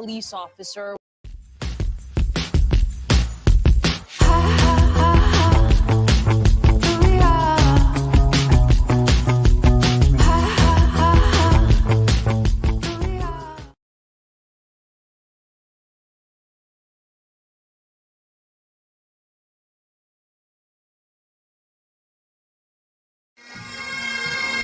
police officer.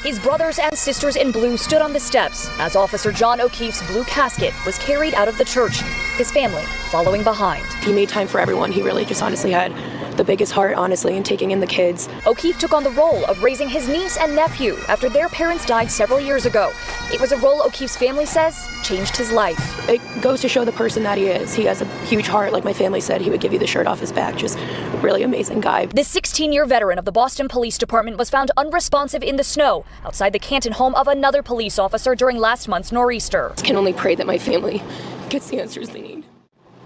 His brothers and sisters in blue stood on the steps as Officer John O'Keefe's blue casket was carried out of the church, his family following behind. He made time for everyone. He really just honestly had the biggest heart, honestly, in taking in the kids. O'Keefe took on the role of raising his niece and nephew after their parents died several years ago. It was a role O'Keefe's family says changed his life. It goes to show the person that he is. He has a huge heart. Like my family said, he would give you the shirt off his back. Just a really amazing guy. This 16-year veteran of the Boston Police Department was found unresponsive in the snow outside the Canton home of another police officer during last month's nor'easter. I can only pray that my family gets the answers they need.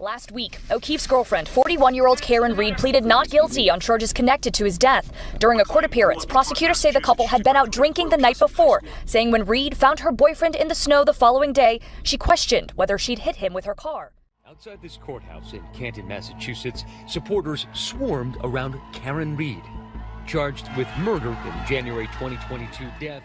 Last week, O'Keefe's girlfriend, 41-year-old Karen Reed, pleaded not guilty on charges connected to his death. During a court appearance, prosecutors say the couple had been out drinking the night before, saying when Reed found her boyfriend in the snow the following day, she questioned whether she'd hit him with her car. Outside this courthouse in Canton, Massachusetts, supporters swarmed around Karen Reed, charged with murder in January 2022 death.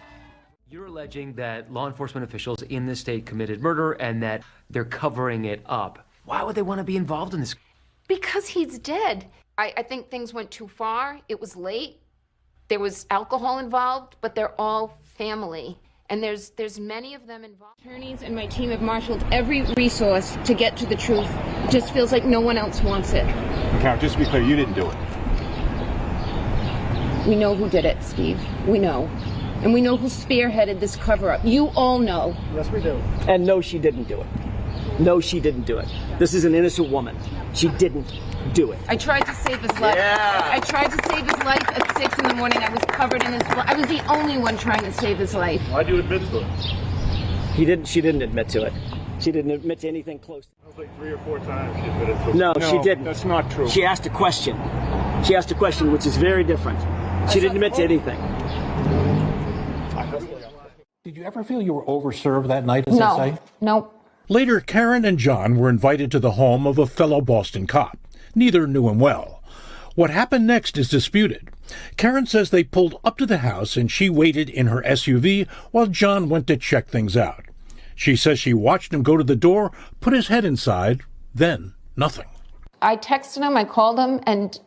You're alleging that law enforcement officials in this state committed murder and that they're covering it up. Why would they want to be involved in this? Because he's dead. I think things went too far. It was late. There was alcohol involved, but they're all family. And there's many of them involved. Attorneys and my team have marshaled every resource to get to the truth. It just feels like no one else wants it. Karen, just to be clear, you didn't do it. We know who did it, Steve. We know. And we know who spearheaded this cover-up. You all know. Yes, we do. And no, she didn't do it. No, she didn't do it. This is an innocent woman. She didn't do it. I tried to save his life. Yeah. I tried to save his life at 6 in the morning. I was covered in his blood. I was the only one trying to save his life. Why'd you admit to it? She didn't admit to it. She didn't admit to anything close. That was like 3 or 4 times she admitted to it. No, she didn't. That's not true. She asked a question. She asked a question, which is very different. She didn't admit to anything. Did you ever feel you were overserved that night, as they say? No. Later, Karen and John were invited to the home of a fellow Boston cop. Neither knew him well. What happened next is disputed. Karen says they pulled up to the house and she waited in her SUV while John went to check things out. She says she watched him go to the door, put his head inside, then nothing. I texted him, I called him, and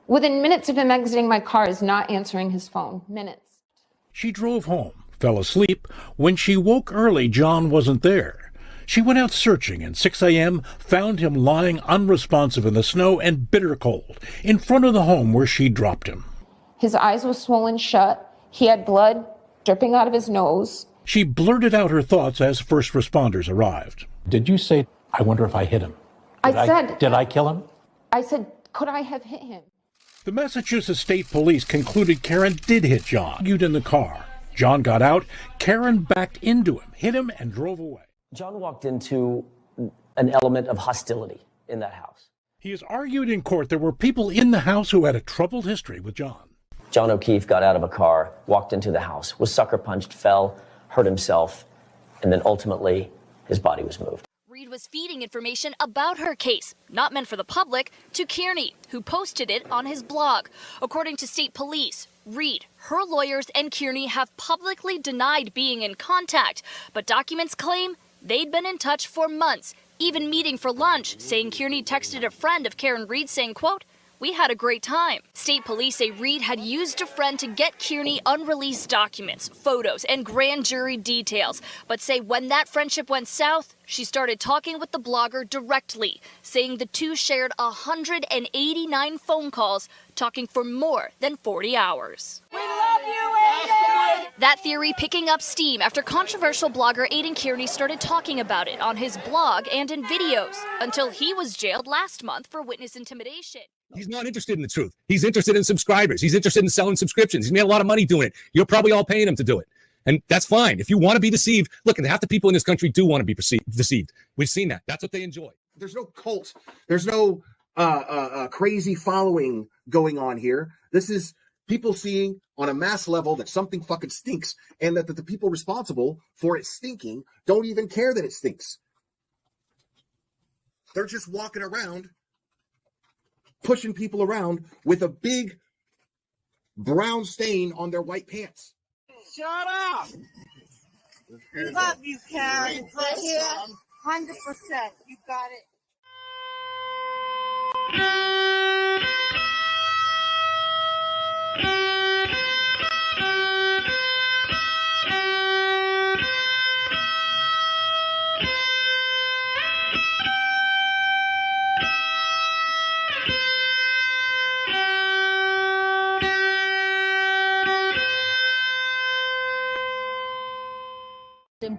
within minutes of him exiting my car, is not answering his phone. Minutes. She drove home, fell asleep. When she woke early, John wasn't there. She went out searching, and 6 a.m. found him lying unresponsive in the snow and bitter cold in front of the home where she dropped him. His eyes were swollen shut. He had blood dripping out of his nose. She blurted out her thoughts as first responders arrived. Did you say, I wonder if I hit him? Did I kill him? I said, could I have hit him? The Massachusetts State Police concluded Karen did hit John. Argued in the car. John got out. Karen backed into him, hit him, and drove away. John walked into an element of hostility in that house. He has argued in court there were people in the house who had a troubled history with John. John O'Keefe got out of a car, walked into the house, was sucker punched, fell, hurt himself, and then ultimately his body was moved. Reed was feeding information about her case, not meant for the public, to Kearney, who posted it on his blog. According to state police, Reed, her lawyers, and Kearney have publicly denied being in contact, but documents claim they'd been in touch for months, even meeting for lunch, saying Kearney texted a friend of Karen Reed saying, quote, "We had a great time." State police say Reed had used a friend to get Kearney unreleased documents, photos, and grand jury details, but say when that friendship went south, she started talking with the blogger directly, saying the two shared 189 phone calls, talking for more than 40 hours. We love you, Aiden! That theory picking up steam after controversial blogger Aiden Kearney started talking about it on his blog and in videos, until he was jailed last month for witness intimidation. He's not interested in the truth. He's interested in subscribers. He's interested in selling subscriptions. He's made a lot of money doing it. You're probably all paying him to do it. And that's fine. If you want to be deceived, look, and half the people in this country do want to be deceived. We've seen that. That's what they enjoy. There's no cult. There's no crazy following going on here. This is people seeing on a mass level that something fucking stinks, and that the people responsible for it stinking don't even care that it stinks. They're just walking around, pushing people around with a big brown stain on their white pants. Shut up! We love you, Karen. Right here, 100%. You got it.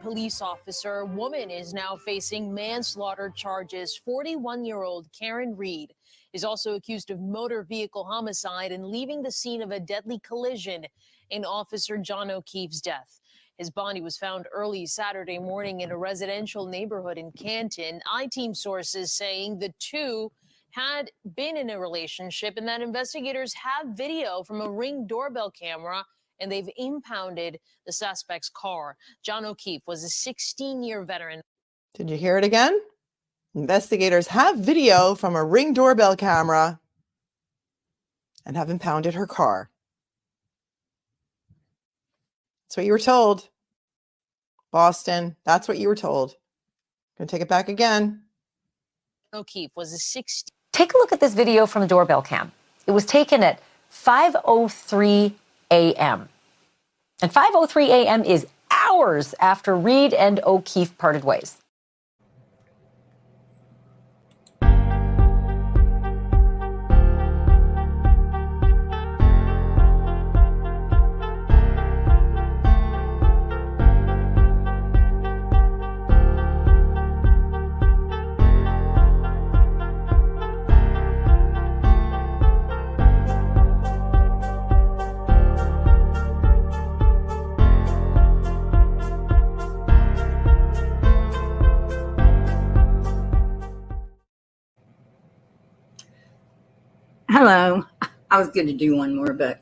Police officer woman is now facing manslaughter charges. 41-year-old Karen Reed is also accused of motor vehicle homicide and leaving the scene of a deadly collision in Officer John O'Keefe's death. His body was found early Saturday morning in a residential neighborhood in Canton. I-Team sources saying the two had been in a relationship and that investigators have video from a Ring doorbell camera and they've impounded the suspect's car. John O'Keefe was a 16-year veteran. Did you hear it again? Investigators have video from a Ring doorbell camera and have impounded her car. That's what you were told. Boston, that's what you were told. Gonna take it back again. O'Keefe was a 16. Take a look at this video from the doorbell cam. It was taken at 5:03 a.m. And 5:03 a.m. is hours after Reed and O'Keefe parted ways. Hello. I was going to do one more, but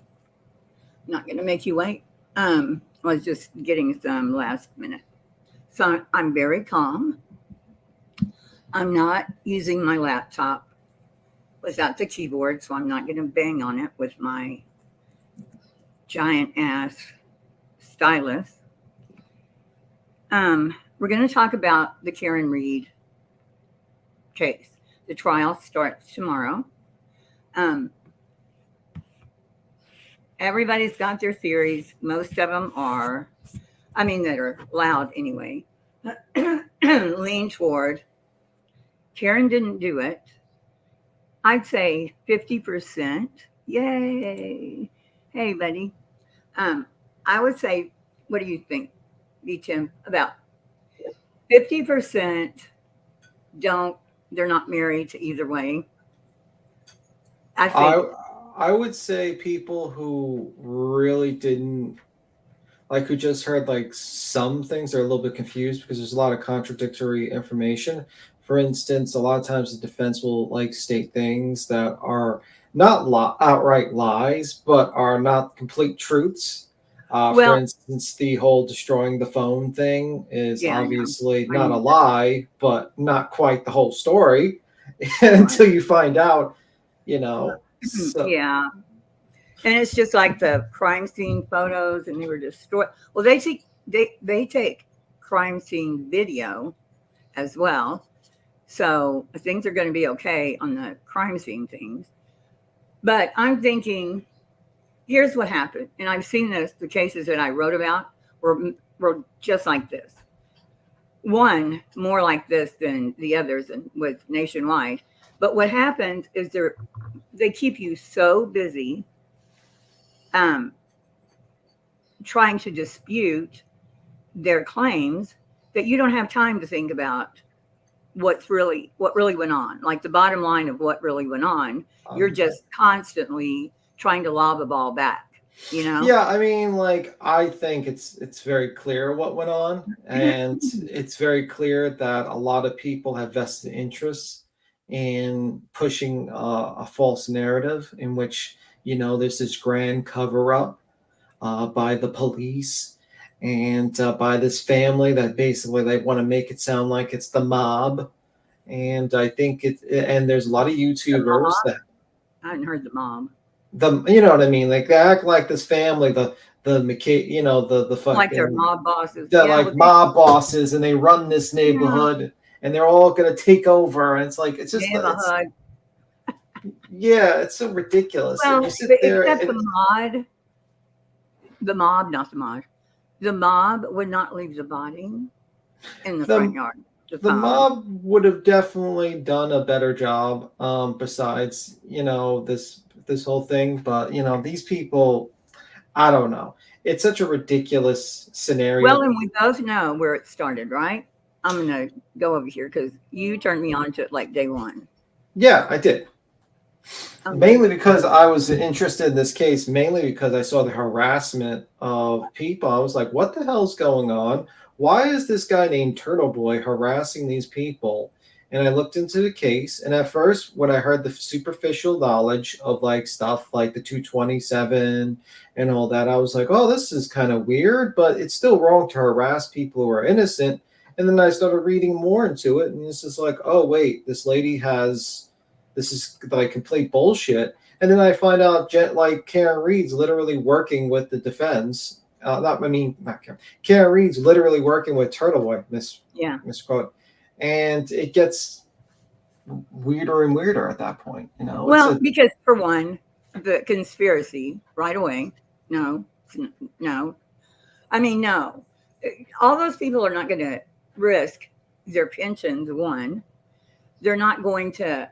I'm not going to make you wait. I was just getting some last minute. So I'm very calm. I'm not using my laptop without the keyboard, so I'm not going to bang on it with my giant ass stylus. We're going to talk about the Karen Reed case. The trial starts tomorrow. Everybody's got their theories. Most of them are, that are loud anyway, lean toward Karen didn't do it. I'd say 50%. Yay. Hey, buddy. I would say, what do you think, Tim? About 50% they're not married to either way. I would say people who really didn't, who just heard some things are a little bit confused because there's a lot of contradictory information. For instance, a lot of times the defense will state things that are not outright lies, but are not complete truths. For instance, the whole destroying the phone thing is obviously not a lie, but not quite the whole story until you find out. So. Yeah. And it's just like the crime scene photos and they were destroyed. Well, they take crime scene video as well. So things are going to be okay on the crime scene things. But I'm thinking, here's what happened. And I've seen this, the cases that I wrote about were just like this. One more like this than the others and was nationwide. But what happens is they keep you so busy trying to dispute their claims that you don't have time to think about what really went on. Like the bottom line of what really went on. You're just constantly trying to lob a ball back. Yeah, I think it's very clear what went on, and it's very clear that a lot of people have vested interests in pushing a false narrative in which there's this grand cover-up by the police and by this family that basically they want to make it sound like it's the mob, And I think and there's a lot of YouTubers that I hadn't heard the mom. you know what I mean? Like they act like this family, the McKay, you know, the fucking Like they're mob bosses. they're Yeah, like mob bosses, and they run this neighborhood, and they're all gonna take over. And it's like it's just Give a hug. yeah, it's so ridiculous. Well, And you sit there except and, the mob would not leave the body in the front yard. the mob would have definitely done a better job. Besides, you know, this whole thing, but you know, these people, I don't know. It's such a ridiculous scenario. Well, and we both know where it started, right? I'm gonna go over here because you turned me on to it like day one. Yeah, I did. Okay. Mainly because I was interested in this case, mainly because I saw the harassment of people. I was like, what the hell's going on? Why is this guy named Turtle Boy harassing these people? And I looked into the case, and at first, when I heard the superficial knowledge of like stuff like the 227 and all that, I was like, oh, this is kind of weird, but it's still wrong to harass people who are innocent. And then I started reading more into it, and it's just like, oh, wait, this is like complete bullshit. And then I find out like Karen Reed's literally working with the defense. Not Karen. Karen Reed's literally working with Turtle Boy, misquote. And it gets weirder and weirder at that point, you know. Well, because for one, the conspiracy right away. No. I mean, no. All those people are not going to risk their pensions. One, they're not going to.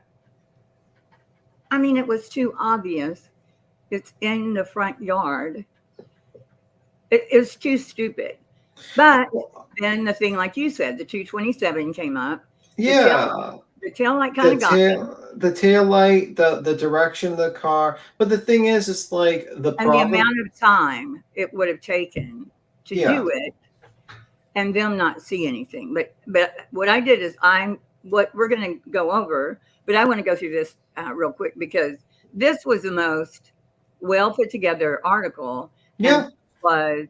I mean, it was too obvious. It's in the front yard. It's too stupid. But then the thing, like you said, the 227 came up. Yeah. The tail light kind of got them. The tail light, the direction of the car. But the thing is, it's like the amount of time it would have taken to do it and them not see anything. But what I did is what we're going to go over, but I want to go through this real quick because this was the most well put together article. Yeah. And was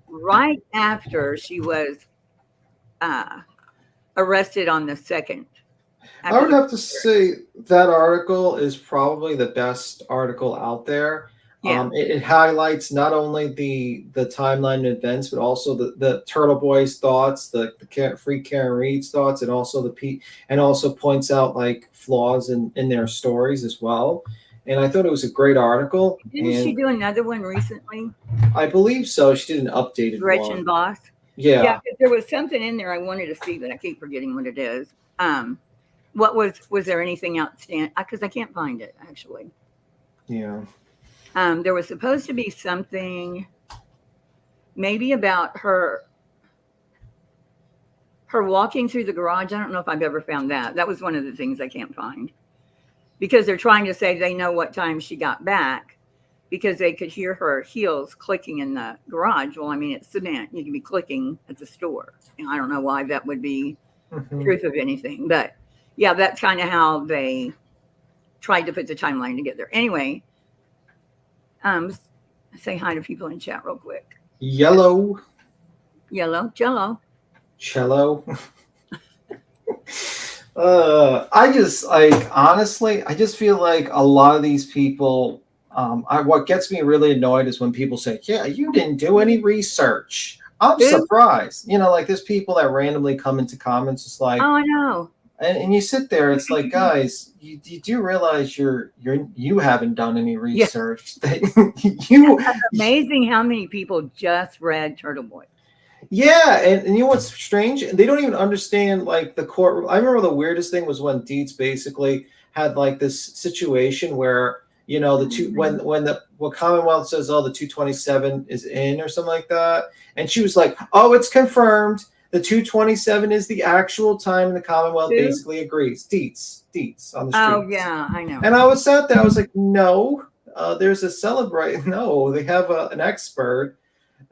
right after she was arrested on the 2nd. I would have to say that article is probably the best article out there. Yeah. It highlights not only the timeline of events, but also the Turtle Boy's thoughts, the Free Karen Reed's thoughts, and also also points out like flaws in their stories as well. And I thought it was a great article. Didn't she do another one recently? I believe so. She did an updated Gretchen one. Voss. Yeah. Yeah, there was something in there I wanted to see, but I keep forgetting what it is. What was there anything outstanding? Because I can't find it actually. Yeah. There was supposed to be something, maybe about her walking through the garage. I don't know if I've ever found that. That was one of the things I can't find. Because they're trying to say they know what time she got back because they could hear her heels clicking in the garage. Well, I mean, it's cement. You can be clicking at the store. And I don't know why that would be truth of anything. But, yeah, that's kind of how they tried to put the timeline together. Anyway, say hi to people in chat real quick. Yellow. Cello. I just honestly, I just feel like a lot of these people, what gets me really annoyed is when people say, yeah, you didn't do any research. I'm surprised. You know, like there's people that randomly come into comments. It's like, oh, I know. And you sit there, it's like, guys, you do realize you haven't done any research. It's amazing how many people just read Turtle Boy. Yeah, and you know what's strange? They don't even understand like the court. I remember the weirdest thing was when Dietz basically had like this situation where, you know, when the Commonwealth says, oh, the 227 is in or something like that, and she was like, oh, it's confirmed. The 227 is the actual time, and the Commonwealth basically agrees. Dietz on the street. Oh yeah, I know. And I was sat there. I was like, no, there's a celebrate. No, they have an expert.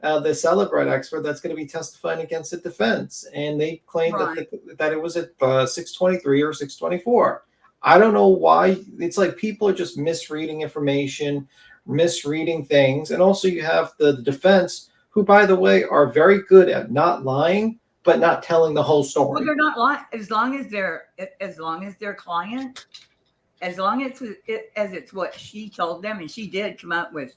The Celebrate expert that's going to be testifying against the defense, and they claimed that it was at 623 or 624. I don't know why. It's like people are just misreading information, misreading things, and also you have the defense, who, by the way, are very good at not lying, but not telling the whole Well, story. they're not lying as long as their client, as long as it's what she told them, and she did come up with.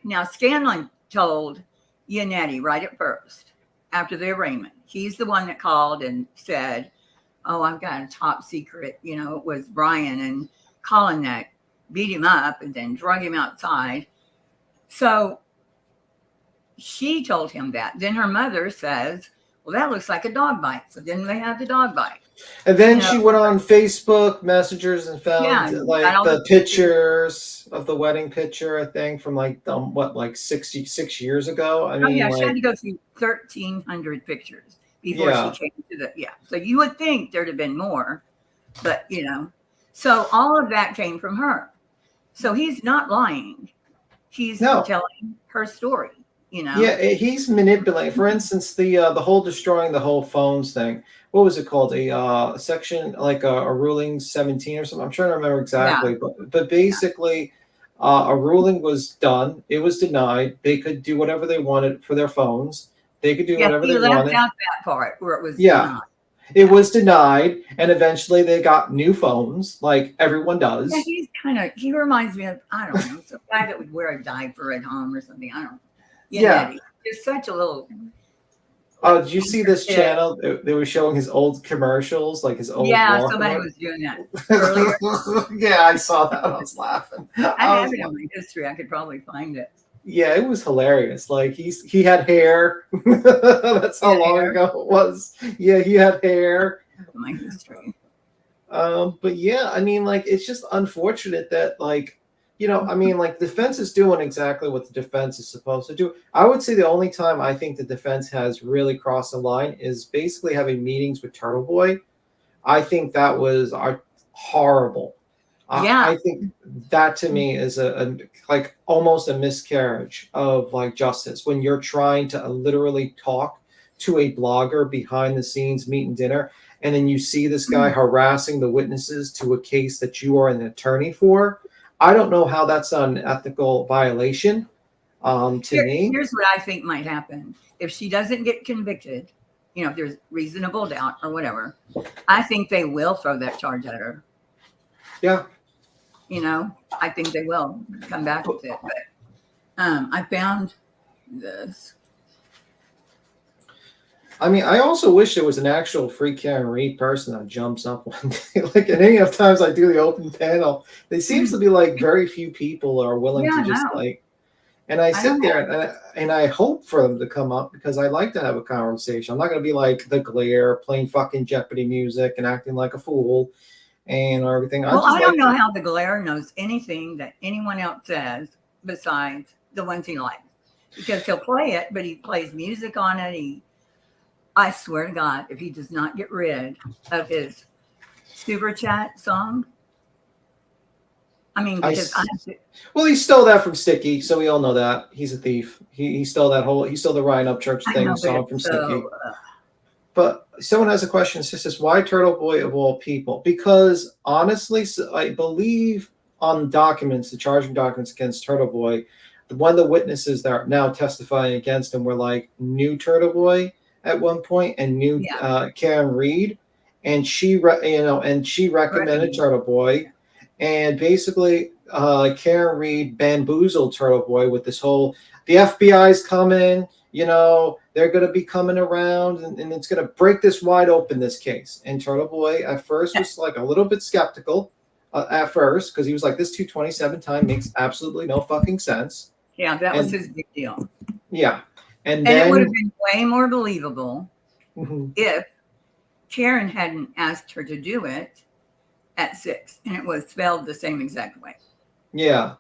Now, Scanlon told Yannetti right at first, after the arraignment. He's the one that called and said, "Oh, I've got a top secret." You know, it was Brian and Colin that beat him up and then drug him outside. So she told him that. Then her mother says, "Well, that looks like a dog bite." So then they have the dog bite. And then You know, she went on Facebook messengers and found Yeah, like got all the the pictures of the wedding picture, I think, from like 6 years ago. I oh mean, yeah, she had like, to go through 1,300 pictures before yeah. she came to the So you would think there'd have been more, but so all of that came from her. So he's not lying. He's telling her story. Yeah, he's manipulating. For instance, the whole destroying the whole phones thing. What was it called? A section like a ruling 17 or something. I'm trying to remember exactly, Yeah. but basically, a ruling was done. It was denied. They could do whatever they wanted for their phones. They could do whatever he they left wanted. out that part where it was Yeah, it was denied, and eventually they got new phones, like everyone does. Yeah, he reminds me of, I don't know, some guy that would wear a diaper at home or something. I don't know. Yeah. He's such a little. Oh, did you see this channel? They were showing his old commercials, like his old. Yeah, Walkman. somebody was doing that earlier. Yeah, I saw that. I was laughing. I have it in my history. I could probably find it. Yeah, it was hilarious. Like he had hair. That's how long ago it was. Yeah, he had hair. My history. But yeah, I mean, like, it's just unfortunate that, like, I mean, like, defense is doing exactly what the defense is supposed to do. I would say the only time I think the defense has really crossed the line is basically having meetings with Turtle Boy. I think that was horrible. Yeah. I think that to me is a like almost a miscarriage of like justice when you're trying to literally talk to a blogger behind the scenes, meeting dinner, and then you see this guy harassing the witnesses to a case that you are an attorney for. I don't know how that's an ethical violation. Me, here's what I think might happen if she doesn't get convicted. If there's reasonable doubt or whatever, I think they will throw that charge at her. Yeah. I think they will come back with it. But I found this. I mean, I also wish there was an actual free Karen Reed person that jumps up one day. Like, in any of times I do the open panel, it seems to be like very few people are willing to just like. And I sit there and I hope for them to come up because I like to have a conversation. I'm not going to be like the glare playing fucking Jeopardy music and acting like a fool and everything. Well, I don't know how the glare knows anything that anyone else says besides the ones he likes because he'll play it, but he plays music on it. I swear to God, if he does not get rid of his super chat song, I mean, because well, he stole that from Sticky, so we all know that he's a thief. He stole the Ryan Upchurch thing song from Sticky. But someone has a question. It says, "Why Turtle Boy of all people?" Because honestly, I believe on documents, the charging documents against Turtle Boy, one of the witnesses that are now testifying against him were like new Turtle Boy at one point and new Karen Reed, and she recommended Turtle Boy, and basically Karen Reed bamboozled Turtle Boy with this whole the FBI's coming, they're going to be coming around and it's going to break this wide open, this case. And Turtle Boy at first was like a little bit skeptical at first because he was like, this 227 time makes absolutely no fucking sense. Yeah, that was his big deal. Yeah. And it then would have been way more believable if Karen hadn't asked her to do it at 6 and it was spelled the same exact way. Yeah.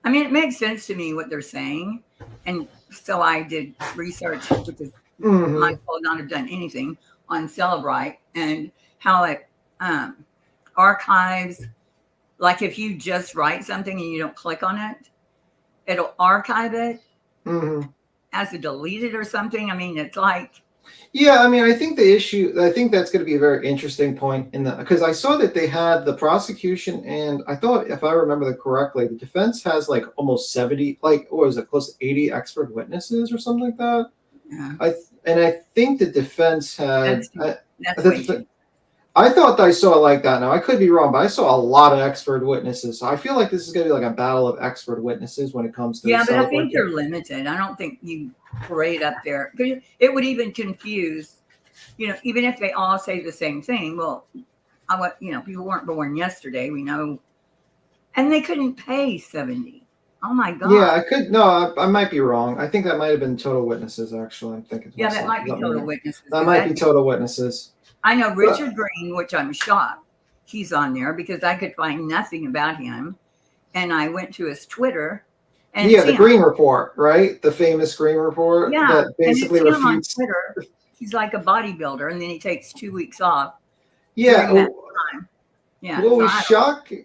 I mean, it makes sense to me what they're saying. And so I did research because my fault not have done anything on Celebrite and how it archives. Like if you just write something and you don't click on it, it'll archive it as a deleted or something. I mean, it's like Yeah, I mean, I think that's going to be a very interesting point because I saw that they had the prosecution, and I thought, if I remember that correctly, the defense has like almost 70, like, what was it, close to 80 expert witnesses or something like that. Yeah. I think the defense had. That's way too. I thought I saw it like that. Now I could be wrong, but I saw a lot of expert witnesses. So I feel like this is going to be like a battle of expert witnesses when it comes to. Yeah, but I think they're limited. I don't think you parade up there. It would even confuse, even if they all say the same thing. Well, people weren't born yesterday. We know, and they couldn't pay 70. Oh my God. Yeah, I could. No, I might be wrong. I think that might have been total witnesses. Actually, I'm thinking. Yeah, that might be total witnesses. That might be total witnesses. I know Richard Green, which I'm shocked he's on there because I could find nothing about him. And I went to his Twitter. And the Green Report, right? The famous Green Report. Yeah. That basically and him refutes. On Twitter. He's like a bodybuilder, and then he takes 2 weeks off. Yeah. Yeah. What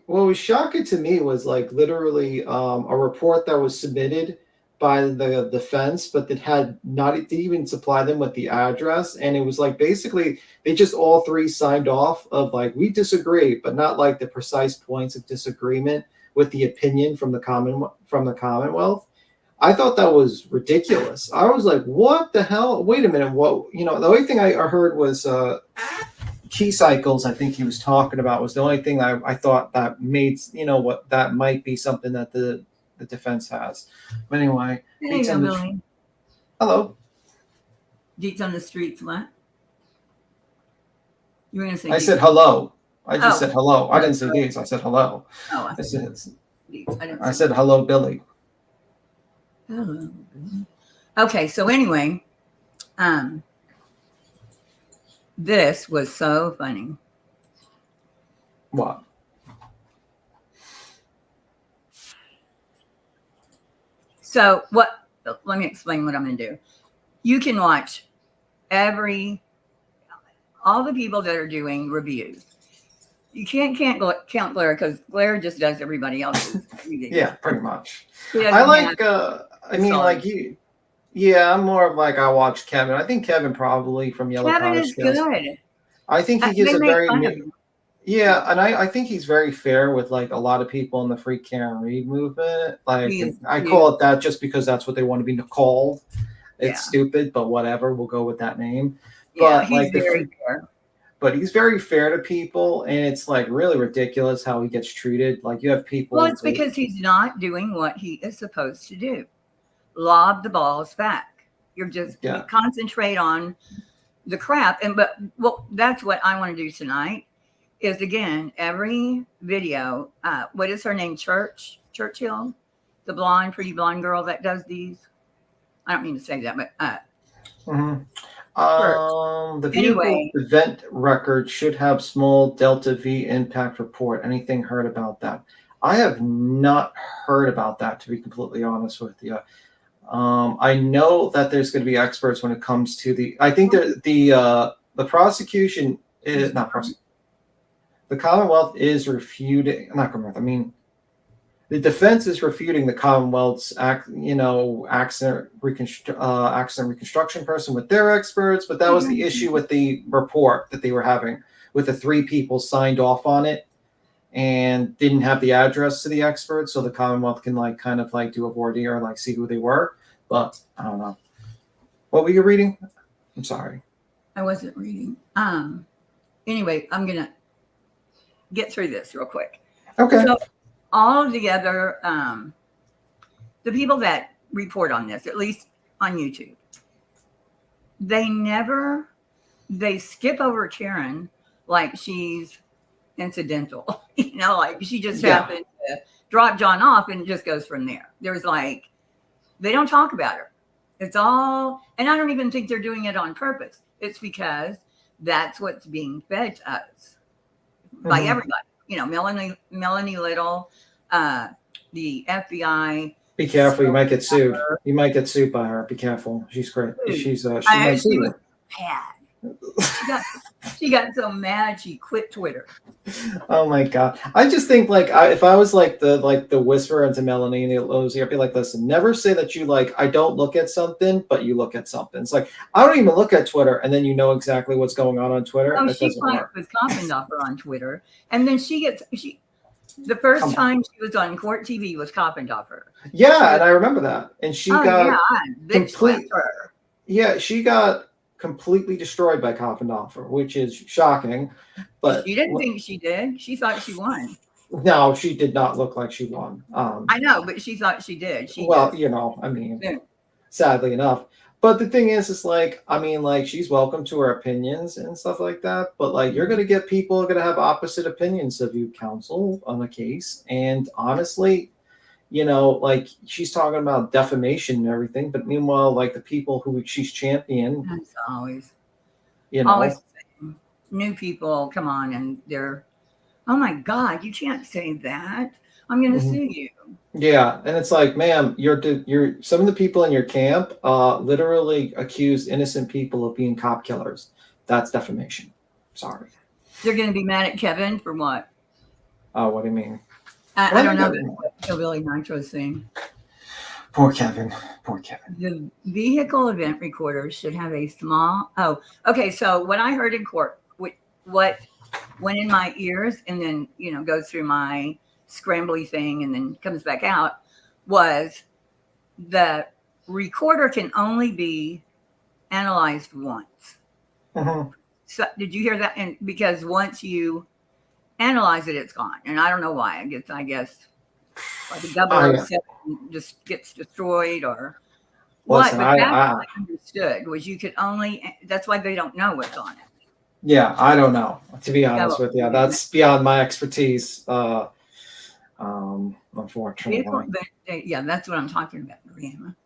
was shocking to me was like literally a report that was submitted by the defense, but that had didn't even supply them with the address, and it was like basically they just all three signed off of like, we disagree, but not like the precise points of disagreement with the opinion from the Commonwealth. I thought that was ridiculous. I was like, what the hell? Wait a minute. What, the only thing I heard was key cycles. I think he was talking about was the only thing I thought that made, what that might be something that the defense has. But anyway. Hey, Billy. Hello. Deets on the streets, what? You were going to say I said hello. I just said hello. I didn't say sorry. Deets. I said hello. Oh, I I said hello, Billy. Hello. Okay, so anyway, this was so funny. What? So let me explain what I'm going to do. You can watch all the people that are doing reviews. You can't count Blair because Blair just does everybody else's reviews. Yeah, pretty much. I like, like you. Yeah, I'm more of like I watch Kevin. I think Kevin probably from Yellow Kevin Cottage is good. I think he gives They a make very fun of him. yeah, and I think he's very fair with like a lot of people in the Free Karen Reed movement. Like I call it that just because that's what they want to be called. It's stupid, but whatever. We'll go with that name. Yeah, But he's like very fair. But he's very fair to people, and it's like really ridiculous how he gets treated. Like you have people. Well, it's because he's not doing what he is supposed to do. Lob the balls back. You're just you concentrate on the crap. Well, that's what I want to do tonight. Is again every video. What is her name? Churchill, the pretty blonde girl that does these. I don't mean to say that, but. The vehicle event record should have small delta V impact report. Anything heard about that? I have not heard about that, to be completely honest with you. I know that there's going to be experts when it comes to I think that the prosecution is not prosecution. The Commonwealth is refuting, not Commonwealth, I mean, the defense is refuting the Commonwealth's accident reconstruction person with their experts, but that was the issue with the report that they were having with the 3 people signed off on it and didn't have the address to the experts, so the Commonwealth can do a voir dire and see who they were. But I don't know. What were you reading? I'm sorry. I wasn't reading. Anyway, I'm gonna get through this real quick. Okay. So all of the other the people that report on this, at least on YouTube, they skip over Karen like she's incidental. Like she just happened to drop John off and it just goes from there. There's they don't talk about her. It's all, and I don't even think they're doing it on purpose. It's because that's what's being fed to us by everybody. Melanie Little, the FBI. Be careful, you might get sued. You might get sued by her. Be careful. She's great. She might sue you. Bad. She got She got so mad she quit Twitter. Oh my god! I just think like if I was like the whisperer into Melanie Losey, I'd be like, listen, never say that you like I don't look at something, but you look at something. It's like I don't even look at Twitter, and then you know exactly what's going on Twitter. Oh, That she doesn't fights work. with Coffindoffer on Twitter, and then the first time she was on Court TV was Coffindoffer. Yeah, and I remember that, and she got bitch her. Yeah, she got completely destroyed by Coffindoffer, which is shocking. But She didn't think she did. She thought she won. no, she did not look like she won. I know, but she thought she did. I mean, sadly enough. But the thing is like, I mean, like, she's welcome to her opinions and stuff like that. But like, you're going to get people going to have opposite opinions of you, counsel, on a case. And honestly, like, she's talking about defamation and everything. But meanwhile, like, the people who she's championing, that's always, always new people come on and they're, oh my God, you can't say that. I'm going to sue you. Yeah, and it's like, ma'am, you're some of the people in your camp literally accused innocent people of being cop killers. That's defamation. Sorry. They're going to be mad at Kevin for what? What do you mean? I don't know. That's what Hillbilly Nitro's saying. Poor Kevin. Poor Kevin. The vehicle event recorder should have a small. Oh, okay. So what I heard in court, what went in my ears and then goes through my scrambly thing and then comes back out, was the recorder can only be analyzed once. So did you hear that? And because once you analyze it, it's gone. And I don't know why. I guess like a 007 just gets destroyed or what. But that's what I understood was you could only. That's why they don't know what's on it. Yeah, I don't know. To be honest with you, that's beyond my expertise. Unfortunately. Yeah, that's what I'm talking about, Mariana.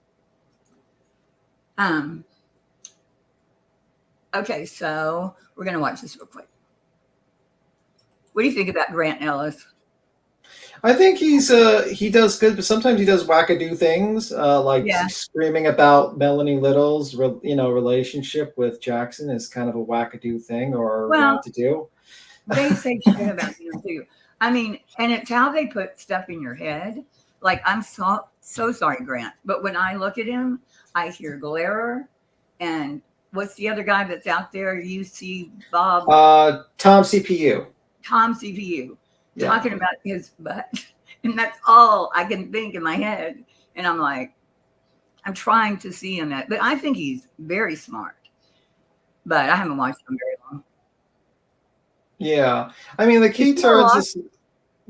Okay, so we're gonna watch this real quick. What do you think about Grant Ellis? I think he does good, but sometimes he does wackadoo things, like screaming about Melanie Little's relationship with Jackson is kind of a wackadoo thing or to do. They say shit about him too. I mean, and it's how they put stuff in your head. Like, I'm so sorry, Grant, but when I look at him, I hear Glare and what's the other guy that's out there? UC Bob. Tom CPU. Tom CPU. Talking about his butt. And that's all I can think in my head. And I'm like, I'm trying to see him but I think he's very smart. But I haven't watched him very long. Yeah. I mean, the key turns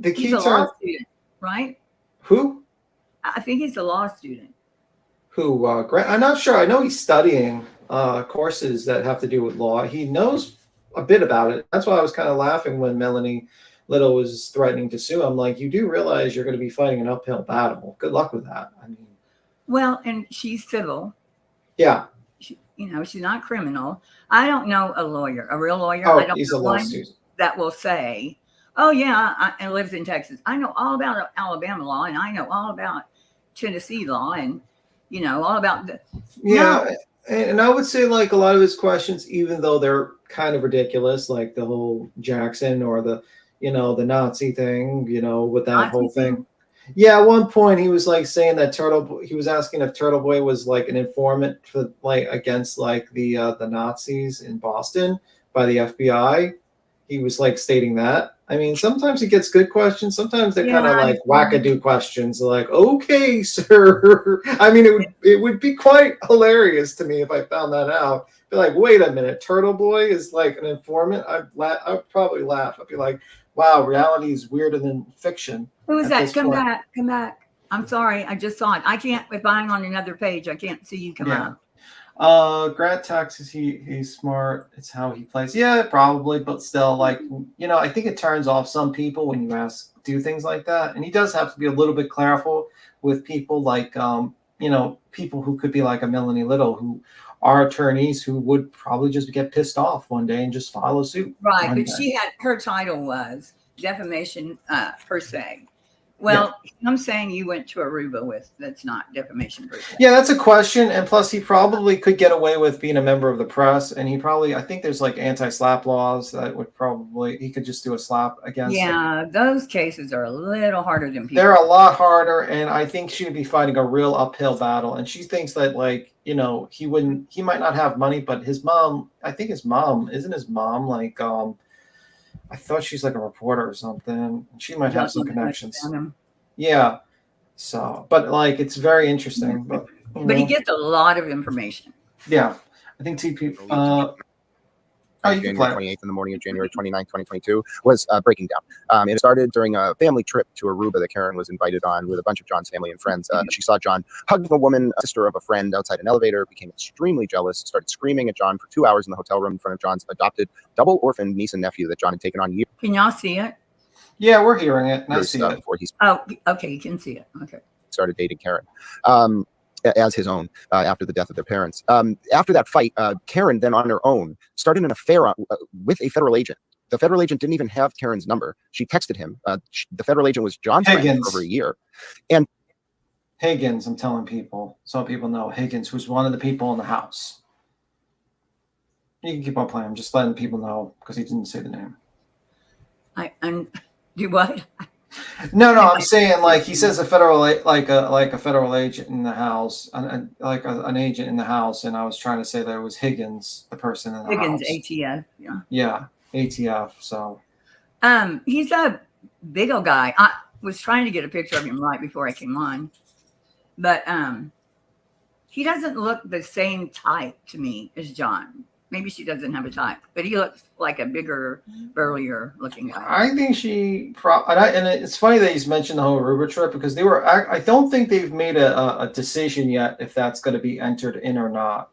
he's a law student, right? Who? I think he's a law student. Who? Grant? I'm not sure. I know he's studying courses that have to do with law. He knows a bit about it. That's why I was kind of laughing when Melanie Little was threatening to sue. I'm like, you do realize you're going to be fighting an uphill battle. Good luck with that. I mean, well, and she's civil. Yeah. She's not criminal. I don't know a lawyer, a real lawyer. Oh, I don't he's know a law one student that will say, oh yeah, and lives in Texas. I know all about Alabama law, and I know all about Tennessee law, and all about the. Yeah. No. And I would say, like, a lot of his questions, even though they're kind of ridiculous, like the whole Jackson or the Nazi thing, with that whole thing. Yeah, at one point he was like saying that he was asking if Turtle Boy was like an informant for against the Nazis in Boston by the FBI. He was like stating that. I mean, sometimes he gets good questions. Sometimes they're kind of like wackadoo questions. Like, okay, sir. I mean, it would be quite hilarious to me if I found that out. Be like, wait a minute, Turtle Boy is like an informant. I'd probably laugh. I'd be like, wow, reality is weirder than fiction. Who is that? Come back. I'm sorry. I just saw it. I can't, if I'm on another page, I can't see you come up. Grant Texas, he's smart. It's how he plays. Yeah, probably, but still, like, I think it turns off some people when you do things like that. And he does have to be a little bit careful with people like, people who could be like a Melanie Little, who are attorneys who would probably just get pissed off one day and just follow suit. Right, but her title was defamation per se. Well, I'm saying you went to Aruba with, that's not defamation proof. Yeah, that's a question. And plus, he probably could get away with being a member of the press. And he probably, I think there's like anti-slap laws that would probably, he could just do a slap against it. Yeah, those cases are a little harder than people. They're a lot harder. And I think she would be fighting a real uphill battle. And she thinks that, like, you know, he might not have money, but his mom, I think isn't his mom like, I thought she's like a reporter or something. She might have some connections. Yeah. So, but like, it's very interesting. But he gets a lot of information. Yeah. I think TP. January 28th in the morning of January 29th, 2022 was breaking down. It started during a family trip to Aruba that Karen was invited on with a bunch of John's family and friends. She saw John hugging a woman, a sister of a friend, outside an elevator, became extremely jealous, started screaming at John for 2 hours in the hotel room in front of John's adopted double orphan niece and nephew that John had taken on years. Can y'all see it? Yeah, we're hearing it. And I see it. Before he okay, you can see it. Okay. started dating Karen. As his own after the death of their parents. After that fight, Karen then on her own started an affair with a federal agent. The federal agent didn't even have Karen's number. She texted him. The federal agent was John's friend for over a year. And Higgins, I'm telling people, so people know Higgins, who's one of the people in the house. You can keep on playing. I'm just letting people know because he didn't say the name. Do what? No, I'm saying like he says a federal like a federal agent in the house, like an agent in the house, and I was trying to say that it was Higgins, the person in the house. Higgins, ATF, yeah. Yeah, ATF. So, he's a big old guy. I was trying to get a picture of him right before I came on, but he doesn't look the same type to me as John. Maybe she doesn't have a type, but he looks like a bigger, burlier looking guy. I think and it's funny that he's mentioned the whole Aruba trip because I don't think they've made a decision yet if that's going to be entered in or not.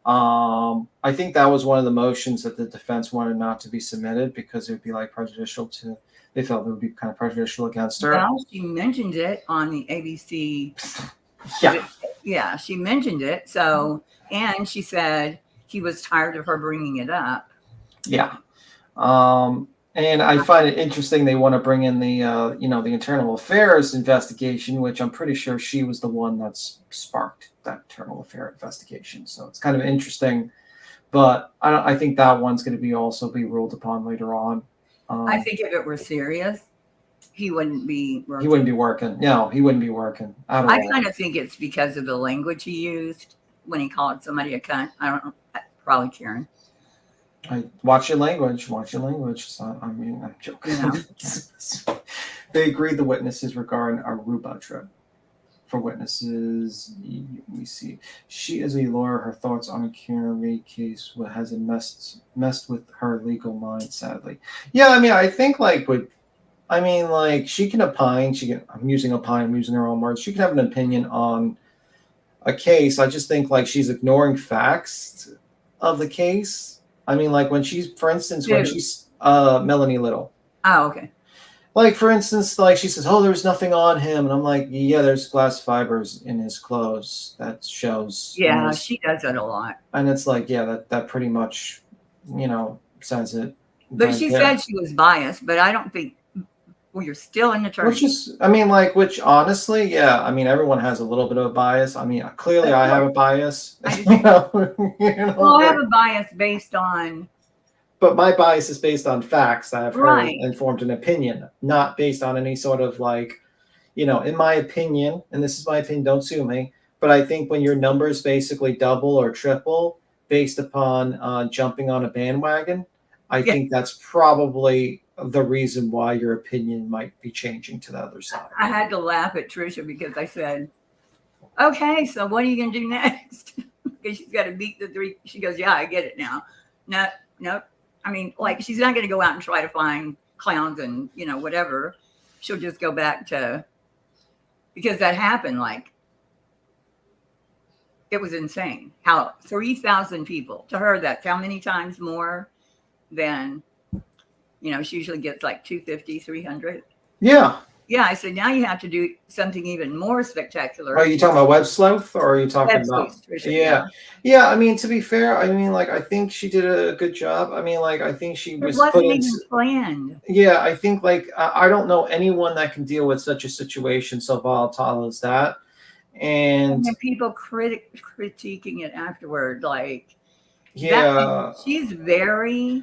I think that was one of the motions that the defense wanted not to be submitted because it would be like prejudicial to, they felt it would be kind of prejudicial against her. Well, she mentioned it on the ABC. Yeah. Yeah, she mentioned it. So, and she said, he was tired of her bringing it up. Yeah. And I find it interesting they want to bring in the the internal affairs investigation, which I'm pretty sure she was the one that's sparked that internal affair investigation. So it's kind of interesting, but I think that one's going to be ruled upon later on. I think if it were serious, he wouldn't be working. He wouldn't be working. No, he wouldn't be working at all. I kind of think it's because of the language he used when he called somebody a cunt. I don't know. Probably Karen. Watch your language. Watch your language. So, I mean, I'm joking. Yeah. They agreed the witnesses regarding Aruba trip. For witnesses, we see she is a lawyer. Her thoughts on a Karen Reid case hasn't messed with her legal mind, sadly. Yeah, I mean, I think she can opine. I'm using her own words. She can have an opinion on a case. I just think she's ignoring facts of the case. I mean, when she's Melanie Little. Oh, okay. For instance, she says, "Oh, there's nothing on him," and I'm like, "Yeah, there's glass fibers in his clothes. That shows." Yeah, she does that a lot. And it's that pretty much, says it. But she said she was biased, but I don't think. Well, you're still an attorney. Which honestly, yeah. I mean, everyone has a little bit of a bias. I mean, clearly I have a bias. I have a bias based on. But my bias is based on facts that I've heard and formed an opinion, not based on any sort of in my opinion, and this is my opinion, don't sue me, but I think when your numbers basically double or triple based upon jumping on a bandwagon, I think that's probably the reason why your opinion might be changing to the other side. I had to laugh at Trisha because I said, "Okay, so what are you going to do next?" Because she's got to beat the three. She goes, "Yeah, I get it now." No. I mean, she's not going to go out and try to find clowns and whatever. She'll just go back to, because that happened. It was insane. How 3,000 people to her. That's how many times more than. She usually gets 250, 300. Yeah. Yeah, I said, now you have to do something even more spectacular. Are you talking about web sleuth, or are you talking Web about? sleuth, Tricia, Yeah. I mean, to be fair, I mean, like, I think she did a good job. I mean, like, I think she It was wasn't put in. even planned. Yeah, I think, like, I don't know anyone that can deal with such a situation so volatile as that. And then people critiquing it afterward, like, yeah, she's very.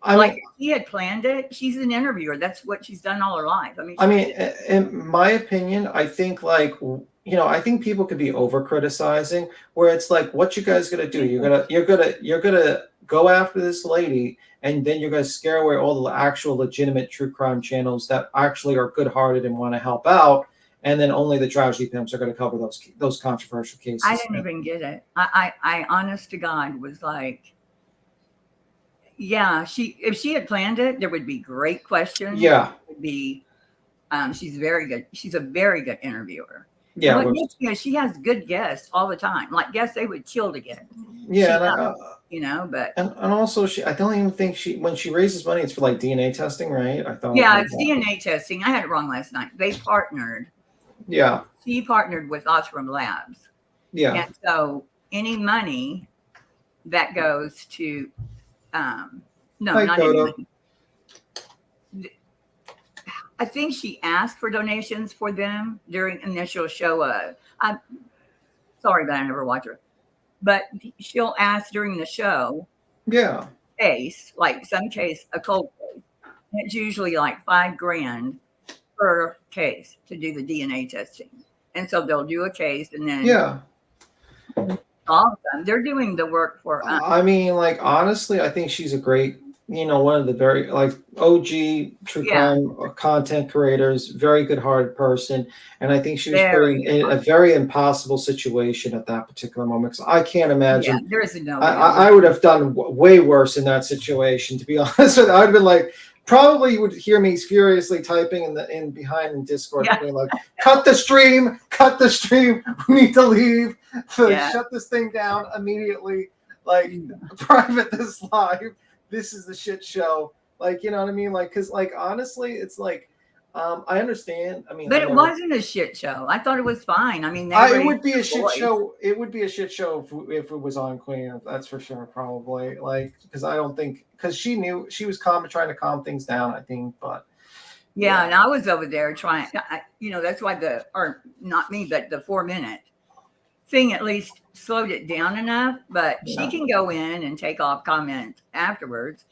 I like, mean, if she had planned it, she's an interviewer. That's what she's done all her life. in my opinion, I think, like, I think people could be over criticizing, where it's like, what you guys gonna do? You're gonna go after this lady, and then you're gonna scare away all the actual legitimate true crime channels that actually are good hearted and want to help out, and then only the tragedy pimps are gonna cover those controversial cases. I didn't even get it. I honest to God was like, yeah, if she had planned it, there would be great questions. Yeah. It would be, she's very good. She's a very good interviewer. Yeah, but she has good guests all the time. Like, guests they would kill to get. Yeah, but and also I don't even think when she raises money, it's for like DNA testing, right? I thought. Yeah, it's DNA testing. I had it wrong last night. They partnered. Yeah. She partnered with Osram Labs. Yeah. And so any money that goes to, not any money. I think she asked for donations for them during initial show. I'm sorry, but I never watch her. But she'll ask during the show. Yeah. Case, like some case, a cold case. It's usually like $5,000 per case to do the DNA testing. And so they'll do a case and then all of them. They're doing the work for us. I mean, like, honestly, I think she's a great, one of the very, like, OG true crime content creators, very good-hearted person. And I think she was put in a very impossible situation at that particular moment. So I can't imagine. Yeah, there is no. I would have done way worse in that situation, to be honest with you. I would have been like, probably you would hear me furiously typing in behind in Discord, being like, cut the stream, we need to leave. Shut this thing down immediately. Like, private this live. This is the shit show. Like, you know what I mean? Like, because, like, honestly, it's like, I understand. I mean, but it wasn't a shit show. I thought it was fine. I mean, it would be a shit show. It would be a shit show if it was on Queen. That's for sure, probably. Like, because I don't think, because she knew she was trying to calm things down, I think. But yeah, and I was over there trying. That's why not me, but the 4-minute thing at least slowed it down enough. But she can go in and take off comments afterwards.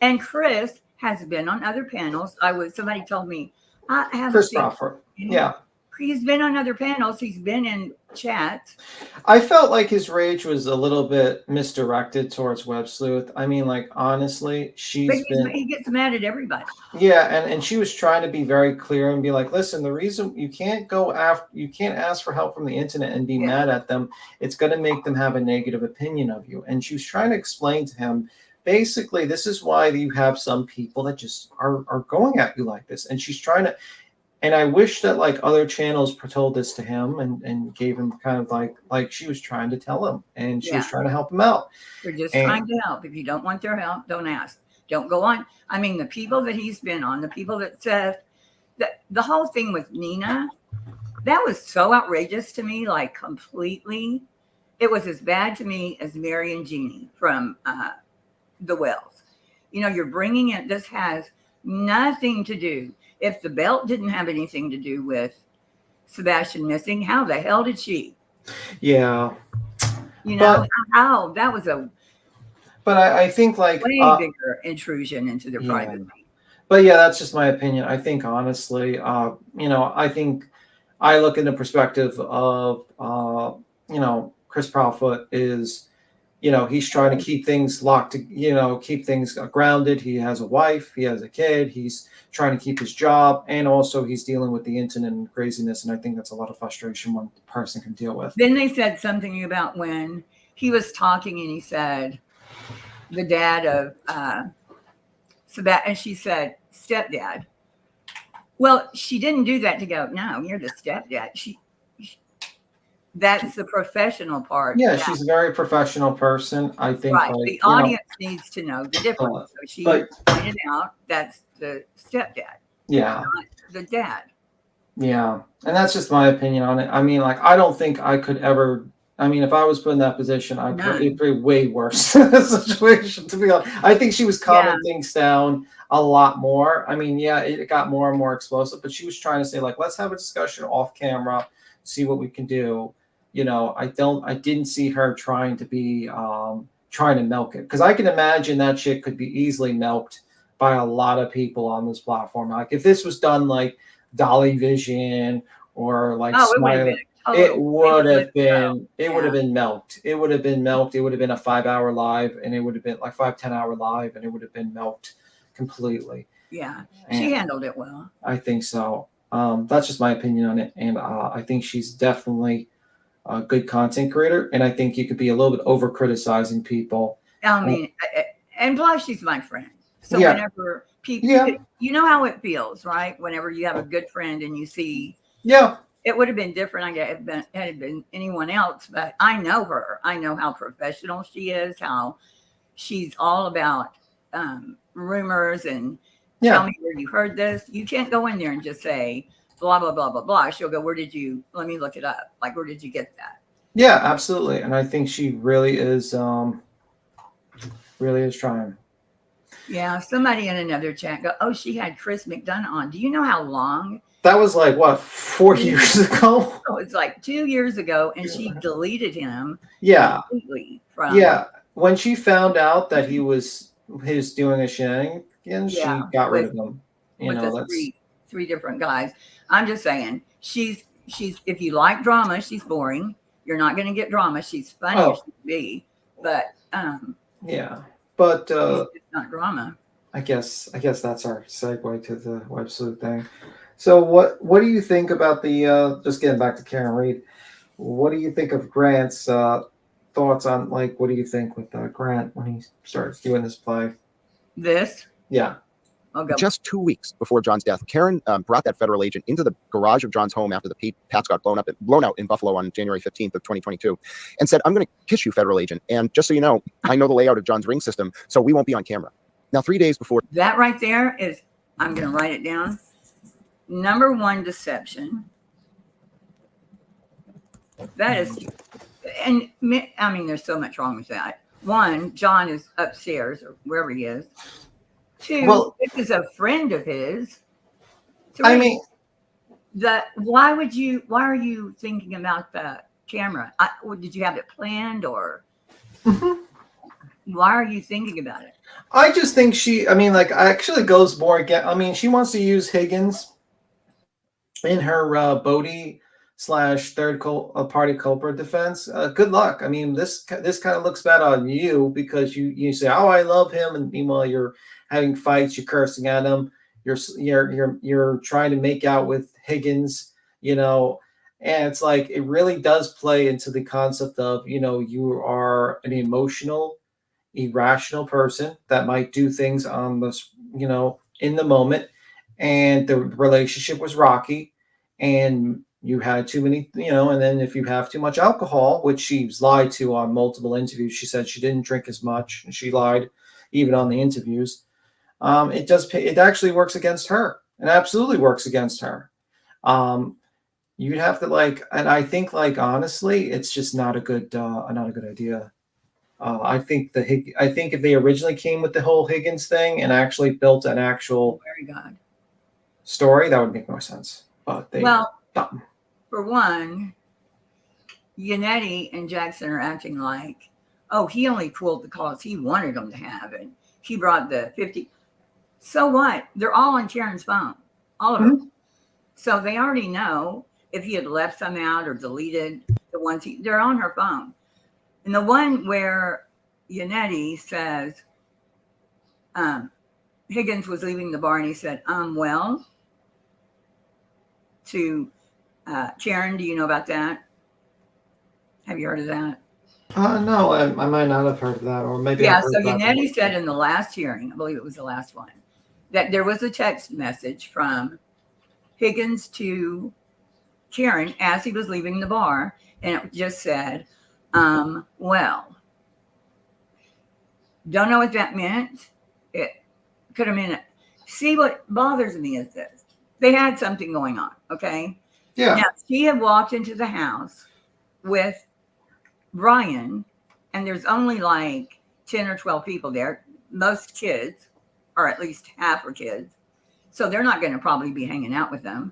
And Chris has been on other panels. Somebody told me I haven't Chris seen. Crawford. Yeah. He's been on other panels. He's been in chats. I felt like his rage was a little bit misdirected towards Web Sleuth. I mean, like, honestly, he gets mad at everybody. Yeah, and she was trying to be very clear and be like, listen, the reason you can't ask for help from the internet and be mad at them. It's going to make them have a negative opinion of you. And she was trying to explain to him, basically, this is why you have some people that just are going at you like this. And she's trying to. And I wish that, like, other channels told this to him and gave him kind of like she was trying to tell him, and she was trying to help him out. They're just trying to help. If you don't want their help, don't ask. Don't go on. I mean, the people that he's been on, the people that said that the whole thing with Nina, that was so outrageous to me, like, completely. It was as bad to me as Mary and Jeannie from the Wells. You're bringing in, this has nothing to do. If the belt didn't have anything to do with Sebastian missing, how the hell did she? Yeah. How that was a. But I think, like, way bigger intrusion into their private. But yeah, that's just my opinion. I think, honestly, I think I look in the perspective of, Chris Proudfoot is, he's trying to keep things locked, keep things grounded. He has a wife, he has a kid, he's trying to keep his job, and also he's dealing with the internet and craziness. And I think that's a lot of frustration one person can deal with. Then they said something about when he was talking and he said, the dad of Sebastian, and she said, stepdad. Well, she didn't do that to go, no, you're the stepdad. That's the professional part. Yeah, she's a very professional person. I think. Right. Like, the audience needs to know the difference. So she pointed out that's the stepdad. Yeah. Not the dad. Yeah, and that's just my opinion on it. I mean, like, I don't think I could ever. I mean, if I was put in that position, it'd be way worse situation. To be honest, I think she was calming things down a lot more. I mean, yeah, it got more and more explosive, but she was trying to say, like, let's have a discussion off camera, see what we can do. You know, I didn't see her trying to be trying to milk it, because I can imagine that shit could be easily milked by a lot of people on this platform. Like, if this was done like Dolly Vision or like Smile, it would have been milked. It would have been milked. It would have been a 5-hour live, and it would have been like 5-10 hour live, and it would have been milked completely. Yeah, she handled it well. I think so. That's just my opinion on it, and I think she's definitely a good content creator, and I think you could be a little bit over criticizing people. I mean, and plus she's my friend. So whenever people, you know how it feels, right? Whenever you have a good friend and you see, it would have been different. I guess had it been anyone else, but I know her. I know how professional she is. How she's all about rumors and tell me where you heard this. You can't go in there and just say blah blah blah blah blah. She'll go, let me look it up. Like, where did you get that? Yeah, absolutely. And I think she really is trying. Yeah, somebody in another chat go, oh, she had Chris McDonough on. Do you know how long? That was like, what, 4 years ago? Oh, it's like 2 years ago, and she deleted him. Yeah. Completely from. Yeah. When she found out that he was doing a shenanigans, she got rid of him. You know, that's three different guys. I'm just saying, she's if you like drama, she's boring. You're not going to get drama. She's funny as she can be, but yeah. But it's not drama. I guess that's our segue to the web sleuth thing. So what do you think about the just getting back to Karen Reed? What do you think of Grant's thoughts on, like, what do you think with Grant when he starts doing this play? Yeah. Just 2 weeks before John's death, Karen brought that federal agent into the garage of John's home after the Pats got blown out in Buffalo on January 15th of 2022, and said, "I'm going to kiss you, federal agent. And just so you know, I know the layout of John's ring system, so we won't be on camera." Now, 3 days before that, right there is, I'm going to write it down. Number one deception. That is, and I mean, there's so much wrong with that. One, John is upstairs or wherever he is. Two, this is a friend of his. Three, I mean, why are you thinking about the camera? Did you have it planned, or why are you thinking about it? I just think actually goes more again. I mean, she wants to use Higgins in her Bodie / third party culprit defense. Good luck. I mean, this kind of looks bad on you, because you say, "Oh, I love him," and meanwhile you're having fights, you're cursing at him, you're trying to make out with Higgins, you know, and it's like, it really does play into the concept of, you know, you are an emotional, irrational person that might do things on this, you know, in the moment, and the relationship was rocky, and you had too many, you know, and then if you have too much alcohol, which she's lied to on multiple interviews, she said she didn't drink as much, and she lied even on the interviews. It actually works against her. It absolutely works against her. You'd have to and I think, honestly, it's just not a good idea. I think if they originally came with the whole Higgins thing and actually built an actual story, that would make more sense. But for one, Yannetti and Jackson are acting like, oh, he only pulled the calls he wanted them to have, and he brought the 50. So what? They're all on Karen's phone, all of them. So they already know if he had left some out or deleted the ones they're on her phone. And the one where Yannetti says Higgins was leaving the bar and he said, well, to Karen, do you know about that? Have you heard of that? No, I might not have heard of that, or maybe. Yeah, so Yannetti said in the last hearing, I believe it was the last one, that there was a text message from Higgins to Karen as he was leaving the bar, and it just said, well, don't know what that meant. It could have meant, see, what bothers me is this. they had something going on. Okay. Yeah. Now she had walked into the house with Brian, and there's only like 10 or 12 people there, most kids, or at least half are kids. So they're not going to probably be hanging out with them.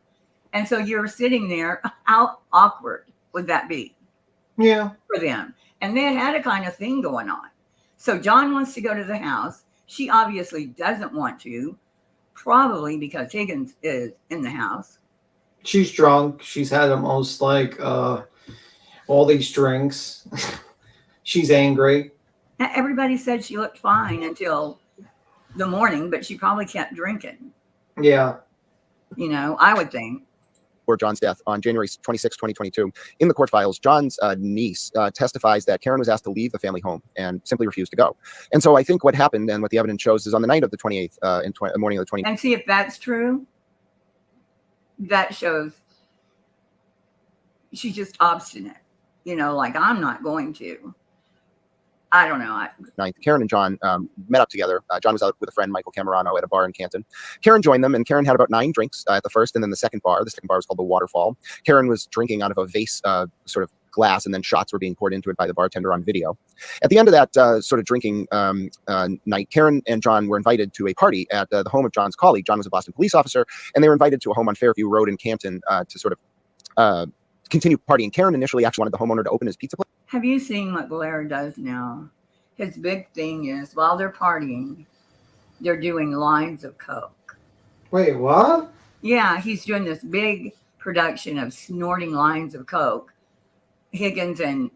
And so you're sitting there. How awkward would that be? Yeah. For them. And they had a kind of thing going on. So John wants to go to the house. She obviously doesn't want to, probably because Higgins is in the house. She's drunk. She's had almost like all these drinks. She's angry. Now, everybody said she looked fine until the morning, but she probably kept drinking. Yeah. You know, I would think. For John's death on January 26, 2022. In the court files, John's niece testifies that Karen was asked to leave the family home and simply refused to go. And so I think what happened and what the evidence shows is on the night of the 28th, the morning of the 29th. And see if that's true. That shows she's just obstinate. You know, like, I'm not going to. I don't know. Karen and John met up together. John was out with a friend, Michael Camerano, at a bar in Canton. Karen joined them, and Karen had about 9 drinks at the first and then the second bar. The second bar was called the Waterfall. Karen was drinking out of a vase sort of glass, and then shots were being poured into it by the bartender on video. At the end of that sort of drinking night, Karen and John were invited to a party at the home of John's colleague. John was a Boston police officer, and they were invited to a home on Fairview Road in Canton to sort of continue partying. Karen initially actually wanted the homeowner to open his pizza place. Have you seen what Blair does now? His big thing is while they're partying, they're doing lines of coke. Wait, what? Yeah, he's doing this big production of snorting lines of coke. Higgins and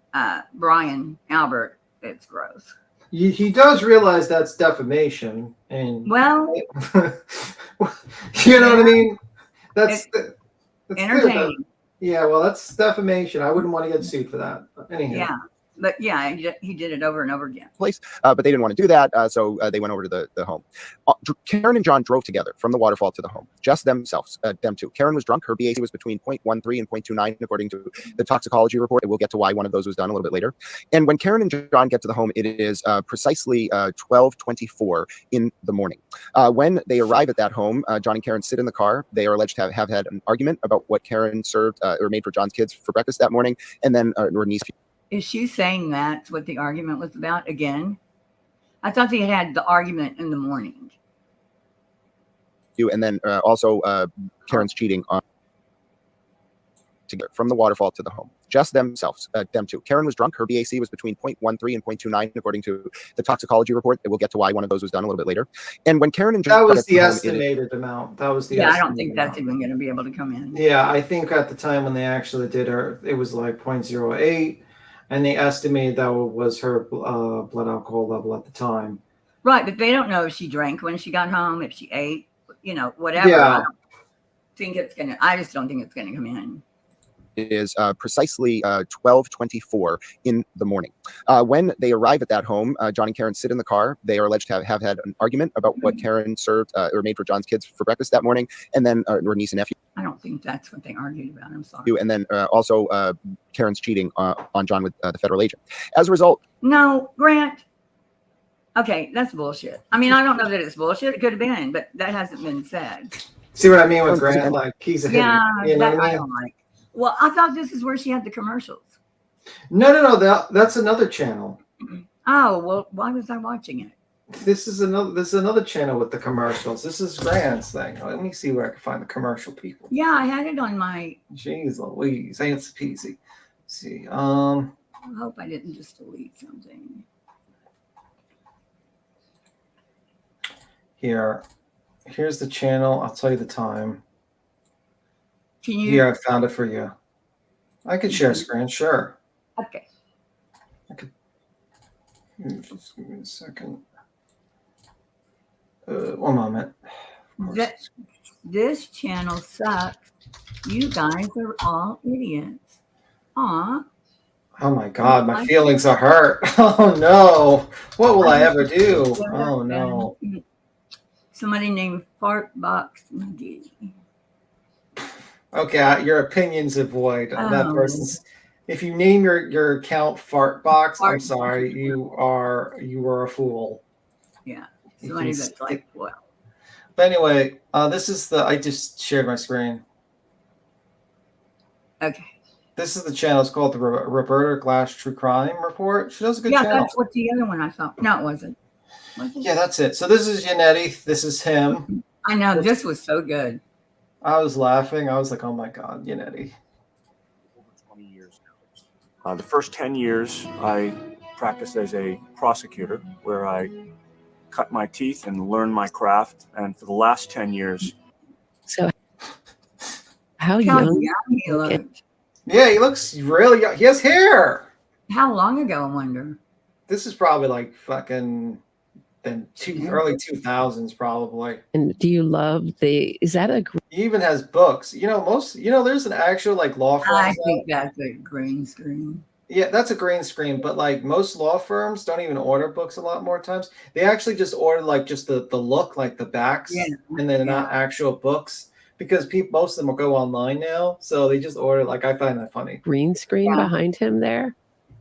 Brian Albert, it's gross. He does realize that's defamation, and well, you know what I mean. That's entertaining. Yeah, well, that's defamation. I wouldn't want to get sued for that. Anyhow. Yeah. But yeah, he did it over and over again. Place, but they didn't want to do that, so they went over to the home. Karen and John drove together from the Waterfall to the home, just themselves, them two. Karen was drunk. Her BAC was between 0.13 and 0.29, according to the toxicology report. We'll get to why one of those was done a little bit later. And when Karen and John get to the home, it is precisely 12:24 in the morning. When they arrive at that home, John and Karen sit in the car. They are alleged to have had an argument about what Karen served or made for John's kids for breakfast that morning, and then her niece. Is she saying that's what the argument was about again? I thought they had the argument in the morning. And then also Karen's cheating on together from the Waterfall to the home, just themselves, them two. Karen was drunk. Her BAC was between 0.13 and 0.29, according to the toxicology report. We'll get to why one of those was done a little bit later. And when Karen and John, that was the estimated amount. That was the yeah. I don't think that's even going to be able to come in. Yeah, I think at the time when they actually did her, it was like 0.08. And they estimated that was her blood alcohol level at the time. Right, but they don't know if she drank when she got home, if she ate, you know, whatever. Yeah. I just don't think it's going to come in. Is precisely 12:24 in the morning. When they arrive at that home, John and Karen sit in the car. They are alleged to have had an argument about what Karen served or made for John's kids for breakfast that morning, and then her niece and nephew. I don't think that's what they argued about. I'm sorry. And then also Karen's cheating on John with the federal agent. As a result. No, Grant. Okay, that's bullshit. I mean, I don't know that it's bullshit. It could have been, but that hasn't been said. See what I mean with Grant? Like he's a yeah, you know what I mean? I don't like. Well, I thought this is where she had the commercials. No. That's another channel. Oh well, why was I watching it? This is another channel with the commercials. This is Grant's thing. Let me see where I can find the commercial people. Yeah, I had it on my. Jeez Louise, ain't it's peasy. Let's see. I hope I didn't just delete something. Here's the channel. I'll tell you the time. Can you? Yeah, I found it for you. I could share screen, sure. Okay. Just give me a second. One moment. This channel sucks. You guys are all idiots. Aw. Oh my God, my feelings are hurt. Oh no. What will I ever do? Oh no. Somebody named Fartbox McGee. Okay, your opinion's a void. That person's. If you name your account Fartbox, I'm sorry, you are a fool. Yeah, somebody that's like, well. But anyway, this is I just shared my screen. Okay. This is the channel. It's called the Roberta Glass True Crime Report. She does a good channel. Yeah, that's what the other one I saw. No, it wasn't. Yeah, that's it. So this is Yannetti. This is him. I know. This was so good. I was laughing. I was like, oh my God, Yannetti. The first 10 years, I practiced as a prosecutor, where I cut my teeth and learned my craft. And for the last 10 years. So, how young he looked. Yeah, he looks really young. He has hair. How long ago, I wonder? This is probably like fucking early 2000s, probably. And do you love is that a... He even has books. There's an actual like law firm. I think that's a green screen. Yeah, that's a green screen, but like most law firms don't even order books a lot more times. They actually just order like just the look, like the backs, and then not actual books, because most of them will go online now. So they just order, like, I find that funny. Green screen behind him there?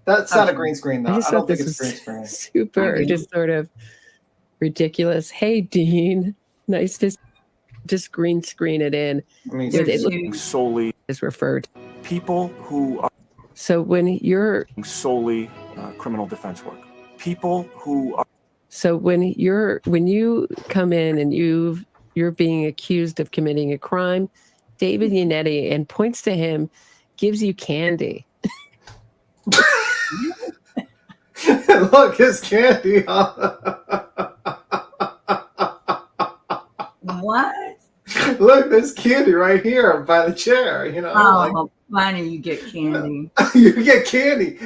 That's not a green screen, though. I don't think it's green screen. Super, just sort of ridiculous. Hey, Dean, nice to just green screen it in. I mean, it solely is referred. People who are... So when you're solely criminal defense work, people who are... So when you come in and you're being accused of committing a crime, David Yannetti, and points to him, gives you candy. Look, his candy. What? Look, there's candy right here by the chair. Oh, funny, you get candy. You get candy.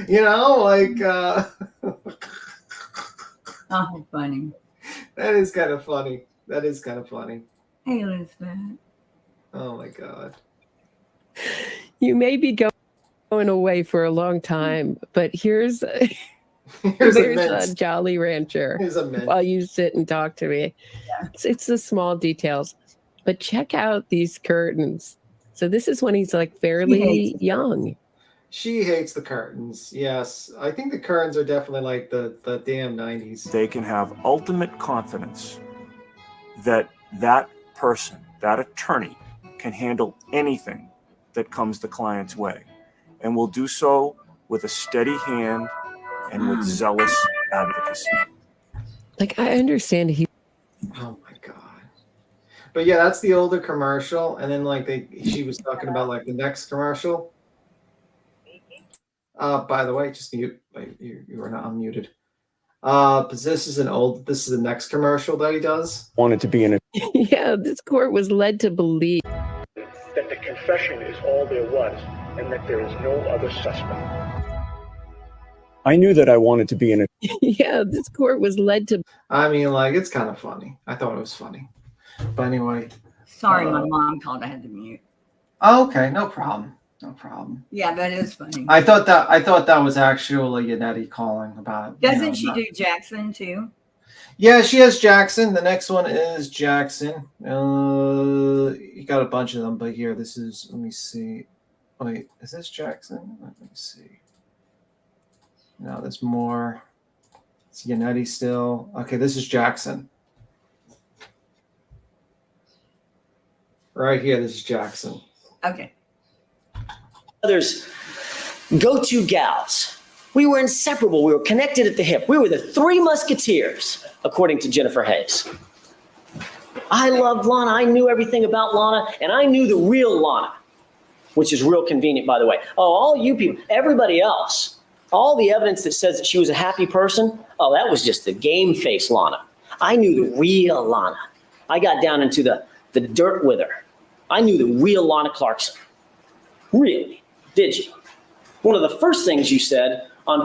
Oh, funny. That is kind of funny. Hey, Elizabeth. Oh my God. You may be going away for a long time, but here's a Jolly Rancher. Here's a mint. While you sit and talk to me. Yeah. It's the small details. But check out these curtains. So this is when he's like fairly young. She hates the curtains. Yes. I think the curtains are definitely like the damn 90s. They can have ultimate confidence that that person, that attorney, can handle anything that comes the client's way, and will do so with a steady hand and with zealous advocacy. Like, I understand Oh my God. But yeah, that's the older commercial, and then like she was talking about like the next commercial. By the way, just mute. You are not unmuted. But this is the next commercial that he does. Wanted to be in it. Yeah, this court was led to believe that the confession is all there was, and that there is no other suspect. I knew that I wanted to be in it. Yeah, this court was led to... I mean, like, it's kind of funny. I thought it was funny. But anyway. Sorry, my mom called. I had to mute. Oh, okay, no problem. No problem. Yeah, that is funny. I thought that was actually Yannetti calling about. Doesn't she do Jackson too? Yeah, she has Jackson. The next one is Jackson. You got a bunch of them, but here, this is. Let me see. Wait, is this Jackson? Let me see. No, there's more. It's Yannetti still. Okay, this is Jackson. Right here, this is Jackson. Okay. Others go-to gals. We were inseparable. We were connected at the hip. We were the three musketeers, according to Jennifer Hayes. I loved Lana. I knew everything about Lana, and I knew the real Lana, which is real convenient, by the way. Oh, all you people, everybody else, all the evidence that says that she was a happy person, oh, that was just the game face Lana. I knew the real Lana. I got down into the dirt with her. I knew the real Lana Clarkson. Really? Did you? One of the first things you said on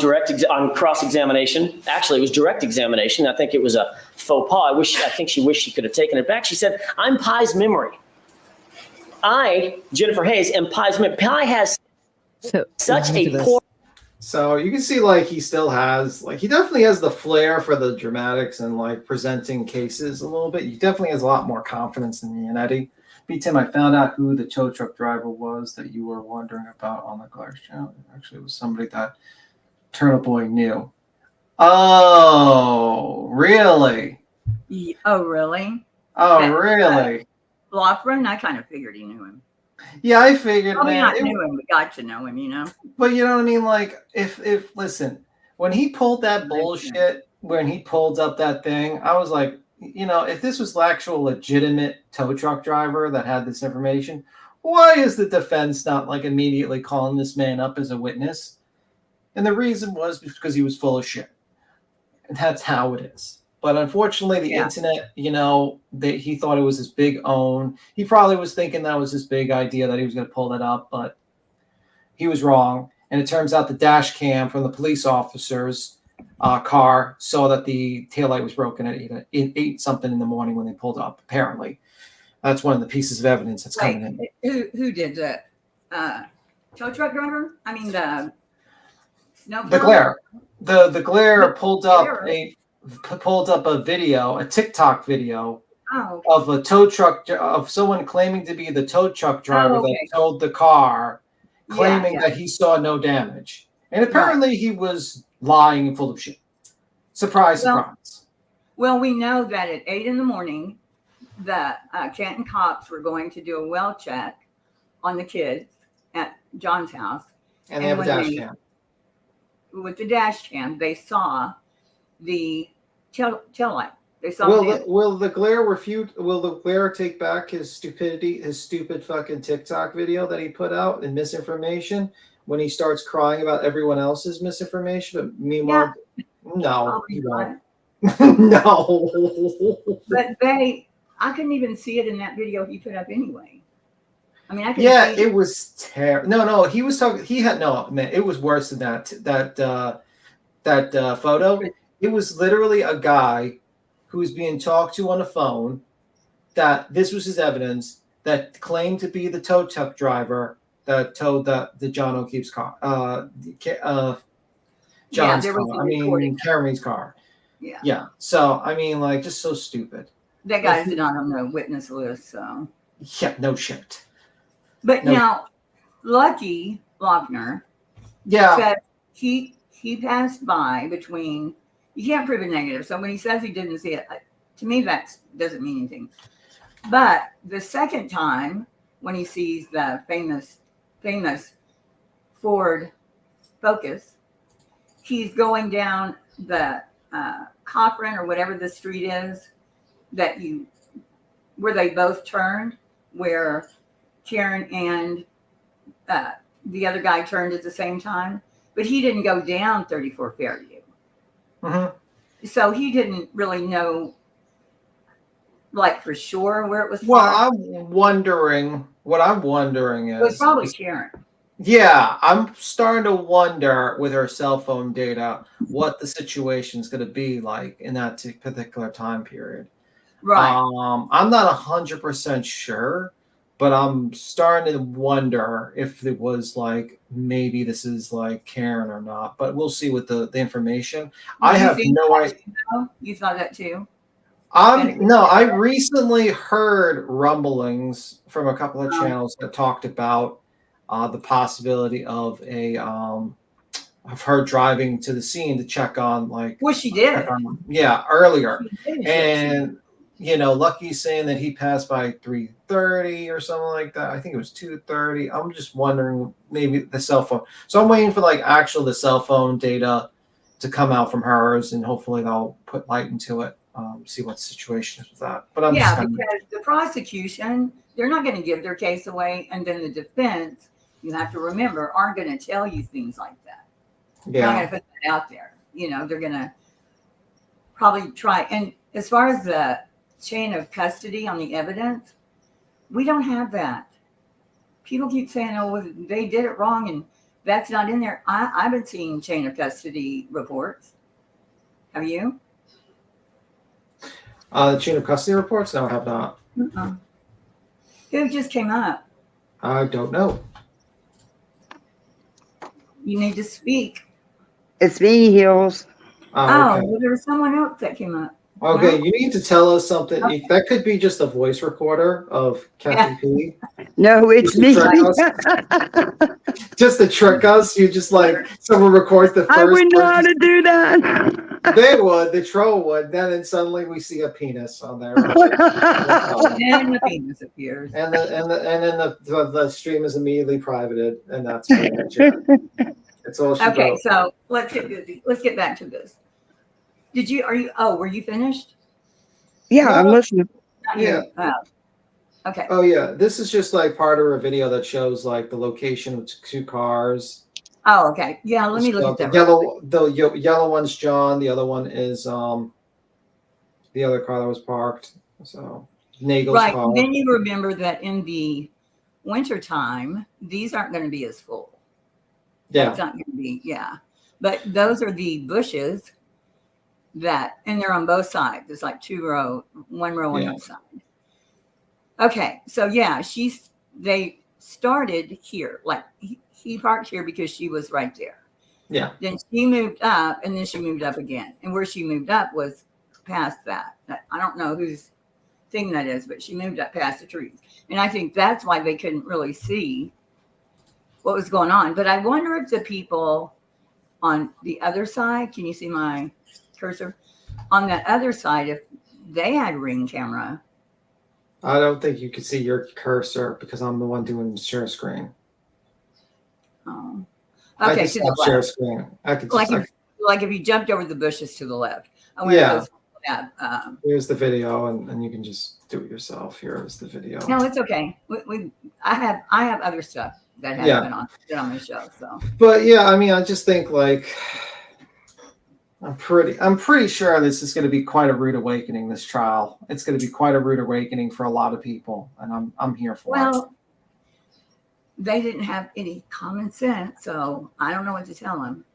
cross-examination, actually it was direct examination. I think it was a faux pas. I think she wished she could have taken it back. She said, "I'm Pi's memory." I, Jennifer Hayes, am Pi's memory. Pi has such a poor. So you can see, like, he still has, like, he definitely has the flair for the dramatics and like presenting cases a little bit. He definitely has a lot more confidence than Yannetti. Tim, I found out who the tow truck driver was that you were wondering about on the Glass channel. Actually, it was somebody that Turtle Boy knew. Oh, really? Oh, really? Oh, really? Loughran, I kind of figured he knew him. Yeah, I figured, Probably man. not knew him, but got to know him, you know? But you know what I mean? Like, if listen, when he pulled that bullshit, when he pulled up that thing, I was like, you know, if this was the actual legitimate tow truck driver that had this information, why is the defense not like immediately calling this man up as a witness? And the reason was because he was full of shit. And that's how it is. But unfortunately, the internet, you know, he thought it was his big own. He probably was thinking that was his big idea that he was going to pull that up, but he was wrong. And it turns out the dash cam from the police officer's car saw that the taillight was broken at 8 something in the morning when they pulled up, apparently. That's one of the pieces of evidence that's coming in. Who did that? Tow truck driver? I mean, the Glare. The Glare pulled up a video, a TikTok video of a tow truck, of someone claiming to be the tow truck driver that towed the car, claiming that he saw no damage. And apparently he was lying and full of shit. Surprise, surprise. Well, we know that at 8 in the morning, the Canton cops were going to do a well check on the kids at John's house. And they have a dash cam. With the dash cam, they saw the tail light. They saw. Will the Glare take back his stupidity, his stupid fucking TikTok video that he put out and misinformation when he starts crying about everyone else's misinformation? But meanwhile, no, he won't. No. But I couldn't even see it in that video he put up anyway. I mean, I could. Yeah, it was terrible. No, he was talking. He had man. It was worse than that. That photo. It was literally a guy who was being talked to on the phone. That this was his evidence. That claimed to be the tow truck driver that towed the John O'Keefe's car. John's car. I mean, Karen Reed's car. Yeah. Yeah. So I mean, like, just so stupid. That guy's not on the witness list, so. Yeah. No shit. But now, Lucky Lochner said he passed by between. You can't prove a negative, so when he says he didn't see it, to me that doesn't mean anything. But the second time, when he sees the famous Ford Focus, he's going down the Cochran or whatever the street is where they both turned, where Karen and the other guy turned at the same time, but he didn't go down 34 Fairview. Mm-hmm. So he didn't really know, like, for sure where it was. Well, what I'm wondering is, it was probably Karen. Yeah, I'm starting to wonder with her cell phone data what the situation is going to be like in that particular time period. Right. I'm not 100% sure, but I'm starting to wonder if it was like maybe this is like Karen or not. But we'll see with the information. I have no idea. You thought that too? I recently heard rumblings from a couple of channels that talked about the possibility of of her driving to the scene to check on, like. Well, she did. Earlier. And, you know, Lucky's saying that he passed by 3:30 or something like that. I think it was 2:30. I'm just wondering maybe the cell phone. So I'm waiting for the cell phone data to come out from hers, and hopefully they'll put light into it. See what the situation is with that. But because the prosecution, they're not going to give their case away, and then the defense, you have to remember, aren't going to tell you things like that. Yeah. They're not going to put that out there. You know, they're going to probably try. And as far as the chain of custody on the evidence, we don't have that. People keep saying, "Oh, they did it wrong," and that's not in there. I've been seeing chain of custody reports. Have you? The chain of custody reports? No, I have not. Who just came up? I don't know. You need to speak. It's me, Hills. Okay. Well, there was someone else that came up. Okay, you need to tell us something. That could be just a voice recorder of Captain P. No, it's me. Just to trick us. You just like someone records the first. I wouldn't know how to do that. They would. The troll would. Then suddenly we see a penis on there. And the penis appears. And then the stream is immediately privated, and that's pretty much it. It's all she Okay, wrote. so let's get back to this. Were you finished? Yeah, I'm listening. Not Yeah. you. Oh. Okay. Oh yeah, this is just like part of a video that shows like the location of two cars. Oh, okay. Yeah, let me look at that. The yellow one's John. The other one is the other car that was parked. So Nagel's Right. car. Then you remember that in the wintertime, these aren't going to be as full. Yeah. That's not going to be, yeah. But those are the bushes and they're on both sides. There's like one row on each side. Okay. So yeah, they started here. Like he parked here because she was right there. Yeah. Then she moved up and then she moved up again. And where she moved up was past that. I don't know whose thing that is, but she moved up past the trees. And I think that's why they couldn't really see what was going on. But I wonder if the people on the other side, can you see my cursor? On that other side, if they had Ring camera. I don't think you could see your cursor because I'm the one doing the share screen. Oh. I Okay, can to stop the share left. screen. I could Like just, if you jumped over the bushes to the left. I wonder Yeah. if those have, here's the video, and you can just do it yourself. Here's the video. no, it's okay. I have other stuff that has been on the show. So, But yeah, I mean, I just think like I'm pretty sure this is going to be quite a rude awakening. This trial, it's going to be quite a rude awakening for a lot of people, and I'm here for it. well, they didn't have any common sense, so I don't know what to tell them.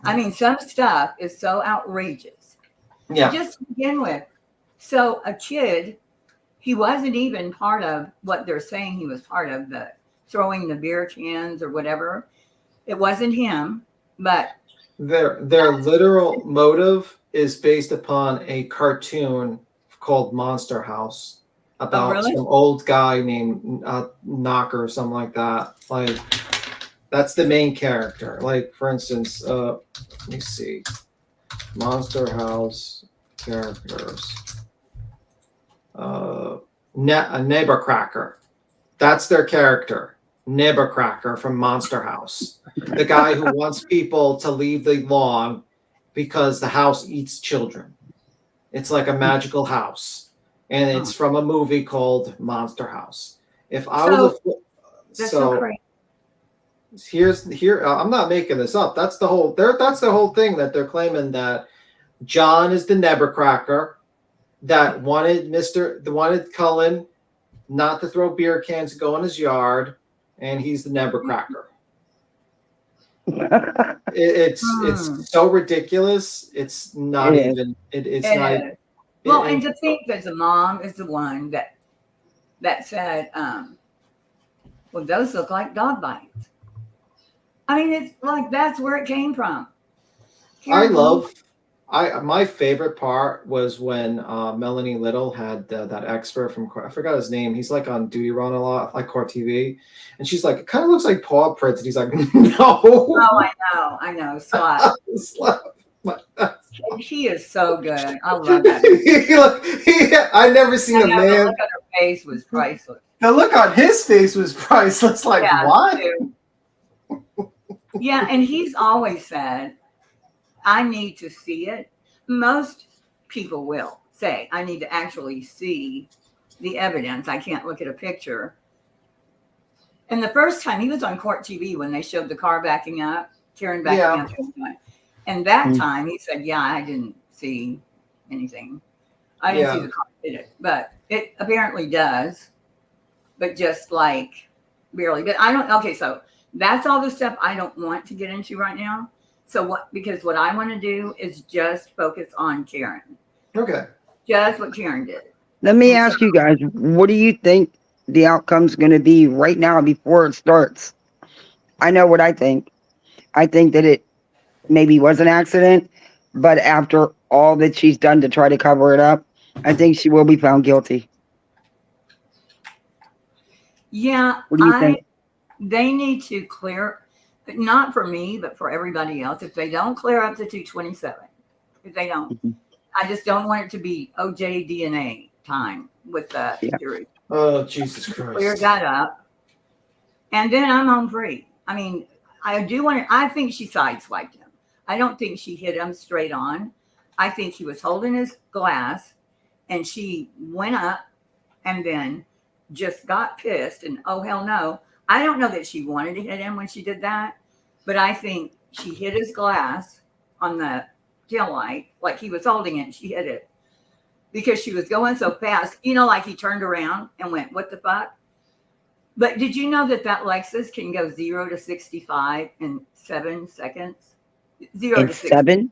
I mean, some stuff is so outrageous. Yeah. Just to begin with. So a kid, he wasn't even part of what they're saying he was part of, the throwing the beer cans or whatever. It wasn't him, but Their literal motive is based upon a cartoon called Monster House about really? some old guy named Knocker or something like that. Like that's the main character. Like for instance, let me see, Monster House characters. A neighbor cracker. That's their character. Neighbor cracker from Monster House. The guy who wants people to leave the lawn because the house eats children. It's like a magical house. And it's from a movie called Monster House. If I was that's so crazy. I'm not making this up. That's the whole thing that they're claiming, that John is the Nebercracker that wanted Cullen not to throw beer cans and go in his yard, and he's the Nebercracker. It's so ridiculous. It's not even. It's not. Is. Well, and to think that the mom is the one that said, well, those look like dog bites. I mean, it's like that's where it came from. My favorite part was when Melanie Little had that expert from, I forgot his name. He's like on Duty Run a lot, like Court TV. And she's like, it kind of looks like Paw Prints. And he's like, no. Oh, I know. Slot. He is so good. I love that. I never seen a man. The look on her face was priceless. The look on his face was priceless. Like, what? Yeah, and he's always said, I need to see it. Most people will say, I need to actually see the evidence. I can't look at a picture. And the first time he was on Court TV when they showed the car backing up, Karen backing up. And that time he said, yeah, I didn't see anything. I didn't see the car did it. But it apparently does. But just like barely. But I don't, okay, so that's all the stuff I don't want to get into right now. So because what I want to do is just focus on Karen. Okay. Just what Karen did. Let me ask you guys, what do you think the outcome's going to be right now before it starts? I know what I think. I think that it maybe was an accident, but after all that she's done to try to cover it up, I think she will be found guilty. Yeah. What do you think? They need to clear, not for me, but for everybody else. If they don't clear up the 227, If they don't, I just don't want it to be OJ DNA time with the jury. Oh, Jesus Christ. Clear that up. And then I'm home free. I mean, I think she sideswiped him. I don't think she hit him straight on. I think he was holding his glass and she went up and then just got pissed and oh, hell no. I don't know that she wanted to hit him when she did that, but I think she hit his glass on the tail light, like he was holding it and she hit it because she was going so fast, like he turned around and went, what the fuck? But did you know that Lexus can go 0 to 65 in 7 seconds? 0 to 60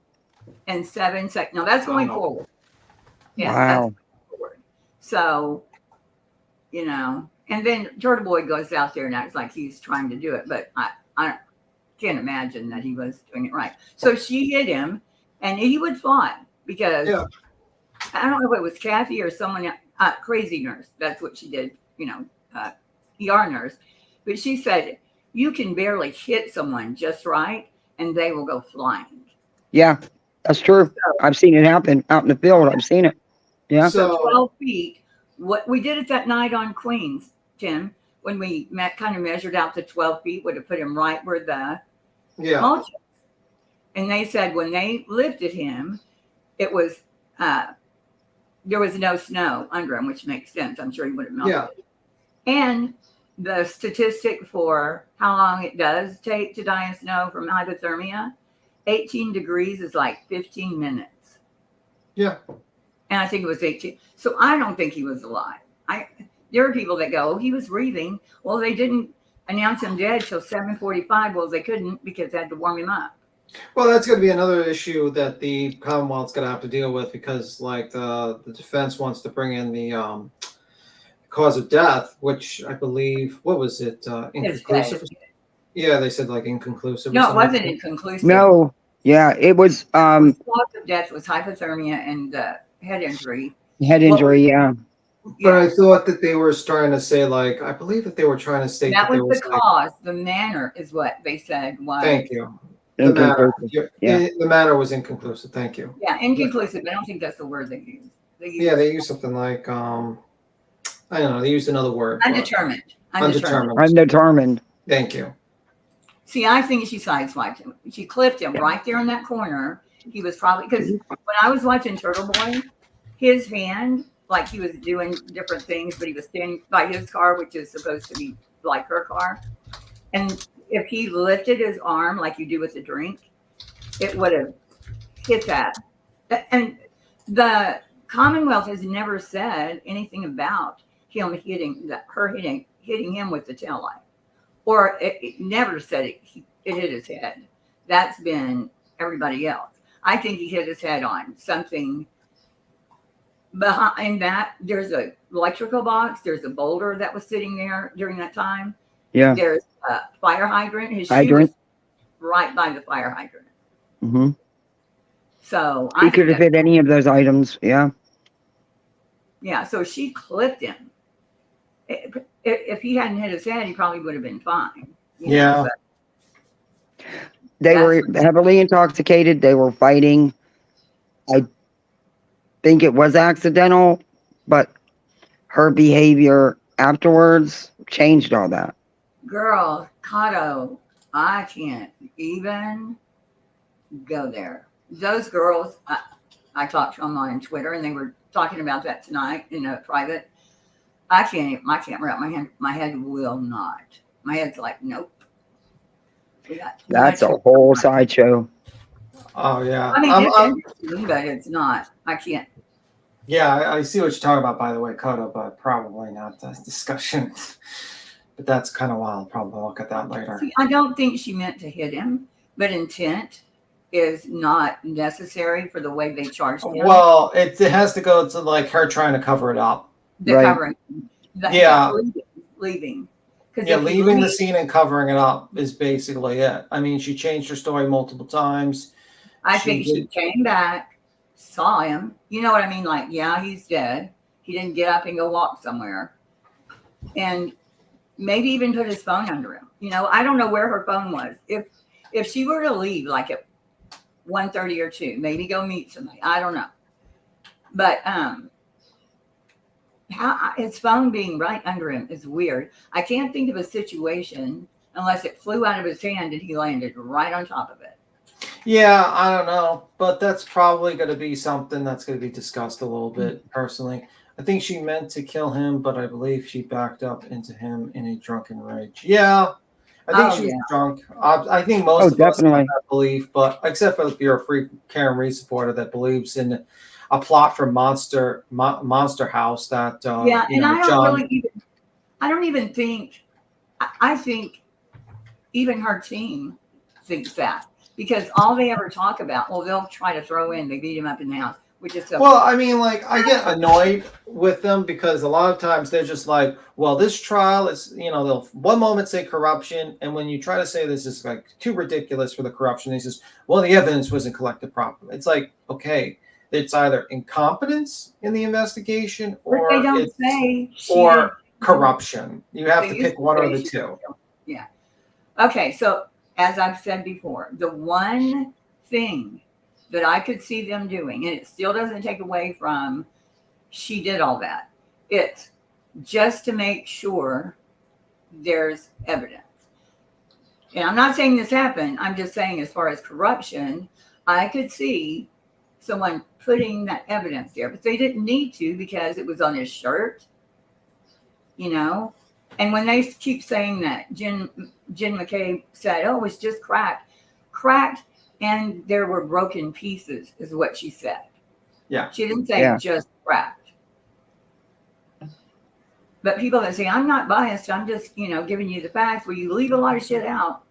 in 7 seconds. No, that's going forward. Yeah, wow. That's going forward. So, and then Turtle Boy goes out there and acts like he's trying to do it, but I can't imagine that he was doing it right. So she hit him, and he would fly because I don't know if it was Kathy or someone, crazy nurse. That's what she did, ER nurse. But she said, you can barely hit someone just right, and they will go flying. Yeah, that's true. I've seen it happen out in the field. I've seen it. Yeah. So 12 feet. What we did it that night on Queens, Tim, when we kind of measured out the 12 feet, would have put him right where the mulch is. And they said when they lifted him, it was there was no snow under him, which makes sense. I'm sure he would have melted. Yeah. And the statistic for how long it does take to die in snow from hypothermia, 18 degrees is like 15 minutes. Yeah. And I think it was 18. So I don't think he was alive. There are people that go, he was breathing. Well, they didn't announce him dead till 7:45. Well, they couldn't because they had to warm him up. Well, that's going to be another issue that the Commonwealth's going to have to deal with because, like, the defense wants to bring in the cause of death, which I believe, what was it? Inconclusive? Yeah, they said, like, inconclusive. No, it wasn't inconclusive. No. Yeah, it was. The cause of death was hypothermia and head injury. Head injury, yeah. But I thought that they were starting to say, like, I believe that they were trying to state that was the cause. The manner is what they said was. Thank you. The matter was inconclusive. Thank you. Yeah, inconclusive. I don't think that's the word they used. They used something like, I don't know. They used another word. Undetermined. Undetermined. Thank you. See, I think she sideswiped him. She clipped him right there in that corner. He was probably, because when I was watching Turtle Boy, his hand, like he was doing different things, but he was standing by his car, which is supposed to be like her car. And if he lifted his arm like you do with a drink, it would have hit that. And the Commonwealth has never said anything about him hitting him with the taillight. Or it never said it hit his head. That's been everybody else. I think he hit his head on something behind that. There's an electrical box. There's a boulder that was sitting there during that time. Yeah. There's a fire hydrant. His shoe was right by the fire hydrant. Mm-hmm. So he could have hit any of those items. Yeah. Yeah. So she clipped him. If he hadn't hit his head, he probably would have been fine. Yeah. They were heavily intoxicated. They were fighting. I think it was accidental, but her behavior afterwards changed all that. Girl, Cotto, I can't even go there. Those girls, I talked to them on Twitter, and they were talking about that tonight in a private. I can't wrap my head will not. My head's like, nope. That's a whole sideshow. Oh, yeah. I mean, it's interesting, but it's not. I can't. Yeah, I see what you're talking about, by the way, Coda, but probably not the discussion. But that's kind of wild. Probably look at that later. See, I don't think she meant to hit him, but intent is not necessary for the way they charged him. Well, it has to go to like her trying to cover it up. Covering. Yeah. Leaving. Yeah, leaving the scene and covering it up is basically it. I mean, she changed her story multiple times. I think she came back, saw him. You know what I mean? Like, yeah, he's dead. He didn't get up and go walk somewhere. And maybe even put his phone under him. You know, I don't know where her phone was. If she were to leave, like at 1:30 or 2. Maybe go meet somebody. I don't know. But how his phone being right under him is weird. I can't think of a situation unless it flew out of his hand and he landed right on top of it. Yeah, I don't know, but that's probably going to be something that's going to be discussed a little bit personally. I think she meant to kill him, but I believe she backed up into him in a drunken rage. Yeah, I think she was drunk. I think most of us have definitely. that belief, but except for if you're a free Karen Reed supporter that believes in a plot for Monster House that Yeah, you and know, I don't John. really even. I don't even think. I think even her team thinks that because all they ever talk about, well, they'll try to throw in they beat him up in the house, which is so. Well, I mean, like, I get annoyed with them because a lot of times they're just like, well, this trial is, you know, they'll one moment say corruption, and when you try to say this is like too ridiculous for the corruption, they says, well, the evidence wasn't collected properly. It's like, okay, it's either incompetence in the investigation or But they don't it's say or corruption. You have to They used pick one or say the she- two. Yeah. Okay, so as I've said before, the one thing that I could see them doing, and it still doesn't take away from she did all that, it's just to make sure there's evidence. And I'm not saying this happened. I'm just saying as far as corruption, I could see someone putting that evidence there, but they didn't need to because it was on his shirt, you know. And when they keep saying that, Jen McCabe said, "Oh, it's just cracked, and there were broken pieces," is what she said. Yeah, she didn't say just cracked. But people that say, "I'm not biased, I'm just, you know, giving you the facts," well, you leave a lot of shit out.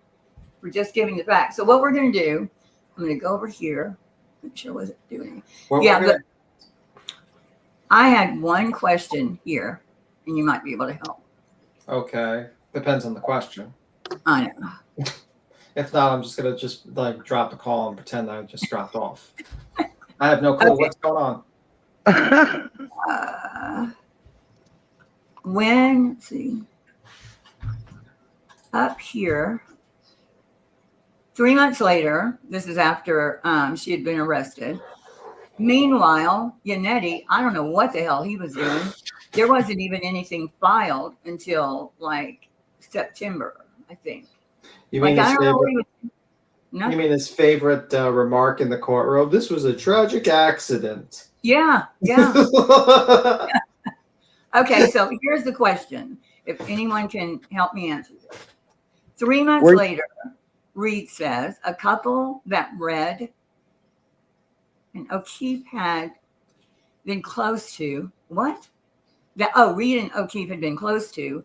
We're just giving the facts. So what we're going to do, I'm going to go over here. Make sure I wasn't doing anything. But I had one question here, and you might be able to help. Okay, depends on the question. I know. If not, I'm just gonna like drop the call and pretend I just dropped off. I have no clue what's going on. Let's see, up here, 3 months later, this is after she had been arrested. Meanwhile, Yannetti, I don't know what the hell he was doing. There wasn't even anything filed until like September, I think. You mean his favorite? No. You mean his favorite remark in the courtroom? This was a tragic accident. Yeah. Okay, so here's the question. If anyone can help me answer this. 3 months later, Reed says a couple that Red and O'Keefe had been close to, Reed and O'Keefe had been close to,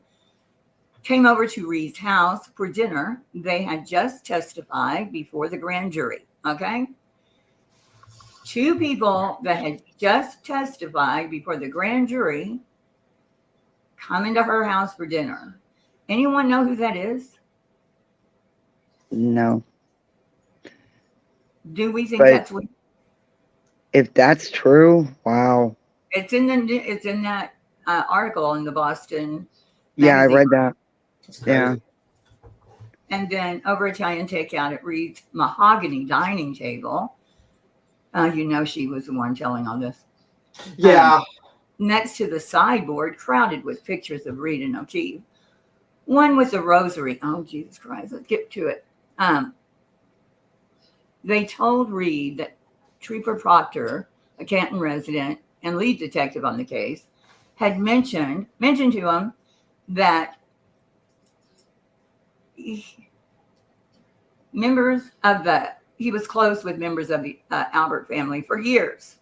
came over to Reed's house for dinner. They had just testified before the grand jury. Okay. 2 people that had just testified before the grand jury come into her house for dinner. Anyone know who that is? No. Do we think But that's what? If that's true, wow. It's in that article in the Boston. Yeah, I magazine. read that. Yeah. And then over Italian takeout at Reed's mahogany dining table. You know, she was the one telling all this. Yeah. Next to the sideboard, crowded with pictures of Reed and O'Keefe. One with a rosary. Oh, Jesus Christ. Let's get to it. They told Reed that Trooper Proctor, a Canton resident and lead detective on the case, had mentioned to him that he was close with members of the Albert family for years.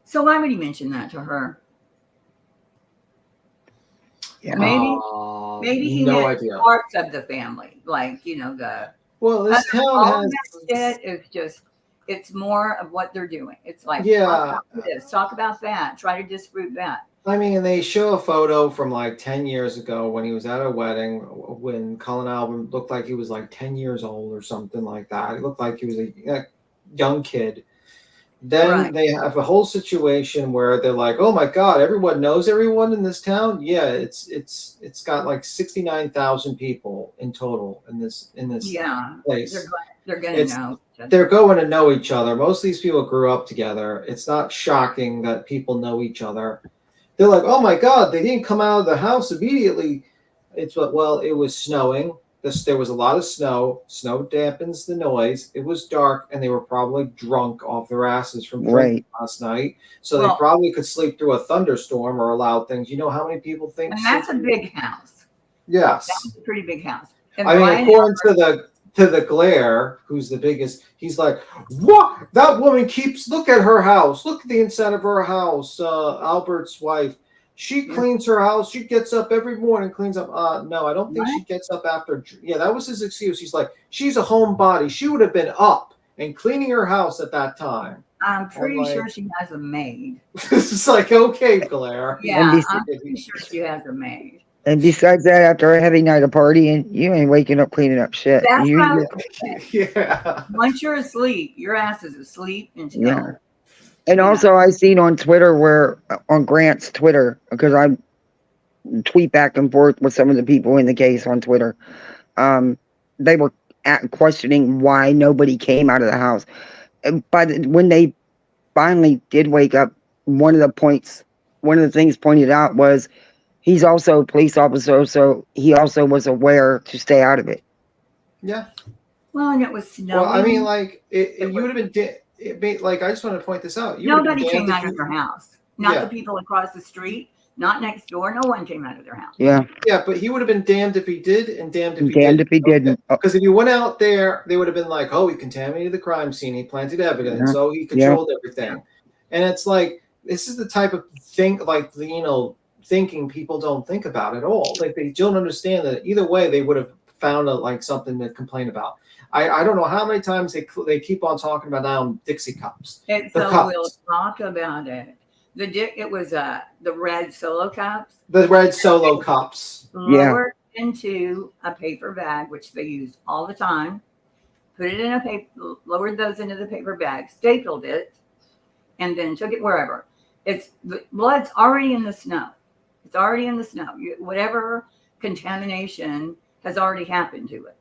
So why would he mention that to her? Yeah. Maybe he no meant idea. parts of the family, like, you know, this town all has that shit is just, it's more of what they're doing. It's like, Yeah. talk about this, talk about that, try to disprove that. I mean, they show a photo from like 10 years ago when he was at a wedding when Colin Alvin looked like he was like 10 years old or something like that. It looked like he was a young kid. Then they have a whole situation where they're like, "Oh my God, everyone knows everyone in this town." Yeah, it's got like 69,000 people in total in this place. They're going to know. They're going to know each other. Most of these people grew up together. It's not shocking that people know each other. They're like, "Oh my God, they didn't come out of the house immediately." It was snowing. There was a lot of snow. Snow dampens the noise. It was dark, and they were probably drunk off their asses from drinking last night. So they probably could sleep through a thunderstorm or a loud things. You know how many people think? And that's a big house. Yes, that's a pretty big house. And I mean, according to the Glare, who's the biggest, he's like, "What? That woman keeps. Look at her house. Look at the inside of her house." Albert's wife. She cleans her house. She gets up every morning, cleans up. No, I don't think she gets up after. Yeah, that was his excuse. He's like, she's a homebody. She would have been up and cleaning her house at that time. I'm pretty sure she has a maid. It's like, okay, Glare. Yeah, I'm pretty sure she has a maid. And besides that, after a heavy night of partying, you ain't waking up cleaning up shit. That's You- Yeah. Once you're asleep, your ass is asleep until. Yeah. And also, I seen on Twitter on Grant's Twitter, because I tweet back and forth with some of the people in the case on Twitter. They were questioning why nobody came out of the house. But when they finally did wake up, one of the things pointed out was he's also a police officer, so he also was aware to stay out of it. Yeah. Well, and it was snowing. Well, I mean, like, you would have been. Like, I just want to point this out. Nobody came out of their house. Not the people across the street. Not next door. No one came out of their house. Yeah. Yeah, but he would have been damned if he did, and damned if he Damned didn't. if he didn't. Because if you went out there, they would have been like, "Oh, he contaminated the crime scene. He planted evidence. Yeah. Oh, he controlled everything." And it's like, this is the type of thing, like, thinking people don't think about at all. Like, they don't understand that either way they would have found something to complain about. I don't know how many times they keep on talking about now Dixie cups. We'll talk about it. It was the red Solo cups. The red Solo cups. Lowered into a paper bag, which they used all the time. Put it in a paper. Lowered those into the paper bag. Stapled it, and then took it wherever. The blood's already in the snow. It's already in the snow. Whatever contamination has already happened to it.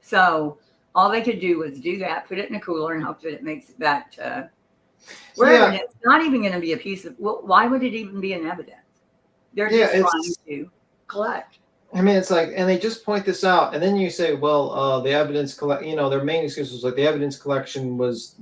So all they could do was do that, put it in a cooler, and hope that it makes it back to wherever. It's not even going to be a piece of. Well, why would it even be an evidence? They're just trying to collect. I mean, it's like, and they just point this out, and then you say, well, the evidence their main excuse was like the evidence collection was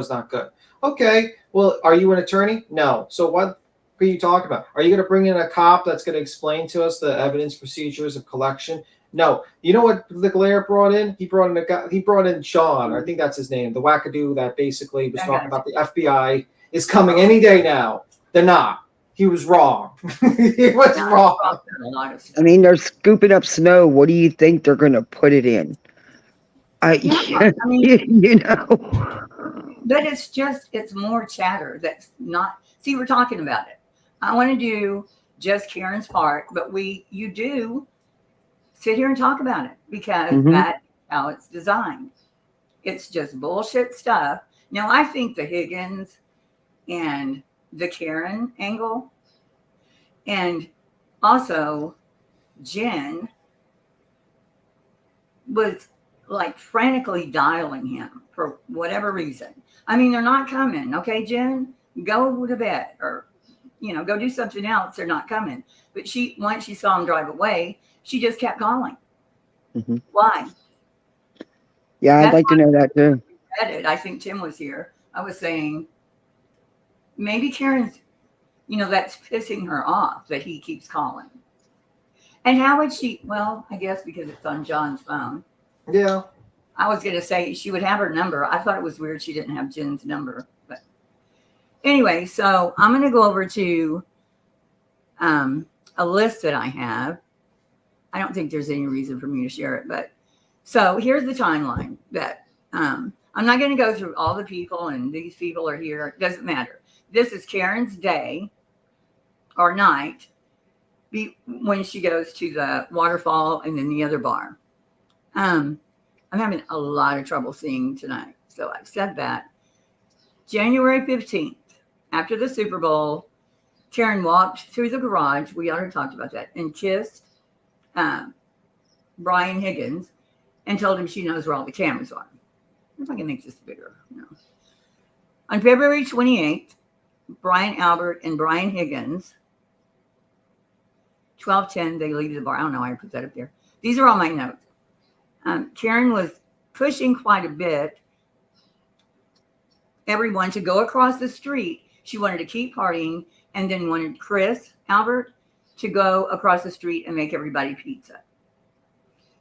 not good. Okay, well, are you an attorney? No. So what are you talking about? Are you going to bring in a cop that's going to explain to us the evidence procedures of collection? No. You know what the Glare brought in? He brought in a guy. He brought in Sean. I think that's his name. The wackadoo that basically was talking about the FBI is coming any day now. They're not. He was wrong. He was wrong. I mean, they're scooping up snow. What do you think they're going to put it in? I mean, you know. But it's more chatter. That's not. See, we're talking about it. I want to do just Karen's part, but you do sit here and talk about it because that's how it's designed. It's just bullshit stuff. Now, I think the Higgins and the Karen angle, and also Jen was like frantically dialing him for whatever reason. I mean, they're not coming. Okay, Jen, go to bed or, go do something else. They're not coming. But once she saw him drive away, she just kept calling. Why? Yeah, I'd like to know that too. I think Tim was here. I was saying, maybe Karen's, that's pissing her off that he keeps calling. And how would she? Well, I guess because it's on John's phone. Yeah. I was going to say she would have her number. I thought it was weird she didn't have Jen's number. But anyway, so I'm going to go over to a list that I have. I don't think there's any reason for me to share it. But so here's the timeline that I'm not going to go through all the people and these people are here. It doesn't matter. This is Karen's day or night when she goes to the waterfall and then the other bar. I'm having a lot of trouble seeing tonight. So I've said that. January 15th, after the Super Bowl, Karen walked through the garage. We already talked about that, and kissed Brian Higgins and told him she knows where all the cameras are. If I can make this bigger. No. On February 28th, Brian Albert and Brian Higgins, 12:10, they leave the bar. I don't know why I put that up there. These are all my notes. Karen was pushing quite a bit everyone to go across the street. She wanted to keep partying and then wanted Chris Albert to go across the street and make everybody pizza.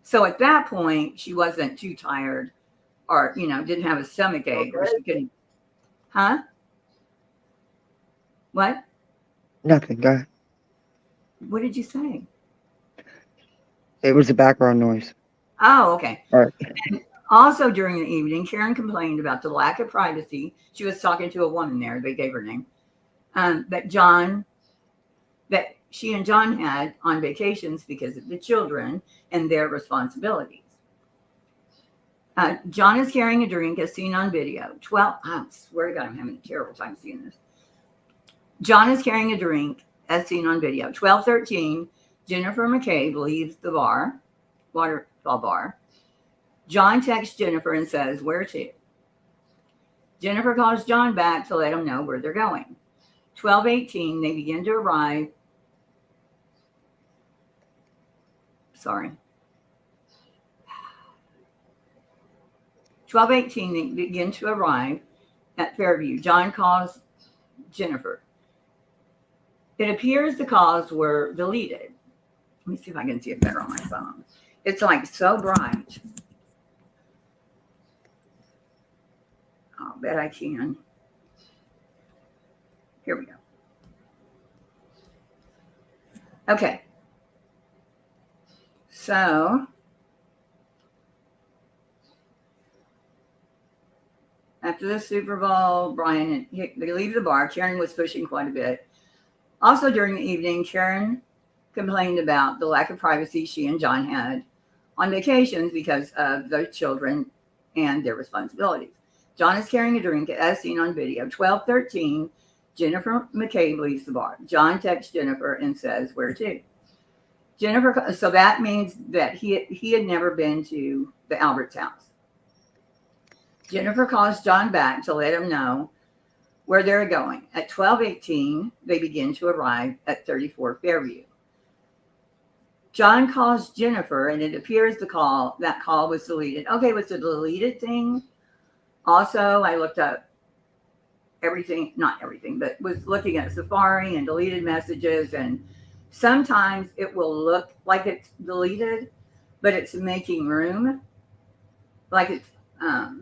So at that point, she wasn't too tired or, didn't have a stomach ache. Or she couldn't. Huh? What? Nothing. Go ahead. What did you say? It was a background noise. Oh, okay. All right. And also during the evening, Karen complained about the lack of privacy. She was talking to a woman there. They gave her name. That she and John had on vacations because of the children and their responsibilities. John is carrying a drink as seen on video. I swear to God, I'm having a terrible time seeing this. John is carrying a drink as seen on video. 12:13, Jennifer McCabe leaves the bar, Waterfall Bar. John texts Jennifer and says, "Where to?" Jennifer calls John back to let him know where they're going. 12:18, they begin to arrive. 12:18, they begin to arrive at Fairview. John calls Jennifer. It appears the calls were deleted. Let me see if I can see it better on my phone. It's like so bright. I'll bet I can. Here we go. Okay. So after the Super Bowl, they leave the bar. Karen was pushing quite a bit. Also during the evening, Karen complained about the lack of privacy she and John had on vacations because of the children and their responsibilities. John is carrying a drink as seen on video. 12:13, Jennifer McCabe leaves the bar. John texts Jennifer and says, "Where to?" Jennifer, so that means that he had never been to the Albert's house. Jennifer calls John back to let him know where they're going. At 12:18, they begin to arrive at 34 Fairview. John calls Jennifer, and it appears that call was deleted. Okay, what's the deleted thing? Also, I looked up everything, not everything, but was looking at Safari and deleted messages, and sometimes it will look like it's deleted, but it's making room. Like it's a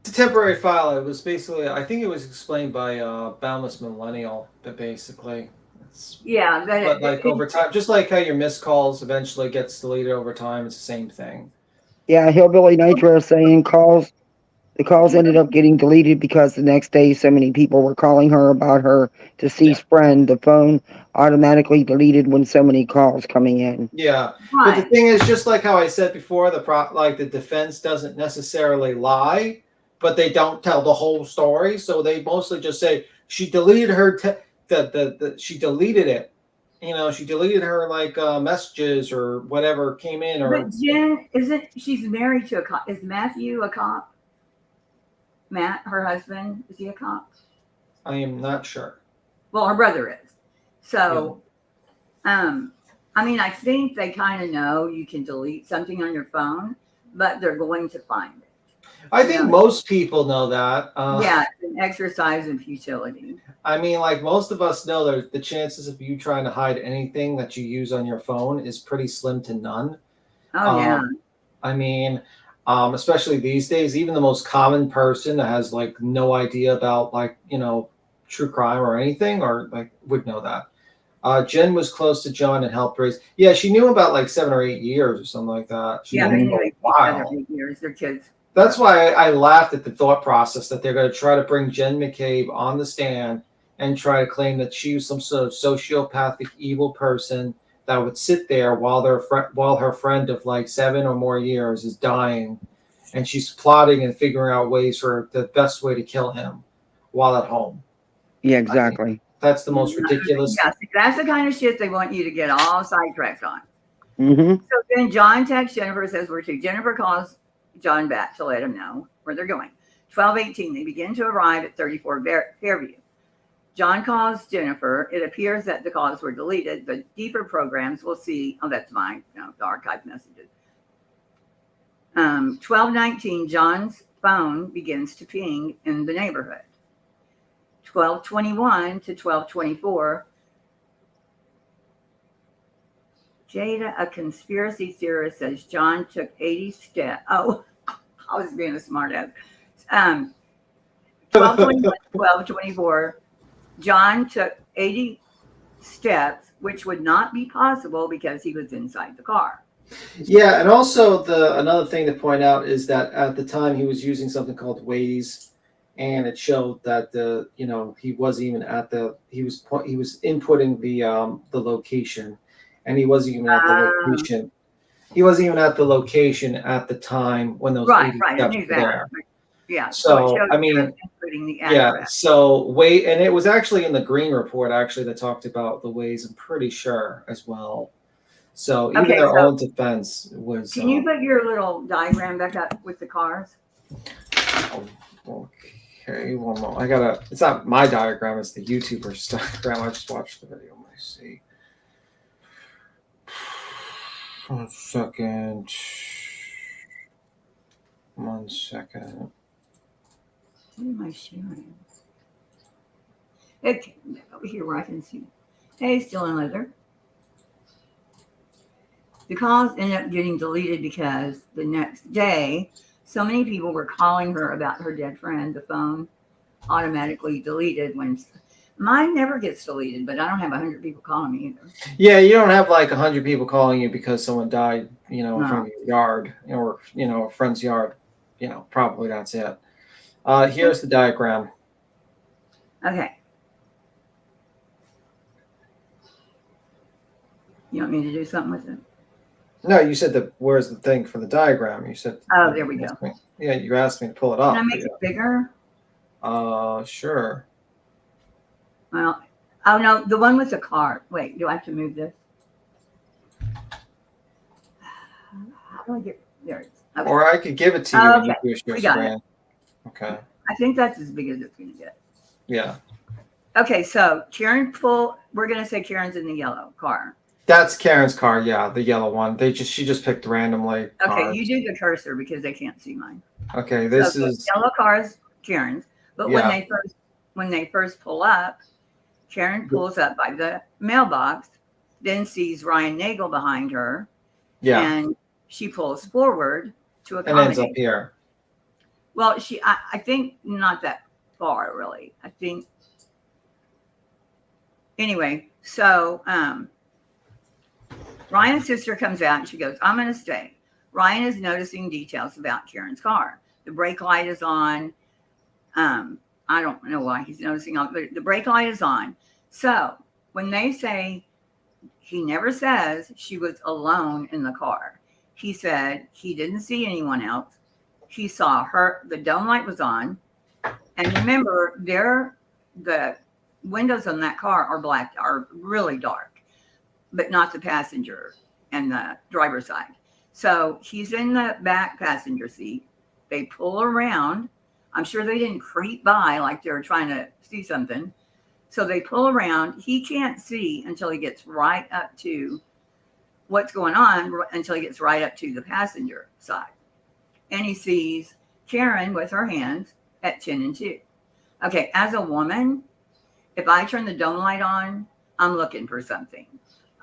temporary file. It was basically, I think it was explained by Boundless Millennial, but basically but like over time, just like how your missed calls eventually gets deleted over time, it's the same thing. Yeah, Hillbilly Nitro saying the calls ended up getting deleted because the next day so many people were calling her about her deceased friend. The phone automatically deleted when so many calls coming in. Yeah, but the thing is, just like how I said before, the defense doesn't necessarily lie, but they don't tell the whole story. So they mostly just say she deleted her. She deleted it. She deleted her messages or whatever came in. Or but Jen, she's married to a cop? Is Matthew a cop? Matt, her husband, is he a cop? I am not sure. Well, her brother is. So, I think they kind of know you can delete something on your phone, but they're going to find it. I think most people know that. Yeah, it's an exercise in futility. Most of us know that the chances of you trying to hide anything that you use on your phone is pretty slim to none. Oh, yeah. Especially these days, even the most common person that has no idea about true crime or anything would know that. Jen was close to John and helped raise. Yeah, she knew about 7 or 8 years or something like that. They knew 7 or 8 years. They're kids. That's why I laughed at the thought process that they're going to try to bring Jen McCabe on the stand and try to claim that she was some sort of sociopathic, evil person that would sit there while her friend of 7 or more years is dying, and she's plotting and figuring out ways for the best way to kill him while at home. Yeah, exactly. That's the most ridiculous. Yes, that's the kind of shit they want you to get all sidetracked on. Mm-hmm. So then John texts Jennifer, says where to. Jennifer calls John back to let him know where they're going. 12:18, they begin to arrive at 34 Fairview. John calls Jennifer. It appears that the calls were deleted, but deeper programs will see. Oh, that's mine. No, the archived messages. 12:19, John's phone begins to ping in the neighborhood. 12:21 to 12:24. Jada, a conspiracy theorist, says John took 80 steps. Oh, I was being a smart ass. 12:21 to 12:24. John took 80 steps, which would not be possible because he was inside the car. Yeah, and also another thing to point out is that at the time he was using something called Waze, and it showed that he wasn't even at he was inputting the location, and he wasn't even at the location. He wasn't even at the location at the time when those 80 Right. I steps knew were that. there. Yeah. So it I mean, including the yeah. address. So and it was actually in the Green Report actually that talked about the Waze. I'm pretty sure as well. So even their own defense was. Can you put your little diagram back up with the cars? Okay, one more. It's not my diagram. It's the YouTuber's diagram. I just watched the video. Let me see. 1 second. 1 second. What am I sharing? Okay, over here where I can see. Hey, still in leather. The calls ended up getting deleted because the next day, so many people were calling her about her dead friend. The phone automatically deleted when mine never gets deleted, but I don't have 100 people calling me either. Yeah, you don't have like 100 people calling you because someone died, in front of your yard, or a friend's yard. Probably that's it. Here's the diagram. Okay. You want me to do something with it? No, you said where's the thing for the diagram? You said. Oh, there we go. Yeah, you asked me to pull it up. Can I make it bigger? Sure. Well, oh no, the one with the car. Wait, do I have to move this? How do I get there? Okay. Or I could give it to you. Okay, and you share we got screen. it. Okay. I think that's as big as it's going to get. Yeah. Okay, so we're going to say Karen's in the yellow car. That's Karen's car. Yeah, the yellow one. She just picked randomly. Okay, cars. you do the cursor because they can't see mine. Okay, this so is yellow car is Karen's, but Yeah. when they first pull up, Karen pulls up by the mailbox, then sees Ryan Nagel behind her, and she pulls forward to and accommodate. ends up here. Well, I think not that far really. I think anyway. So Ryan's sister comes out and she goes, "I'm going to stay." Ryan is noticing details about Karen's car. The brake light is on. I don't know why he's noticing all, but the brake light is on. So when they say, he never says she was alone in the car. He said he didn't see anyone else. He saw her. The dome light was on. And remember, the windows on that car are really dark, but not the passenger and the driver's side. So he's in the back passenger seat. They pull around. I'm sure they didn't creep by like they were trying to see something. So they pull around. He can't see until he gets right up to what's going on, until he gets right up to the passenger side. And he sees Karen with her hands at 10 and 2. Okay, as a woman, if I turn the dome light on, I'm looking for something.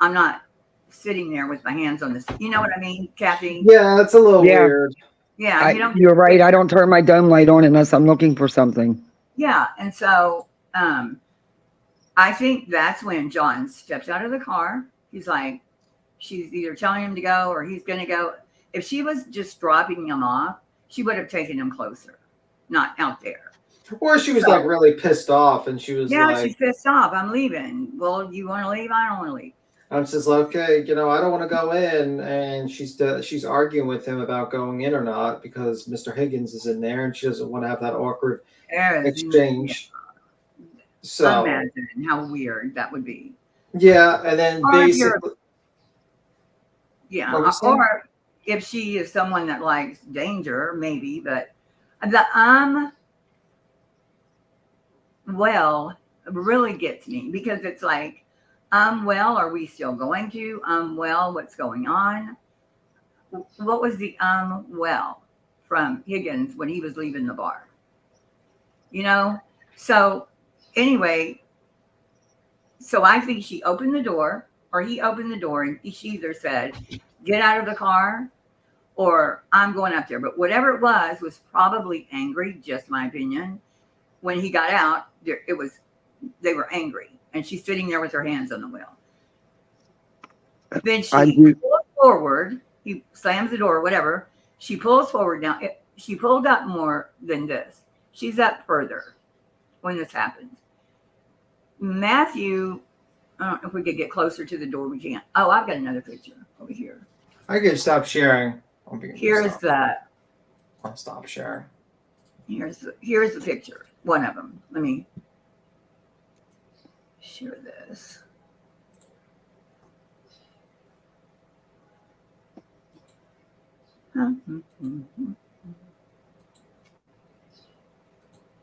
I'm not sitting there with my hands on this. You know what I mean, Kathy? Yeah, that's a little weird. Yeah, You're right. I don't turn my dome light on unless I'm looking for something. Yeah, and so I think that's when John steps out of the car. He's like, she's either telling him to go or he's going to go. If she was just dropping him off, she would have taken him closer, not out there. Or she was like really pissed off and she was like, she's pissed off. I'm leaving. Well, you want to leave? I don't want to leave. I'm just like, okay, I don't want to go in, and she's arguing with him about going in or not because Mr. Higgins is in there, and she doesn't want to have that awkward exchange. So imagine how weird that would be. Yeah, and then basically, or if she is someone that likes danger, maybe. But the well really gets me because it's like, well, are we still going to? Well, what's going on? What was the well from Higgins when he was leaving the bar? So anyway, so I think she opened the door, or he opened the door, and she either said, get out of the car, or I'm going up there. But whatever it was probably angry, just my opinion. When he got out, they were angry. And she's sitting there with her hands on the wheel. Then she pulls forward. He slams the door, whatever. She pulls forward. Now, she pulled up more than this. She's up further when this happens. Matthew, I don't know if we could get closer to the door. We can't. Oh, I've got another picture over here. I could stop sharing. Here's that. I'll stop sharing. Here's the picture. One of them. Let me share this.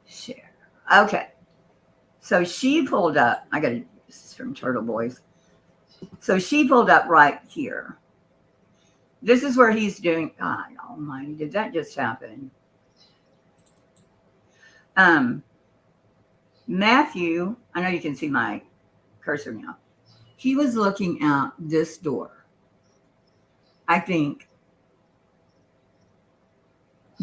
Share. Okay. So she pulled up. This is from Turtle Boys. So she pulled up right here. This is where he's doing. God almighty, did that just happen? Matthew, I know you can see my cursor now. He was looking out this door. I think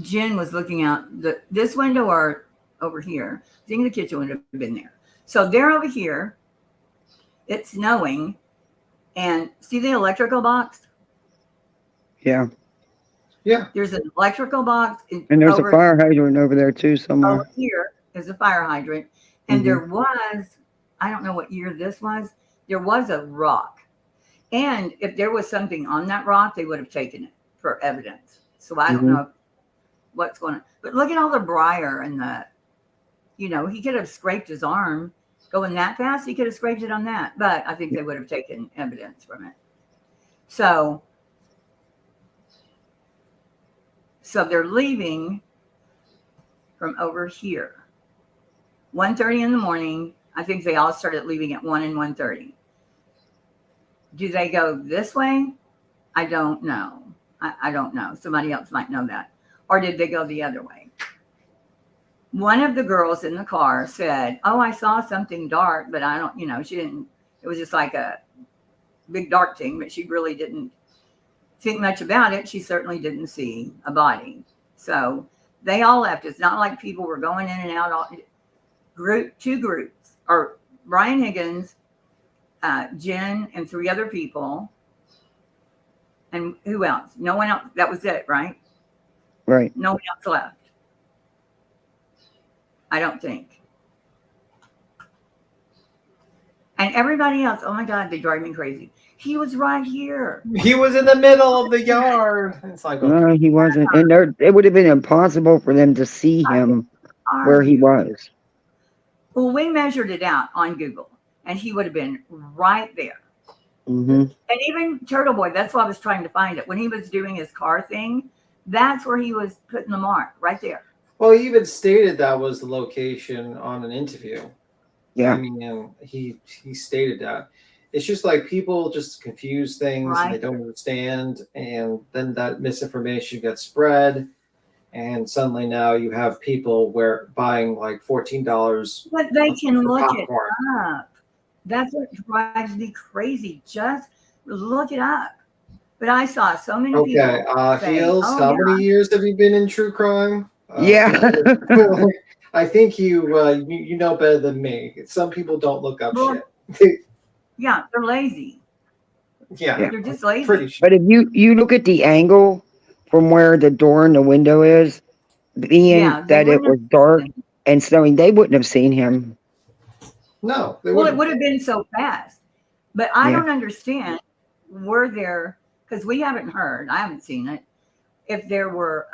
Jen was looking out this window or over here. I think the kitchen would have been there. So they're over here. It's snowing. And see the electrical box? Yeah. Yeah. There's an electrical box. And there's a fire hydrant over there too somewhere. Over here is a fire hydrant. And there was, I don't know what year this was, there was a rock. And if there was something on that rock, they would have taken it for evidence. So I don't know what's going on. But look at all the briar and he could have scraped his arm going that fast. He could have scraped it on that. But I think they would have taken evidence from it. So they're leaving from over here. 1:30 in the morning. I think they all started leaving at 1 and 1:30. Do they go this way? I don't know. I don't know. Somebody else might know that. Or did they go the other way? One of the girls in the car said, oh, I saw something dark, but I don't, she didn't, it was just like a big dark thing, but she really didn't think much about it. She certainly didn't see a body. So they all left. It's not like people were going in and out. Two groups, or Brian Higgins, Jen, and 3 other people. And who else? No one else. That was it, right? Right. No one else left. I don't think. And everybody else, oh my God, they drive me crazy. He was right here. He was in the middle of the yard. It's like, no, he wasn't. And it would have been impossible for them to see him where he was. Well, we measured it out on Google, and he would have been right there. And even Turtle Boy, that's why I was trying to find it. When he was doing his car thing, that's where he was putting the mark, right there. Well, he even stated that was the location on an interview. Yeah. I mean, he stated that. It's just like people just confuse things and they don't understand, and then that misinformation gets spread. And suddenly now you have people buying like $14. But they can look popcorn. It up. That's what drives me crazy. Just look it up. But I saw so many people. Okay, Heels, how many years have you been in true crime? Yeah. I think you know better than me. Some people don't look up shit. Yeah, they're lazy. Yeah, they're just lazy. But if you look at the angle from where the door and the window is, being that it was dark and snowing, they wouldn't have seen him. No, it would have been so fast. But I Yeah. don't understand, were there, because we haven't heard, I haven't seen it, if there were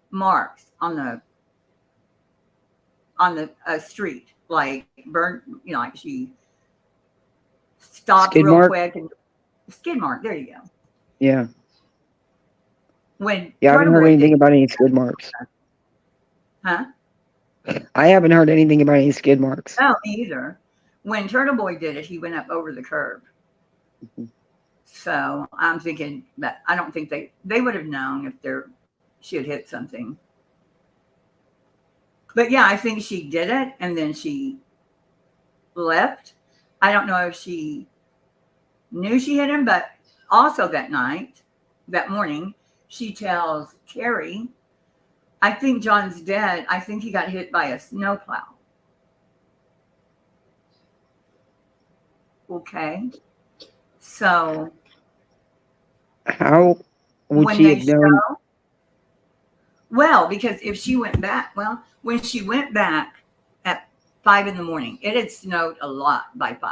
marks on the street, like burn, like she stopped Skid real mark? quick and skid mark. There you go. Yeah. When Yeah, I haven't Turtle heard Boy anything did, about any skid marks. huh? I haven't heard anything about any skid marks. No, me either. When Turtle Boy did it, he went up over the curb. So I'm thinking that I don't think they would have known if she had hit something. But yeah, I think she did it and then she left. I don't know if she knew she hit him, but also that morning, she tells Carrie, I think John's dead. I think he got hit by a snowplow. Okay. So How would when she they have known? show, well, because if she went back, when she went back at 5 a.m, it had snowed a lot by 5,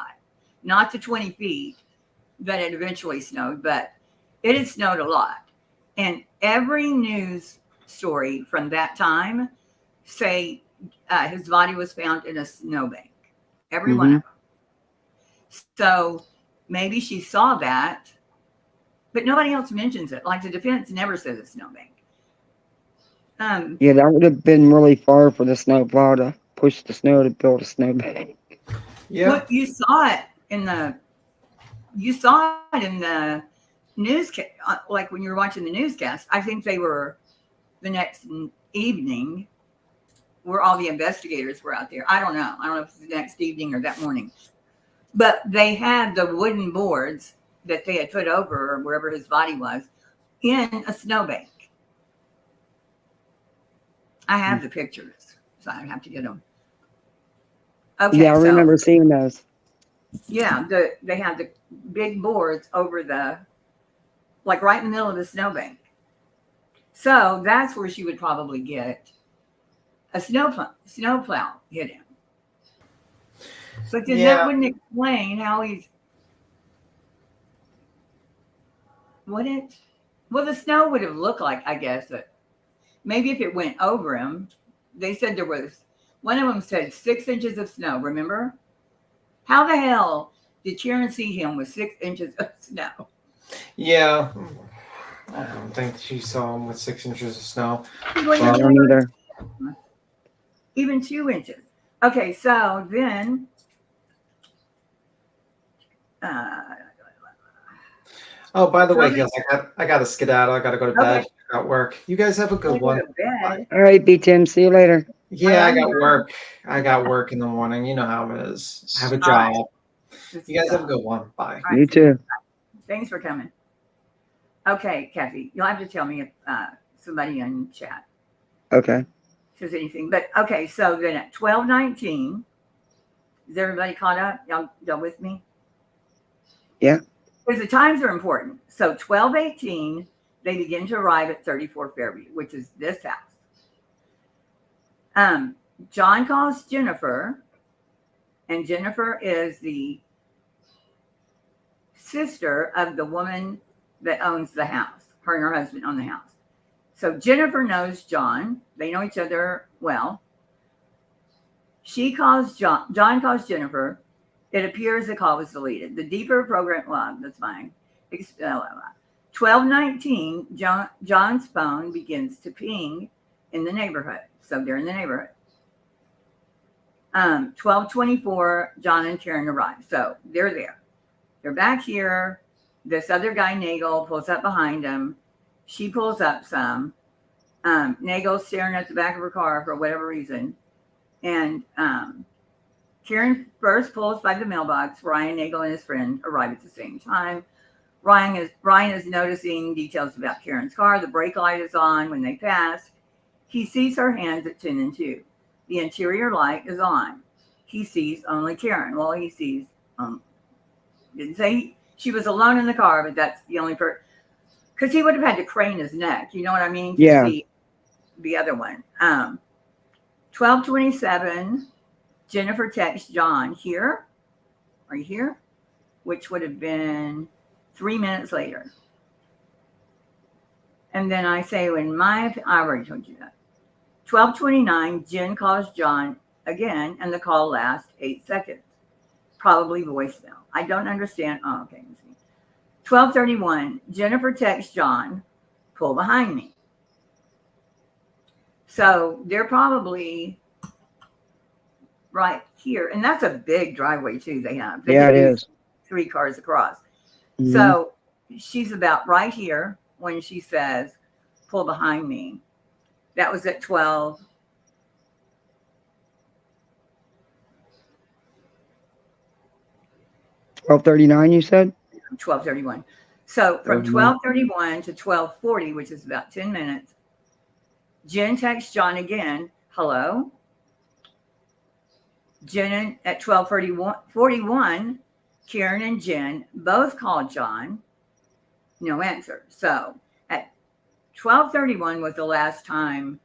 not to 20 feet that it eventually snowed, but it had snowed a lot. And every news story from that time say his body was found in a snowbank. Every one of them. So maybe she saw that, but nobody else mentions it. Like the defense never says a snowbank. Yeah, that would have been really far for the snowplow to push the snow to build a snowbank. Yeah. Well, you saw it in the newscast, like when you were watching the newscast. I think they were the next evening where all the investigators were out there. I don't know. I don't know if it's the next evening or that morning. But they had the wooden boards that they had put over wherever his body was in a snowbank. I have the pictures, so I have to get them. Okay, Yeah, I remember seeing those. Yeah, they had the big boards over like right in the middle of the snowbank. So that's where she would probably get a snowplow hit him. But then that wouldn't explain how well, the snow would have looked like, I guess, that maybe if it went over him. They said there was, one of them said 6 inches of snow, remember? How the hell did Karen see him with 6 inches of snow? Yeah. I don't think she saw him with 6 inches of snow. I don't either. Even 2 inches. Okay, so then oh, by the way, Gil, I got to skedaddle. I got to go to bed. Okay. I got work. You guys have a good one. All right, B Tim. See you later. Yeah, I got work. I got work in the morning. You know how it is. I have a job. You guys have a good one. Bye. You too. Thanks for coming. Okay, Kathy, you'll have to tell me if somebody in chat Okay. says anything. But okay, so then at 12:19, is everybody caught up? Y'all with me? Yeah. Because the times are important. So 12:18, they begin to arrive at 34 Fairview, which is this house. John calls Jennifer, and Jennifer is the sister of the woman that owns the house. Her and her husband own the house. So Jennifer knows John. They know each other well. She calls John calls Jennifer. It appears the call was deleted. The deeper program, well, that's fine. 12:19, John's phone begins to ping in the neighborhood. So they're in the neighborhood. 12:24, John and Karen arrive. So they're there. They're back here. This other guy, Nagel, pulls up behind him. She pulls up some. Nagel's staring at the back of her car for whatever reason. And Karen first pulls by the mailbox. Ryan, Nagel, and his friend arrive at the same time. Ryan is noticing details about Karen's car. The brake light is on when they pass. He sees her hands at 10 and 2. The interior light is on. He sees only Karen. Well, he sees, didn't say she was alone in the car, but that's the only person. Because he would have had to crane his neck. You know what I mean? Yeah. To see the other one. 12:27, Jennifer texts John, here? Are you here? which would have been 3 minutes later. And then I say, I already told you that. 12:29, Jen calls John again, and the call lasts 8 seconds. Probably voicemail. I don't understand. Oh, okay. 12:31, Jennifer texts John, pull behind me. So they're probably right here. And that's a big driveway, too, they have. Yeah, it is. 3 cars across. Mhm. So she's about right here when she says, pull behind me. That was at 12. 12:39, you said? 12:31. So from 12:31 to 12:40, which is about 10 minutes, Jen texts John again, hello. Jen at 12:41, Karen and Jen both called John. No answer. So at 12:31 was the last time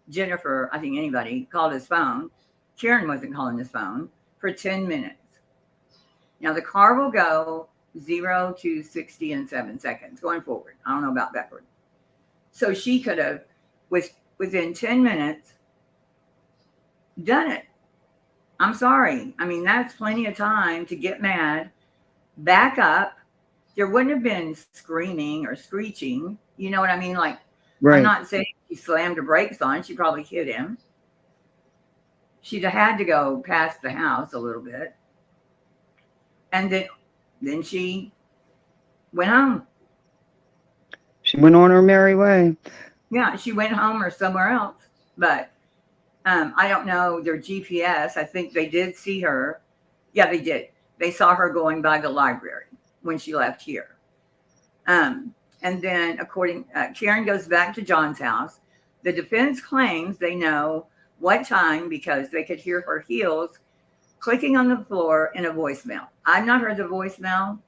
Jennifer, I think anybody, called his phone. Karen wasn't calling his phone for 10 minutes. Now the car will go 0 to 60 in 7 seconds going forward. I don't know about backward. So she could have, within 10 minutes, done it. I'm sorry. I mean, that's plenty of time to get mad, back up. There wouldn't have been screaming or screeching. You know what I mean? Like, Right. I'm not saying she slammed her brakes on. She probably hit him. She'd have had to go past the house a little bit. And then she went home. She went on her merry way. Yeah, she went home or somewhere else. But I don't know their GPS. I think they did see her. Yeah, they did. They saw her going by the library when she left here. And then Karen goes back to John's house. The defense claims they know what time because they could hear her heels clicking on the floor in a voicemail. I've not heard the voicemail.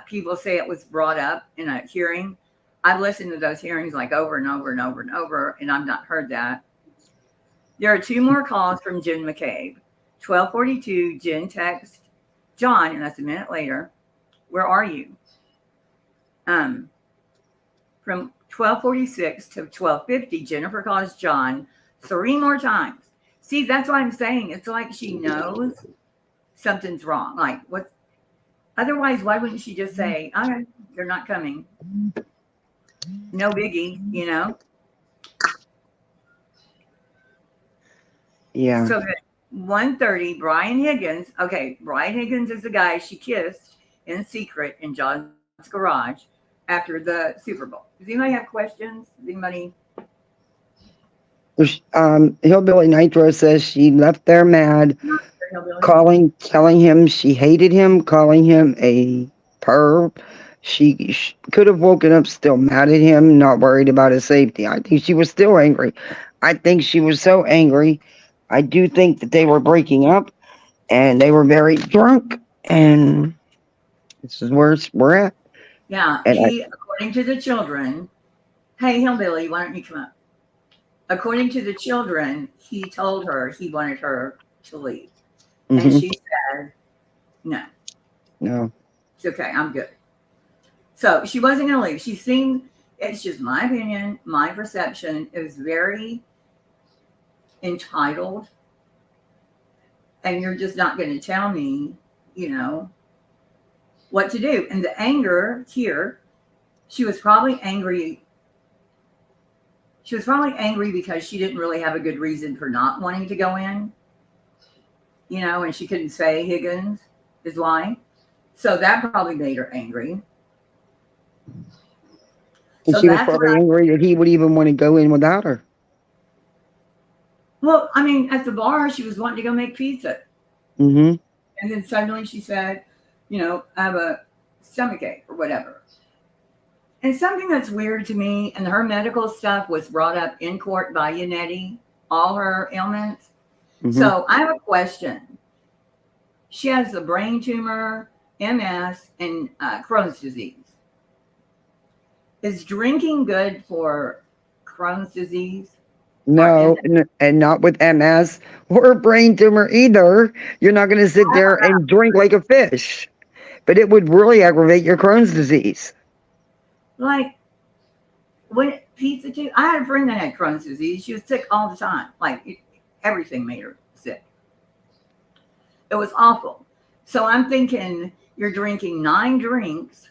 People say it was brought up in a hearing. I've listened to those hearings like over and over and over and over, and I've not heard that. There are 2 more calls from Jen McCabe. 12:42, Jen texts John, and that's a minute later. Where are you? From 12:46 to 12:50, Jennifer calls John 3 more times. See, that's what I'm saying. It's like she knows something's wrong. Like, what? Otherwise, why wouldn't she just say, all right, they're not coming? No biggie, you know? Yeah. So at 1:30, Brian Higgins is the guy she kissed in secret in John's garage after the Super Bowl. Does anybody have questions? Does anybody? Hillbilly Nitro says she left there mad, telling him she hated him, calling him a perv. She could have woken up still mad at him, not worried about his safety. I think she was still angry. I think she was so angry. I do think that they were breaking up and they were very drunk, and this is where we're at. Yeah, And according to the children, hey, Hillbilly, why don't you come up? According to the children, he told her he wanted her to leave. And she said, no. No. It's okay, I'm good. So she wasn't going to leave. She seemed, it's just my opinion, my perception, it was very entitled. And you're just not going to tell me, you know, what to do. And the anger here, she was probably angry. She was probably angry because she didn't really have a good reason for not wanting to go in, you know, and she couldn't say Higgins is why. So that probably made her angry. And So she was probably angry that he would even want to go in without her. Well, I mean, at the bar, she was wanting to go make pizza. Mm-hmm. And then suddenly she said, you know, I have a stomachache or whatever. And something that's weird to me, and her medical stuff was brought up in court by Yannetti, all her ailments. Mm-hmm. So I have a question. She has a brain tumor, MS, and Crohn's disease. Is drinking good for Crohn's disease? No, and not with MS or brain tumor either. You're not going to sit there and drink like a fish. but it would really aggravate your Crohn's disease. Like, when pizza too, I had a friend that had Crohn's disease. She was sick all the time. Like, everything made her sick. It was awful. So I'm thinking you're drinking 9 drinks.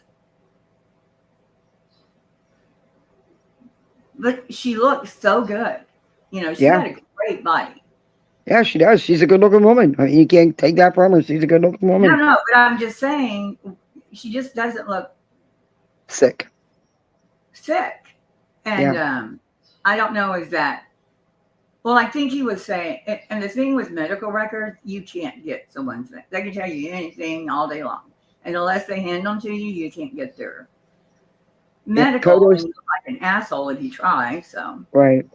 But she looked so good. You know, she Yeah. had a great body. Yeah, she does. She's a good-looking woman. I mean, you can't take that from her. She's a good-looking woman. No, but I'm just saying, she just doesn't look Sick. And I don't know is that, well, I think he was saying, and the thing with medical records, you can't get someone's, they can tell you anything all day long. And unless they hand them to you, you can't get their medical. And you look like an asshole if you try, so. Right.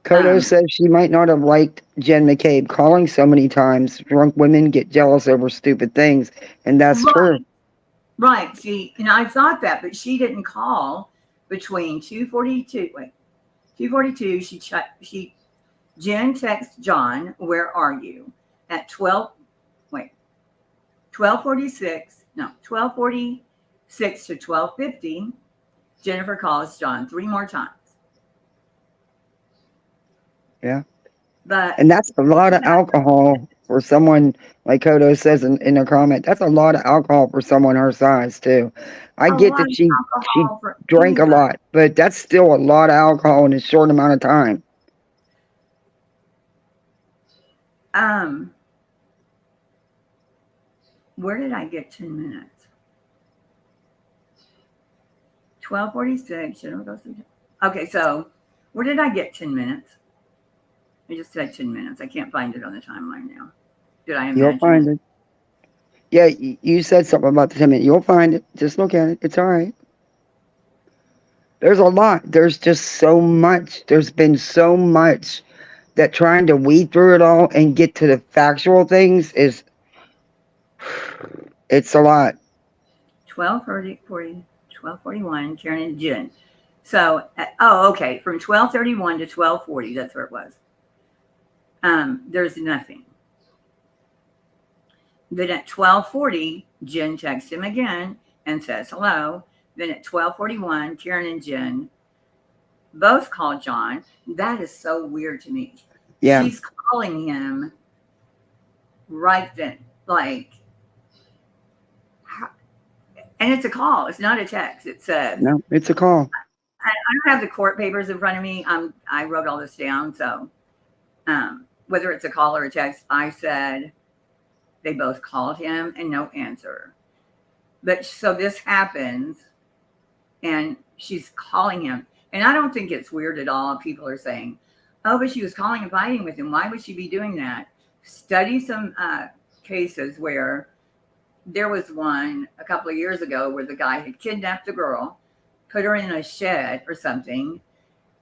Kodo says she might not have liked Jen McCabe calling so many times. Drunk women get jealous over stupid things, and that's true. Right. See, and I thought that, but she didn't call between 2:42. Jen texts John, "Where are you?" At 12:46 to 12:50. Jennifer calls John 3 more times. Yeah. But and that's a lot of alcohol for someone, like Kodo says in a comment. That's a lot of alcohol for someone her size too. I get that she drank a lot, but that's still a lot of alcohol in a short amount of time. Where did I get 10 minutes? 12:46. Okay, so where did I get 10 minutes? I just said 10 minutes. I can't find it on the timeline now. Did I imagine? You'll find it. Yeah, you said something about the 10 minutes. You'll find it. Just look at it. It's all right. There's a lot. There's just so much. There's been so much that trying to weed through it all and get to the factual things it's a lot. 12:41, Karen and Jen. So, okay. From 12:31 to 12:40, that's where it was. There's nothing. Then at 12:40, Jen texts him again and says hello. Then at 12:41, Karen and Jen both call John. That is so weird to me. Yeah. She's calling him right then. Like, and it's a call. It's not a text. It says. No, it's a call. I don't have the court papers in front of me. I wrote all this down. So whether it's a call or a text, I said they both called him and no answer. But so this happens and she's calling him. And I don't think it's weird at all. People are saying, oh, but she was calling and fighting with him. Why would she be doing that? Study some cases where there was one a couple of years ago where the guy had kidnapped the girl, put her in a shed or something,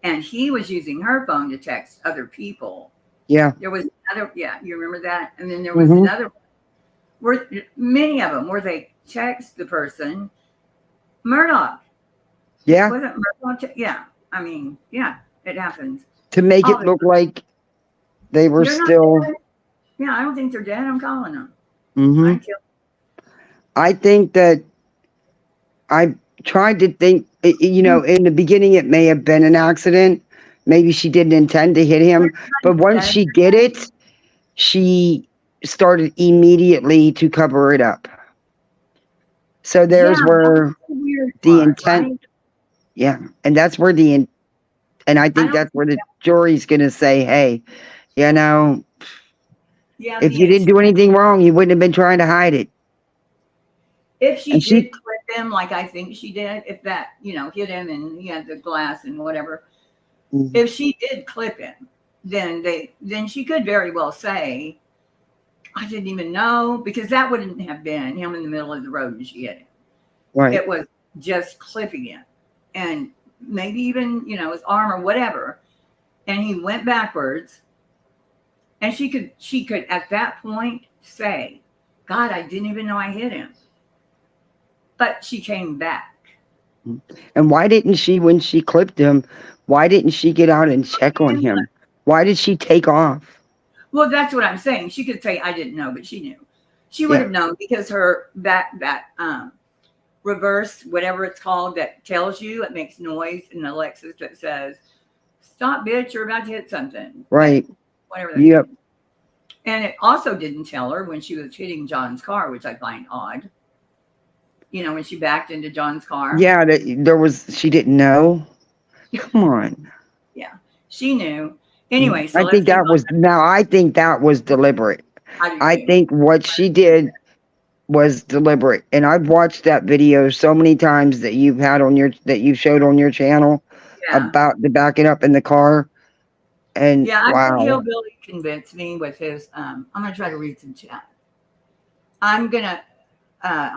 and he was using her phone to text other people. Yeah. There was another, you remember that? And then there was another one where many of them where they text the person, Murdoch. Yeah. Wasn't Murdoch? Yeah. I mean, yeah, it happens. To make it look like they were still. Yeah, I don't think they're dead. I'm calling them. I think that I tried to think, in the beginning, it may have been an accident. Maybe she didn't intend to hit him. But once she did it, she started immediately to cover it up. So there's where the intent. Right? Yeah. And that's where and I think that's where the jury's going to say, hey, if you didn't do anything wrong, you wouldn't have been trying to hide it. If she did clip him, like I think she did, if that, hit him and he had the glass and whatever, if she did clip him, then she could very well say, I didn't even know, because that wouldn't have been him in the middle of the road and she hit him. Right. It was just clipping him. And maybe even, his arm or whatever. And he went backwards. And she could at that point say, God, I didn't even know I hit him. But she came back. And why didn't she, when she clipped him, why didn't she get out and check on him? Why did she take off? Well, that's what I'm saying. She could say, I didn't know, but she knew. She would have known because her that reverse, whatever it's called, that tells you, it makes noise in the Lexus that says, "Stop, bitch! You're about to hit something." Right. Whatever. That Yep. means. And it also didn't tell her when she was hitting John's car, which I find odd. You know, when she backed into John's car. Yeah, she didn't know. Come on. Yeah, she knew. Anyway, so I think that was deliberate. I think what she did was deliberate. And I've watched that video so many times that you've showed on your channel about the backing up in the car. And yeah, I wow. think Hillbilly convinced me with his I'm gonna try to read some chat. I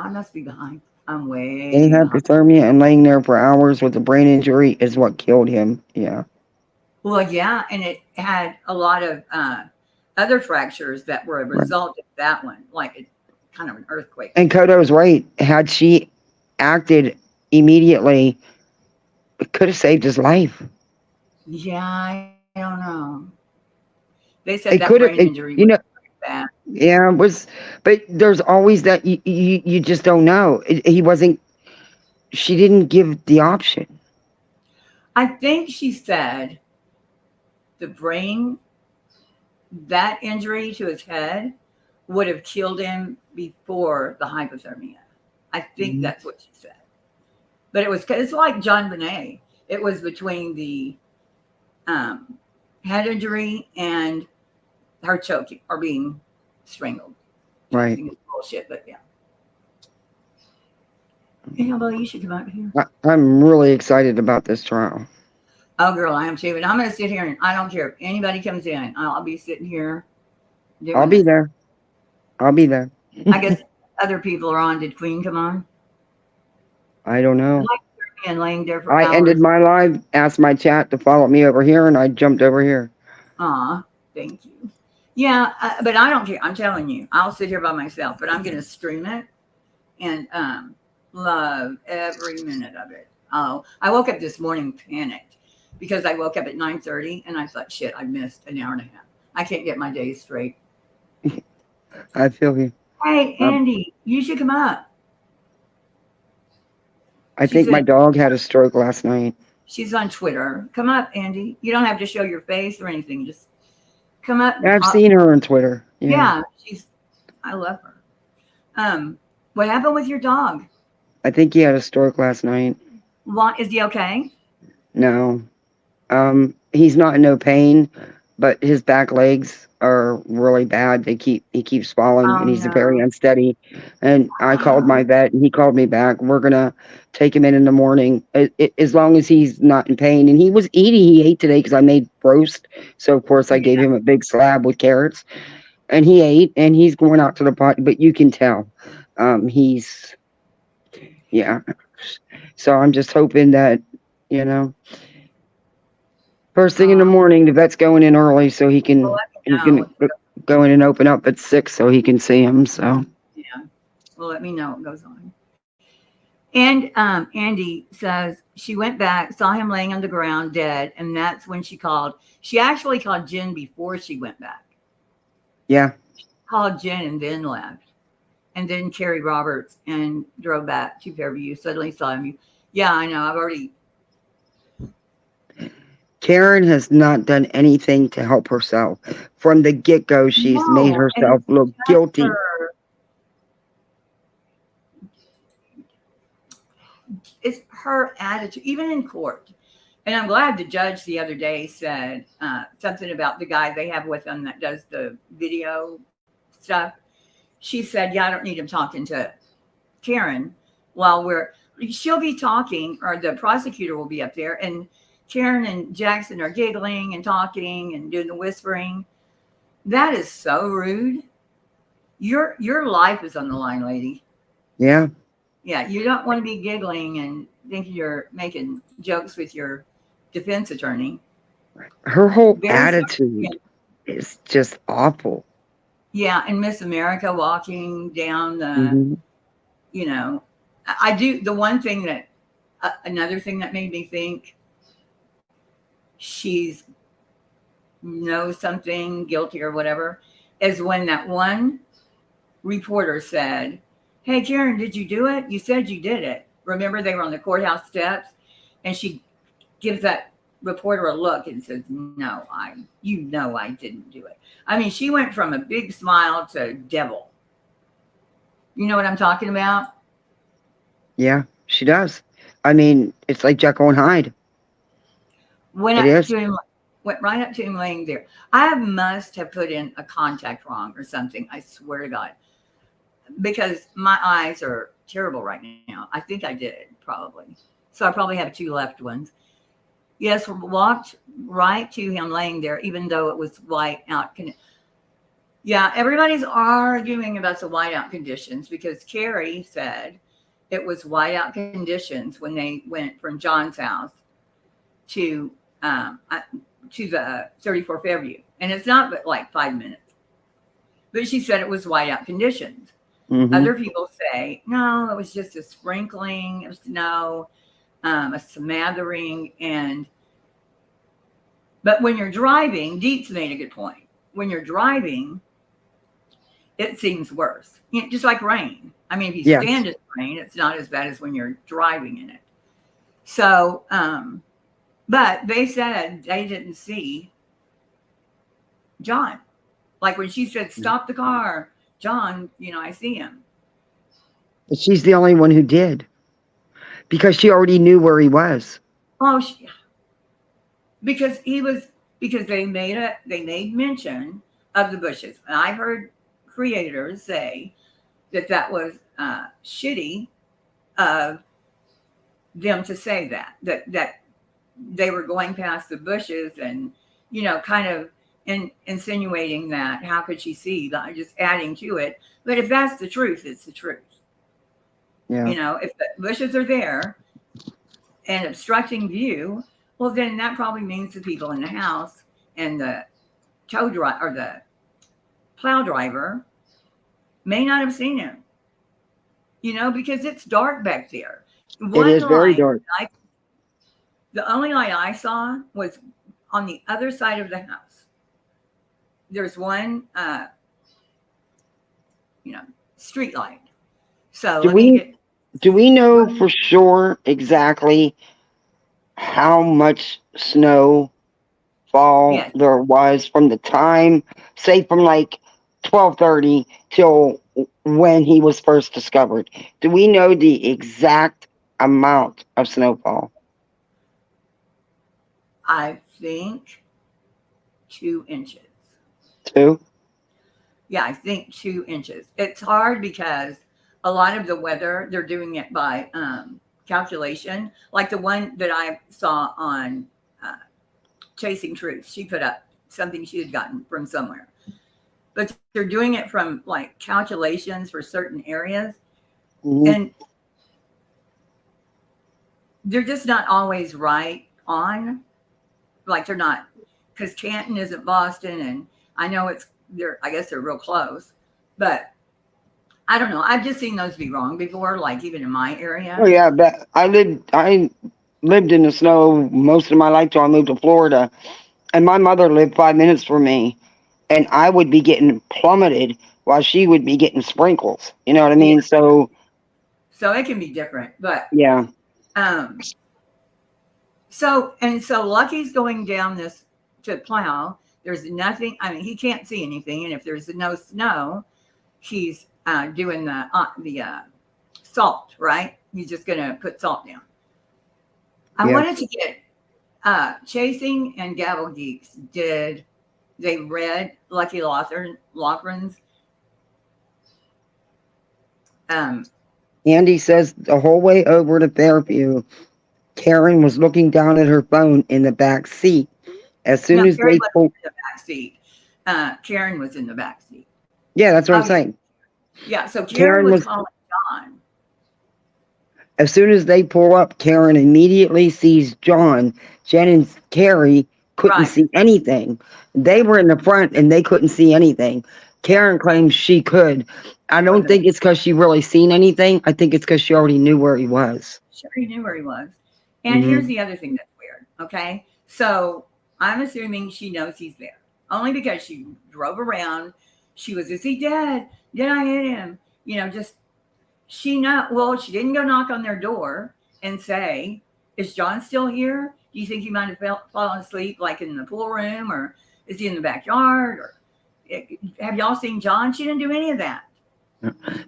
must be behind. I'm way They had hypothermia and laying there for hours with a brain injury is what killed him. Yeah. Well, yeah, and it had a lot of other fractures that were a result of that one, like kind of an earthquake. And Kodo's right. Had she acted immediately, it could have saved his life. Yeah, I don't know. They said It that could have, brain injury was bad. Yeah, it was, but there's always that you just don't know. She didn't give the option. I think she said the brain, that injury to his head would have killed him before the hypothermia. I think that's what she said. But it's like John Bonet. It was between the head injury and her choking or being strangled. Right. It's bullshit, but yeah. Hey, Hillbilly, you should come out here. I'm really excited about this trial. Oh, girl, I am too. And I'm going to sit here and I don't care if anybody comes in. I'll be sitting here. I'll be there. I'll be there. I guess other people are on. Did Queen come on? I don't know. And laying there for I hours. ended my live, asked my chat to follow me over here, and I jumped over here. Aw, thank you. Yeah, but I don't care. I'm telling you, I'll sit here by myself, but I'm going to stream it and love every minute of it. Oh, I woke up this morning panicked because I woke up at 9:30 and I thought, shit, I missed an hour and a half. I can't get my days straight. I feel you. Hey, Andy, you should come up. I think my dog had a stroke last night. She's on Twitter. Come up, Andy. You don't have to show your face or anything. Just come up. I've seen her on Twitter. Yeah, I love her. What happened with your dog? I think he had a stroke last night. What, is he okay? No. He's not in no pain, but his back legs are really bad. He keeps falling and he's very unsteady. And I called my vet and he called me back. We're going to take him in the morning as long as he's not in pain. And he was eating. He ate today because I made roast. So of course I gave him a big slab with carrots and he ate and he's going out to the pot, but you can tell, so I'm just hoping that, first thing in the morning, the vet's going in early so he can go in and open up at 6 so he can see him. So yeah, well, let me know what goes on. And Andy says she went back, saw him laying on the ground dead, and that's when she called. She actually called Jen before she went back. Yeah, called Jen and then left, and then Carrie Roberts and drove back to Fairview. Suddenly saw him. Yeah, I know. I've already. Karen has not done anything to help herself. From the get-go, she's made herself look guilty. It's her attitude, even in court. And I'm glad the judge the other day said something about the guy they have with them that does the video stuff. She said, yeah, I don't need him talking to Karen while she'll be talking, or the prosecutor will be up there, and Karen and Jackson are giggling and talking and doing the whispering. That is so rude. Your life is on the line, lady. Yeah. Yeah, you don't want to be giggling and thinking you're making jokes with your defense attorney. Her whole attitude is just awful. Yeah, and Miss America walking down the, I do, the one thing that, another thing that made me think she's knows something, guilty or whatever, is when that one reporter said, "Hey, Karen, did you do it? You said you did it." Remember, they were on the courthouse steps, and she gives that reporter a look and says, "No, I didn't do it." I mean, she went from a big smile to devil. You know what I'm talking about? Yeah, she does. I mean, it's like Jekyll and Hyde. Went right up to him laying there. I must have put in a contact wrong or something. I swear to God. Because my eyes are terrible right now. I think I did, probably. So I probably have 2 left ones. Yes, walked right to him laying there, even though it was white out. Yeah, everybody's arguing about the whiteout conditions because Carrie said it was whiteout conditions when they went from John's house to the 34 Fairview. And it's not but like 5 minutes. But she said it was whiteout conditions. Other people say, no, it was just a sprinkling of snow, a smattering. But when you're driving, Dietz made a good point. When you're driving, it seems worse. You know, just like rain. I mean, if you stand in the rain, it's not as bad as when you're driving in it. So, but they said they didn't see John. Like when she said, "Stop the car, John," I see him. But she's the only one who did. Because she already knew where he was. Oh, because they made mention of the bushes. And I heard creators say that was shitty of them to say that they were going past the bushes and, kind of insinuating that how could she see, just adding to it. But if that's the truth, it's the truth. Yeah. If the bushes are there and obstructing view, well, then that probably means the people in the house and the tow driver or the plow driver may not have seen him, because it's dark back there. It is very dark. The only light I saw was on the other side of the house. There's one, street light. So do we know for sure exactly how much snowfall there was from the time, say from like 12:30 till when he was first discovered? Do we know the exact amount of snowfall? I think 2 inches. 2? Yeah, I think 2 inches. It's hard because a lot of the weather, they're doing it by calculation. Like the one that I saw on Chasing Truth, she put up something she had gotten from somewhere. But they're doing it from like calculations for certain areas. And they're just not always right on. Like they're not, because Canton isn't Boston, and I know I guess they're real close, but I don't know. I've just seen those be wrong before, like even in my area. Oh yeah, but I lived in the snow most of my life till I moved to Florida, and my mother lived 5 minutes from me, and I would be getting plummeted while she would be getting sprinkles. You know what I mean? So it can be different, but yeah. So Lucky's going down this to plow. There's nothing. I mean, he can't see anything, and if there's no snow, he's doing the salt. Right? He's just gonna put salt down. I wanted to get Chasing and Gavel Geeks. Did they read Lucky Loughran's? Andy says the whole way over to Fairview, Karen was looking down at her phone in the back seat. As soon as Karen they pulled, in the back seat. Karen was in the back seat. Yeah, that's what I'm saying. Yeah, so Karen was calling John. As soon as they pull up, Karen immediately sees John. Jen and Carrie couldn't see anything. They were in the front and they couldn't see anything. Karen claims she could. I don't think it's because she really seen anything. I think it's because she already knew where he was. She already knew where he was. And here's the other thing that's weird. Okay. So I'm assuming she knows he's there only because she drove around. she was, is he dead? Did I hit him? You know, just she didn't go knock on their door and say, is John still here? Do you think he might have fallen asleep like in the pool room, or is he in the backyard? Or have y'all seen John? She didn't do any of that.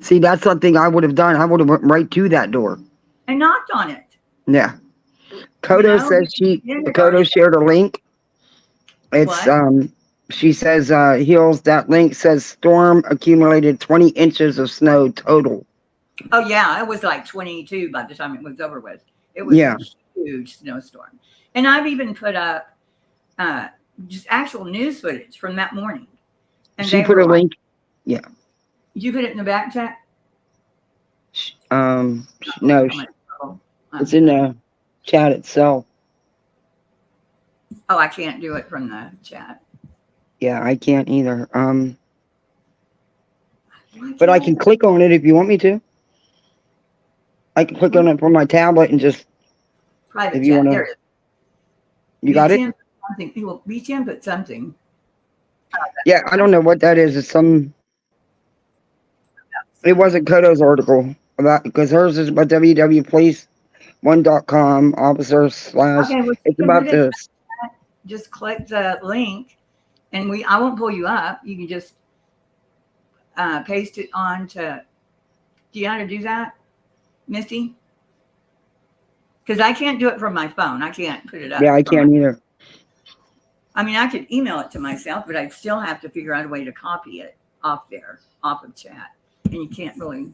See, that's something I would have done. I would have went right to that door and knocked on it. Yeah. Kodo says Kodo shared a link. It's what? She says Heels, that link says storm accumulated 20 inches of snow total. Oh yeah, it was like 22 by the time it was over with. It was a huge snowstorm. And I've even put up just actual news footage from that morning. And she put a link. Yeah. Did you put it in the back chat? No. It's in the chat itself. Oh, I can't do it from the chat. Yeah, I can't either. But I can click on it if you want me to. I can click on it from my tablet and just private if you chat. want to. There it is. You got it? B10 put something. Yeah, I don't know what that is. It's some. It wasn't Kodo's article about because hers is about www.police1.com officer / Okay, well, it's about this. Just click the link, and I won't pull you up. You can just paste it on to. Do you know how to do that, Missy? Because I can't do it from my phone. I can't put it up. Yeah, I can't either. I mean, I could email it to myself, but I'd still have to figure out a way to copy it off of chat. And you can't really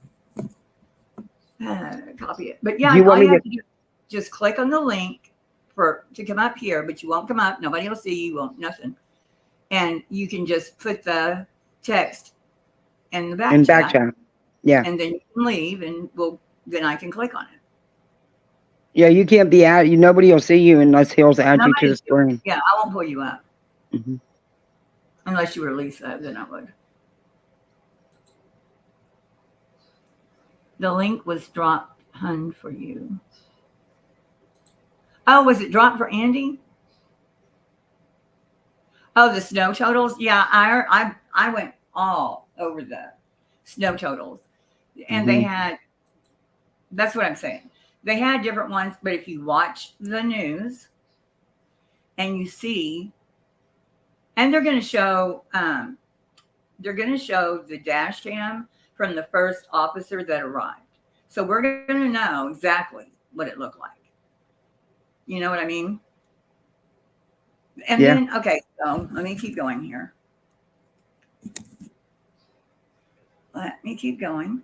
copy it. But yeah, all you have to do is just click on the link to come up here, but you won't come up. Nobody will see you, won't nothing. And you can just put the text in the back chat. Yeah. And then you can leave, and then I can click on it. Yeah, you can't be out. Nobody will see you unless Hills add you to the screen. Yeah, I won't pull you up. Mm-hmm. Unless you release that, then I would. The link was dropped, hun, for you. Oh, was it dropped for Andy? Oh, the snow totals? Yeah, I went all over the snow totals. And they had, that's what I'm saying. They had different ones, but if you watch the news and you see, and they're going to show the dash cam from the first officer that arrived. So we're going to know exactly what it looked like. You know what I mean? And then, okay, so let me keep going here. Let me keep going.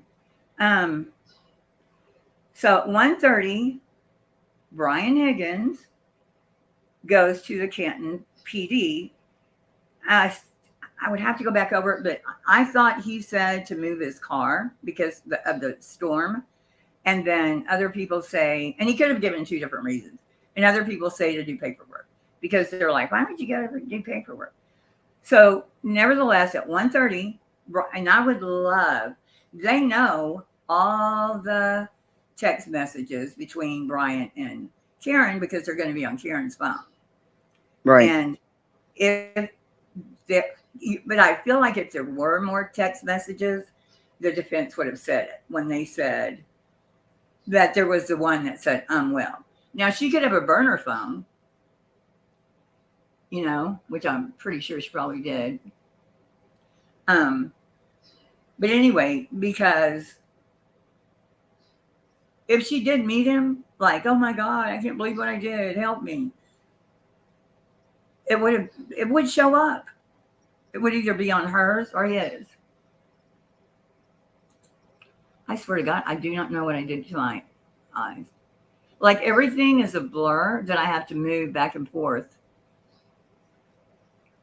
So at 1:30, Brian Higgins goes to the Canton PD. I would have to go back over it, but I thought he said to move his car because of the storm. And then other people say, and he could have given 2 different reasons. And other people say to do paperwork because they're like, why would you go to do paperwork? So nevertheless, at 1:30, and I would love, they know all the text messages between Brian and Karen because they're going to be on Karen's phone. Right. And but I feel like if there were more text messages, the defense would have said it when they said that there was the one that said unwell. Now she could have a burner phone, which I'm pretty sure she probably did. But anyway, because if she did meet him, like, oh my God, I can't believe what I did, help me. It would show up. It would either be on hers or his. I swear to God, I do not know what I did to my eyes. Like everything is a blur that I have to move back and forth.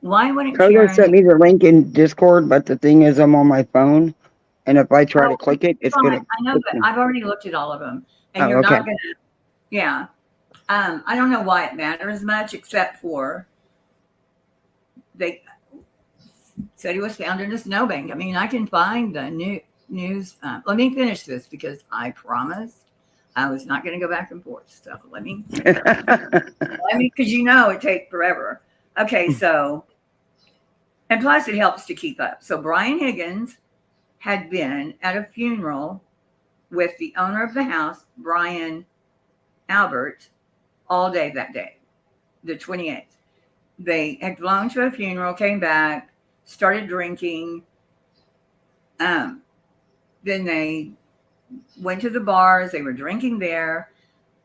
Why wouldn't Kodo sent me the link in Discord, but the thing is I'm on my phone. And if I try to click it, it's going to. I know, but I've already looked at all of them. And you're not going to. Yeah. I don't know why it matters much, except for they said he was found in a snowbank. I mean, I can find the news. Let me finish this because I promised I was not going to go back and forth. So let me, because it takes forever. Okay, so And plus, it helps to keep up. So Brian Higgins had been at a funeral with the owner of the house, Brian Albert, all day that day, the 28th. They had flown to a funeral, came back, started drinking. Then they went to the bars. They were drinking there.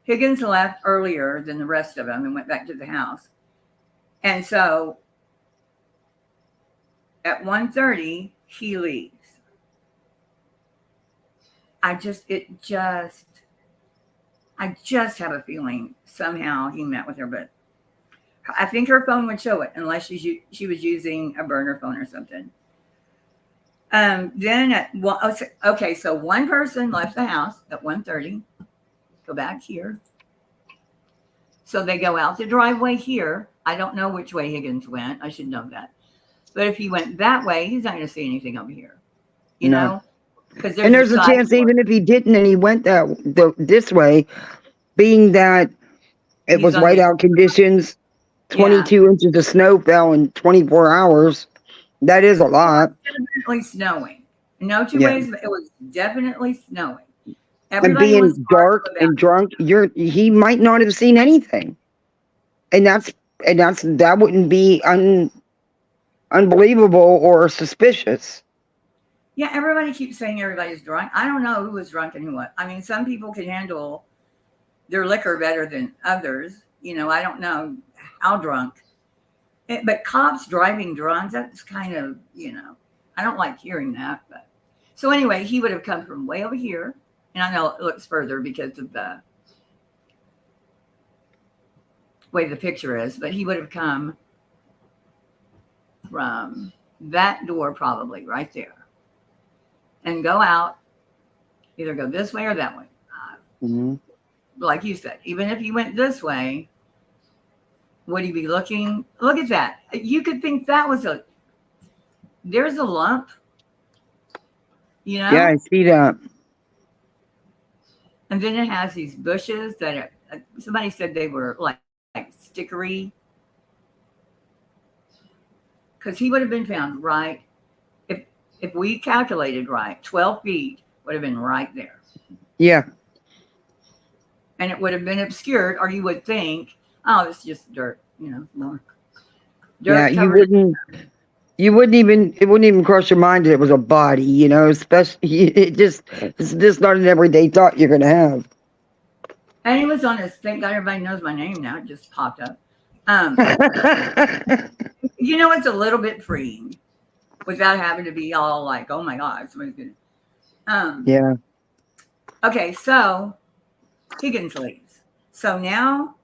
Higgins left earlier than the rest of them and went back to the house. And so at 1:30, he leaves. I just have a feeling somehow he met with her, but I think her phone would show it unless she was using a burner phone or something. Then so one person left the house at 1:30. Go back here. So they go out the driveway here. I don't know which way Higgins went. I should know that. But if he went that way, he's not going to see anything over here. You know? Because there's a chance even if he didn't and he went this way, being that it was whiteout conditions, 22 inches of snow fell in 24 hours. That is a lot. It was definitely snowing. No two ways. It was definitely snowing. Everybody and being dark and drunk, he might not have seen anything. And that wouldn't be unbelievable or suspicious. Yeah, everybody keeps saying everybody's drunk. I don't know who was drunk and who what. I mean, some people can handle their liquor better than others. You know, I don't know how drunk. But cops driving drunk, that's kind of, I don't like hearing that. But so anyway, he would have come from way over here. And I know it looks further because of the way the picture is, but he would have come from that door probably right there and go out, either go this way or that way. Like you said, even if he went this way, would he be looking? Look at that. You could think that was there's a lump, Yeah, I see that. And then it has these bushes that somebody said they were like stickery. Because he would have been found right, if we calculated right, 12 feet would have been right there. Yeah. And it would have been obscured, or you would think, oh, it's just dirt, more. Dirt Yeah, it wouldn't even cross your mind that it was a body, especially it's just not an everyday thought you're going to have. And he was on his, thank God everybody knows my name now, it just popped up. It's a little bit freeing without having to be all like, oh my God, somebody's gonna. Yeah. Okay, so Higgins leaves. So now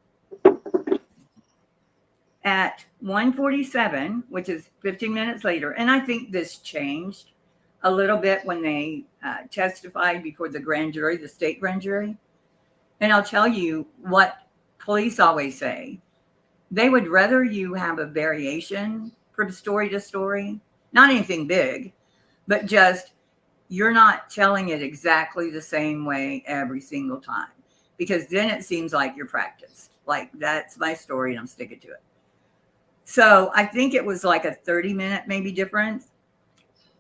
at 1:47, which is 15 minutes later, and I think this changed a little bit when they testified before the grand jury, the state grand jury. And I'll tell you what police always say. They would rather you have a variation from story to story, not anything big, but just you're not telling it exactly the same way every single time, because then it seems like you're practiced. Like, that's my story and I'm sticking to it. So I think it was like a 30-minute maybe difference.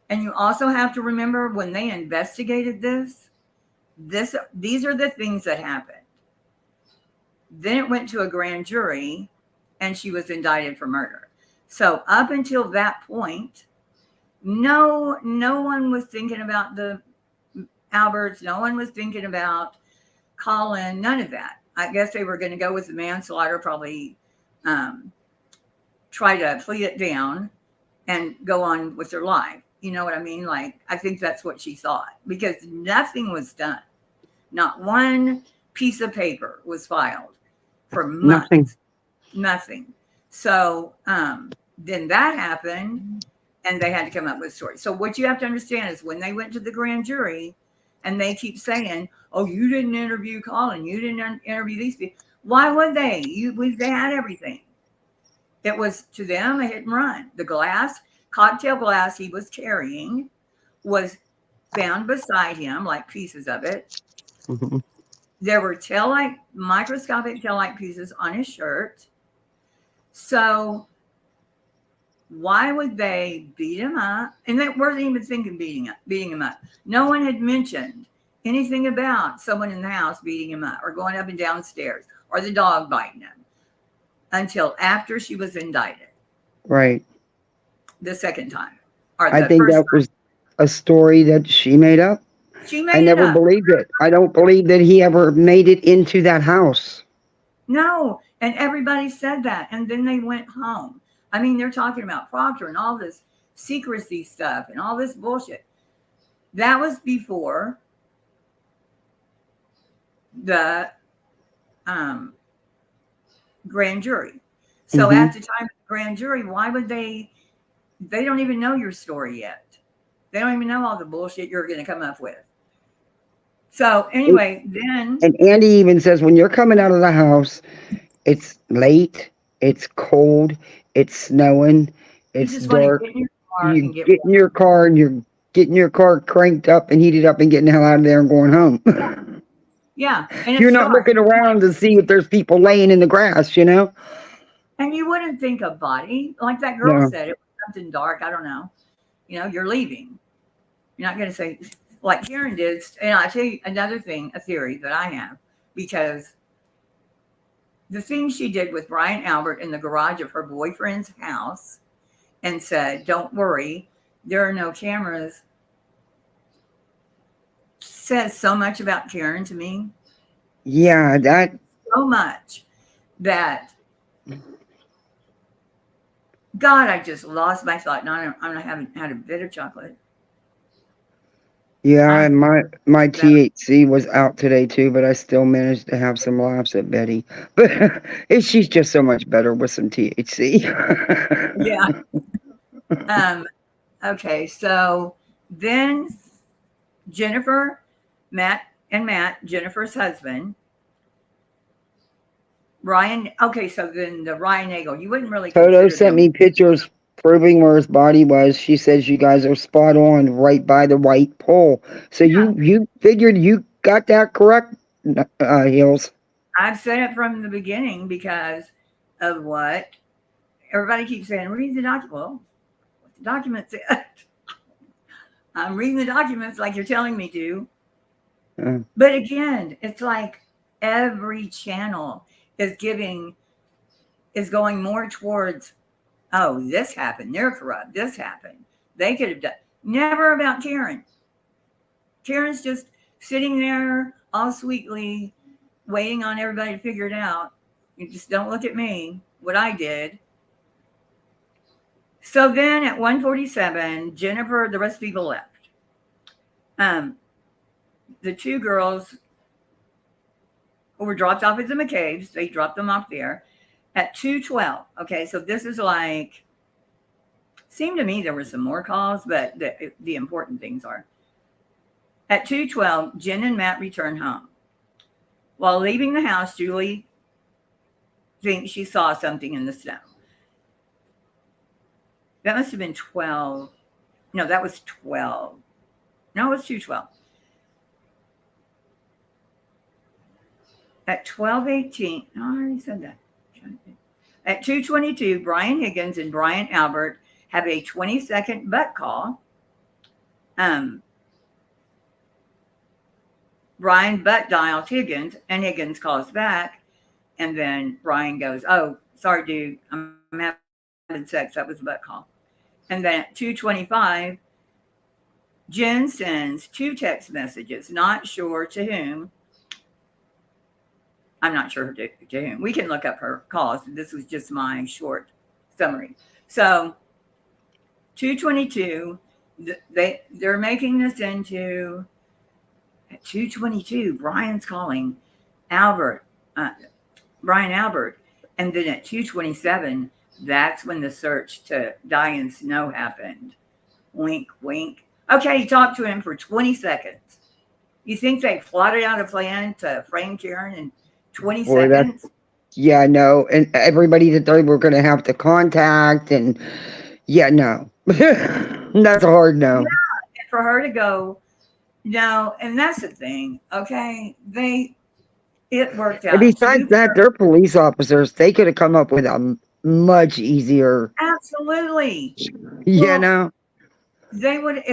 And you also have to remember when they investigated these are the things that happened. Then it went to a grand jury and she was indicted for murder. So up until that point, no one was thinking about the Alberts. No one was thinking about Colin, none of that. I guess they were going to go with the manslaughter, probably try to plead it down and go on with their life. You know what I mean? Like, I think that's what she thought, because nothing was done. Not one piece of paper was filed for months. Nothing. So then that happened and they had to come up with a story. So what you have to understand is when they went to the grand jury and they keep saying, oh, you didn't interview Colin, you didn't interview these people. Why would they? They had everything. It was, to them, a hit and run. The cocktail glass he was carrying was found beside him, like pieces of it. Mm-hmm. There were microscopic tail-like pieces on his shirt. So Why would they beat him up? And they weren't even thinking beating him up. No one had mentioned anything about someone in the house beating him up or going up and down stairs or the dog biting him until after she was indicted. Right. The second time. Or I the think first that was a story that she made up. She made I it never up. believed it. I don't believe that he ever made it into that house. No, and everybody said that, and then they went home. I mean, they're talking about Proctor and all this secrecy stuff and all this bullshit. That was before the grand jury. So at the time of the grand jury, why would they don't even know your story yet. They don't even know all the bullshit you're going to come up with. So anyway, then. And Andy even says, when you're coming out of the house, it's late, it's cold, it's snowing, it's dark. You get in your car and you're getting your car cranked up and heated up and getting the hell out of there and going home. Yeah. And You're not looking around to see if there's people laying in the grass, you know? And you wouldn't think a body, like that girl No. said, it was something dark. I don't know. You know, you're leaving. You're not going to say, like Karen did. And I'll tell you another thing, a theory that I have, because the thing she did with Brian Albert in the garage of her boyfriend's house and said, don't worry, there are no cameras, says so much about Karen to me. Yeah, that. So much that, God, I just lost my thought. Now I haven't had a bit of chocolate. Yeah, and my THC was out today too, but I still managed to have some laughs at Betty. But she's just so much better with some THC. Yeah. Okay, so then Jennifer, Matt, Jennifer's husband, Ryan. Okay, so then the Ryan Nagel, you wouldn't really Toto consider sent them. me pictures proving where his body was. She says you guys are spot on, right by the white pole. So you figured you got that correct, Hills. I've said it from the beginning because of what everybody keeps saying. Read the document. Well, what the document said. I'm reading the documents like you're telling me to. But again, it's like every channel is going more towards, oh, this happened. They're corrupt. This happened. They could have done. Never about Karen. Karen's just sitting there all sweetly waiting on everybody to figure it out. You just don't look at me, what I did. So then at 1:47, Jennifer, the rest of the people left. The two girls who were dropped off at the McCabe's, they dropped them off there at 2:12. Okay, so this is like, seemed to me there were some more calls, but the important things are. At 2:12, Jen and Matt return home. While leaving the house, Julie thinks she saw something in the snow. That must have been 12. No, that was 12. No, it was 2:12. At 12:18, no, I already said that. At 2:22, Brian Higgins and Brian Albert have a 20-second butt call. Brian butt dials Higgins, and Higgins calls back. And then Brian goes, oh, sorry, dude, I'm having sex. That was a butt call. And then at 2:25, Jen sends 2 text messages, not sure to whom. I'm not sure to whom. We can look up her calls. This was just my short summary. So 2:22, they're making this into, at 2:22, Brian's calling Brian Albert. And then at 2:27, that's when the search to Diane Snow happened. Wink, wink. Okay, he talked to him for 20 seconds. You think they plotted out a plan to frame Karen in 20 seconds? Yeah, no. And everybody that they were going to have to contact, and yeah, no. That's a hard no. Yeah, and for her to go, no, and that's the thing, okay? It worked out. And besides that, they're police officers. They could have come up with a much easier Absolutely. You know? They would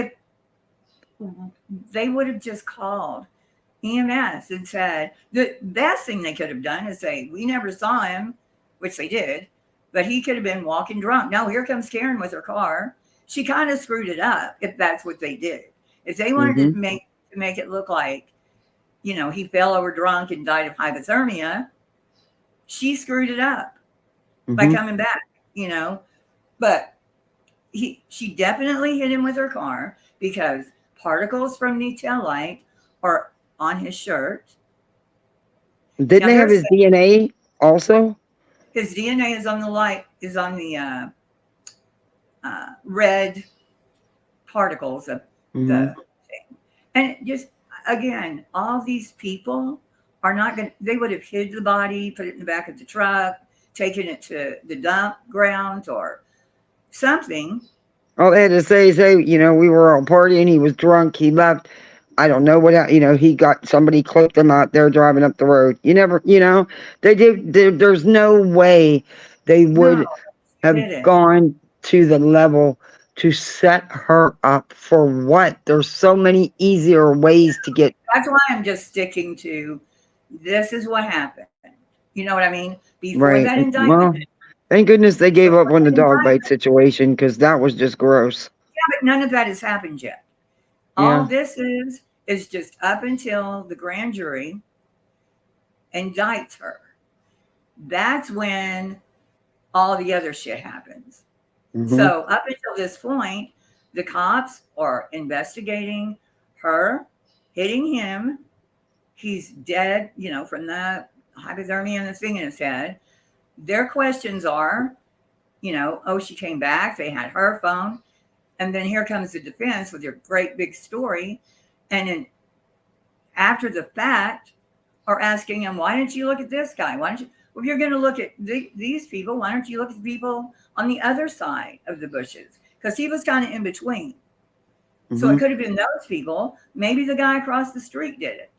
have just called EMS and said the best thing they could have done is say, we never saw him, which they did, but he could have been walking drunk. No, here comes Karen with her car. She kind of screwed it up if that's what they did. If they wanted to make it look like, he fell over drunk and died of hypothermia, she screwed it up by coming back, But she definitely hit him with her car because particles from the taillight are on his shirt. Didn't they have his DNA also? His DNA is on the red particles of the thing. And just, again, all these people are not going to, they would have hid the body, put it in the back of the truck, taken it to the dump grounds or something. All they had to say, we were all partying. He was drunk. He left. I don't know what, he got somebody clipped him out there driving up the road. You never, they did. There's no way they would have gone to the level to set her up for what? There's so many easier ways to get. That's why I'm just sticking to this is what happened. You know what I mean? Before that indictment. Well, thank goodness they gave up on the dog bite situation because that was just gross. Yeah, but none of that has happened yet. All this is just up until the grand jury indicts her. That's when all the other shit happens. So up until this point, the cops are investigating her, hitting him. He's dead, from the hypothermia and the thing in his head. Their questions are, she came back. They had her phone. And then here comes the defense with their great big story. And then after the fact are asking him, why didn't you look at this guy? Why don't you, well, if you're going to look at these people, why don't you look at the people on the other side of the bushes? Because he was kind of in between. So it could have been those people. Maybe the guy across the street did it.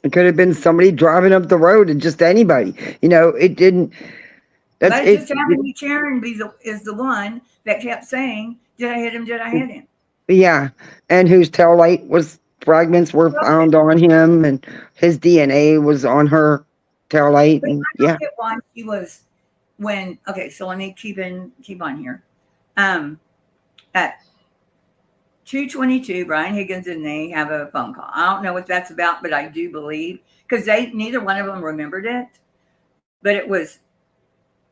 It could have been somebody driving up the road and just anybody. It didn't. But it just happened to be Karen is the one that kept saying, did I hit him? Did I hit him? Yeah. And whose taillight fragments were found on him and his DNA was on her taillight. But And I don't get why he was so let me keep on here. At 2:22, Brian Higgins and they have a phone call. I don't know what that's about, but I do believe because neither one of them remembered it. But it was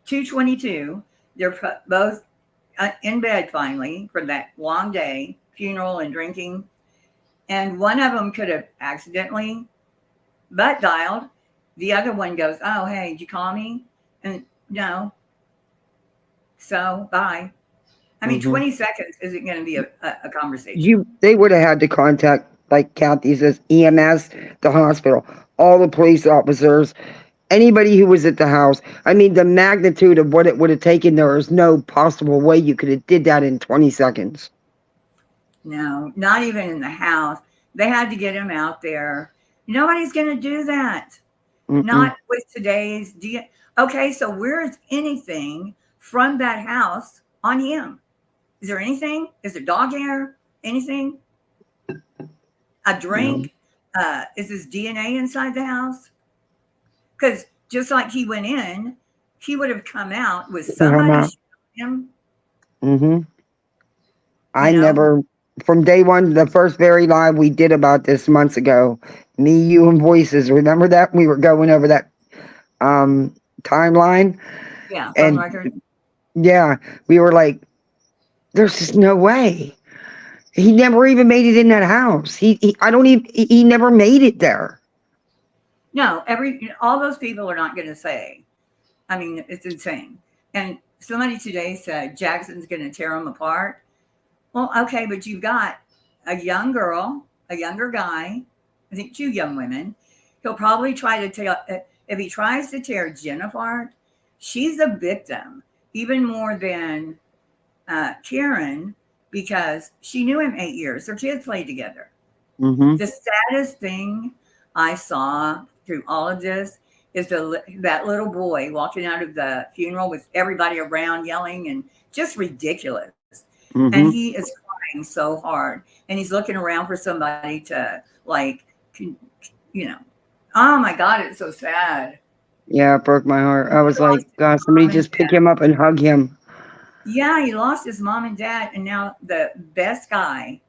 2:22. They're both in bed finally from that long day, funeral and drinking. And one of them could have accidentally butt dialed. The other one goes, oh, hey, did you call me? And no. So bye. I mean, 20 seconds isn't going to be a conversation. They would have had to contact, like Kathy says, EMS, the hospital, all the police officers, anybody who was at the house. I mean, the magnitude of what it would have taken, there is no possible way you could have did that in 20 seconds. No, not even in the house. They had to get him out there. Nobody's going to do that. Not with today's Okay, so where is anything from that house on him? Is there anything? Is there dog hair? Anything? A drink? Is his DNA inside the house? Because just like he went in, he would have come out with somebody shooting him. I never, from day one, the first very live we did about this months ago, me, you, and Voices. Remember that? We were going over that timeline. Yeah, and record. Yeah, we were like, there's just no way. He never even made it in that house. He never made it there. No, all those people are not going to say. I mean, it's insane. And somebody today said Jackson's going to tear them apart. Well, okay, but you've got a young girl, a younger guy, I think 2 young women. He'll probably try to tear, if he tries to tear Jen apart, she's a victim, even more than Karen, because she knew him 8 years. Their kids played together. The saddest thing I saw through all of this is that little boy walking out of the funeral with everybody around yelling and just ridiculous. Mm-hmm. And he is crying so hard, and he's looking around for somebody to like, you know. Oh my God, it's so sad. Yeah, it broke my heart. I was like, God, somebody just pick him up and hug him. Yeah, he lost his mom and dad, and now the best guy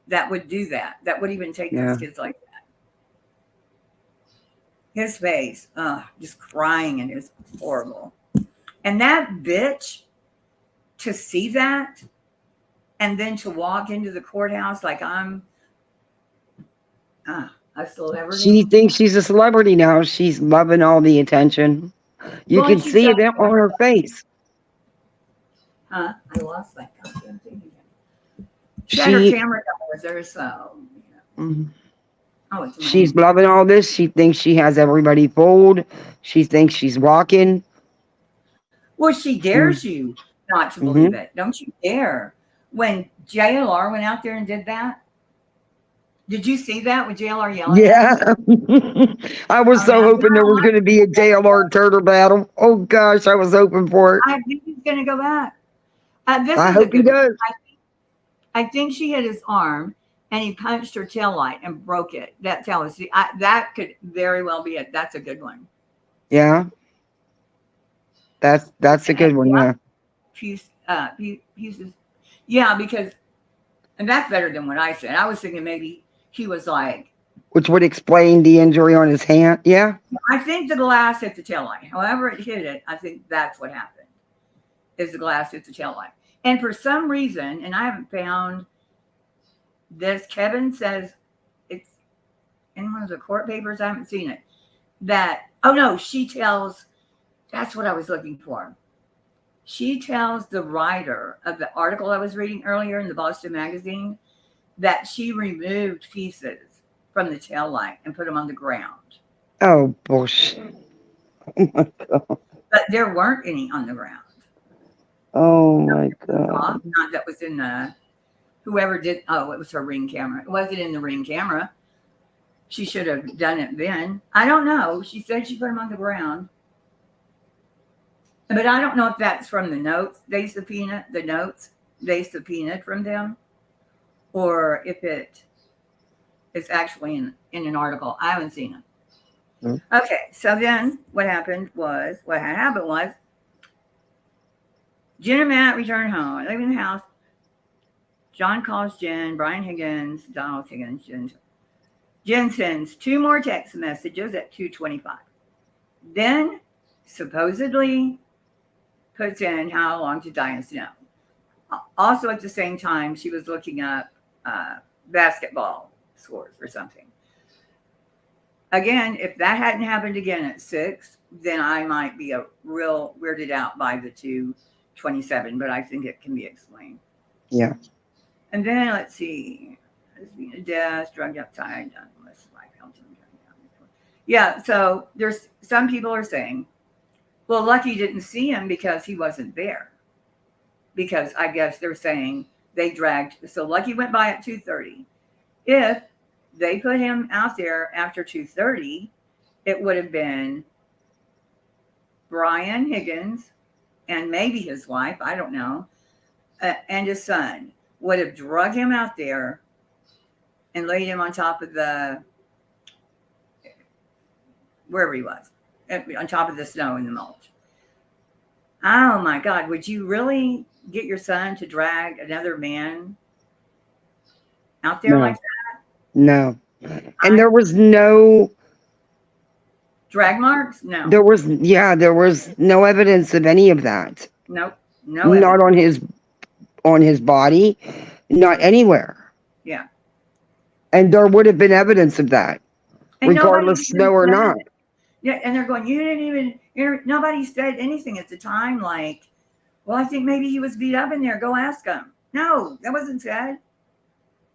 that would do that would even take those kids like that. His face, just crying, and it's horrible. And that bitch, to see that, and then to walk into the courthouse like I'm a celebrity. She thinks she's a celebrity now. She's loving all the attention. You can see it on her face. I lost that goddamn thing again. She had her camera down with her, so. She's loving all this. She thinks she has everybody fooled. She thinks she's walking. Well, she dares you not to believe it. Don't you dare. When JLR went out there and did that, did you see that with JLR yelling? Yeah. I was so hoping there was going to be a JLR turtle battle. Oh, gosh, I was hoping for it. I think he's going to go back. I hope he does. I think she hit his arm, and he punched her tail light and broke it. That tail was that could very well be it. That's a good one. Yeah. That's a good one, yeah. Pieces. Yeah, because, and that's better than what I said. I was thinking maybe he was like. Which would explain the injury on his hand, yeah? I think the glass hit the taillight. However it hit it, I think that's what happened, is the glass hit the taillight. And for some reason, and I haven't found this, Kevin says it's in one of the court papers, I haven't seen it, that, oh no, she tells, that's what I was looking for. She tells the writer of the article I was reading earlier in the Boston Magazine that she removed pieces from the taillight and put them on the ground. Oh, bullshit. Oh, my God. But there weren't any on the ground. Oh, my God. Not that was in the, whoever did, oh, it was her Ring camera. It wasn't in the Ring camera. She should have done it then. I don't know. She said she put them on the ground. But I don't know if that's from the notes they subpoenaed, the notes they subpoenaed from them, or if it is actually in an article. I haven't seen it. Okay, so then what happened was, Jen and Matt return home. Leaving the house, John calls Jen, Brian Higgins, Donald Higgins. Jen sends 2 more text messages at 2:25. Then, supposedly, puts in how long to die in snow. Also, at the same time, she was looking up basketball scores or something. Again, if that hadn't happened again at 6, then I might be a real weirded out by the 2:27, but I think it can be explained. Yeah. And then let's see, there's been a death, drugged outside. Yeah, so there's some people are saying, well, Lucky didn't see him because he wasn't there. Because I guess they're saying they dragged, so Lucky went by at 2:30. If they put him out there after 2:30, it would have been Brian Higgins and maybe his wife, I don't know, and his son would have drug him out there and laid him on top of the, wherever he was, on top of the snow in the mulch. Oh my God, would you really get your son to drag another man out there like that? No. And there was no drag marks? No. There was no evidence of any of that. Nope. Not on his body, not anywhere. Yeah. And there would have been evidence of that, and regardless snow or not. Yeah, and they're going, you didn't even, nobody said anything at the time like, well, I think maybe he was beat up in there. Go ask him. No, that wasn't said.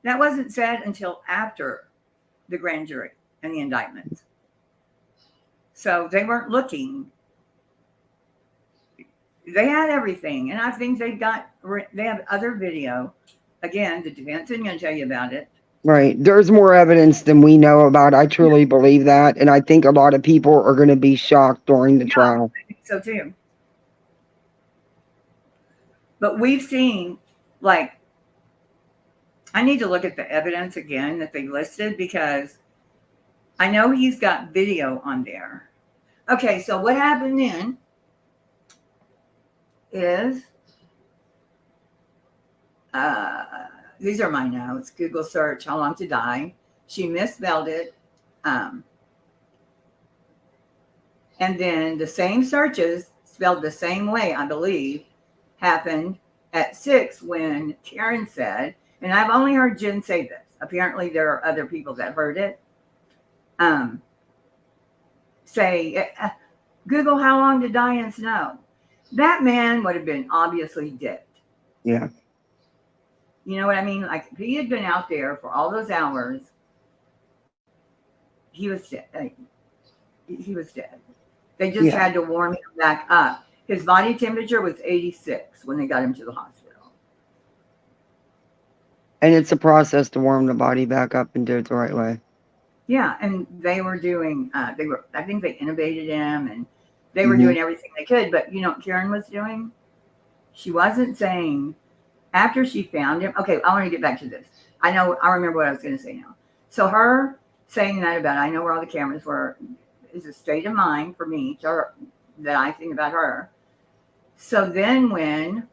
That wasn't said until after the grand jury and the indictments. So they weren't looking. They had everything. And I think they have other video. Again, the defense isn't going to tell you about it. Right. There's more evidence than we know about. I truly believe that. And I think a lot of people are going to be shocked during the trial. I think so too. But we've seen, like, I need to look at the evidence again that they listed because I know he's got video on there. Okay, so what happened then is, these are my notes. Google search, how long to die. She misspelled it. And then the same searches, spelled the same way, I believe, happened at 6 when Karen said, and I've only heard Jen say this. Apparently there are other people that heard it. Say, Google how long to die in snow. That man would have been obviously dead. Yeah. You know what I mean? Like, if he had been out there for all those hours, he was dead. He was dead. They just had to warm him back up. His body temperature was 86 when they got him to the hospital. And it's a process to warm the body back up and do it the right way. Yeah, and they were doing, I think they intubated him, and they were doing everything they could. But you know what Karen was doing? She wasn't saying, after she found him, okay, I want to get back to this. I remember what I was going to say now. So her saying that about, I know where all the cameras were, is a state of mind for me that I think about her. So then when,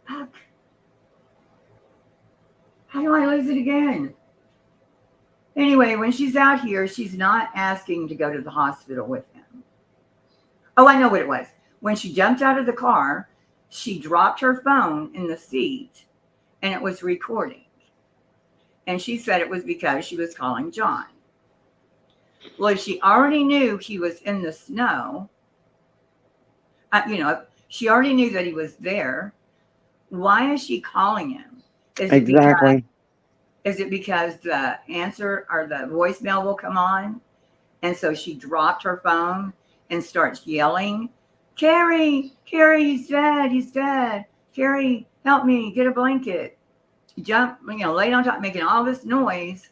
fuck, how do I lose it again? Anyway, when she's out here, she's not asking to go to the hospital with him. Oh, I know what it was. When she jumped out of the car, she dropped her phone in the seat and it was recording. And she said it was because she was calling John. Well, if she already knew he was in the snow, she already knew that he was there. Why is she calling him? Is it because the answer or the voicemail will come on? And so she dropped her phone and starts yelling, Carrie, he's dead, Carrie, help me, get a blanket. Jump, laid on top, making all this noise,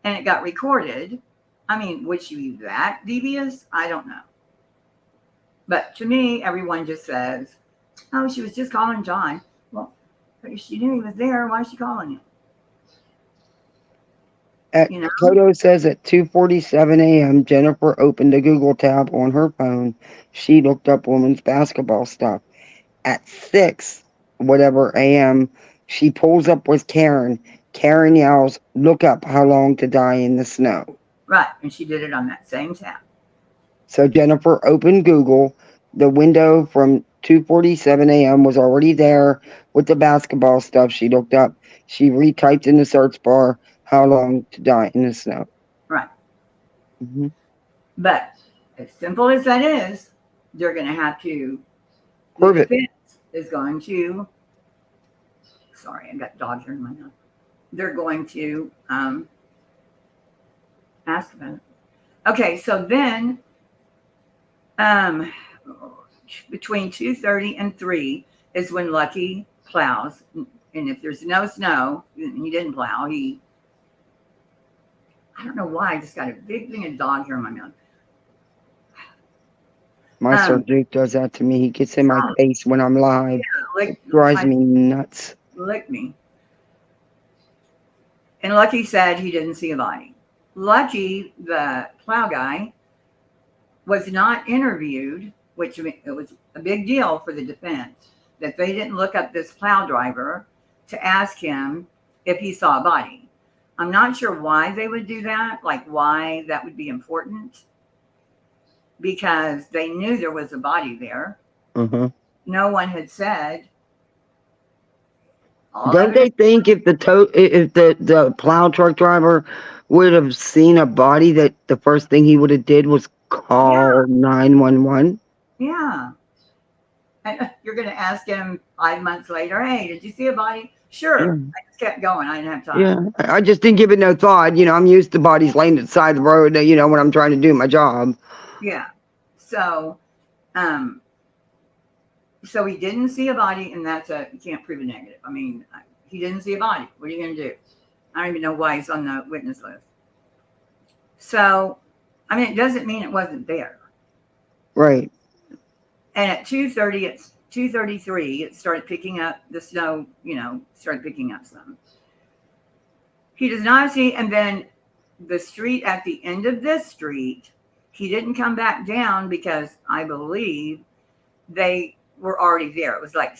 and it got recorded. I mean, would she be that devious? I don't know. But to me, everyone just says, oh, she was just calling John. Well, if she knew he was there, why is she calling him? Toto says at 2:47 a.m., Jennifer opened a Google tab on her phone. She looked up women's basketball stuff. At 6 a.m., she pulls up with Karen. Karen yells, look up how long to die in the snow. Right, and she did it on that same tab. So Jennifer opened Google. The window from 2:47 a.m. was already there with the basketball stuff she looked up. She retyped in the search bar, how long to die in the snow. Right. But as simple as that is, they're going to have to, the defense is going to, sorry, I got dog here in my mouth. They're going to ask about it. Okay, so then between 2:30 and 3 is when Lucky plows. And if there's no snow, he didn't plow, I don't know why, I just got a big thing of dog hair in my mouth. My son Duke does that to me. He gets in my face when I'm live. It drives me nuts. Lick me. And Lucky said he didn't see a body. Lucky, the plow guy, was not interviewed, which it was a big deal for the defense, that they didn't look up this plow driver to ask him if he saw a body. I'm not sure why they would do that, like why that would be important, because they knew there was a body there. No one had said. Don't they think if the plow truck driver would have seen a body, that the first thing he would have did was call 911? Yeah. And you're going to ask him 5 months later, hey, did you see a body? Sure. I just kept going. I didn't have time. Yeah, I just didn't give it no thought. I'm used to bodies laying at the side of the road, when I'm trying to do my job. Yeah. So, so he didn't see a body, and you can't prove a negative. I mean, he didn't see a body. What are you going to do? I don't even know why he's on the witness list. So, I mean, it doesn't mean it wasn't there. Right. And at 2:30, it's 2:33, it started picking up the snow, started picking up some. He does not see, and then the street at the end of this street, he didn't come back down because I believe they were already there. It was like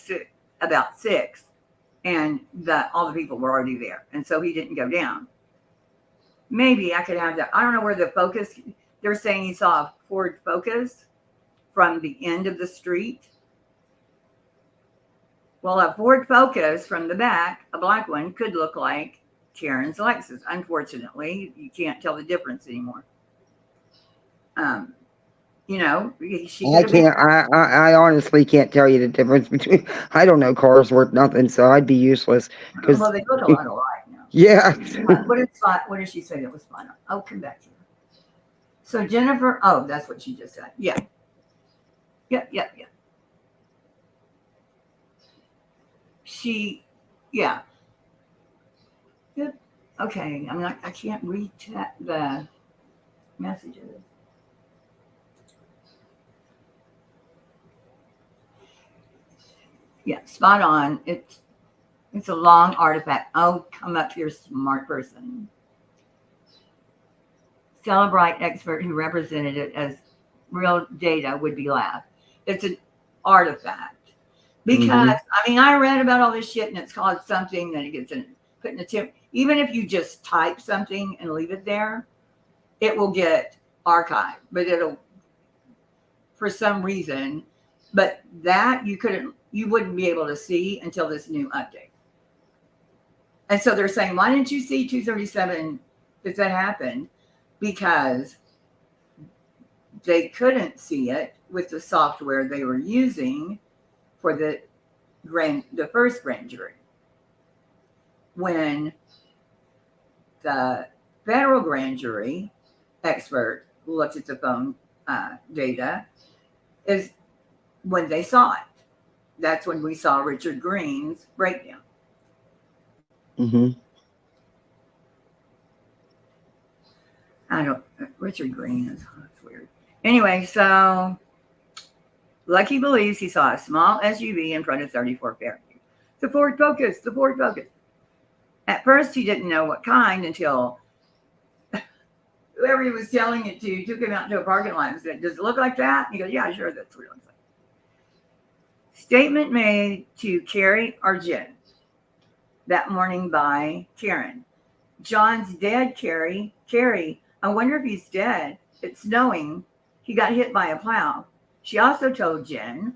about 6, and all the people were already there. And so he didn't go down. Maybe I could have that. I don't know where the Focus, they're saying he saw a Ford Focus from the end of the street. Well, a Ford Focus from the back, a black one, could look like Karen's Lexus. Unfortunately, you can't tell the difference anymore. I honestly can't tell you the difference between. I don't know cars worth nothing, so I'd be useless. Well, they look a lot alike now. Yeah. What did she say that was fun? I'll come back to her. So Jennifer, that's what she just said. Yeah. Yep. Yeah. Yep. Okay. I can't read the messages. Yeah, spot on. It's a long artifact. Oh, come up here, smart person. Celebrite expert who represented it as real data would be laughed. It's an artifact. Because, I read about all this shit and it's called something that it gets put in a tip. Even if you just type something and leave it there, it will get archived. But it'll, for some reason, but that you wouldn't be able to see until this new update. And so they're saying, why didn't you see 237 if that happened? Because they couldn't see it with the software they were using for the first grand jury. When the federal grand jury expert looked at the phone data, is when they saw it. That's when we saw Richard Green's breakdown. Richard Green is weird. Anyway, so Lucky believes he saw a small SUV in front of 34 Fairview. The Ford Focus. At first, he didn't know what kind until whoever he was selling it to took him out to a parking lot and said, does it look like that? And he goes, yeah, sure, that's what it looks like. Statement made to Carrie or Jen that morning by Karen. John's dead, Carrie. Carrie, I wonder if he's dead. It's snowing. He got hit by a plow. She also told Jen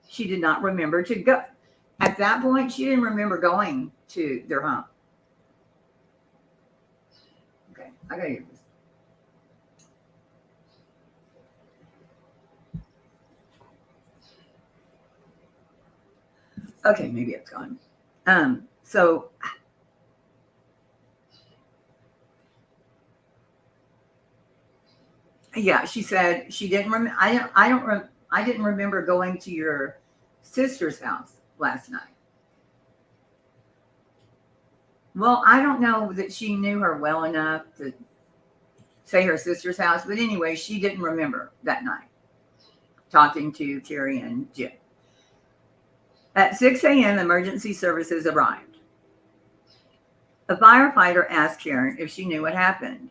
she did not remember to go. At that point, she didn't remember going to their home. Okay, I gotta hear this. Okay, maybe it's gone. So yeah, she said she didn't remember. I didn't remember going to your sister's house last night. Well, I don't know that she knew her well enough to say her sister's house, but anyway, she didn't remember that night talking to Carrie and Jim. At 6 a.m., emergency services arrived. A firefighter asked Karen if she knew what happened.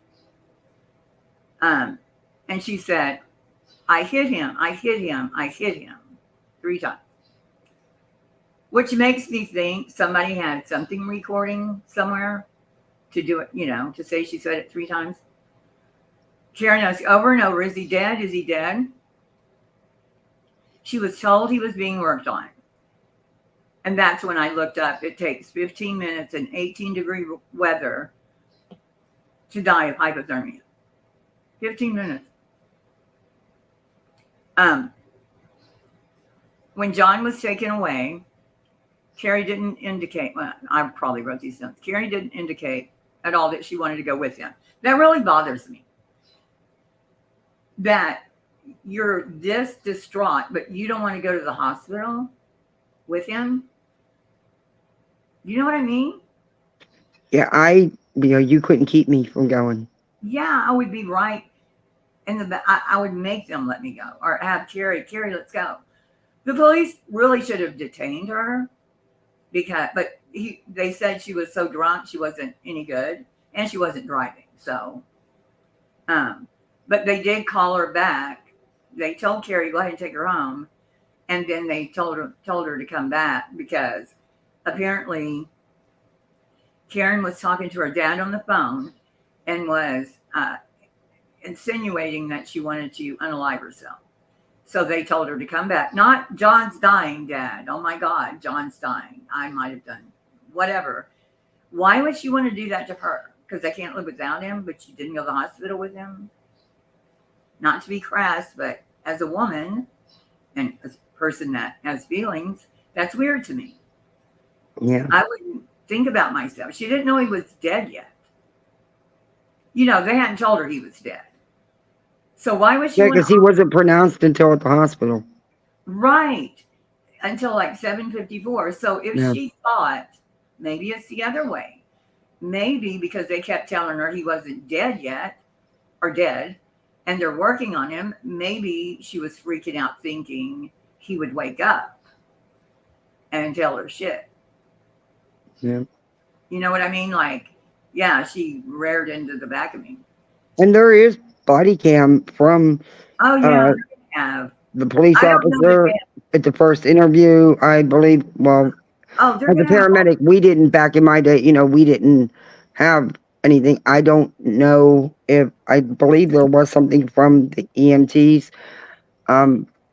And she said, I hit him 3 times. Which makes me think somebody had something recording somewhere to do it, to say she said it 3 times. Karen asked over and over, is he dead? Is he dead? She was told he was being worked on. And that's when I looked up. It takes 15 minutes and 18-degree weather to die of hypothermia. 15 minutes. When John was taken away, Carrie didn't indicate, well, I probably wrote these notes. Carrie didn't indicate at all that she wanted to go with him. That really bothers me. That you're this distraught, but you don't want to go to the hospital. with him. You know what I mean? Yeah, you couldn't keep me from going. Yeah, I would be right in the. I would make them let me go, or have Carrie, let's go. The police really should have detained her but they said she was so drunk she wasn't any good, and she wasn't driving. So, but they did call her back. They told Carrie, go ahead and take her home, and then they told her to come back because apparently Karen was talking to her dad on the phone and was insinuating that she wanted to unalive herself. So they told her to come back. Not John's dying, Dad. Oh my God, John's dying. I might have done whatever. Why would she want to do that to her? Because I can't live without him, but she didn't go to the hospital with him. Not to be crass, but as a woman and a person that has feelings, that's weird to me. Yeah. I wouldn't think about myself. She didn't know he was dead yet. You know, they hadn't told her he was dead. So why was she? Yeah, because he wasn't pronounced until at the hospital. Right. Until like 7:54. So if she thought, maybe it's the other way. Maybe because they kept telling her he wasn't dead yet or dead, and they're working on him, maybe she was freaking out thinking he would wake up and tell her shit. Yeah. You know what I mean? Like, yeah, she reared into the back of me. And there is body cam from the police officer at the first interview, I believe. Well, as a paramedic, we didn't, back in my day, we didn't have anything. I don't know I believe there was something from the EMTs.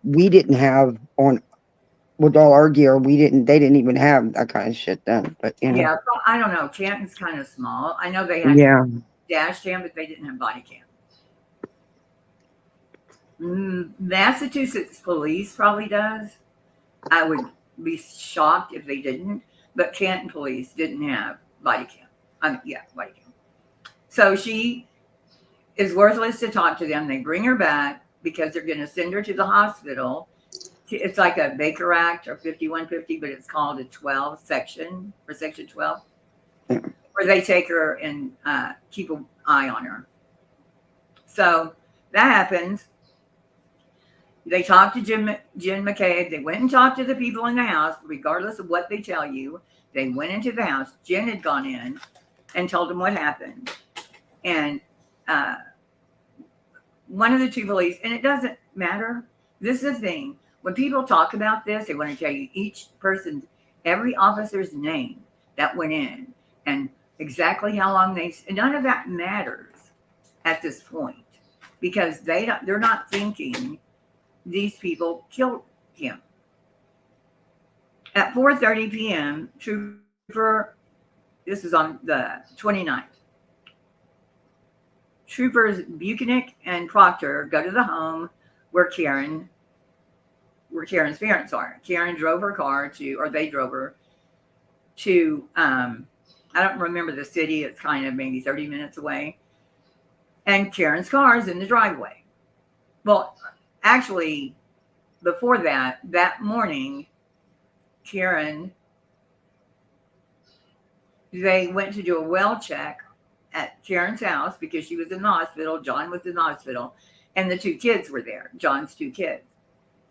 We didn't have with all our gear, they didn't even have that kind of shit then. But Yeah, so I don't know. Canton's kind of small. I know they had dash cam, but they didn't have body cam. Massachusetts police probably does. I would be shocked if they didn't. But Canton police didn't have body cam. Body cam. So she is worthless to talk to them. They bring her back because they're going to send her to the hospital. It's like a Baker Act or 5150, but it's called a 12 section, or section 12, where they take her and keep an eye on her. So that happens. They talked to Jim McCabe. They went and talked to the people in the house, regardless of what they tell you. They went into the house. Jen had gone in and told them what happened. And one of the two police, and it doesn't matter. This is the thing. When people talk about this, they want to tell you every officer's name that went in and exactly how long none of that matters at this point, because they're not thinking these people killed him. At 4:30 p.m., this is on the 29th, Troopers Buchanan and Proctor go to the home where Karen's parents are. Karen drove her car they drove her to, I don't remember the city. It's kind of maybe 30 minutes away. And Karen's car is in the driveway. Well, actually, before that morning, they went to do a well check at Karen's house because she was in the hospital. John was in the hospital, and the two kids were there, John's two kids.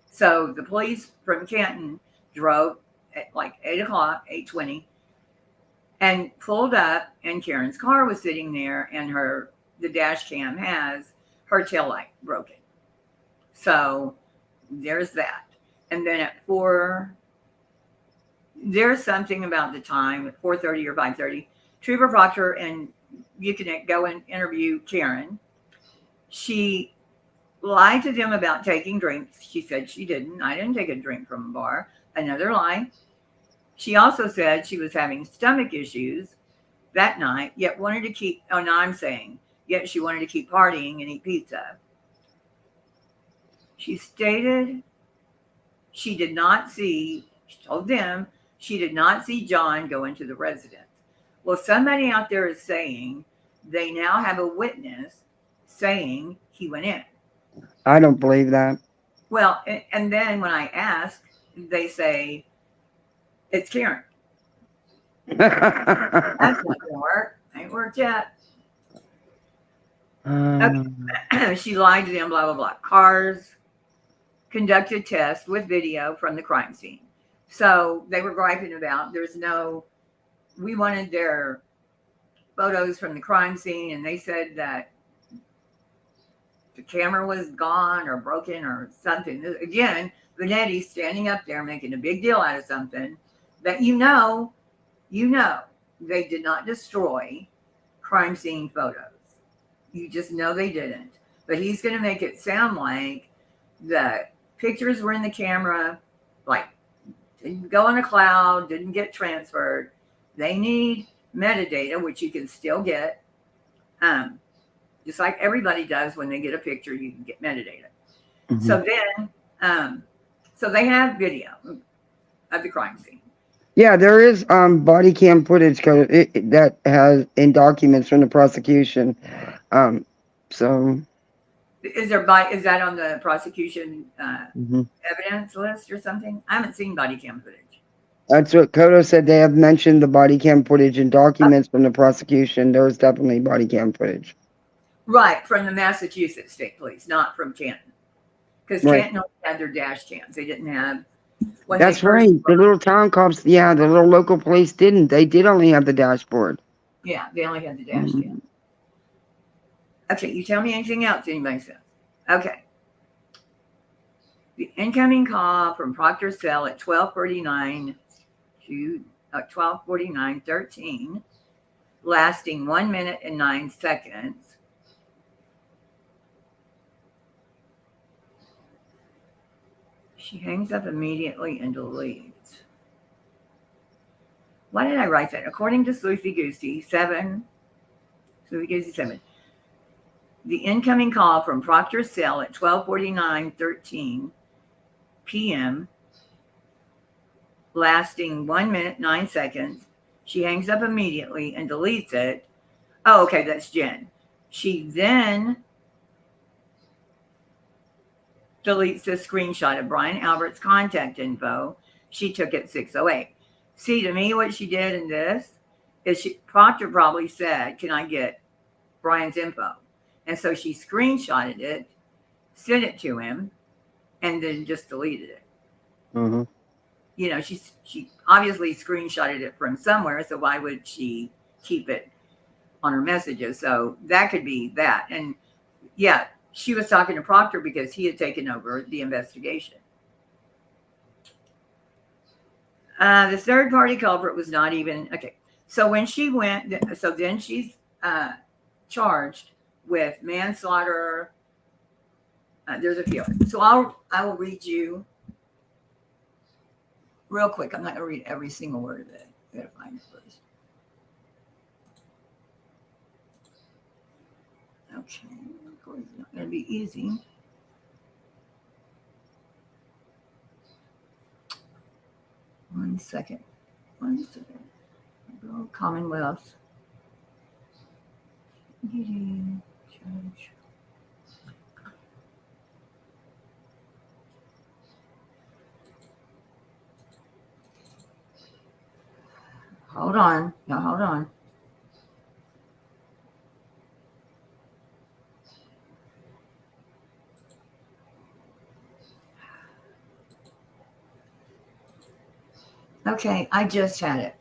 So the police from Canton drove at like 8 o'clock, 8:20, and pulled up, and Karen's car was sitting there, and the dash cam has her taillight broken. So there's that. And then at 4, there's something about the time at 4:30 or 5:30, Trooper Proctor and Buchanan go and interview Karen. She lied to them about taking drinks. She said she didn't. I didn't take a drink from a bar. Another lie. She also said she was having stomach issues that night, yet she wanted to keep partying and eat pizza. She stated she told them she did not see John go into the residence. Well, somebody out there is saying they now have a witness saying he went in. I don't believe that. Well, and then when I ask, they say It's Karen. That's not gonna work. Ain't worked yet. Okay. She lied to them, blah, blah, blah. Cars conducted tests with video from the crime scene. So they were griping about we wanted their photos from the crime scene, and they said that the camera was gone or broken or something. Again, Vanetti standing up there making a big deal out of something that you know they did not destroy crime scene photos. You just know they didn't. But he's going to make it sound like the pictures were in the camera, like didn't go in a cloud, didn't get transferred. They need metadata, which you can still get. Just like everybody does when they get a picture, you can get metadata. Mm-hmm. So then, so they have video of the crime scene. Yeah, there is body cam footage that has in documents from the prosecution. So is that on the prosecution evidence list or something? I haven't seen body cam footage. That's what Kodo said. They have mentioned the body cam footage in documents from the prosecution. There was definitely body cam footage. Right, from the Massachusetts State Police, not from Canton. Because Canton only had their dash cams. They didn't have... That's right. The little town cops, the little local police didn't. They did only have the dashboard. Yeah, they only had the dash cam. Okay, you tell me anything else anybody says. Okay. The incoming call from Proctor's cell at 12:49 to 12:49:13, lasting 1 minute and 9 seconds. She hangs up immediately and deletes. Why did I write that? According to Sleuthy Goosey 7, the incoming call from Proctor's cell at 12:49:13 p.m., lasting 1 minute, 9 seconds. She hangs up immediately and deletes it. Oh, okay, that's Jen. She then deletes the screenshot of Brian Albert's contact info she took at 6:08. See, to me, what she did in this is Proctor probably said, can I get Brian's info? And so she screenshotted it, sent it to him, and then just deleted it. Mm-hmm. You know, she obviously screenshotted it from somewhere, so why would she keep it on her messages? So that could be that. And yeah, she was talking to Proctor because he had taken over the investigation. The third party culprit was not even, okay. So when she went, so then she's charged with manslaughter. There's a few. So I will read you real quick. I'm not going to read every single word of it. I got to find it first. Okay. Of course, it's not going to be easy. One second. Commonwealth. Judge. Hold on. Now, hold on. Okay, I just had it.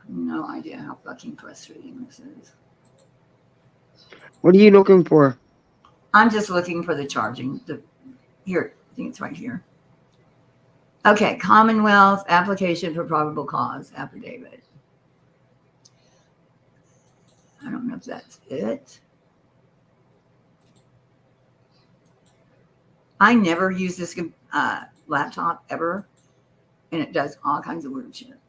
No idea how fucking frustrating this is. What are you looking for? I'm just looking for the charging. Here, I think it's right here. Okay, Commonwealth application for probable cause affidavit. I don't know if that's it. I never use this laptop ever, and it does all kinds of weird shit.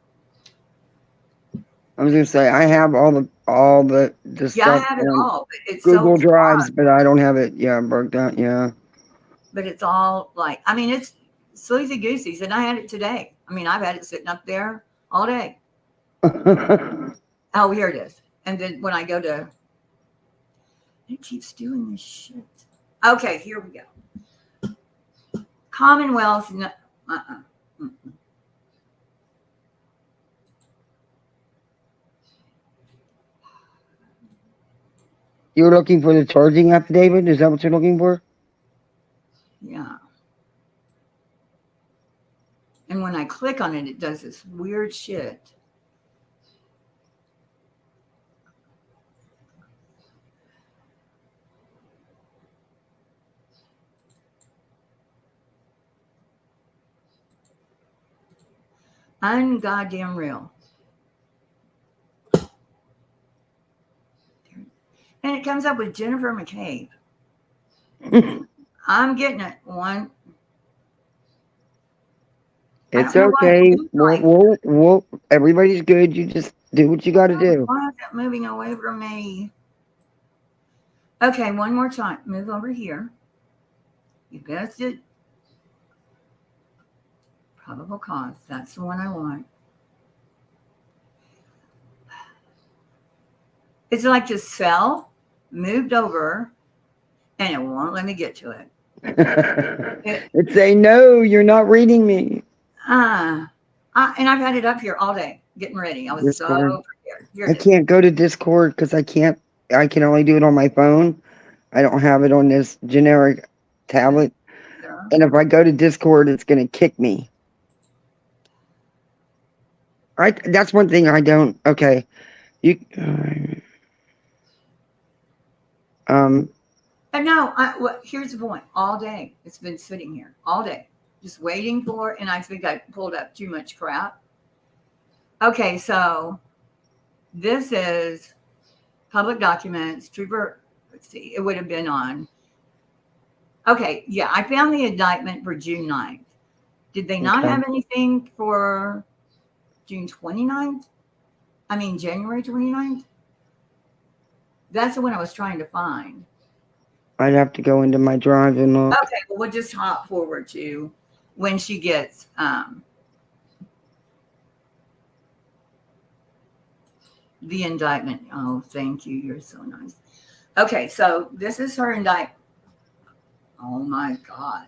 I was going to say, I have all the all the Yeah, I stuff have it on all, but it's Google so Drives, but I don't have it. Yeah, broke down. Yeah. but it's all like, I mean, it's sleazy goosies, and I had it today. I mean, I've had it sitting up there all day. Oh, here it is. And then when I go to, it keeps doing this shit. Okay, here we go. Commonwealth. No, Mm-mm. You're looking for the charging affidavit? Is that what you're looking for? Yeah. And when I click on it, it does this weird shit. Ungoddamn real. And it comes up with Jennifer McCabe. I'm getting it. One. It's okay. We'll, everybody's good. You just do what you got to do. Why is it moving away from me? Okay, one more time. Move over here. You best it. Probable cause. That's the one I want. It's like the cell moved over and it won't let me get to it. It's saying, no, you're not reading me. And I've had it up here all day getting ready. I was Discord. so prepared. Here I it is. can't go to Discord because I can only do it on my phone. I don't have it on this generic tablet. Yeah. And if I go to Discord, it's going to kick me. That's one thing I don't. Okay. And no, here's the point. All day, it's been sitting here all day, just waiting for. And I think I pulled up too much crap. Okay, so this is public documents. Trooper, let's see, it would have been on. Okay, yeah, I found the indictment for June 9th. Did they not have anything for June 29th? I mean, January 29th? That's the one I was trying to find. I'd have to go into my drive and look. Okay, well, we'll just hop forward to when she gets the indictment. Oh, thank you. You're so nice. Okay, so this is her indictment. Oh my God.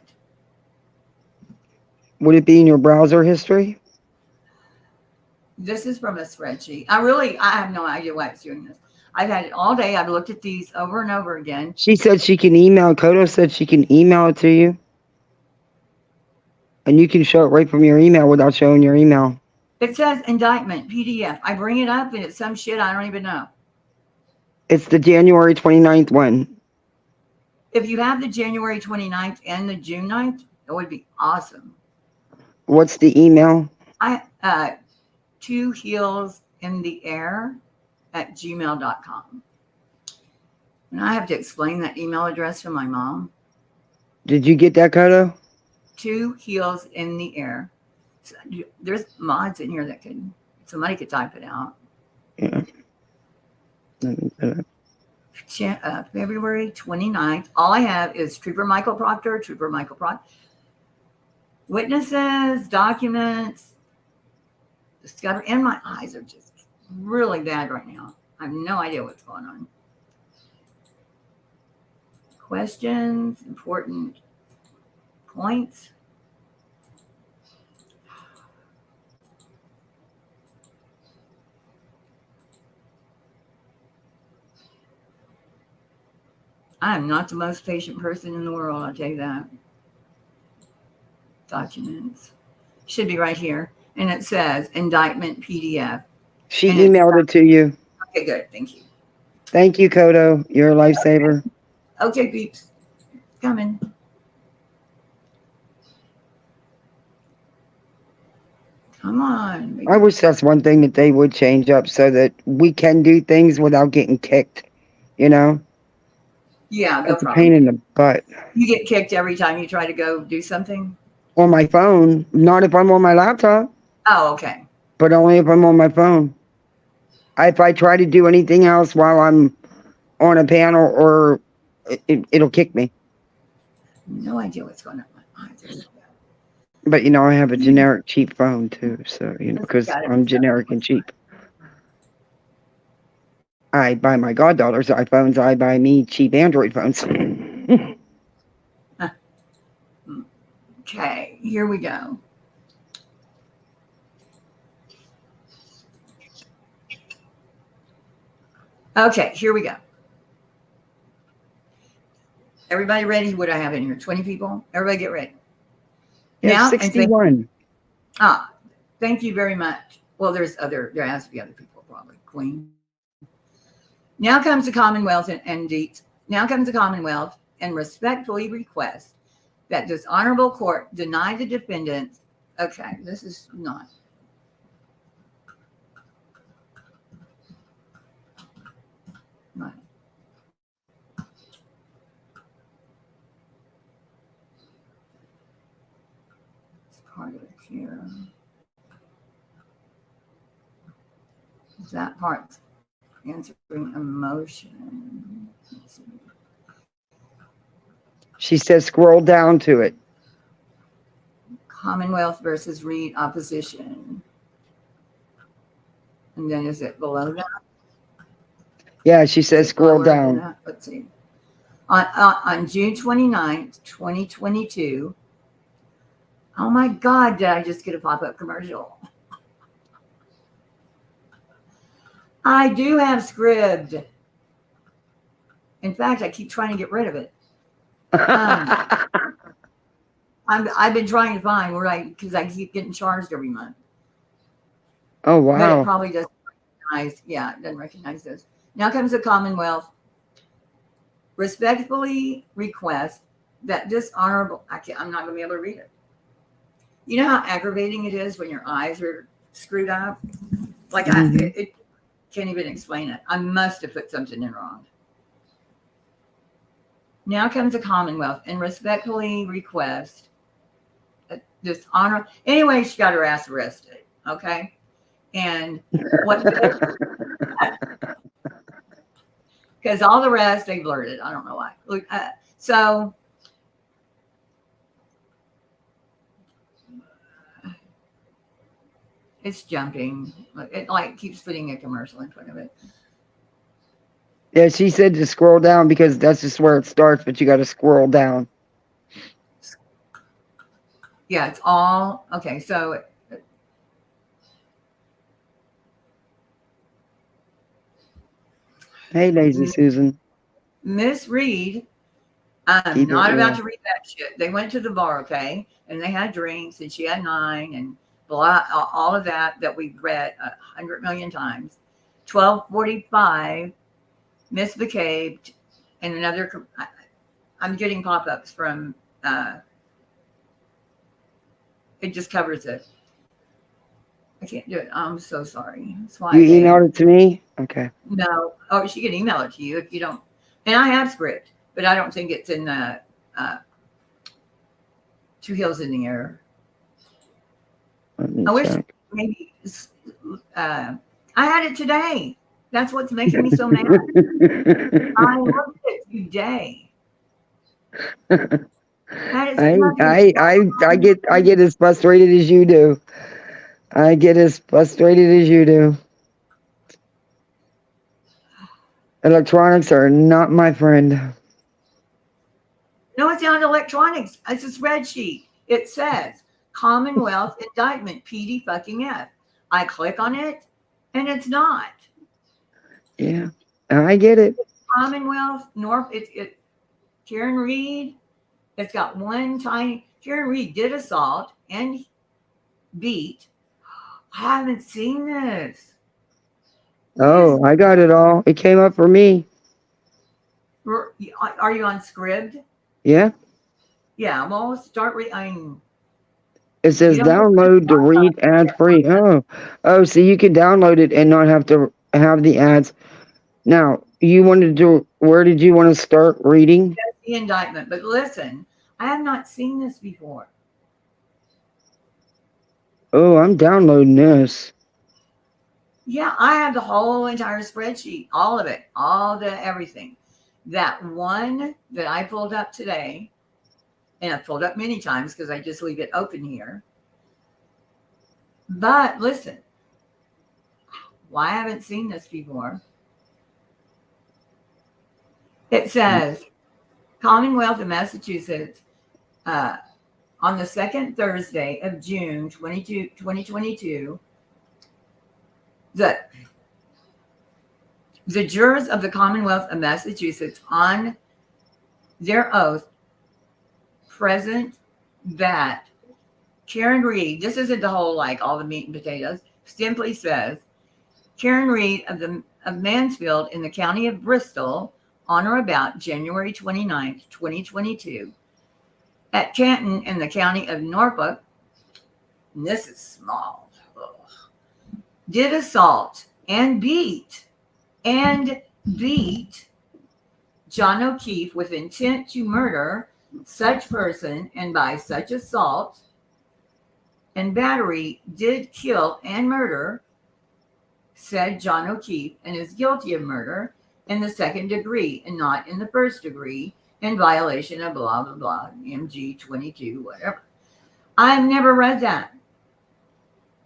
Would it be in your browser history? This is from a spreadsheet. I have no idea why it's doing this. I've had it all day. I've looked at these over and over again. She said she can email. Kodo said she can email it to you. And you can show it right from your email without showing your email. It says indictment, PDF. I bring it up and it's some shit I don't even know. It's the January 29th one. If you have the January 29th and the June 9th, it would be awesome. What's the email? Two heels in the air @gmail.com. And I have to explain that email address to my mom. Did you get that, Kodo? Two heels in the air. So there's mods in here that somebody could type it out. Yeah. February 29th. All I have is Trooper Michael Proctor. Witnesses, documents, discovery. And my eyes are just really bad right now. I have no idea what's going on. Questions, important points. I am not the most patient person in the world, I'll tell you that. Documents. Should be right here. And it says indictment PDF. She emailed it to you. Okay, good. Thank you. Thank you, Kodo. You're a lifesaver. Okay, peeps. Coming. Come on. I wish that's one thing that they would change up so that we can do things without getting kicked, you know? Yeah, no That's problem. a pain in the butt. You get kicked every time you try to go do something? On my phone, not if I'm on my laptop, Oh, okay. but only if I'm on my phone. if I try to do anything else while I'm on a panel, or it'll kick me. No idea what's going on. But you know, I have a generic cheap phone too, so you know, because Got it. I'm generic and cheap. I buy my goddaughters iPhones. I buy me cheap Android phones. Okay, here we go. Okay, here we go. Everybody ready? What do I have in here? 20 people? Everybody get ready. Yeah, Now, 61. Thank you very much. Well, there has to be other people probably. Queen. Now comes the Commonwealth now comes the Commonwealth and respectfully request that this honorable court deny the defendant. Okay, this is not. Right. It's part of it here. That part, answering emotion. She says scroll down to it. Commonwealth versus Reed opposition. And then is it below that? Yeah, she says scroll down. Let's see. On June 29th, 2022. Oh my God, did I just get a pop-up commercial? I do have Scribd. In fact, I keep trying to get rid of it. I've been trying to find where because I keep getting charged every month. Oh, wow. But it probably doesn't recognize, it doesn't recognize this. Now comes the Commonwealth. Respectfully request that this honorable, I'm not going to be able to read it. You know how aggravating it is when your eyes are screwed up? Like, it can't even explain it. I must have put something in wrong. Now comes the Commonwealth and respectfully request this honor. Anyway, she got her ass arrested. Okay. And what? Because all the rest they blurted. I don't know why. So it's jumping. It keeps putting a commercial in front of it. Yeah, she said to scroll down because that's just where it starts, but you got to scroll down. Yeah, it's all okay. So, Hey, Lazy Susan. Miss Reed, I'm not about to read that shit. They went to the bar, okay, and they had drinks, and she had 9, and blah, all of that we've read 100 million times. 12:45. Misbehaved, and another. I'm getting pop-ups from. It just covers it. I can't do it. I'm so sorry. That's why You emailed it to me? Okay. No. Oh, she can email it to you if you don't. And I have Scribd, but I don't think it's in the Two Hills in the Air. I wish maybe. I had it today. That's what's making me so mad. I looked at it today. I get as frustrated as you do. I get as frustrated as you do. Electronics are not my friend. No, it's not electronics. It's a spreadsheet. It says Commonwealth Indictment PD fucking F. I click on it, and it's not. Yeah, I get it. Commonwealth North. Karen Reed. It's got one tiny. Karen Reed did assault and beat. I haven't seen this. Oh, I got it all. It came up for me. Are you on Scribd? Yeah. Yeah. Well, start reading. It says download to read ad free. Oh, so you can download it and not have to have the ads. Now, where did you want to start reading? That's the indictment. But listen, I have not seen this before. Oh, I'm downloading this. Yeah, I have the whole entire spreadsheet, all of it, all the everything. That one that I pulled up today, and I've pulled up many times because I just leave it open here. But listen, why I haven't seen this before? It says Commonwealth of Massachusetts on the second Thursday of June 2022, the jurors of the Commonwealth of Massachusetts on their oath present that Karen Reed, this isn't the whole like all the meat and potatoes, simply says Karen Reed of Mansfield in the county of Bristol on or about January 29th, 2022 at Canton in the county of Norfolk, and this is small, did assault and beat John O'Keefe with intent to murder such person, and by such assault and battery did kill and murder said John O'Keefe, and is guilty of murder in the second degree and not in the first degree in violation of blah blah blah MG 22 whatever. I've never read that.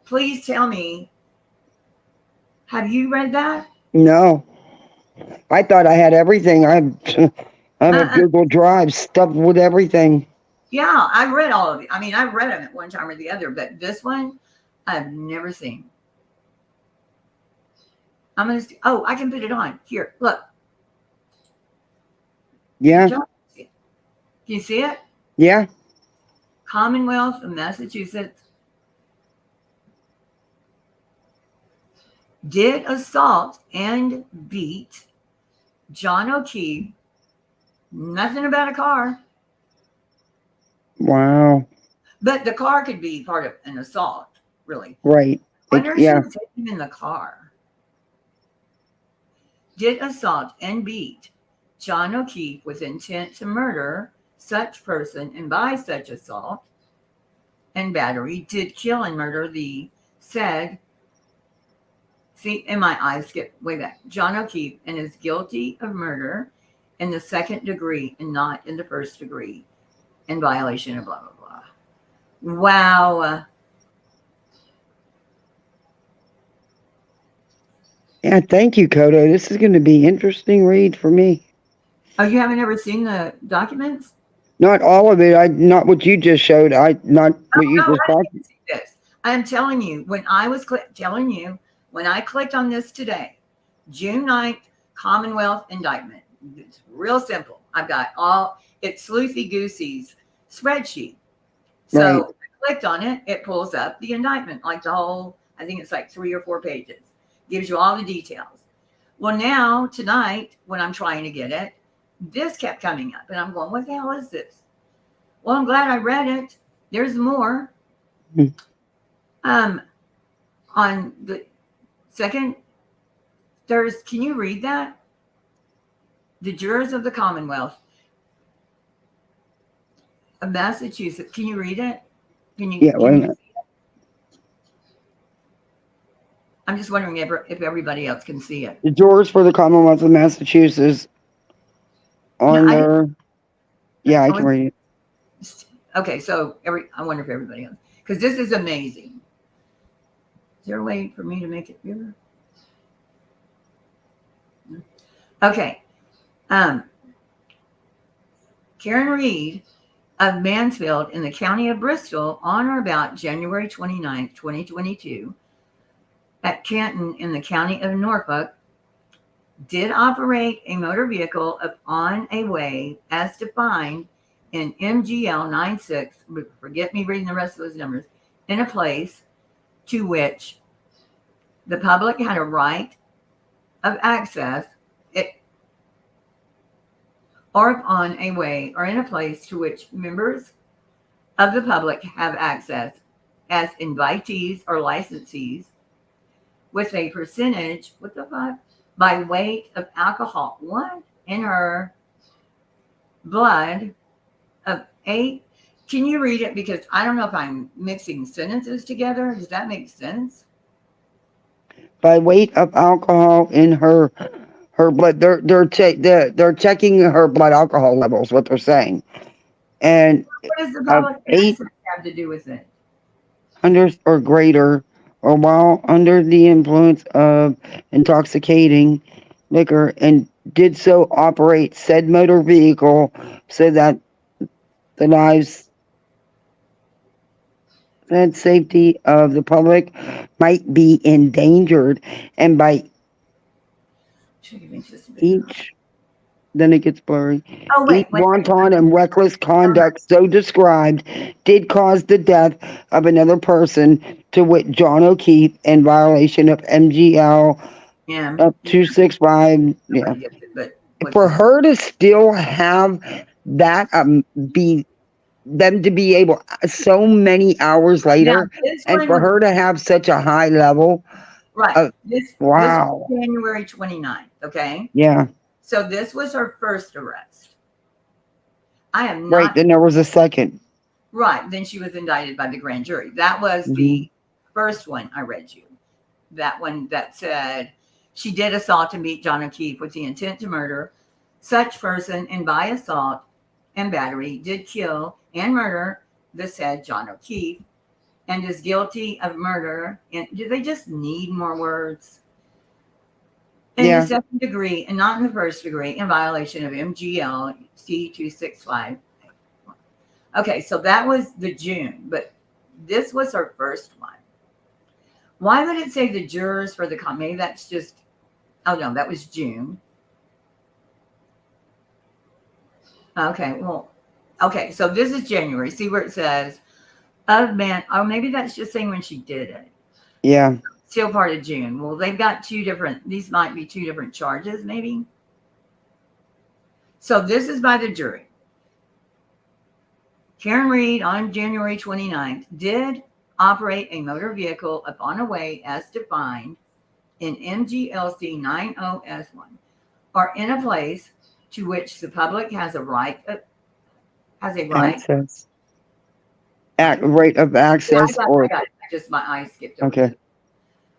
Please tell me, have you read that? No. I thought I had everything. I have a Google Drive stuffed with everything. Yeah, I read all of it. I mean, I've read them at one time or the other, but this one I've never seen. I'm going to see. Oh, I can put it on. Here, look. Yeah. Can you see it? Yeah. Commonwealth of Massachusetts did assault and beat John O'Keefe. Nothing about a car. Wow. But the car could be part of an assault, really. Right. Yeah. Take him in the car. Did assault and beat John O'Keefe with intent to murder such person, and by such assault and battery did kill and murder the said, see, and my eyes skip way back, John O'Keefe, and is guilty of murder in the second degree and not in the first degree in violation of blah, blah, blah. Wow. Yeah, thank you, Kodo. This is going to be interesting read for me. Oh, you haven't ever seen the documents? Not all of it. Not what you just showed. Not what you just talked. This. I'm telling you, when I was when I clicked on this today, June 9th, Commonwealth Indictment. It's real simple. I've got it's Sleuthy Goosey's spreadsheet. So Right. I clicked on it, it pulls up the indictment, like the whole, I think it's like 3 or 4 pages. Gives you all the details. Well, now, tonight, when I'm trying to get it, this kept coming up. And I'm going, what the hell is this? Well, I'm glad I read it. There's more. On the second Thursday, can you read that? The jurors of the Commonwealth of Massachusetts. Can you read it? Can you? Yeah, wait a minute. I'm just wondering if everybody else can see it. The jurors for the Commonwealth of Massachusetts on their. Yeah, I can read it. Okay, so I wonder if everybody else, because this is amazing. Is there a way for me to make it bigger? Okay. Karen Reed of Mansfield in the county of Bristol on or about January 29th, 2022 at Canton in the county of Norfolk did operate a motor vehicle on a way as defined in MGL 96, forget me reading the rest of those numbers, in a place to which the public had a right of access, or on a way or in a place to which members of the public have access as invitees or licensees with a percentage, what the fuck, by weight of alcohol, what, in her blood of 8. Can you read it? Because I don't know if I'm mixing sentences together. Does that make sense? by weight of alcohol in her blood. They're checking her blood alcohol levels. What they're saying, and What does the public eight access have to do with it? hundredths or greater, or while under the influence of intoxicating liquor, and did so operate said motor vehicle so that the lives and safety of the public might be endangered, and by each, then it gets blurry. Oh, wait. Each wanton and reckless conduct so described did cause the death of another person, to wit John O'Keefe, in violation of MGL Yeah. up 265. Yeah. But For her to still have that, be them to be able so many hours later, this and one for was- her to have such a high level. Right. This Wow. was January 29th. Okay. Yeah. So this was her first arrest. I am not Right. Then there was a second. right. Then she was indicted by the grand jury. That was the first one I read you. That one that said she did assault and beat John O'Keefe with the intent to murder such person, and by assault and battery did kill and murder the said John O'Keefe, and is guilty of murder. And do they just need more words? In the second degree and not in the first degree, in violation of MGL C265. Okay, so that was the June, but this was her first one. Why would it say the jurors for the maybe that's just, oh no, that was June. Okay, well, okay, so this is January. See where it says, oh man, oh, maybe that's just saying when she did it. Yeah. Still part of June. Well, they've got these might be two different charges, maybe. So this is by the jury. Karen Reed on January 29th did operate a motor vehicle upon a way as defined in MGLC 90S1, or in a place to which the public has a right, Access. Right of access, I or got it. My eyes skipped over. okay.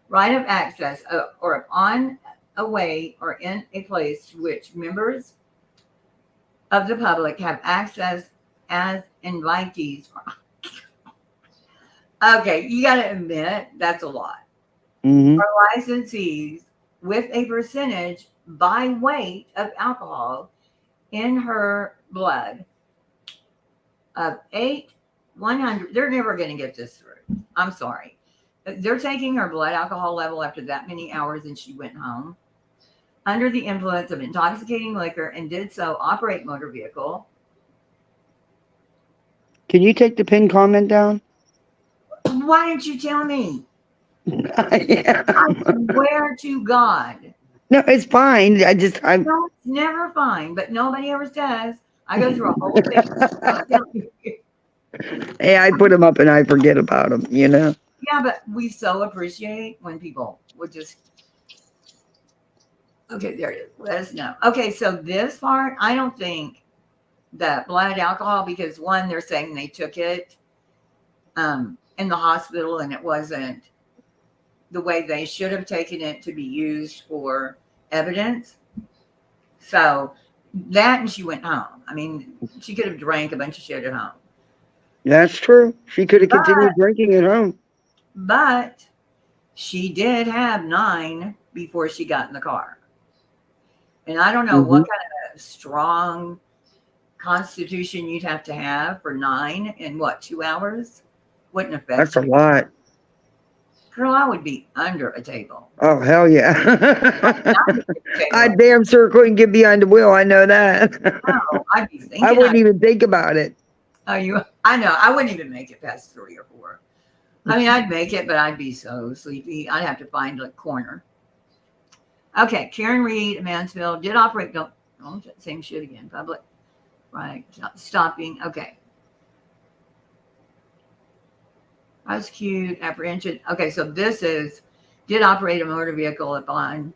Right of access, or upon a way or in a place to which members of the public have access as invitees. Okay, you got to admit that's a lot. Or licensees with a percentage by weight of alcohol in her blood of 100. They're never going to get this through. I'm sorry. They're taking her blood alcohol level after that many hours, and she went home under the influence of intoxicating liquor and did so operate motor vehicle. Can you take the pin comment down? Why didn't you tell me? I swear to God. No, it's fine. No, it's never fine, but nobody ever says. I go through a whole thing. Hey, I put them up and I forget about them, you know? Yeah, but we so appreciate when people would just. Okay, there it is. Let us know. Okay, so this part, I don't think that blood alcohol, because one, they're saying they took it in the hospital and it wasn't the way they should have taken it to be used for evidence. So that, and she went home. I mean, she could have drank a bunch of shit at home. That's true. She could have continued drinking at home. But she did have 9 before she got in the car. And I don't know what kind of strong constitution you'd have to have for 9 in 2 hours? Wouldn't affect That's a you. lot. Girl, I would be under a table. Oh, hell yeah. I damn sure couldn't get behind the wheel. I know that. No, I'd be thinking. I wouldn't even think about it. Oh, I know. I wouldn't even make it past 3 or 4. I mean, I'd make it, but I'd be so sleepy. I'd have to find a corner. Okay, Karen Reed of Mansfield did operate. Don't same shit again. Public, right? Stopping. Okay. Prosecute, apprehension. Okay, so this is did operate a motor vehicle upon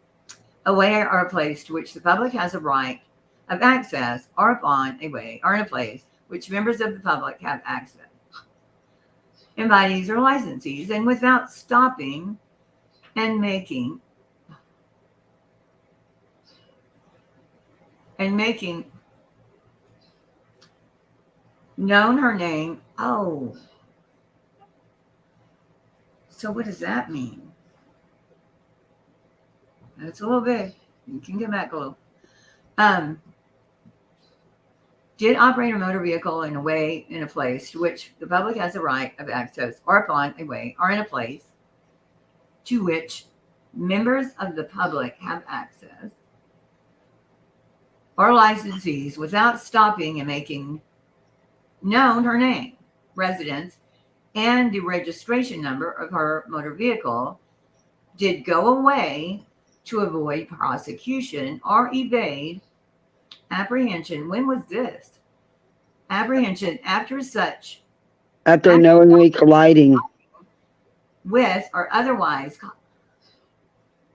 a way or a place to which the public has a right of access, or upon a way or in a place which members of the public have access, invitees or licensees, and without stopping and making known her name. Oh, so what does that mean? That's a little big. You can get back a little. Did operate a motor vehicle in a way, in a place to which the public has a right of access, or upon a way, or in a place to which members of the public have access, or licensees, without stopping and making known her name, residence, and the registration number of her motor vehicle, did go away to avoid prosecution or evade apprehension. When was this? Apprehension after such. After knowingly colliding. With or otherwise.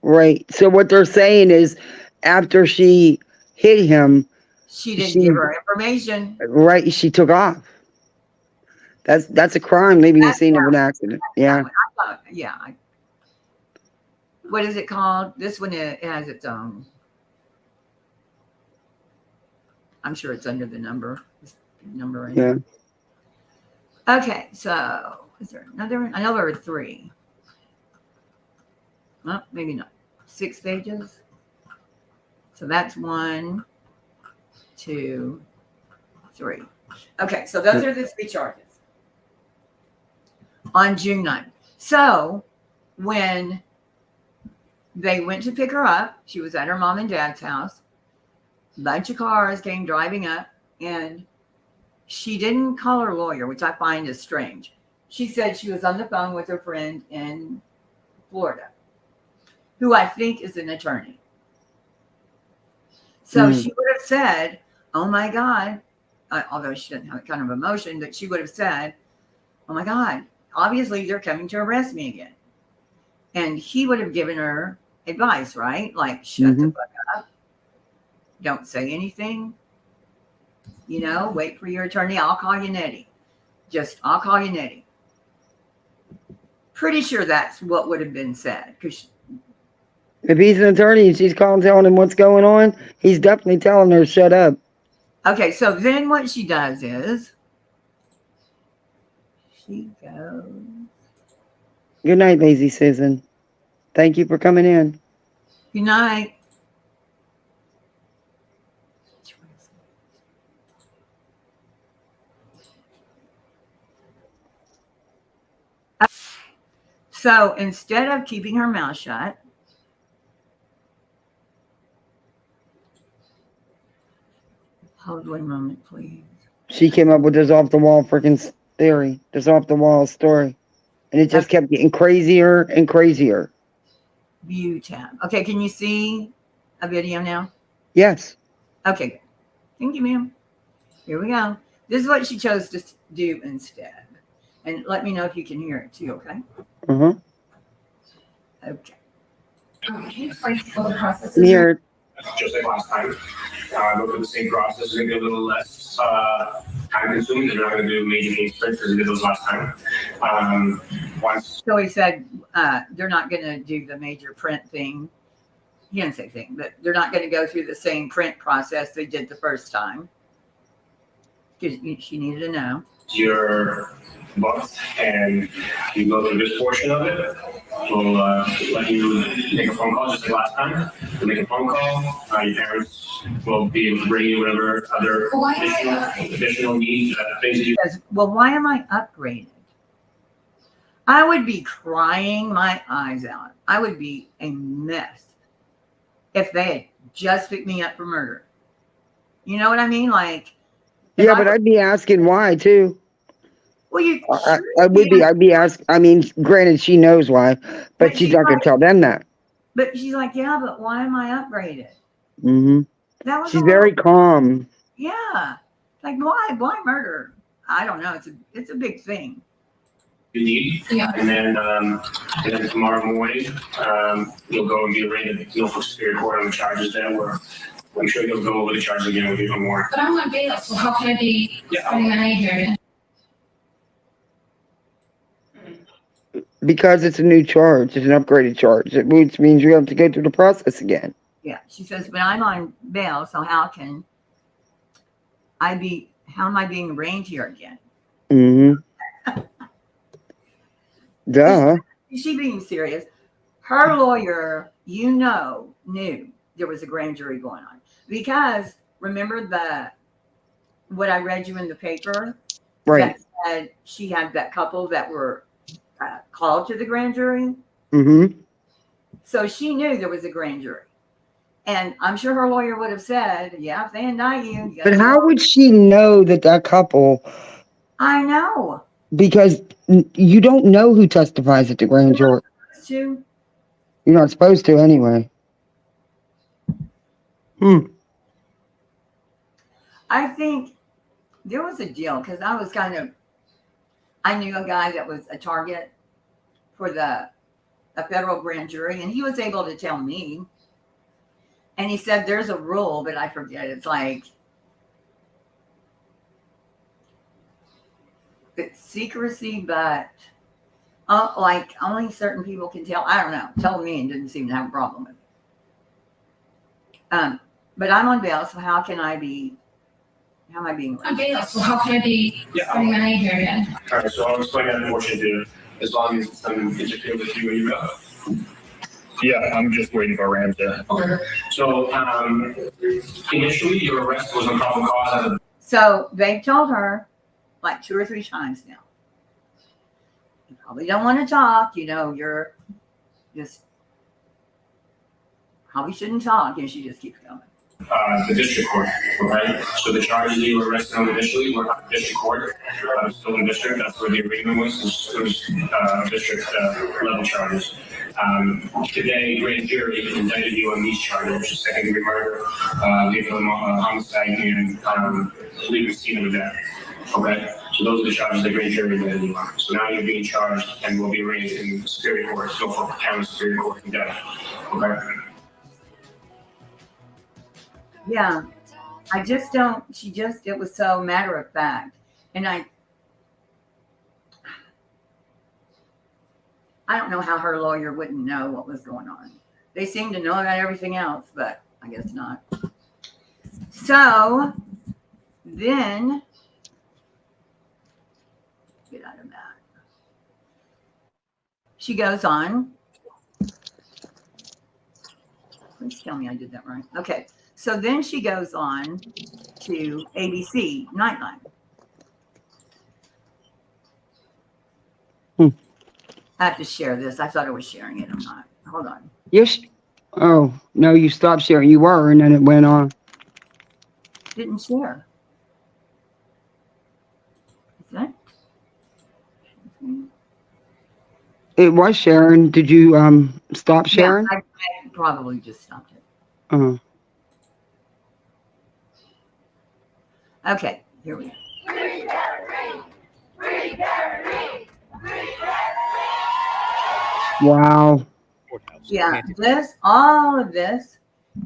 Right. So what they're saying is after she hit him, she didn't give her information. Right. She took off. That's a crime, leaving the scene of an accident. Yeah. Yeah. What is it called? This one, it has its own. I'm sure it's under the number. In yeah. Okay, so is there another one? I know there were 3. Well, maybe not. 6 pages. So that's 1, 2, 3. Okay, so those are the 3 charges on June 9th. So when they went to pick her up, she was at her mom and dad's house. A bunch of cars came driving up, and she didn't call her lawyer, which I find is strange. She said she was on the phone with her friend in Florida, who I think is an attorney. So she would have said, oh my God, although she didn't have that kind of emotion, that she would have said, oh my God, obviously they're coming to arrest me again. And he would have given her advice, right? Like, shut the fuck up. Don't say anything. You know, wait for your attorney. I'll call you Nettie. I'll call you Nettie. Pretty sure that's what would have been said. Because if he's an attorney and she's calling, telling him what's going on, he's definitely telling her, shut up. Okay, so then what she does is she goes. Good night, Lazy Susan. Thank you for coming in. Good night. So instead of keeping her mouth shut, hold 1 moment, please. She came up with this off the wall freaking theory, this off the wall story. And it just kept getting crazier and crazier. View tab. Okay, can you see a video now? Yes. Okay. Thank you, ma'am. Here we go. This is what she chose to do instead. And let me know if you can hear it too, okay? Uh-huh. Okay. Can you hear it? Just like last time. Go through the same process. It's going to be a little less time consuming. They're not going to do major case prints as we did those last time. So he said they're not going to do the major print thing. He didn't say thing, but they're not going to go through the same print process they did the first time. Because she needed to know. Your book, and you go through this portion of it. We'll let you make a phone call just like last time. You'll make a phone call. Your parents will be able to bring you whatever other additional needs, things that you. Well, why am I upgraded? I would be crying my eyes out. I would be a mess if they had just picked me up for murder. You know what I mean? Like. Yeah, but I'd be asking why too. Well, I'd be asking. I mean, granted, she knows why, but she's not going to tell them that. But she's like, yeah, but why am I upgraded? Mm-hmm. That was she's very calm. Yeah, like why murder? I don't know. It's a big thing. You need, and then tomorrow morning, you'll go and be arraigned for Superior Court on the charges that were. I'm sure you'll go over the charges again with even more. But I'm on bail, so how can I be spending my night here? Because it's a new charge, it's an upgraded charge, which means you have to go through the process again. Yeah, she says, but I'm on bail, so how am I being arraigned here again? Mm-hmm. Duh. Is she being serious? Her lawyer, knew there was a grand jury going on. Because remember what I read you in the paper? Right. That said she had that couple that were called to the grand jury. Mm-hmm. So she knew there was a grand jury. And I'm sure her lawyer would have said, yeah, if they indict you. But how would she know that couple? I know. Because you don't know who testifies at the grand jury. You're not supposed to anyway. I think there was a deal because I knew a guy that was a target for a federal grand jury, and he was able to tell me. And he said there's a rule, but I forget. It's like it's secrecy, but like only certain people can tell. I don't know. Told me and didn't seem to have a problem with it. But I'm on bail, so how am I being arrested? On bail, so how can I be spending my money here again? All right, so I'll explain that portion to you as long as it doesn't interfere with you when you go. Yeah, I'm just waiting for Ram to. Okay. So initially, your arrest was on probable cause. So they told her like 2 or 3 times now. You probably don't want to talk. You're just probably shouldn't talk. And she just keeps going. The district court, right? So the charges that you were arrested on initially were at the district court, still in district. That's where the agreement was. It was district level charges. Today, grand jury indicted you on these charges: second degree murder, vehicle homicide, and leaving the scene of the death. Okay, so those are the charges the grand jury indicted you on. So now you're being charged and will be raised in Superior Court, Norfolk County Superior Court in death. Okay. Yeah, I just don't. It was so matter of fact, and I don't know how her lawyer wouldn't know what was going on. They seem to know about everything else, but I guess not. So then, get out of that. She goes on. Please tell me I did that right. Okay. So then she goes on to ABC Nightline. I have to share this. I thought I was sharing it. I'm not. Hold on. Yes. Oh, no, you stopped sharing. You were, and then it went on. Didn't share. Is that? It was sharing. Did you stop sharing? Yeah, I probably just stopped it. Okay, here we go. Wow. Yeah, all of this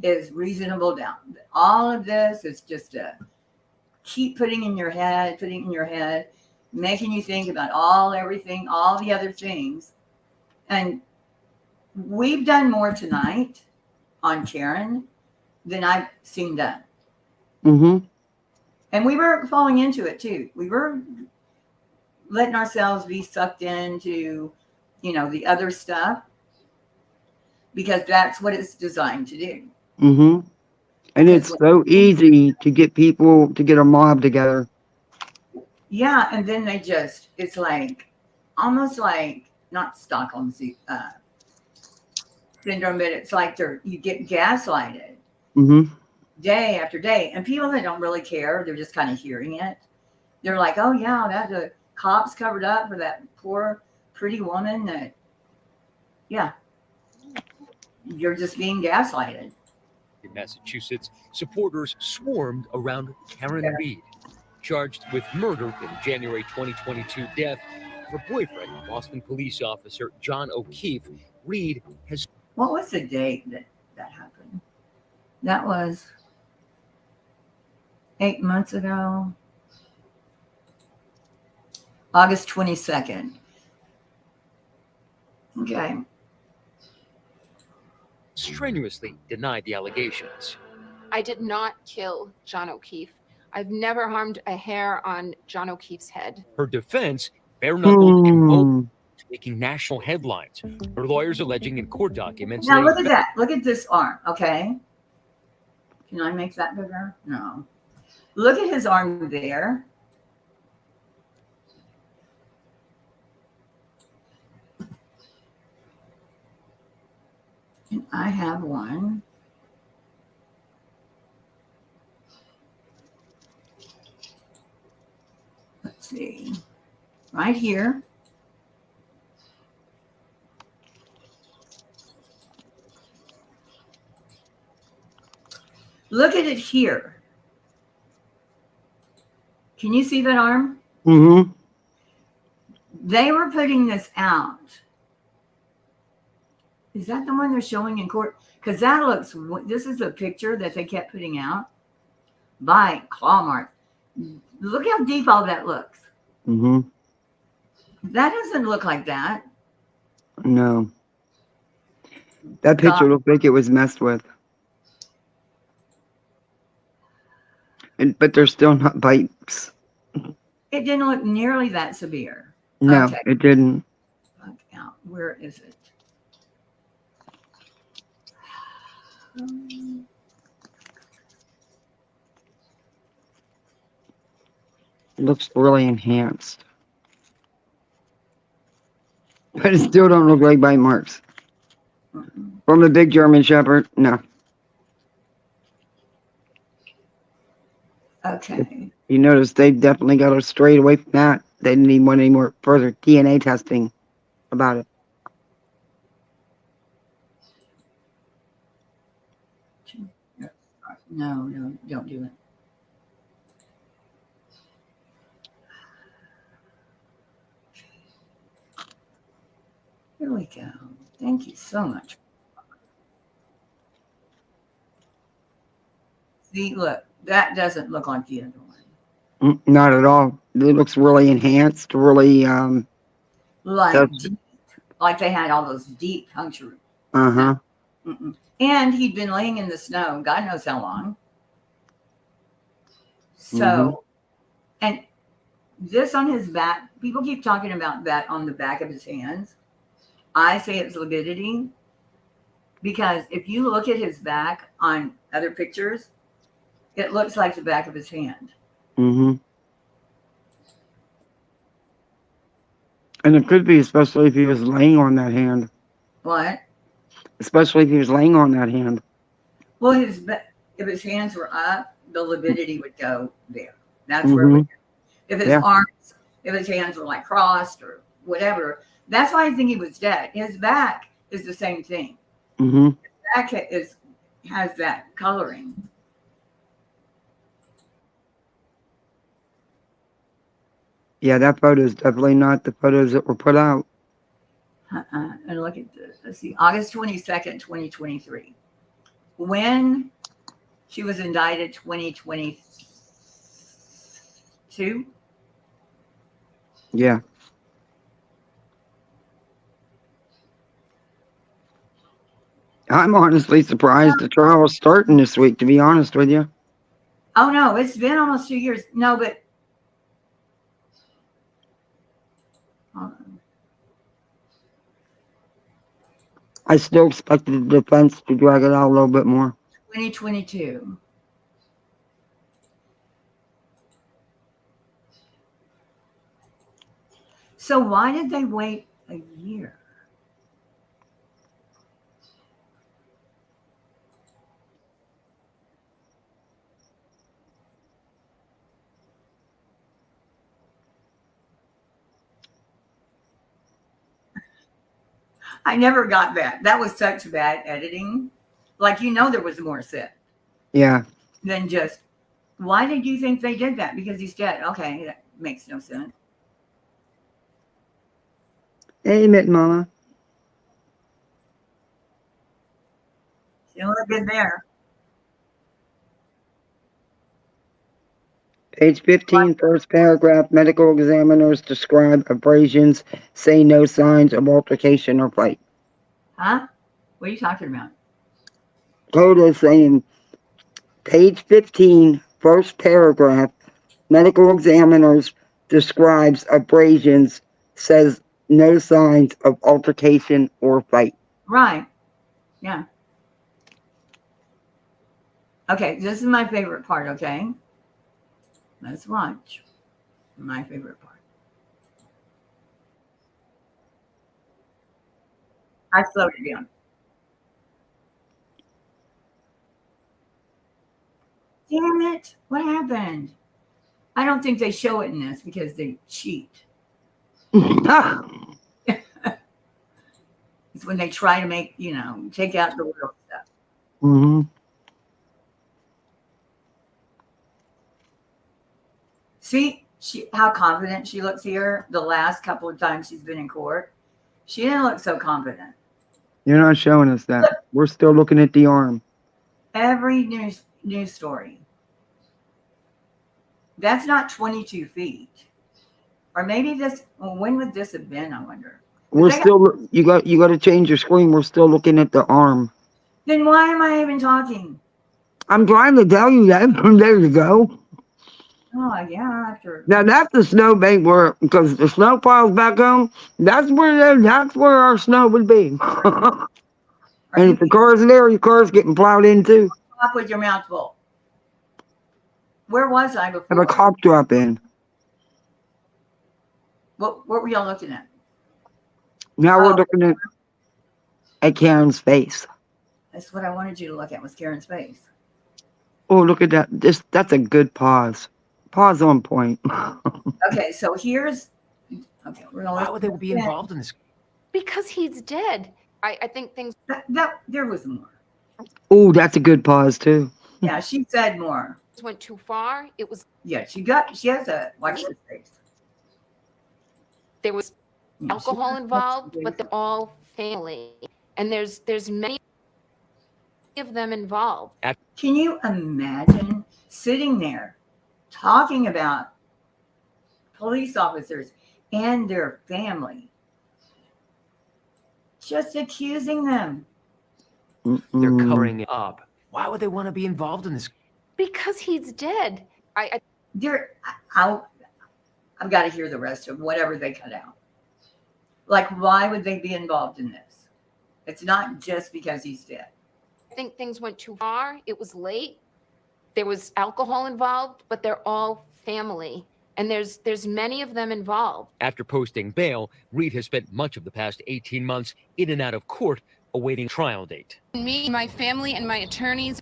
is reasonable doubt. All of this is just keep putting in your head, making you think about everything, all the other things. And we've done more tonight on Karen than I've seen done. Mm-hmm. And we were falling into it too. We were letting ourselves be sucked into, the other stuff because that's what it's designed to do. Mm-hmm. And it's so easy to get people to get a mob together. Yeah, and then it's like almost like not Stockholm syndrome, but it's like you get gaslighted day after day. And people that don't really care, they're just kind of hearing it. They're like, oh yeah, the cops covered up for that poor pretty woman that, yeah, you're just being gaslighted. In Massachusetts, supporters swarmed around Karen Reed, charged with murder in January 2022 death of her boyfriend, Boston police officer John O'Keefe. Reed has... What was the date that happened? That was 8 months ago. August 22nd. Okay. Strenuously denied the allegations. I did not kill John O'Keefe. I've never harmed a hair on John O'Keefe's head. Her defense, bare-knuckled and bold, making national headlines. Her lawyers alleging in court documents Now that look at that. Look at this arm. Okay. Can I make that bigger? No. Look at his arm there. And I have one. Let's see. Right here. Look at it here. Can you see that arm? Mm-hmm. They were putting this out. Is that the one they're showing in court? Because that looks, this is a picture that they kept putting out. Bite, claw mark. Look how deep all that looks. Mm-hmm. That doesn't look like that. No. That picture looked like it was messed with. But they're still not bites. It didn't look nearly that severe. No, Okay. it didn't. Look out. Where is it? It looks really enhanced. But it still don't look like bite marks. From a big German Shepherd, no. Okay. You notice they definitely got us straight away from that. They didn't even want any more further DNA testing about it. No, don't do it. Here we go. Thank you so much. See, look, that doesn't look like the other one. Not at all. It looks really enhanced, really, Like they had all those deep puncture. uh-huh. And he'd been laying in the snow, God knows how long. So, and this on his back, people keep talking about that on the back of his hands. I say it's lividity because if you look at his back on other pictures, it looks like the back of his hand. Mm-hmm. And it could be, especially if he was laying on that hand. What? Especially if he was laying on that hand. Well, if his hands were up, the lividity would go there. That's where it would go. If his arms, if his hands were like crossed or whatever, that's why I think he was dead. His back is the same thing. Mm-hmm. His back has that coloring. Yeah, that photo is definitely not the photos that were put out. And look at this. Let's see, August 22nd, 2023. When she was indicted, 2022. Yeah. I'm honestly surprised the trial was starting this week, to be honest with you. Oh, no, it's been almost 2 years. No, but hold on. I still expected the defense to drag it out a little bit more. 2022. So why did they wait a year? I never got that. That was such bad editing. Like, there was more said. Yeah. Than just, why did you think they did that? Because he's dead. Okay, that makes no sense. Hey, Mitt Mama. You look good there. Page 15, first paragraph. Medical examiners describe abrasions, say no signs of altercation or fight. Huh? What are you talking about? Coda is saying, page 15, first paragraph. Medical examiners describes abrasions, says no signs of altercation or fight. Right. Yeah. Okay, this is my favorite part, okay? Let's watch. My favorite part. I slowed it down. Damn it. What happened? I don't think they show it in this because they cheat. It's when they try to make, take out the real stuff. Mm-hmm. See how confident she looks here the last couple of times she's been in court? She didn't look so confident. You're not showing us that. We're still looking at the arm. Every news story. That's not 22 feet. Or maybe when would this have been, I wonder? We're still, you got to change your screen. We're still looking at the arm. Then why am I even talking? I'm trying to tell you that. There you go. Oh, yeah, after. Now that's the snowbank because the snow piles back home, that's where our snow would be. And if the car's there, your car's getting plowed in too. Talk with your mouth full. Where was I before? Have a cop drop in. What were y'all looking at? Now we're looking at Karen's face. That's what I wanted you to look at, was Karen's face. Oh, look at that. That's a good pause. Pause on point. Okay, so here's. Okay, we're gonna. Why would they be involved in this? Because he's dead. I think things. That there was more. Oh, that's a good pause too. Yeah, she said more. Went too far. It was. Yeah, she has a watch this face. There was alcohol involved, but they're all family, and there's many of them involved. Can you imagine sitting there talking about police officers and their family, just accusing them? They're covering it up. Why would they want to be involved in this? Because he's dead. I've got to hear the rest of whatever they cut out. Like, why would they be involved in this? It's not just because he's dead. I think things went too far. It was late. There was alcohol involved, but they're all family, and there's many of them involved. After posting bail, Reed has spent much of the past 18 months in and out of court awaiting trial date. Me, my family, and my attorneys.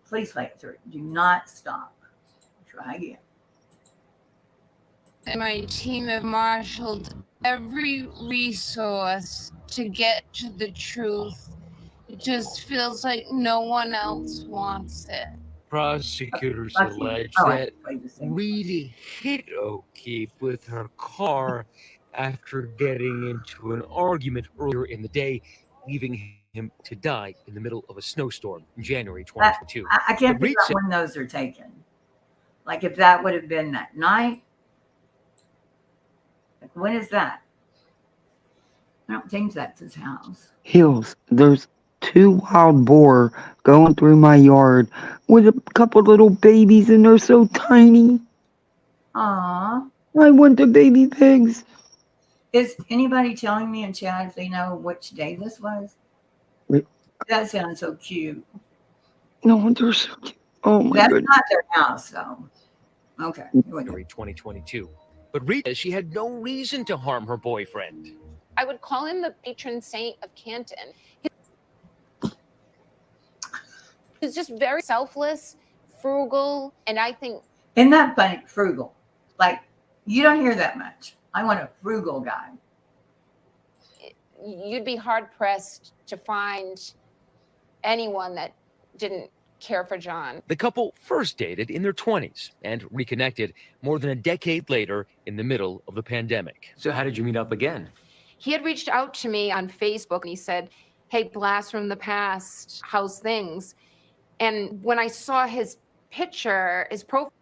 Please wait, sir. Do not stop. Try again. And my team have marshaled every resource to get to the truth. It just feels like no one else wants it. Prosecutors allege that Reed hit O'Keefe with her car after getting into an argument earlier in the day, leaving him to die in the middle of a snowstorm in January 2022. I can't figure out when those are taken. Like if that would have been that night. Like when is that? I don't think that's his house. Hills, there's 2 wild boar going through my yard with a couple little babies, and they're so tiny. Aww. I want the baby pigs. Is anybody telling me in chat if they know which day this was? Wait. That sounds so cute. No, they're so cute. Oh my That's goodness. not their house, though. Okay. January 2022. But Reed says she had no reason to harm her boyfriend. I would call him the patron saint of Canton. He's just very selfless, frugal, and I think. Isn't that funny? Frugal. Like, you don't hear that much. I want a frugal guy. You'd be hard pressed to find anyone that didn't care for John. The couple first dated in their 20s and reconnected more than a decade later in the middle of the pandemic. So how did you meet up again? He had reached out to me on Facebook and he said, "Hey, blast from the past, how's things?" And when I saw his picture, his profile.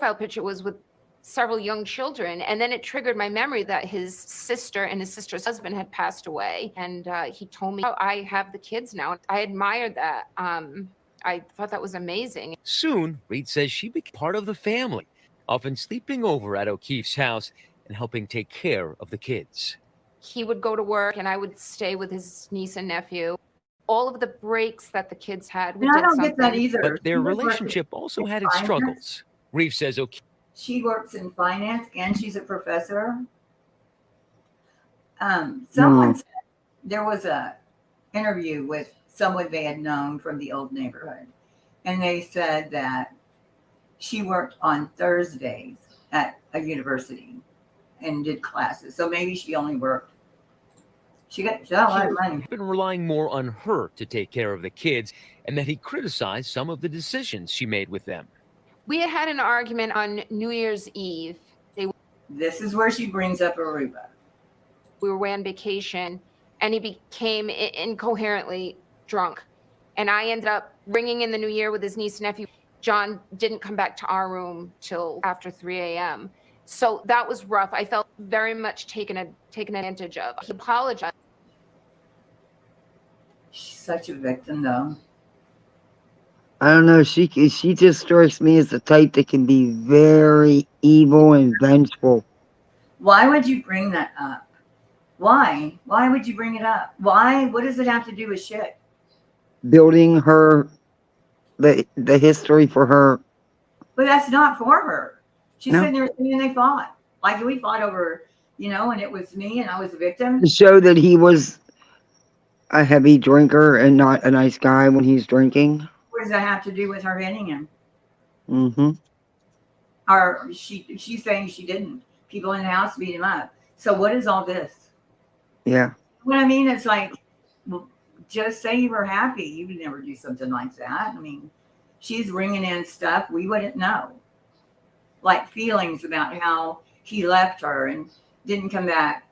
profile picture was with several young children, and then it triggered my memory that his sister and his sister's husband had passed away, and he told me, oh, I have the kids now. I admired that. I thought that was amazing. Soon, Reed says she became part of the family, often sleeping over at O'Keefe's house and helping take care of the kids. He would go to work and I would stay with his niece and nephew. All of the breaks that the kids had, we And I did don't get that something. either. But their She was relationship working also in had its finance. struggles. Reeve says O'Keefe. She works in finance and she's a professor. Someone said there was a interview with someone they had known from the old neighborhood, and they said that she worked on Thursdays at a university and did classes. So maybe she only worked. She got a lot of money. Been relying more on her to take care of the kids, and that he criticized some of the decisions she made with them. We had an argument on New Year's Eve. This is where she brings up Aruba. We were away on vacation, and he became incoherently drunk. And I ended up bringing in the new year with his niece and nephew. John didn't come back to our room till after 3 a.m. So that was rough. I felt very much taken advantage of. He apologized. She's such a victim, though. I don't know. She just strikes me as the type that can be very evil and vengeful. Why would you bring that up? Why? Why would you bring it up? Why? What does it have to do with shit? Building her the history for her. But that's not for her. She's No. sitting there saying they fought. Like we fought over, and it was me and I was a victim. To show that he was a heavy drinker and not a nice guy when he's drinking. What does that have to do with her hitting him? Mm-hmm. Or she's saying she didn't. People in the house beat him up. So what is all this? Yeah. What I mean, it's like, well, just say you were happy. You would never do something like that. I mean, she's bringing in stuff we wouldn't know. Like feelings about how he left her and didn't come back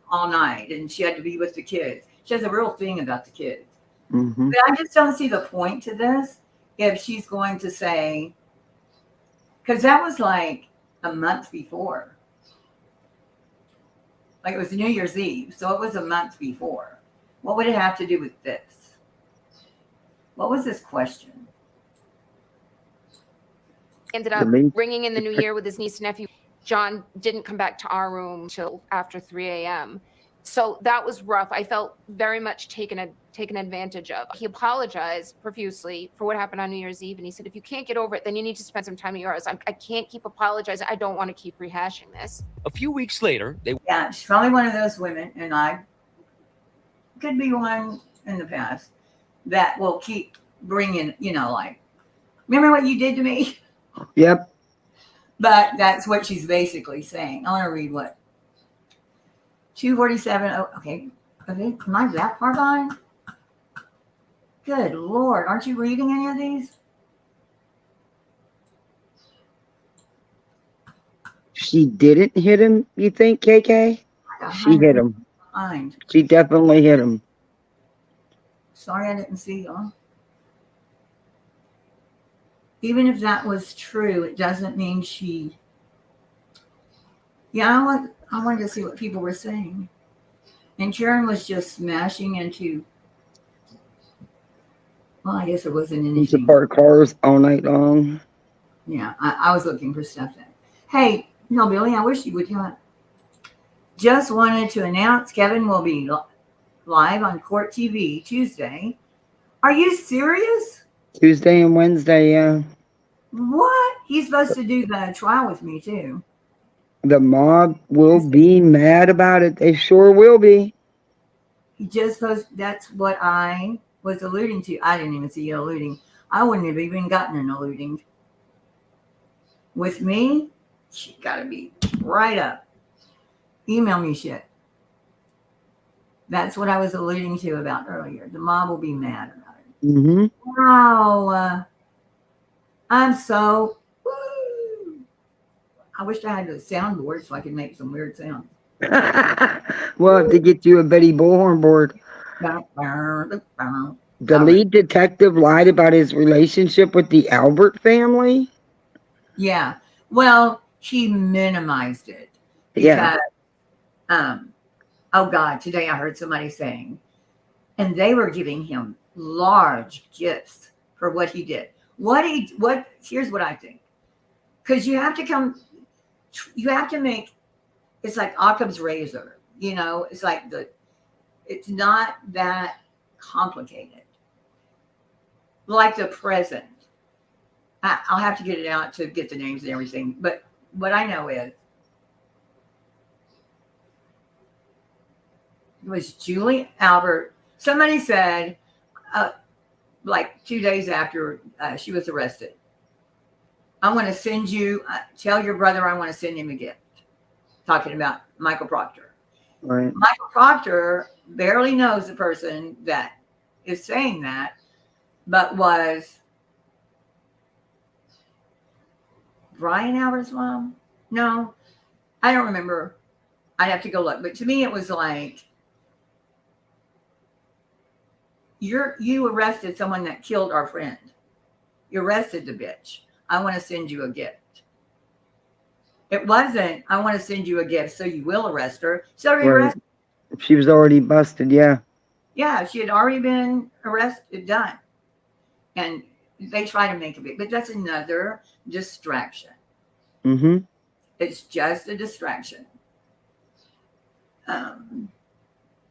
all night and she had to be with the kids. She has a real thing about the kids. Mm-hmm. But I just don't see the point to this if she's going to say, because that was like a month before. Like it was New Year's Eve, so it was a month before. What would it have to do with this? What was this question? Ended up bringing in the new year with his niece and nephew. John didn't come back to our room till after 3 a.m. So that was rough. I felt very much taken advantage of. He apologized profusely for what happened on New Year's Eve. And he said, if you can't get over it, then you need to spend some time at yours. I can't keep apologizing. I don't want to keep rehashing this. A few weeks later, Yeah, she's probably one of those women, and I could be one in the past, that will keep bringing, like, remember what you did to me? Yep. But that's what she's basically saying. I want to read what 247. Oh, okay. Am I that far behind? Good Lord. Aren't you reading any of these? She didn't hit him, you think, KK? She hit him. Behind. She definitely hit him. Sorry, I didn't see y'all. Even if that was true, it doesn't mean she. Yeah, I wanted to see what people were saying. And Karen was just smashing into. Well, I guess it wasn't anything. Used to park cars all night long. Yeah, I was looking for stuff then. Hey, Billy, I wish you would come up. Just wanted to announce Kevin will be live on Court TV Tuesday. Are you serious? Tuesday and Wednesday, yeah. What? He's supposed to do the trial with me too. The mob will be mad about it. They sure will be. He just posted. That's what I was alluding to. I didn't even see you alluding. I wouldn't have even gotten an alluding. With me, she gotta be right up. Email me shit. That's what I was alluding to about earlier. The mob will be mad about it. Mm-hmm. Wow. I'm so. Woo. I wish I had a soundboard so I could make some weird sounds. We'll have to get you a Betty Bullhorn board. The lead detective lied about his relationship with the Albert family. Yeah. Well, he minimized it Yeah. because, oh God, today I heard somebody saying, and they were giving him large gifts for what he did. Here's what I think. Because you have to make, it's like Occam's razor, it's like it's not that complicated. Like the present. I'll have to get it out to get the names and everything. But what I know is, it was Julie Albert. Somebody said, like 2 days after she was arrested, I want to send you, tell your brother I want to send him a gift. Talking about Michael Proctor. Right. Michael Proctor barely knows the person that is saying that, but was Brian Albert's mom? No, I don't remember. I'd have to go look. But to me, it was like, you arrested someone that killed our friend. You arrested the bitch. I want to send you a gift. It wasn't, I want to send you a gift so you will arrest her. So arrested. She was already busted, yeah. Yeah, she had already been arrested, done. And they try to make it big, but that's another distraction. Mm-hmm. It's just a distraction.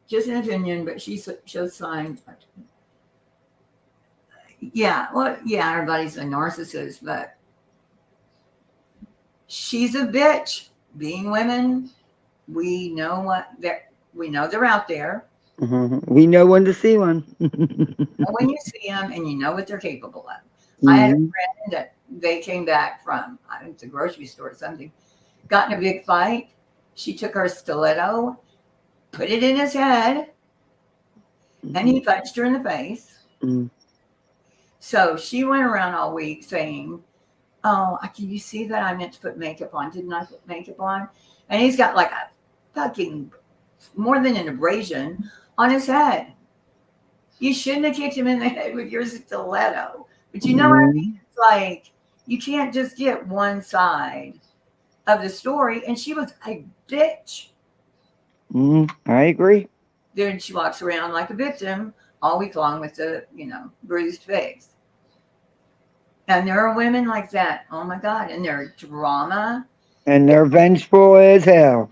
Just an opinion, but she's signed. Yeah, well, yeah, everybody's a narcissist, but she's a bitch. Being women, we know they're out there. Mm-hmm. We know when to see one. When you see them and you know what they're capable of. Mm-hmm. I had a friend that they came back from, I think the grocery store or something, got in a big fight. She took her stiletto, put it in his head, and he punched her in the face. Mm-hmm. So she went around all week saying, oh, can you see that I meant to put makeup on? Didn't I put makeup on? And he's got like a fucking, more than an abrasion on his head. You shouldn't have kicked him in the head with your stiletto. But you know what I mean? It's like, you can't just get one side of the story. And she was a bitch. I agree. Then she walks around like a victim all week long with the, bruised face. And there are women like that. Oh my God. And they're drama. And they're vengeful as hell.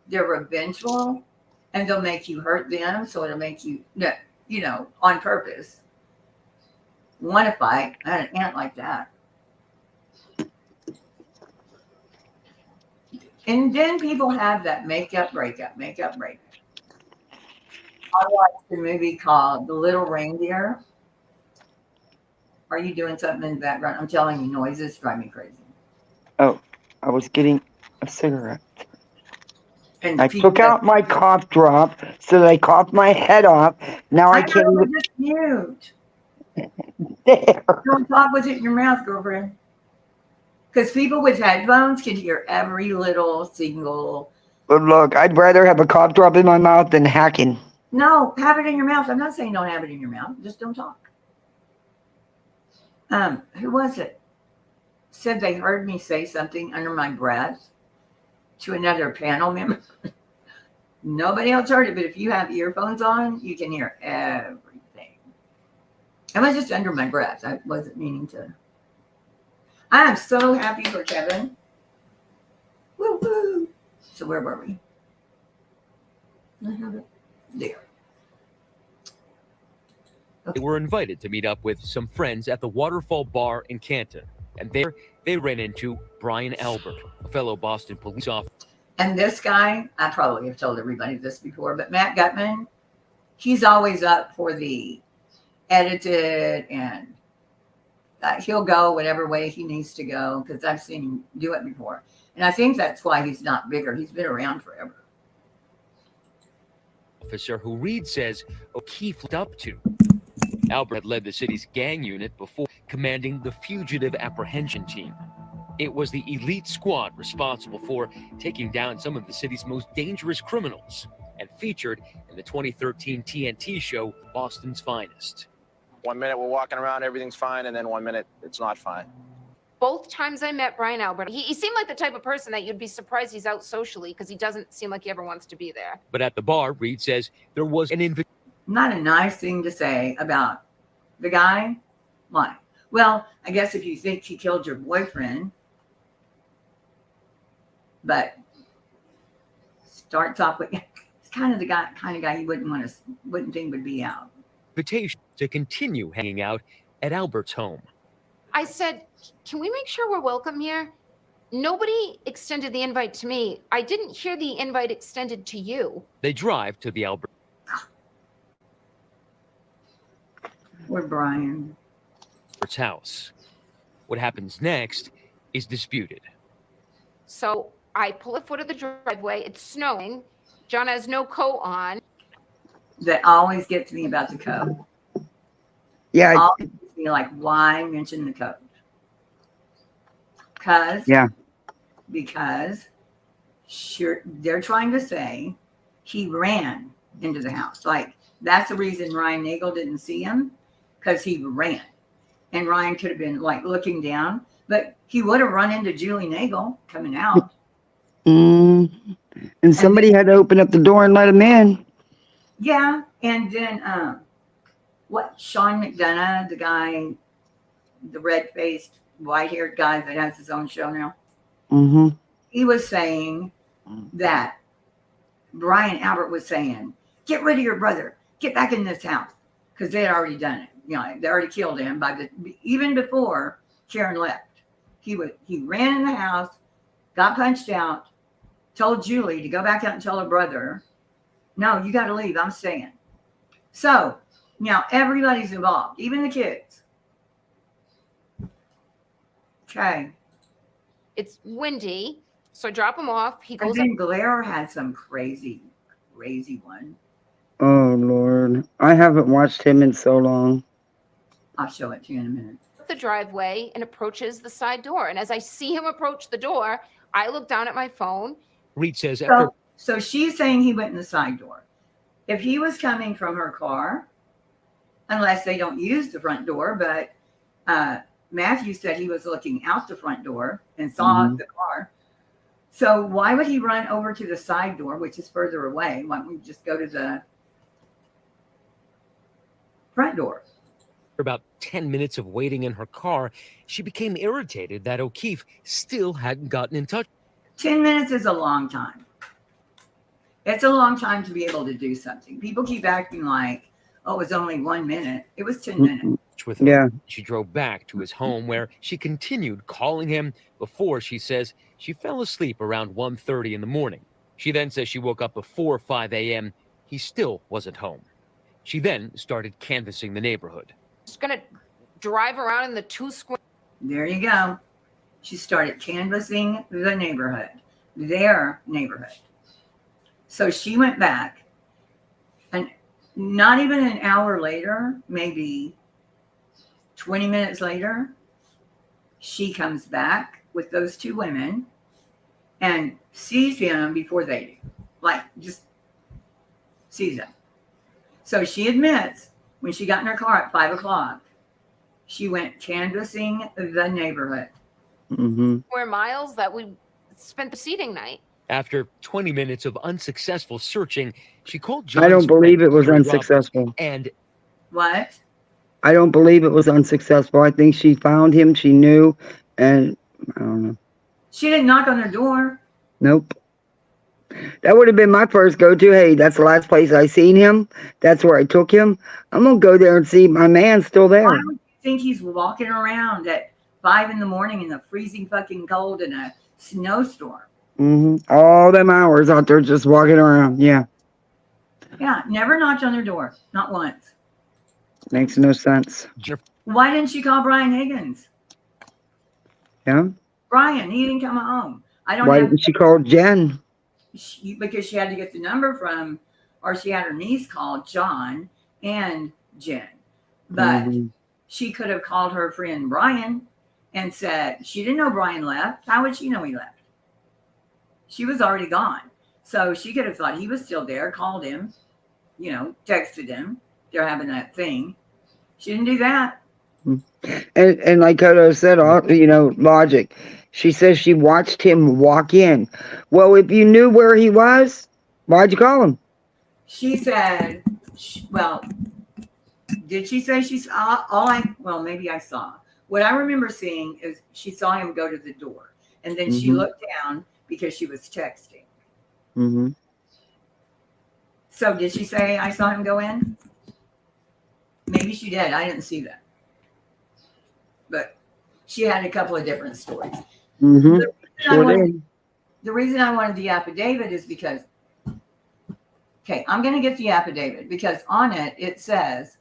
They're revengeful. And they'll make you hurt them. So it'll make you, on purpose, want to fight. I had an aunt like that. And then people have that makeup breakup. I watched a movie called The Little Reindeer. Are you doing something in the background? I'm telling you, noises drive me crazy. Oh, I was getting a cigarette. And I took out my cough drop so that I coughed my head off. Now I can't even. Just mute. There. Don't talk with it in your mouth, girlfriend. Because people with headphones can hear every little single. But look, I'd rather have a cough drop in my mouth than hacking. No, have it in your mouth. I'm not saying don't have it in your mouth. Just don't talk. Who was it? Said they heard me say something under my breath to another panel member. Nobody else heard it, but if you have earphones on, you can hear everything. It was just under my breath. I wasn't meaning to. I am so happy for Kevin. Woo woo. So where were we? I have it there. They were invited to meet up with some friends at the Waterfall Bar in Canton. And there they ran into Brian Albert, a fellow Boston police officer. And this guy, I probably have told everybody this before, but Matt Gutman, he's always up for the edited, and he'll go whatever way he needs to go, because I've seen him do it before. And I think that's why he's not bigger. He's been around forever. Officer who Reed says O'Keefe looked up to. Albert had led the city's gang unit before commanding the fugitive apprehension team. It was the elite squad responsible for taking down some of the city's most dangerous criminals and featured in the 2013 TNT show Boston's Finest. 1 minute we're walking around, everything's fine, and then 1 minute it's not fine. both times I met Brian Albert, he seemed like the type of person that you'd be surprised he's out socially because he doesn't seem like he ever wants to be there. But at the bar, Reed says there was an invitation. Not a nice thing to say about the guy. Why? Well, I guess if you think he killed your boyfriend, but starts off with, it's kind of the kind of guy you wouldn't think would be out. Invitation to continue hanging out at Albert's home. I said, can we make sure we're welcome here? Nobody extended the invite to me. I didn't hear the invite extended to you. They drive to the Albert's Brian. house. What happens next is disputed. So I pull a foot of the driveway. It's snowing. John has no coat on. That always gets me about the coat. Yeah. Always gets me like, why mention the coat? Because sure, they're trying to say he ran into the house. Like, that's the reason Ryan Nagel didn't see him, because he ran. And Ryan could have been like looking down, but he would have run into Julie Nagel coming out. And somebody had to open up the door and let him in. Yeah. And then Sean McDonough, the guy, the red-faced, white-haired guy that has his own show now. He was saying that Brian Albert was saying, get rid of your brother, get back in this house, because they had already done it. You know, they already killed him even before Karen left. He ran in the house, got punched out, told Julie to go back out and tell her brother, no, you got to leave, I'm staying. So now everybody's involved, even the kids. Okay. It's windy, so I drop him off. He goes. And then Blair had some crazy one. Oh, Lord. I haven't watched him in so long. I'll show it to you in a minute. The driveway and approaches the side door. And as I see him approach the door, I look down at my phone. Reed says after. So she's saying he went in the side door. If he was coming from her car, unless they don't use the front door, but Matthew said he was looking out the front door and saw the car. So why would he run over to the side door, which is further away? Why don't we just go to the front door? After about 10 minutes of waiting in her car, she became irritated that O'Keefe still hadn't gotten in touch. 10 minutes is a long time. It's a long time to be able to do something. People keep acting like, oh, it was only 1 minute. It was 10 minutes. With him. She drove back to his home where she continued calling him before she says she fell asleep around 1:30 in the morning. She then says she woke up before 5 a.m. He still wasn't home. She then started canvassing the neighborhood. Just gonna drive around in the 2 square. There you go. She started canvassing the neighborhood, their neighborhood. So she went back, and not even an hour later, maybe 20 minutes later, she comes back with those 2 women and sees him before they do. Like, just sees him. So she admits when she got in her car at 5 o'clock, she went canvassing the neighborhood. Square miles that we spent the seating night. After 20 minutes of unsuccessful searching, she called John. I don't believe it was unsuccessful. And what? I don't believe it was unsuccessful. I think she found him. She knew, and I don't know. She didn't knock on their door. Nope. That would have been my first go-to. Hey, that's the last place I seen him. That's where I took him. I'm going to go there and see my man's still there. Why would you think he's walking around at 5 in the morning in the freezing fucking cold in a snowstorm? All them hours out there just walking around. Yeah. Yeah, never knocked on their door. Not once. Makes no sense. Why didn't she call Brian Higgins? Yeah. Brian, he didn't come home. Why didn't she call Jen? Because she had to get the number from, or she had her niece call John and Jen. But she could have called her friend Brian and said, she didn't know Brian left. How would she know he left? She was already gone. So she could have thought he was still there, called him, texted him. They're having that thing. She didn't do that. And like Kodo said, logic. She says she watched him walk in. Well, if you knew where he was, why'd you call him? She said, well, did she say she saw well, maybe I saw. What I remember seeing is she saw him go to the door, and then she looked down because she was texting. Mm-hmm. So did she say I saw him go in? Maybe she did. I didn't see that. But she had a couple of different stories. Mm-hmm. The reason I wanted the affidavit is because, okay, I'm going to get the affidavit because on it says,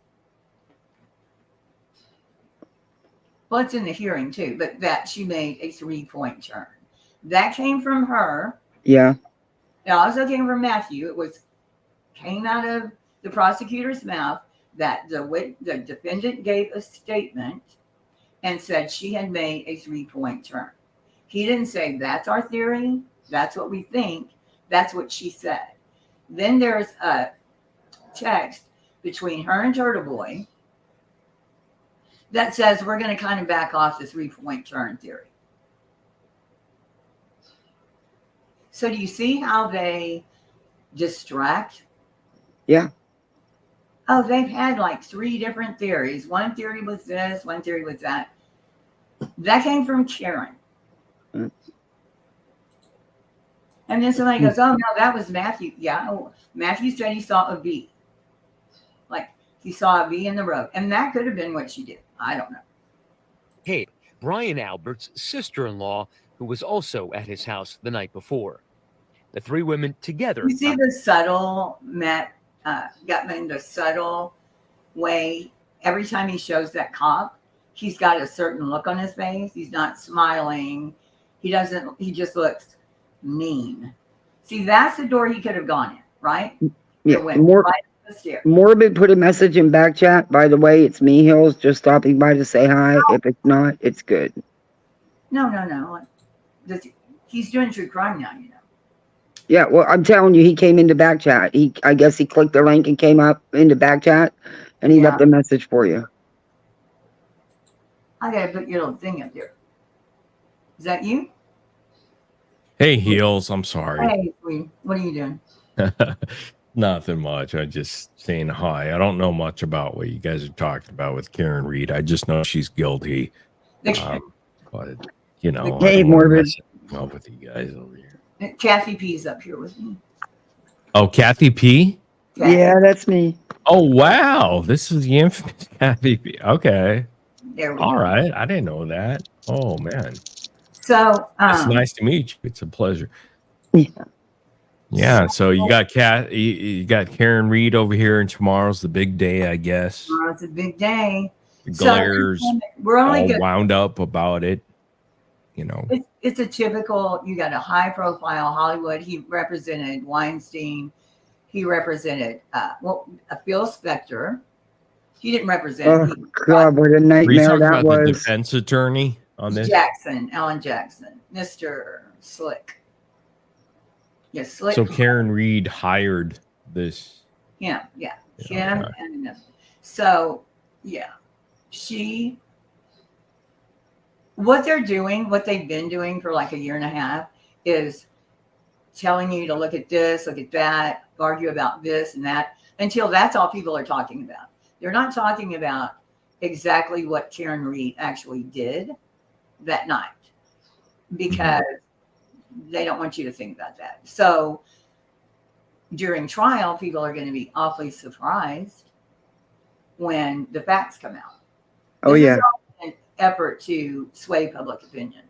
well, it's in the hearing too, but that she made a 3-point turn. That came from her. Yeah. It also came from Matthew. Came out of the prosecutor's mouth that the defendant gave a statement and said she had made a 3-point turn. He didn't say that's our theory, that's what we think, that's what she said. Then there's a text between her and Turtle Boy that says we're going to kind of back off the 3-point turn theory. So do you see how they distract? Yeah. Oh, they've had like 3 different theories. One theory was this, one theory was that. That came from Karen. And then somebody goes, oh, no, that was Matthew. Yeah, Matthew said he saw a V. Like he saw a V in the road. And that could have been what she did. I don't know. Hey, Brian Albert's sister-in-law, who was also at his house the night before. The 3 women together. You see the subtle, got in the subtle way. Every time he shows that cop, he's got a certain look on his face. He's not smiling. He just looks mean. See, that's the door he could have gone in, right? Yeah. Right up the stairs. Morbid put a message in back chat. By the way, it's me, Hills, just stopping by to say hi. If it's not, it's good. No. He's doing true crime now, you know. Yeah, well, I'm telling you, he came into back chat. I guess he clicked the link and came up into back chat, and he left a message for you. I gotta put your little thing up there. Is that you? Hey, Heels, I'm sorry. Hey, Queen. What are you doing? Nothing much. I just saying hi. I don't know much about what you guys are talking about with Karen Reed. I just know she's guilty. But Hey, Morbid. Up with you guys over here. Kathy P's up here with me. Oh, Kathy P? Yeah, that's me. Oh, wow. This is the infamous Kathy P. Okay. There we All go. right. I didn't know that. Oh, man. So it's nice to meet you. It's a pleasure. Yeah. So you got you got Karen Reed over here, and tomorrow's the big day, I guess. Tomorrow's a big day. Glares we're only all good. wound up about it. You know, It's a typical, you got a high profile Hollywood. He represented Weinstein. He represented Phil Spector. He didn't represent. Oh, God, what a nightmare that was. The defense attorney on this? Alan Jackson, Mr. Slick. Yes, Slick. So Karen Reed hired this. Yeah. Him and so, yeah. What they're doing, what they've been doing for like a year and a half is telling you to look at this, look at that, argue about this and that, until that's all people are talking about. They're not talking about exactly what Karen Reed actually did that night because they don't want you to think about that. So during trial, people are going to be awfully surprised when the facts come out. Oh, yeah. An effort to sway public opinion.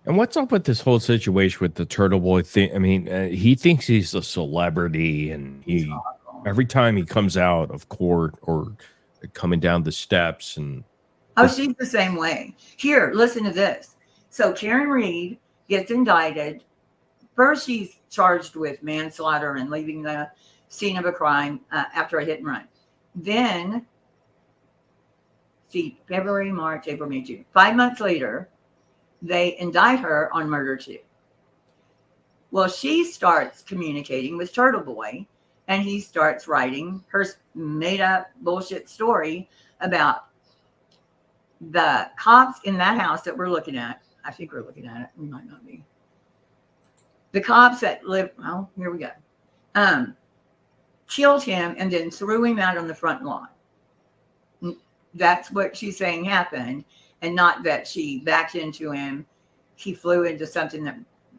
And what's up with this whole situation with the Turtle Boy thing? I mean, he thinks he's a celebrity, and every time he comes out of court or coming down the steps, and she's the same way. Here, listen to this. So Karen Reed gets indicted. First, she's charged with manslaughter and leaving the scene of a crime after a hit and run. Then, February, March, April, May, June. 5 months later, they indict her on murder too. Well, she starts communicating with Turtle Boy, and he starts writing her made up bullshit story about the cops in that house that we're looking at, I think we're looking at it, we might not be. The cops that live, well, here we go. Killed him and then threw him out on the front lawn. That's what she's saying happened, and not that she backed into him. He flew into something that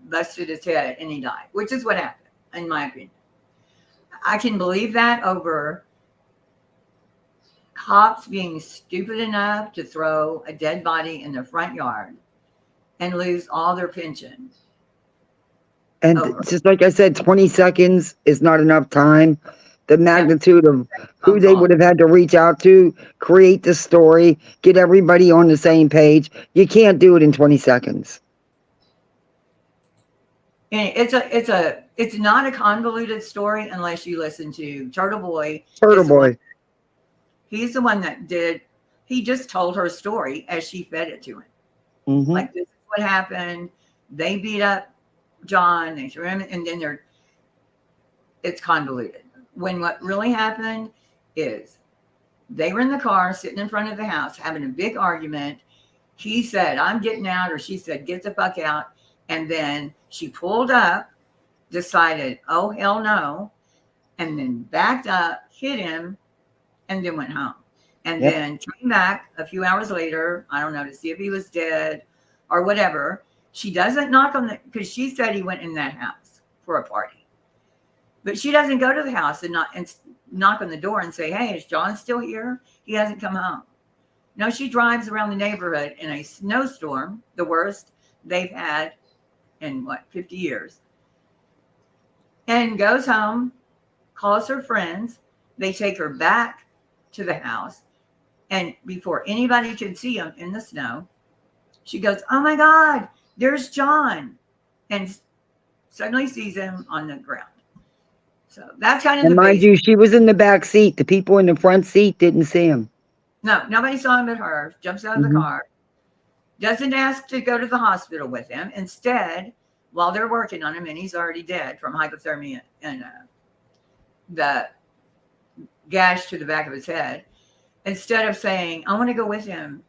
busted his head and he died, which is what happened, in my opinion. I can believe that over cops being stupid enough to throw a dead body in their front yard and lose all their pension. And just like I said, 20 seconds is not enough time. The magnitude of who they would have had to reach out to, create the story, get everybody on the same page. You can't do it in 20 seconds. And it's not a convoluted story unless you listen to Turtle Boy. Turtle Boy. He's the one that he just told her story as she fed it to him. Mm-hmm. Like, this is what happened. They beat up John, they threw him, and then it's convoluted. When what really happened is they were in the car sitting in front of the house having a big argument. He said, "I'm getting out," or she said, "Get the fuck out." And then she pulled up, decided, "Oh, hell no," and then backed up, hit him, and then went home. And then came back a few hours later, I don't know, to see if he was dead or whatever. She doesn't knock on because she said he went in that house for a party. But she doesn't go to the house and knock on the door and say, "Hey, is John still here? He hasn't come home." No, she drives around the neighborhood in a snowstorm, the worst they've had in 50 years, and goes home, calls her friends. They take her back to the house, and before anybody could see him in the snow, she goes, "Oh my God, there's John," and suddenly sees him on the ground. So that's kind of And mind you, she was in the back seat. The people in the front seat didn't see him. No, nobody saw him but her. Jumps out of the car. Doesn't ask to go to the hospital with him. Instead, while they're working on him, and he's already dead from hypothermia and the gash to the back of his head, instead of saying, "I want to go with him,"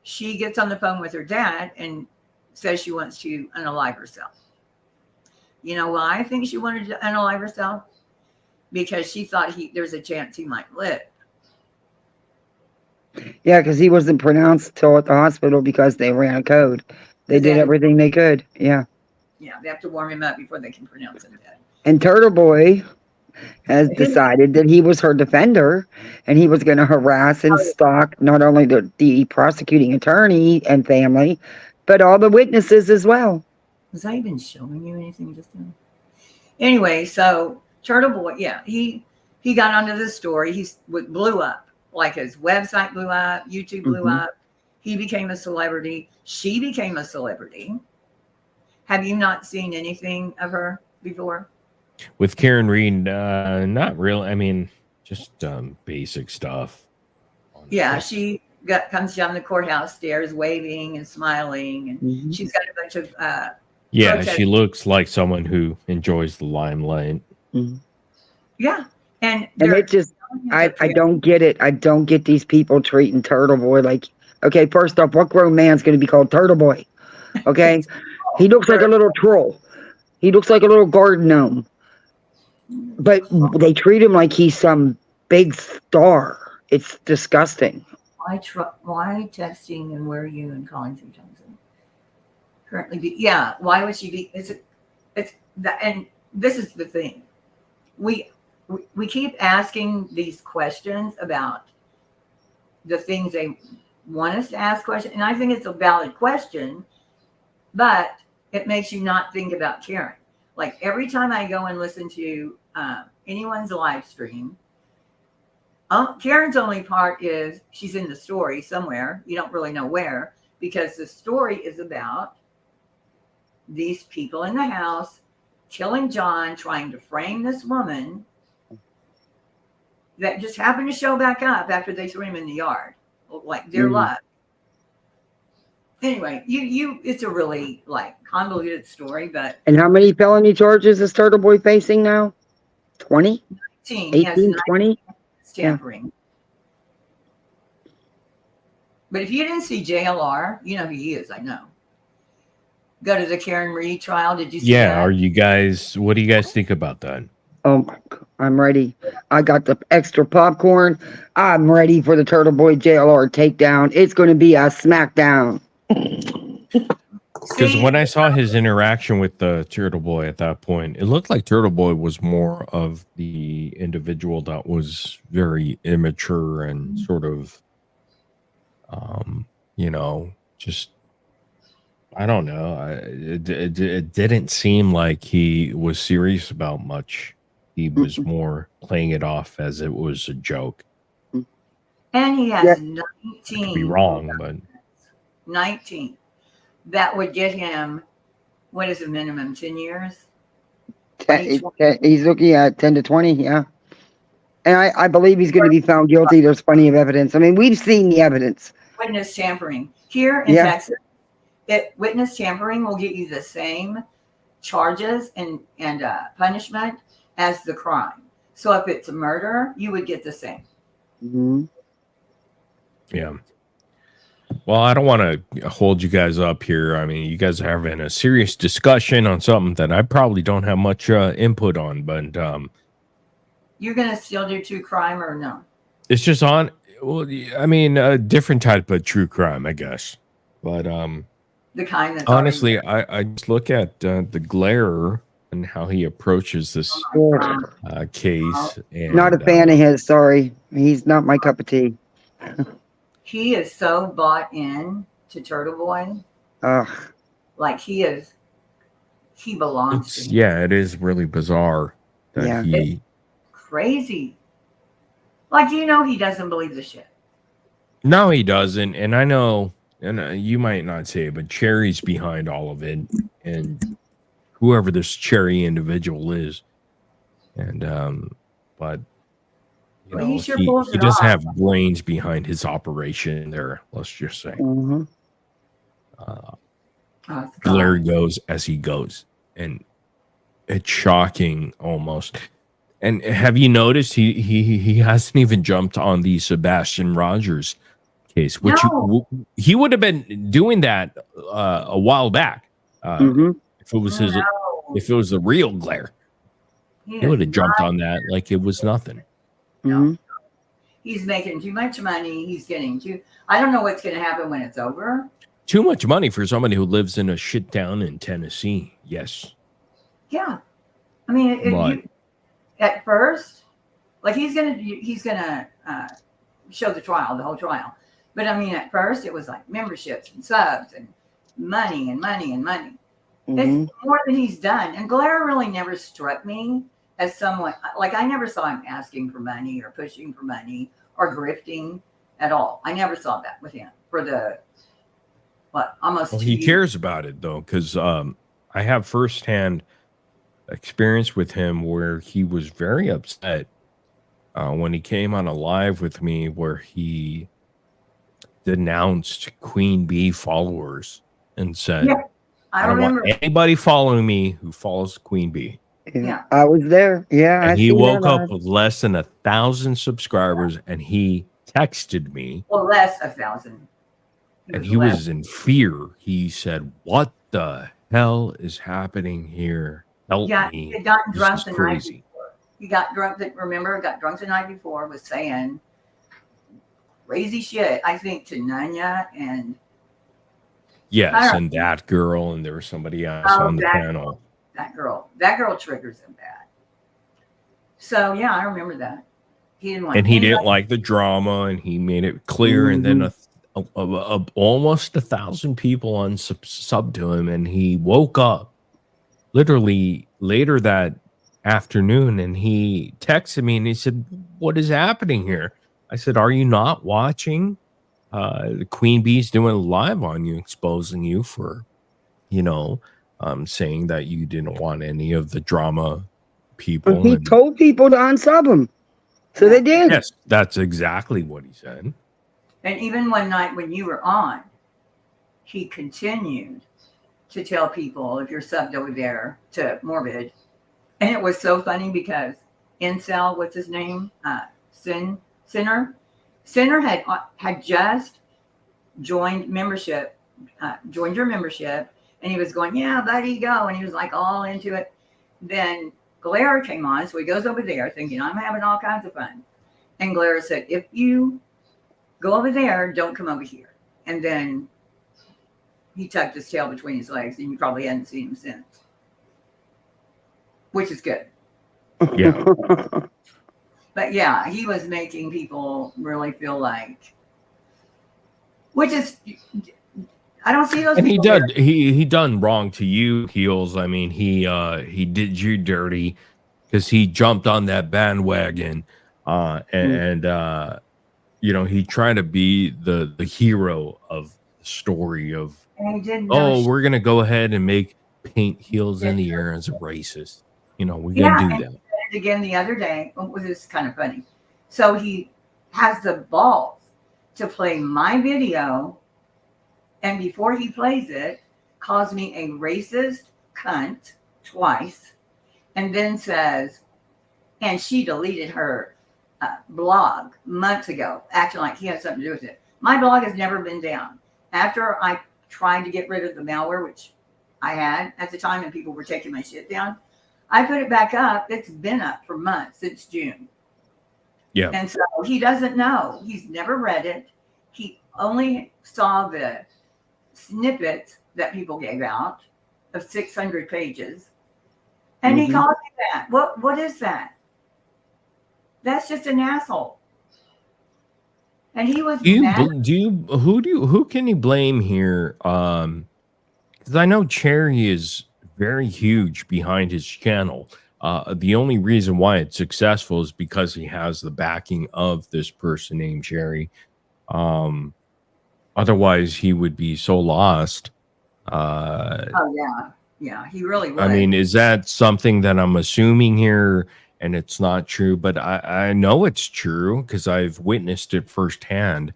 she gets on the phone with her dad and says she wants to unalive herself. You know why I think she wanted to unalive herself? Because she thought there's a chance he might live. Yeah, because he wasn't pronounced till at the hospital because they ran a code. They did everything they could. Yeah. Yeah, they have to warm him up before they can pronounce him dead. And Turtle Boy has decided that he was her defender and he was going to harass and stalk not only the prosecuting attorney and family, but all the witnesses as well. Was I even showing you anything just now? Anyway, so Turtle Boy, he got onto this story. He blew up. Like, his website blew up, YouTube blew up. He became a celebrity. She became a celebrity. Have you not seen anything of her before? With Karen Reed, not really. I mean, just basic stuff. Yeah, she comes down the courthouse stairs waving and smiling, and she's got a bunch of yeah, protest- she looks like someone who enjoys the limelight. Yeah, and it just, I don't get it. I don't get these people treating Turtle Boy like, okay, first off, what grown man's going to be called Turtle Boy? Okay, he looks like a little troll. He looks like a little garden gnome. But they treat him like he's some big star. It's disgusting. Why texting and where are you and calling 3 times a week? Currently, why would she be? And this is the thing. We keep asking these questions about the things they want us to ask questions, and I think it's a valid question, but it makes you not think about Karen. Like, every time I go and listen to anyone's live stream, Karen's only part is she's in the story somewhere. You don't really know where, because the story is about these people in the house killing John, trying to frame this woman that just happened to show back up after they threw him in the yard, like their luck. Anyway, it's a really convoluted story, but. And how many felony charges is Turtle Boy facing now? 20? 18, 20? Tampering. But if you didn't see JLR, you know who he is. I know. Go to the Karen Reed trial. Did you see Yeah, that? are you guys? What do you guys think about that? Oh my God, I'm ready. I got the extra popcorn. I'm ready for the Turtle Boy JLR takedown. It's going to be a smackdown. Because when I saw his interaction with the Turtle Boy at that point, it looked like Turtle Boy was more of the individual that was very immature and sort of, just, I don't know. It didn't seem like he was serious about much. He was more playing it off as it was a joke. And he has I 19. could be wrong, but 19. That would get him, what is the minimum, 10 years? He's looking at 10 to 20, yeah. And I believe he's going to be found guilty. There's plenty of evidence. I mean, we've seen the evidence. Witness tampering. Here in Texas, witness tampering will get you the same charges and punishment as the crime. So if it's a murder, you would get the same. Mm-hmm. yeah. Well, I don't want to hold you guys up here. I mean, you guys are having a serious discussion on something that I probably don't have much input on, but You're going to still do true crime or no? it's just on. Well, I mean, a different type of true crime, I guess. But The kind that's honestly, I just look at the glare and how he approaches this case. And, Not a fan of his, sorry. He's not my cup of tea. he is so bought in to Turtle Boy. Ugh. Like he belongs to him. Yeah, it is really bizarre that he. It's crazy. Like, you know, he doesn't believe the shit. No, he doesn't. And I know, and you might not say it, but Cherry's behind all of it. And whoever this Cherry individual is. And, but, you know, he doesn't have brains behind his operation there, let's just say. Mm-hmm. Blair goes as he goes. And it's shocking almost. And have you noticed he hasn't even jumped on the Sebastian Rogers case, which he would have been doing that a while back if it was if it was the real glare. He would have jumped on that like it was nothing. Mm-hmm. He's making too much money. He's getting I don't know what's going to happen when it's over. Too much money for somebody who lives in a shit town in Tennessee. Yes. Yeah, I mean, at first, like he's gonna show the whole trial. But I mean, at first it was like memberships and subs and money and money and money. Mm-hmm. It's more than he's done. And Blair really never struck me as someone, like I never saw him asking for money or pushing for money or grifting at all. I never saw that with him for the, almost 2 he years. cares about it though, because I have firsthand experience with him where he was very upset when he came on a live with me where he denounced Queen Bee followers and said, I don't want anybody following me who follows Queen Bee. Yeah, I was there. Yeah, and he woke up with less than 1,000 subscribers, and he texted me. Well, less 1,000. And he was in fear. He said, "What the hell is happening here? Help me!" He got drunk the night before. He got drunk. Got drunk the night before. Was saying crazy shit. I think to Nanya and and that girl, and there was somebody else on the panel. That girl triggers him bad. So yeah, I remember that. He didn't want. And he didn't like the drama, and he made it clear. And then almost 1,000 people unsubbed to him, and he woke up literally later that afternoon, and he texted me and he said, "What is happening here?" I said, "Are you not watching? The Queen Bee's doing a live on you, exposing you for, saying that you didn't want any of the drama people." He told people to unsub him, so they did. Yes, that's exactly what he said. And even one night when you were on, he continued to tell people, if you're subbed over there to Morbid. And it was so funny because Incel, what's his name? Sinner had just joined your membership, and he was going, yeah, buddy, go. And he was like all into it. Then Glare came on. So he goes over there thinking, I'm having all kinds of fun. And Glare said, if you go over there, don't come over here. And then he tucked his tail between his legs, and you probably hadn't seen him since, which is good. Yeah. But yeah, he was making people really feel like, which is, I don't see those. And he people did. He done wrong to you, Heels. I mean, he did you dirty because he jumped on that bandwagon, and you know, he tried to be the hero of the story of. And he didn't Oh, we're gonna go ahead and paint Heels in the air as a racist. You know, we're gonna do that. And again the other day, which is kind of funny. So he has the balls to play my video, and before he plays it, calls me a racist cunt twice, and then says, and she deleted her blog months ago, acting like he had something to do with it. My blog has never been down. After I tried to get rid of the malware, which I had at the time, and people were taking my shit down, I put it back up. It's been up for months, since June. Yeah. And so he doesn't know. He's never read it. He only saw the snippets that people gave out of 600 pages. And he calls me that. What is that? That's just an asshole. And he was who can you blame here? Because I know Cherry is very huge behind his channel. The only reason why it's successful is because he has the backing of this person named Cherry. Otherwise, he would be so lost. Yeah, he really would. I mean, is that something that I'm assuming here? And it's not true, but I know it's true because I've witnessed it firsthand.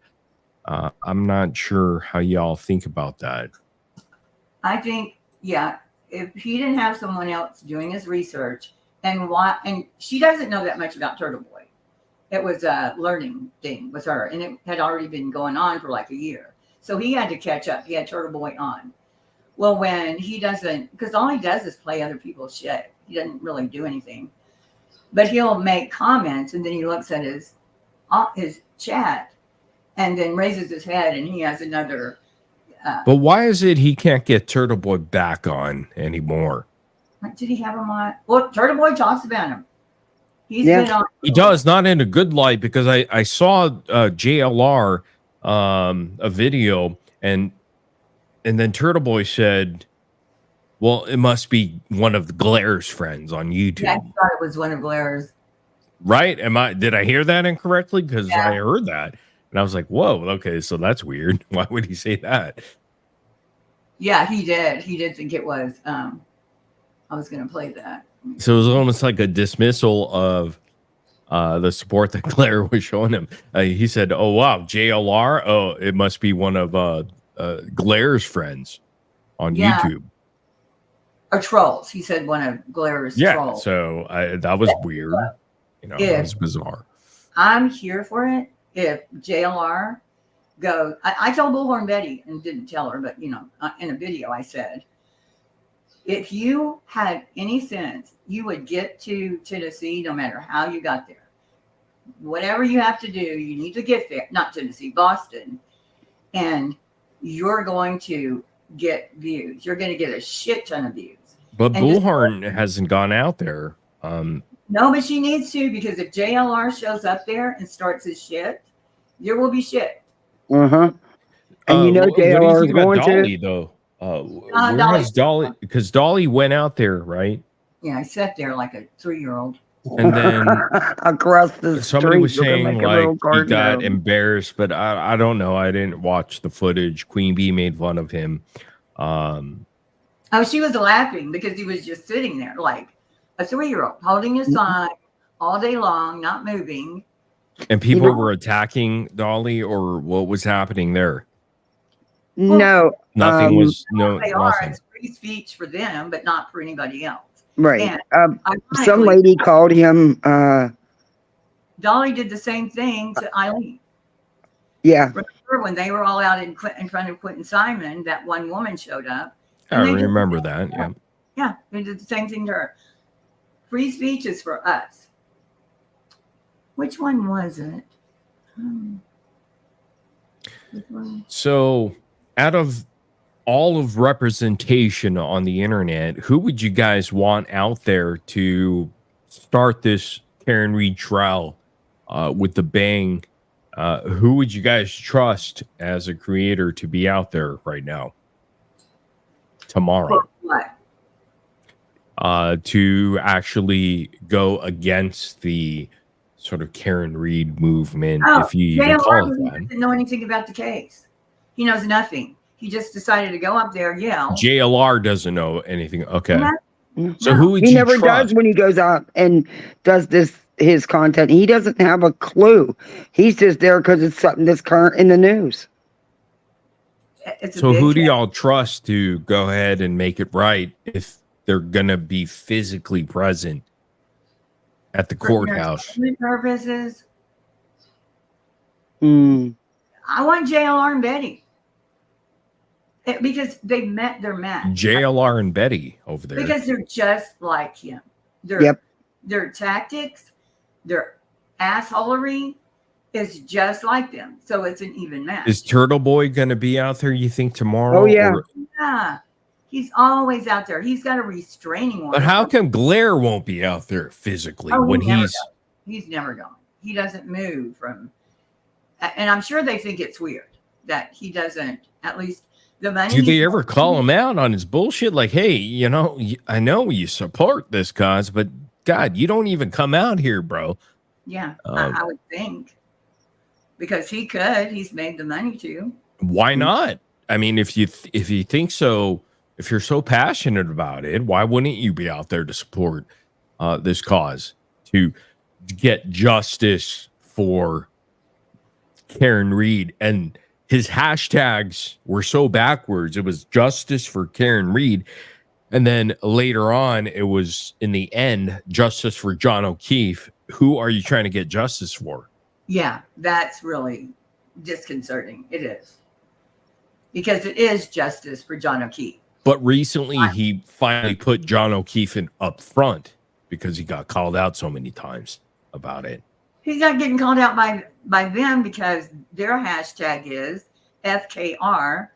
I'm not sure how y'all think about that. I think, yeah, if he didn't have someone else doing his research, and she doesn't know that much about Turtle Boy. It was a learning thing with her, and it had already been going on for like a year. So he had to catch up. He had Turtle Boy on. Well, when he doesn't, because all he does is play other people's shit. He doesn't really do anything. But he'll make comments, and then he looks at his chat, and then raises his head, and he has another. But why is it he can't get Turtle Boy back on anymore? Did he have him on? Well, Turtle Boy talks about him. He's been on. He does, not in a good light, because I saw JLR a video, and then Turtle Boy said, well, it must be one of the Glare's friends on YouTube. Yeah, I thought it was one of Glare's. Right? Did I hear that incorrectly? Because I heard that. And I was like, whoa, okay, so that's weird. Why would he say that? Yeah, he did. He did think it was. I was going to play that. So it was almost like a dismissal of the support that Glare was showing him. He said, oh, wow, JLR? Oh, it must be one of Glare's friends on YouTube. Or trolls. He said one of Glare's trolls. So that was weird. You know, it was bizarre. I'm here for it. If JLR goes, I told Bullhorn Betty, and didn't tell her, but, you know, in a video I said, if you had any sense, you would get to Tennessee no matter how you got there. Whatever you have to do, you need to get there. Not Tennessee, Boston. And you're going to get views. You're going to get a shit ton of views. But Bullhorn hasn't gone out there. No, but she needs to, because if JLR shows up there and starts his shit, there will be shit. And you know JLR is going Dolly, to. Though, where has Dolly? Because Dolly went out there, right? Yeah, I sat there like a 3-year-old. And then across the somebody street, was saying like he got embarrassed, but I don't know. I didn't watch the footage. Queen Bee made fun of him. Oh, she was laughing because he was just sitting there like a 3-year-old holding his sign all day long, not moving. And people were attacking Dolly, or what was happening there? No, nothing was They are. nothing. It's free speech for them, but not for anybody else. Right. And Some lady called him. Dolly did the same thing to Eileen. Yeah. Remember when they were all out in front of Quentin Simon, that one woman showed up. I remember that. Yeah. Yeah, they did the same thing to her. Free speech is for us. Which one was it? So, out of all of representation on the internet, who would you guys want out there to start this Karen Read trial with the bang? Who would you guys trust as a creator to be out there right now? Tomorrow. What? To actually go against the sort of Karen Read movement, if you even call it that. Doesn't know anything about the case. He knows nothing. He just decided to go up there, yell. JLR doesn't know anything. Okay. No. So who would he you never trust? does when he goes out and does his content. He doesn't have a clue. He's just there because it's something that's current in the news. So who do y'all trust to go ahead and make it right if they're gonna be physically present at the courthouse? For purposes, Mm. I want JLR and Betty. Because they met their match. JLR and Betty over there. Because they're just like him. Their tactics, their assholery is just like them. So it's an even match. Is Turtle Boy going to be out there, you think, tomorrow? Oh, yeah. Yeah. He's always out there. He's got a restraining order. But how come Blair won't be out there physically when he's never gone. He doesn't move from, and I'm sure they think it's weird that he doesn't, at least the money. Do they ever call him out on his bullshit? Like, hey, you know, I know you support this cause, but God, you don't even come out here, bro. Yeah, I would think. Because he could. He's made the money to. Why not? I mean, if you think so, if you're so passionate about it, why wouldn't you be out there to support this cause, to get justice for Karen Read? And his hashtags were so backwards. It was justice for Karen Read. And then later on, it was in the end, justice for John O'Keefe. Who are you trying to get justice for? Yeah, that's really disconcerting. It is. Because it is justice for John O'Keefe. But recently, he finally put John O'Keefe in up front because he got called out so many times about it. He's not getting called out by them because their hashtag is FKR,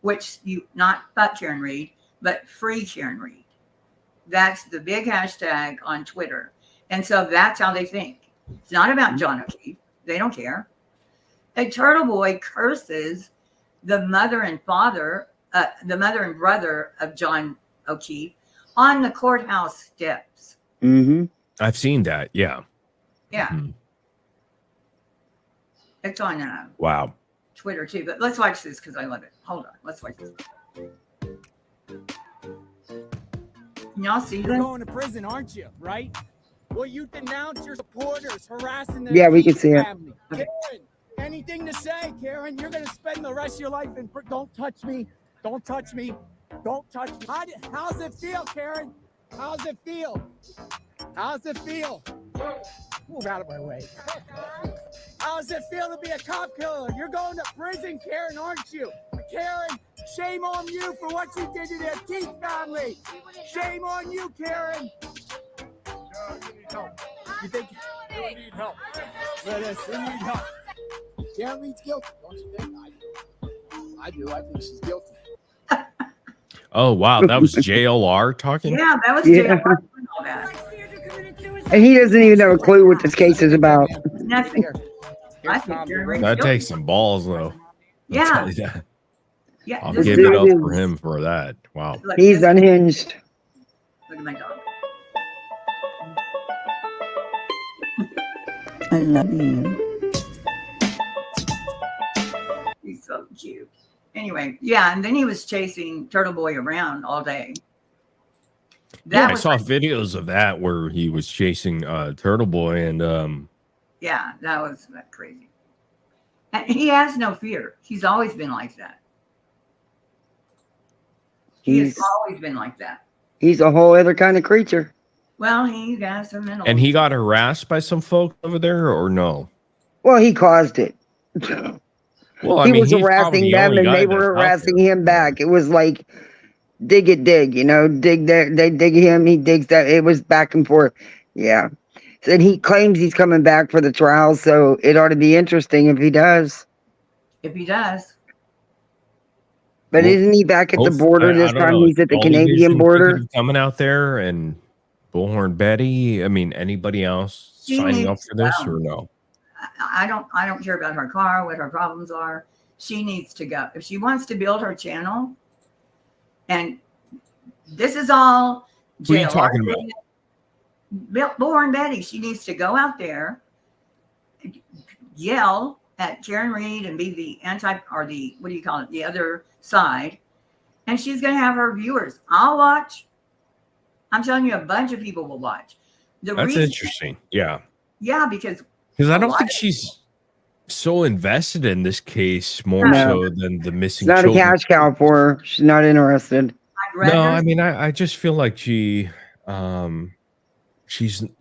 which not fuck Karen Read, but free Karen Read. That's the big hashtag on Twitter. And so that's how they think. It's not about John O'Keefe. They don't care. A Turtle Boy curses the mother and brother of John O'Keefe on the courthouse steps. Mm-hmm. I've seen that. Yeah. Yeah. Mm-hmm. It's on Wow. Twitter too. But let's watch this because I love it. Hold on. Let's watch this. Can y'all see You're this? going to prison, aren't you? Right? Will you denounce your supporters harassing their Yeah, we can see it. family? Karen, anything to say, Karen? You're going to spend the rest of your life in prison. Don't touch me. Don't touch me. Don't touch me. How's it feel, Karen? How's it feel? How's it feel? Move out of my way. How's it feel to be a cop killer? You're going to prison, Karen, aren't you? Karen, shame on you for what you did to their Keith family. Shame on you, Karen. You need help. You think you need help? We need help. Karen Reed's guilty, don't you think? I do. I think she's guilty. Oh, wow. That was JLR talking? Yeah, that was Yeah. JLR doing all that. And he doesn't even have a clue what this case is about. Nothing. I think Karen Reed's That guilty. takes some balls, though. I'll Yeah. tell you that. Yeah. I'll this give it guy- up for him for that. Wow. Look, He's unhinged. Look at my dog. I love you. He's so cute. Anyway, yeah, and then he was chasing Turtle Boy around all day. Yeah, I was saw videos of that where he was chasing Turtle Boy and Yeah, that was crazy. And he has no fear. He's always been like that. He has always been like that. He's a whole other kind of creature. Well, he got some mental. and he got harassed by some folk over there or no? Well, he caused it. Well, I He mean, was he's probably harassing the them only and guy they that's were out harassing there. him back. It was like dig it, dig, dig there, they dig him, he digs that. It was back and forth. Yeah. And he claims he's coming back for the trial, so it ought to be interesting if he does. If he does. But Well, isn't he back at the border I this don't time? know. He's at the Dolly Canadian Vision thinking border. of coming out there, and Bullhorn Betty. I mean, anybody else She signing up needs for to this go. or no? I don't care about her car, what her problems are. She needs to go. If she wants to build her channel, and this is all Who are you JLR talking about? Bullhorn Betty, she needs to go out there, yell at Karen Reed and be the or the, what do you call it, the other side. And she's going to have her viewers. I'll watch. I'm telling you, a bunch of people will watch. That's interesting. Yeah. Yeah, because I don't think she's so invested in this case more No. so than the It's missing not a children. cash cow for her. She's not interested. No, I mean, I just feel like she's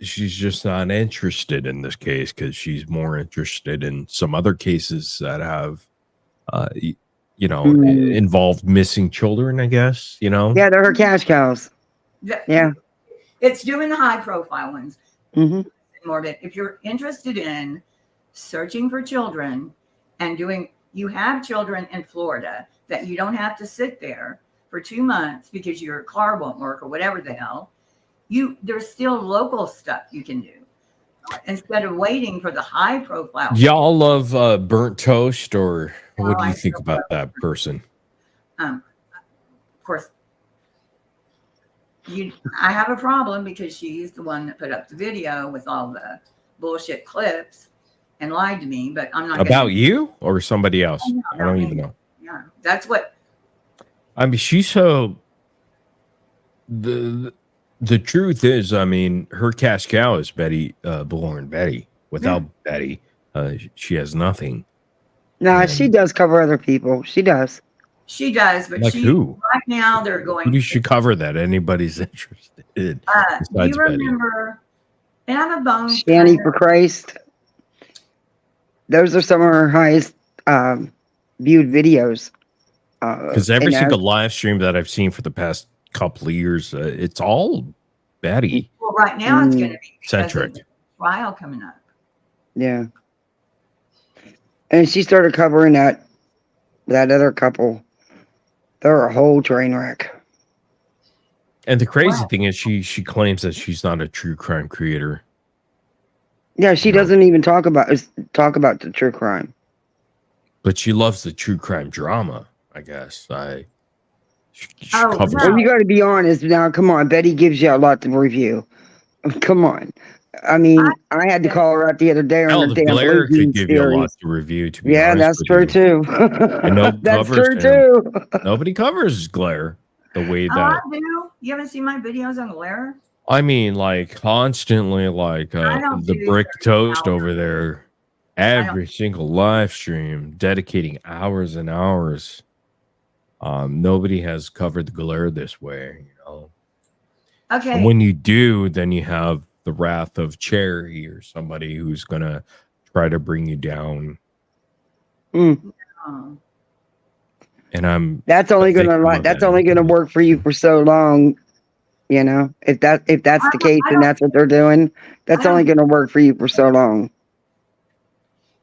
just not interested in this case because she's more interested in some other cases that have, involved missing children, I guess, Yeah, they're her cash cows. Yeah. It's doing the high profile ones. Mm-hmm. More of it. If you're interested in searching for children and you have children in Florida that you don't have to sit there for 2 months because your car won't work or whatever the hell, there's still local stuff you can do instead of waiting for the high profile. Y'all love burnt toast, or what do you think about that person? Of course, I have a problem because she's the one that put up the video with all the bullshit clips and lied to me, but I'm not About you or somebody else? I don't even know. Yeah, that's what. I mean, she's so the truth is, I mean, her cash cow is Betty, Bullhorn Betty. Without Betty, she has nothing. Nah, she does cover other people. She does. She does, but Like who? right now they're going. Who do you cover that anybody's interested in? You remember, and I'm a bone. Shanny for Christ. Those are some of her highest viewed videos. Because every single live stream that I've seen for the past couple of years, it's all Betty. Well, right now it's going to be centric. Trial coming up. Yeah. And she started covering that other couple. They're a whole train wreck. And the crazy thing is she claims that she's not a true crime creator. Yeah, she doesn't even talk about the true crime. But she loves the true crime drama, I guess. She Well, covers you got to be honest now. Come on, Betty gives you a lot to review. Come on. I mean, I had to call her out the other day on the damn Blair Blue could Jeans give you a lot series. to review. To be Yeah, honest that's with true you. too. And no That's covers true him. too. Nobody covers Glare the way Oh, I that. do. You haven't seen my videos on Glare? I mean, like constantly, like don't the do brick toast over there. Every single live stream, dedicating hours and hours. Nobody has covered the Glare this way, Okay. And when you do, then you have the wrath of Cherry or somebody who's gonna try to bring you down. Oh. And That's only gonna work for you for so long. If that's the case and that's what they're doing, that's only gonna work for you for so long.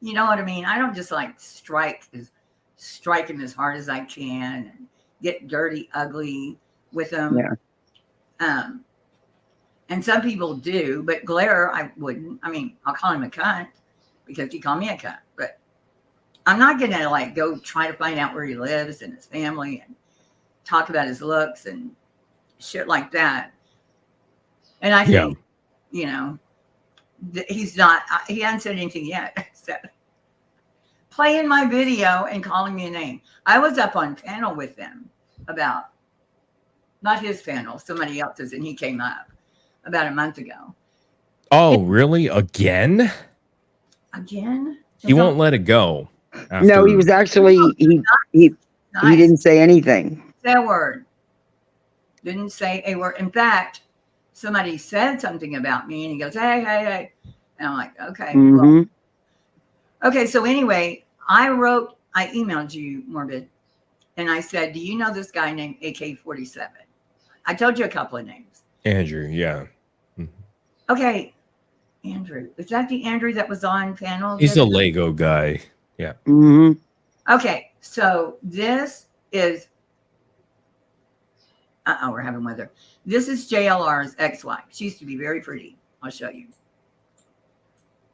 You know what I mean? I don't just like strike him as hard as I can and get dirty, ugly with them. Yeah. And some people do, but Glare, I wouldn't. I mean, I'll call him a cunt because he called me a cunt, but I'm not going to like go try to find out where he lives and his family and talk about his looks and shit like that. And I think, he's not, he hasn't said anything yet. So playing my video and calling me a name. I was up on panel with them about, not his panel, somebody else's, and he came up about a month ago. Oh, really? Again? He won't let it go. No, he was actually he didn't say anything. Say a word. Didn't say a word. In fact, somebody said something about me, and he goes, "Hey." And I'm like, okay. Mm-hmm. Well, okay, so anyway, I wrote I emailed you, Morbid, and I said, do you know this guy named AK-47? I told you a couple of names. Andrew, yeah. Okay, Andrew. Is that the Andrew that was on panel? He's a Lego guy. Yeah. Mm-hmm. Okay, so this is we're having weather. This is JLR's ex-wife. She used to be very pretty. I'll show you.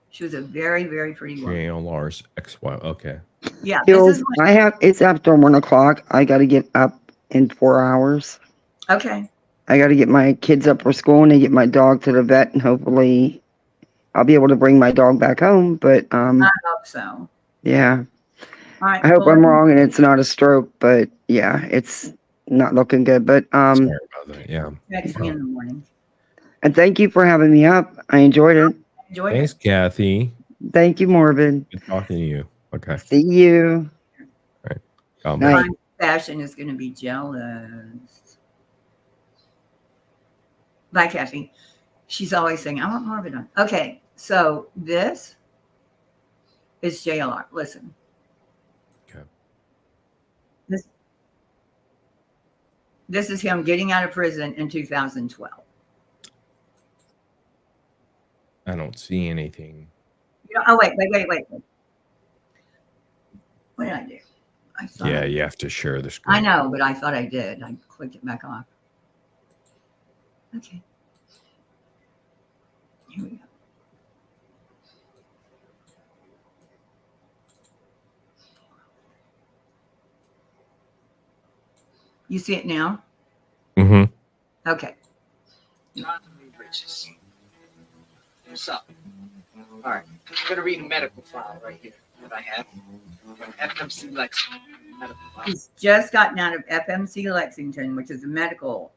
She was a very, very pretty woman. JLR's ex-wife. Okay. Yeah. Jules, it's after 1 o'clock. I got to get up in 4 hours. Okay. I got to get my kids up for school and then get my dog to the vet, and hopefully I'll be able to bring my dog back home. But I hope so. yeah. All right. I hope I'm wrong and it's not a stroke, but yeah, it's not looking good. But Sorry about that. Yeah. Text me in the morning. and thank you for having me up. I enjoyed it. Enjoy Thanks, Kathy. Thank you, Morbid. Good talking to you. Okay. See you. All right. Night. Fashion is going to be jealous. Bye, Kathy. She's always saying, I want Morbid on. Okay, so this is JLR. Listen. Okay. This is him getting out of prison in 2012. I don't see anything. Oh, wait. What did I do? Yeah, you have to share the screen. I know, but I thought I did. I clicked it back off. Okay. Here we go. You see it now? Mm-hmm. Okay. What's up? All right. I'm going to read a medical file right here that I have from FMC Lexington. Medical file. He's just gotten out of FMC Lexington, which is a medical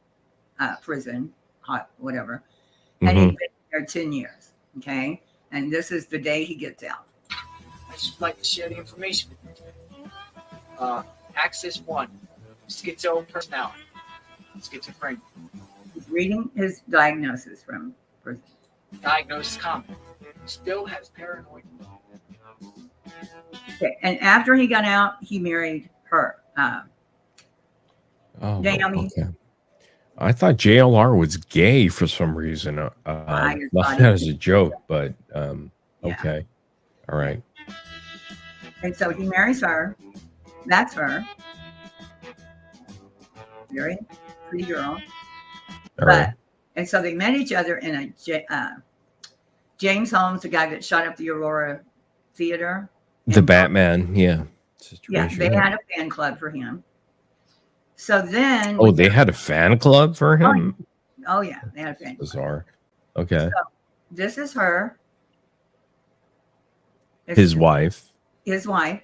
prison, whatever. And he's been there 10 years. Okay. And this is the day he gets out. I just like to share the information with you. Axis 1, schizo personality, schizophrenia. He's reading his diagnosis from prison. Diagnosis common. Still has paranoid. Okay. And after he got out, he married her. Naomi. Okay. I thought JLR was gay for some reason. Not that as a joke, but okay. All right. And so he marries her. That's her. Very pretty girl. All right. And so they met each other in a James Holmes, the guy that shot up the Aurora Theater. The Batman, yeah. Yeah, they had a fan club for him. So then. Oh, they had a fan club for him? Oh, yeah, they had a fan club. Bizarre. Okay. So this is her. His wife. His wife.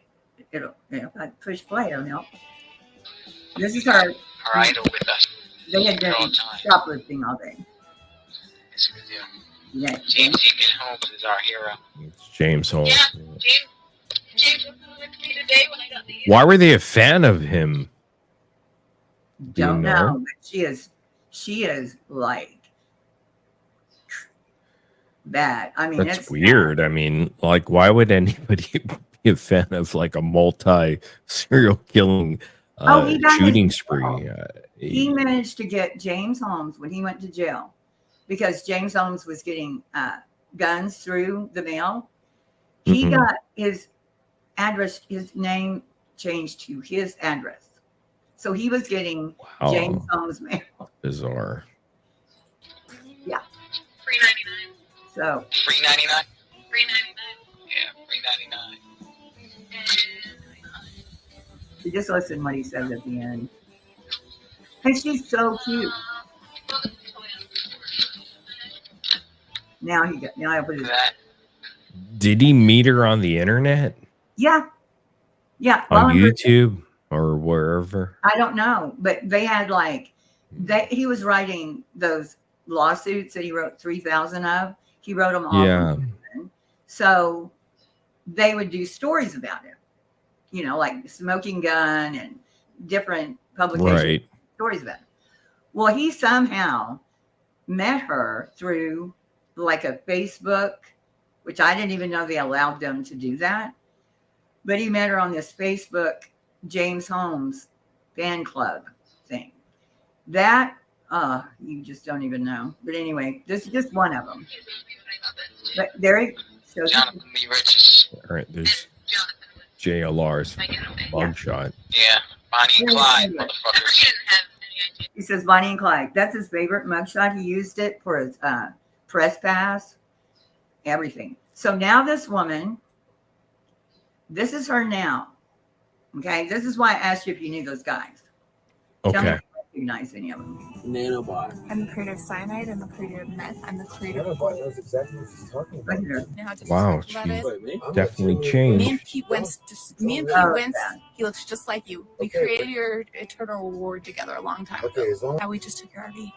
If I push play, it'll help. This is her. Our idol with us. They had been shoplifting all day. It's a good deal. Yeah. James Deacon Holmes is our hero. It's James Holmes. Yeah, James was with me today when I got the. Why were they a fan of him? Don't know, but she is like bad. I mean, that's weird. I mean, like, why would anybody be a fan of like a multi-serial killing shooting spree? He managed to get James Holmes when he went to jail because James Holmes was getting guns through the mail. He got his address, his name changed to his address. So he was getting James Holmes mail. Bizarre. Yeah. $3.99. So. $3.99. $3.99. Yeah, $3.99. You just listen what he says at the end. And she's so cute. Now I put it. Did he meet her on the internet? Yeah. Yeah. On YouTube or wherever? I don't know, but they had he was writing those lawsuits that he wrote 3,000 of. He wrote them all. Yeah. So they would do stories about him, like Smoking Gun and different publications, stories about him. Well, he somehow met her through like a Facebook, which I didn't even know they allowed them to do that. But he met her on this Facebook James Holmes fan club thing. That, you just don't even know. But anyway, this is just one of them. But there he shows. All right, there's JLR's mugshot. Yeah, Bonnie and Clyde, motherfuckers. He says Bonnie and Clyde. That's his favorite mugshot. He used it for his press pass, everything. So now this woman, this is her now. Okay, this is why I asked you if you knew those guys. Tell me if you recognize any of them. Nanobot. I'm the creator of cyanide. I'm the creator of meth. I'm the creator of Nanobot knows exactly what she's talking about. You know how Wow, disrespectful she that is? definitely Me changed. and Pete Wentz, he looks just like you. We created your Eternal Reward together a long time ago. How we just took your RV.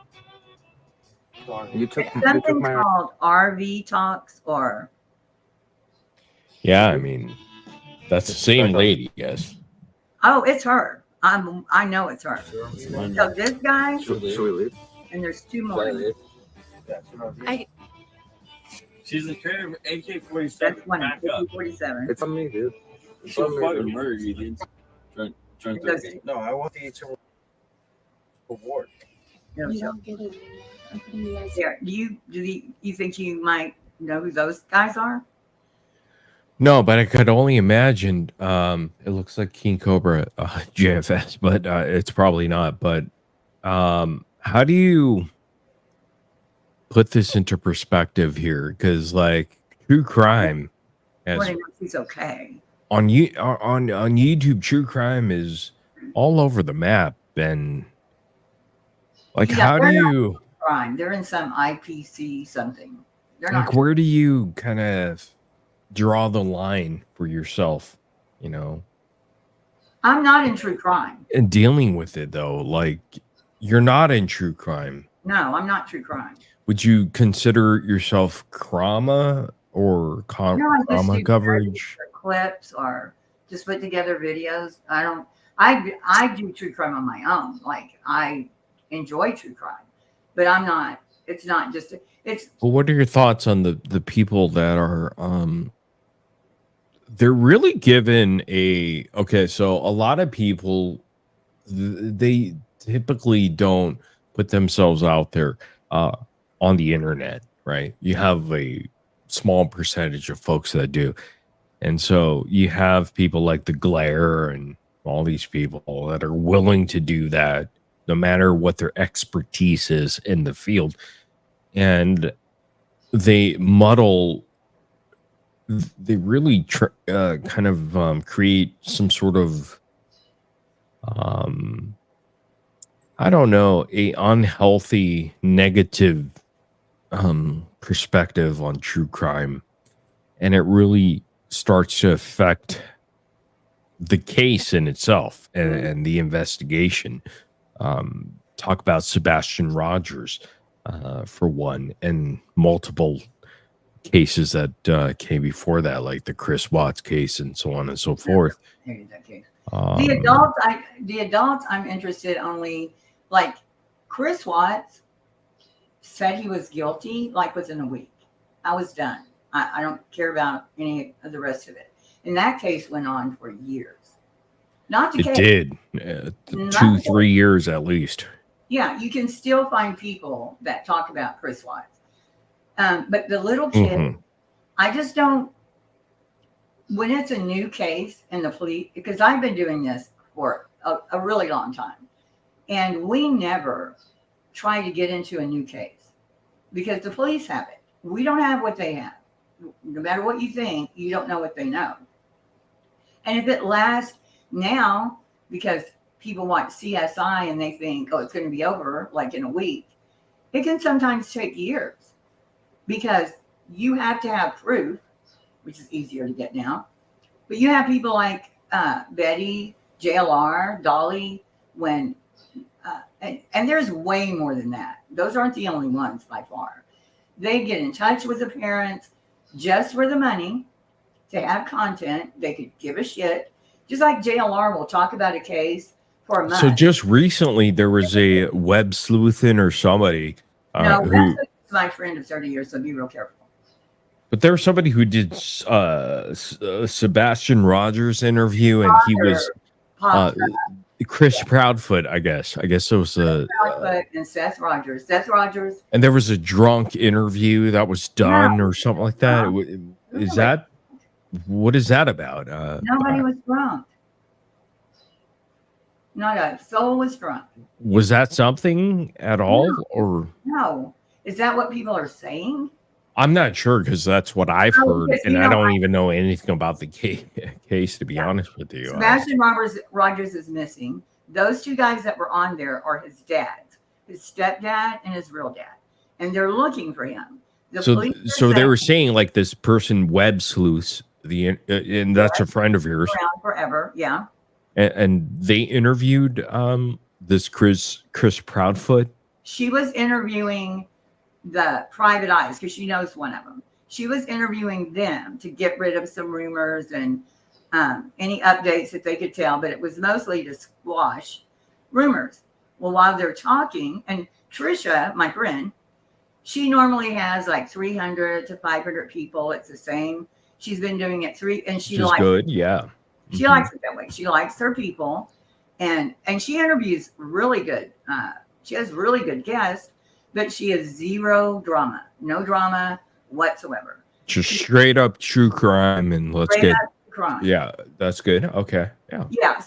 You took something called RV Talks, or Yeah, I mean, that's the same lady, yes. oh, it's her. I know it's her. So this guy, Should we leave? and there's two more. She's the creator of AK-47. That's one. AK-47. It's on me, dude. She'll fucking murder you, dude. No, I want the Eternal Reward. You don't get it. Yeah. You think you might know who those guys are? No, but I could only imagine. It looks like King Cobra JFS, but it's probably not. But how do you put this into perspective here? Because like true crime, He's okay. on YouTube, true crime is all over the map, and like how do you Crime. They're in some IPC something. They're not. like where do you kind of draw the line for yourself, you know, I'm not in true crime. and dealing with it though? Like you're not in true crime. No, I'm not true crime. Would you consider yourself crama or No, I just crama do coverage? clips or just put together videos. I do true crime on my own. Like I enjoy true crime, but I'm not. It's not just. It's Well, what are your thoughts on the people that are they're really given a okay, so a lot of people they typically don't put themselves out there on the internet, right? You have a small percentage of folks that do. And so you have people like the Glare and all these people that are willing to do that no matter what their expertise is in the field. And they muddle, they really kind of create some sort of, I don't know, a unhealthy, negative perspective on true crime. And it really starts to affect the case in itself and the investigation. Talk about Sebastian Rogers, for one, and multiple cases that came before that, like the Chris Watts case and so on and so forth. the adults I'm interested only, like Chris Watts said he was guilty like within a week. I was done. I don't care about any of the rest of it. And that case went on for years. Not the It case. did. 2-3 years at least. Yeah, you can still find people that talk about Chris Watts. But the little kid, I just don't, when it's a new case and the police, because I've been doing this for a really long time, and we never try to get into a new case because the police have it. We don't have what they have. No matter what you think, you don't know what they know. And if it lasts now, because people watch CSI and they think, oh, it's going to be over like in a week, it can sometimes take years because you have to have proof, which is easier to get now. But you have people like Betty, JLR, Dolly, when, and there's way more than that. Those aren't the only ones by far. They get in touch with the parents just for the money to have content. They could give a shit. Just like JLR will talk about a case for a month. So just recently, there was a web sleuthin or somebody No, who that's my friend of 30 years, so be real careful. But there was somebody who did Sebastian Rogers interview, and he was Chris Proudfoot, I guess. I guess it was Proudfoot and Seth Rogers. Seth Rogers. and there was a drunk interview that was done or something like that. Is that what is that about? Nobody was drunk. Not a soul was drunk. Was that something at all, or No. Is that what people are saying? I'm not sure because that's what I've heard, because, and I don't even know anything about the case to be honest with you. Sebastian Rogers is missing. Those two guys that were on there are his dads, his stepdad and his real dad, and they're looking for him. So they were saying like this person web sleuths and that's a friend of yours around forever, yeah. And they interviewed this Chris Proudfoot. She was interviewing the Private Eyes because she knows one of them. She was interviewing them to get rid of some rumors and any updates that they could tell, but it was mostly to squash rumors. Well, while they're talking, and Trisha, my friend, she normally has like 300 to 500 people. It's the same. She's been doing it and she likes good, yeah. She likes it that way. She likes her people, and she interviews really good. She has really good guests, but she has zero drama, no drama whatsoever. Just straight up true crime, and let's Straight get up crime. Yeah, that's good. Okay, yeah. Yeah.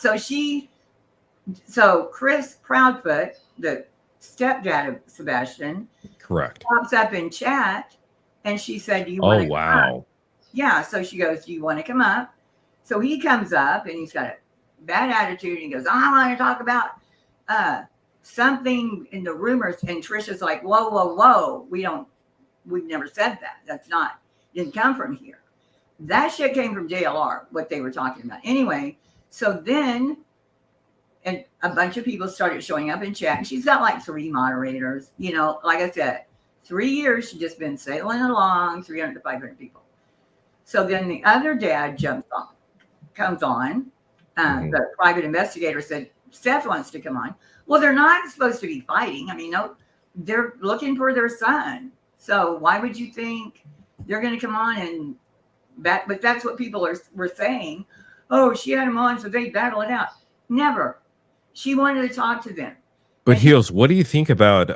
So Chris Proudfoot, the stepdad of Sebastian, Correct. pops up in chat, and she said, "Do you want to come up?" Yeah. So she goes, "Do you want to come up?" So he comes up and he's got a bad attitude. And he goes, "I want to talk about something in the rumors." And Trisha's like, "Whoa, whoa, whoa. We've never said that. Didn't come from here." That shit came from JLR, what they were talking about. Anyway, so then and a bunch of people started showing up in chat. And she's got like 3 moderators. You know, like I said, 3 years, she's just been sailing along, 300 to 500 people. So then the other dad comes on. The private investigator said, Seth wants to come on. Well, they're not supposed to be fighting. I mean, no, they're looking for their son. So why would you think they're going to come on and bat? But that's what people were saying. Oh, she had him on, so they battle it out. Never. She wanted to talk to them. But Heels, what do you think about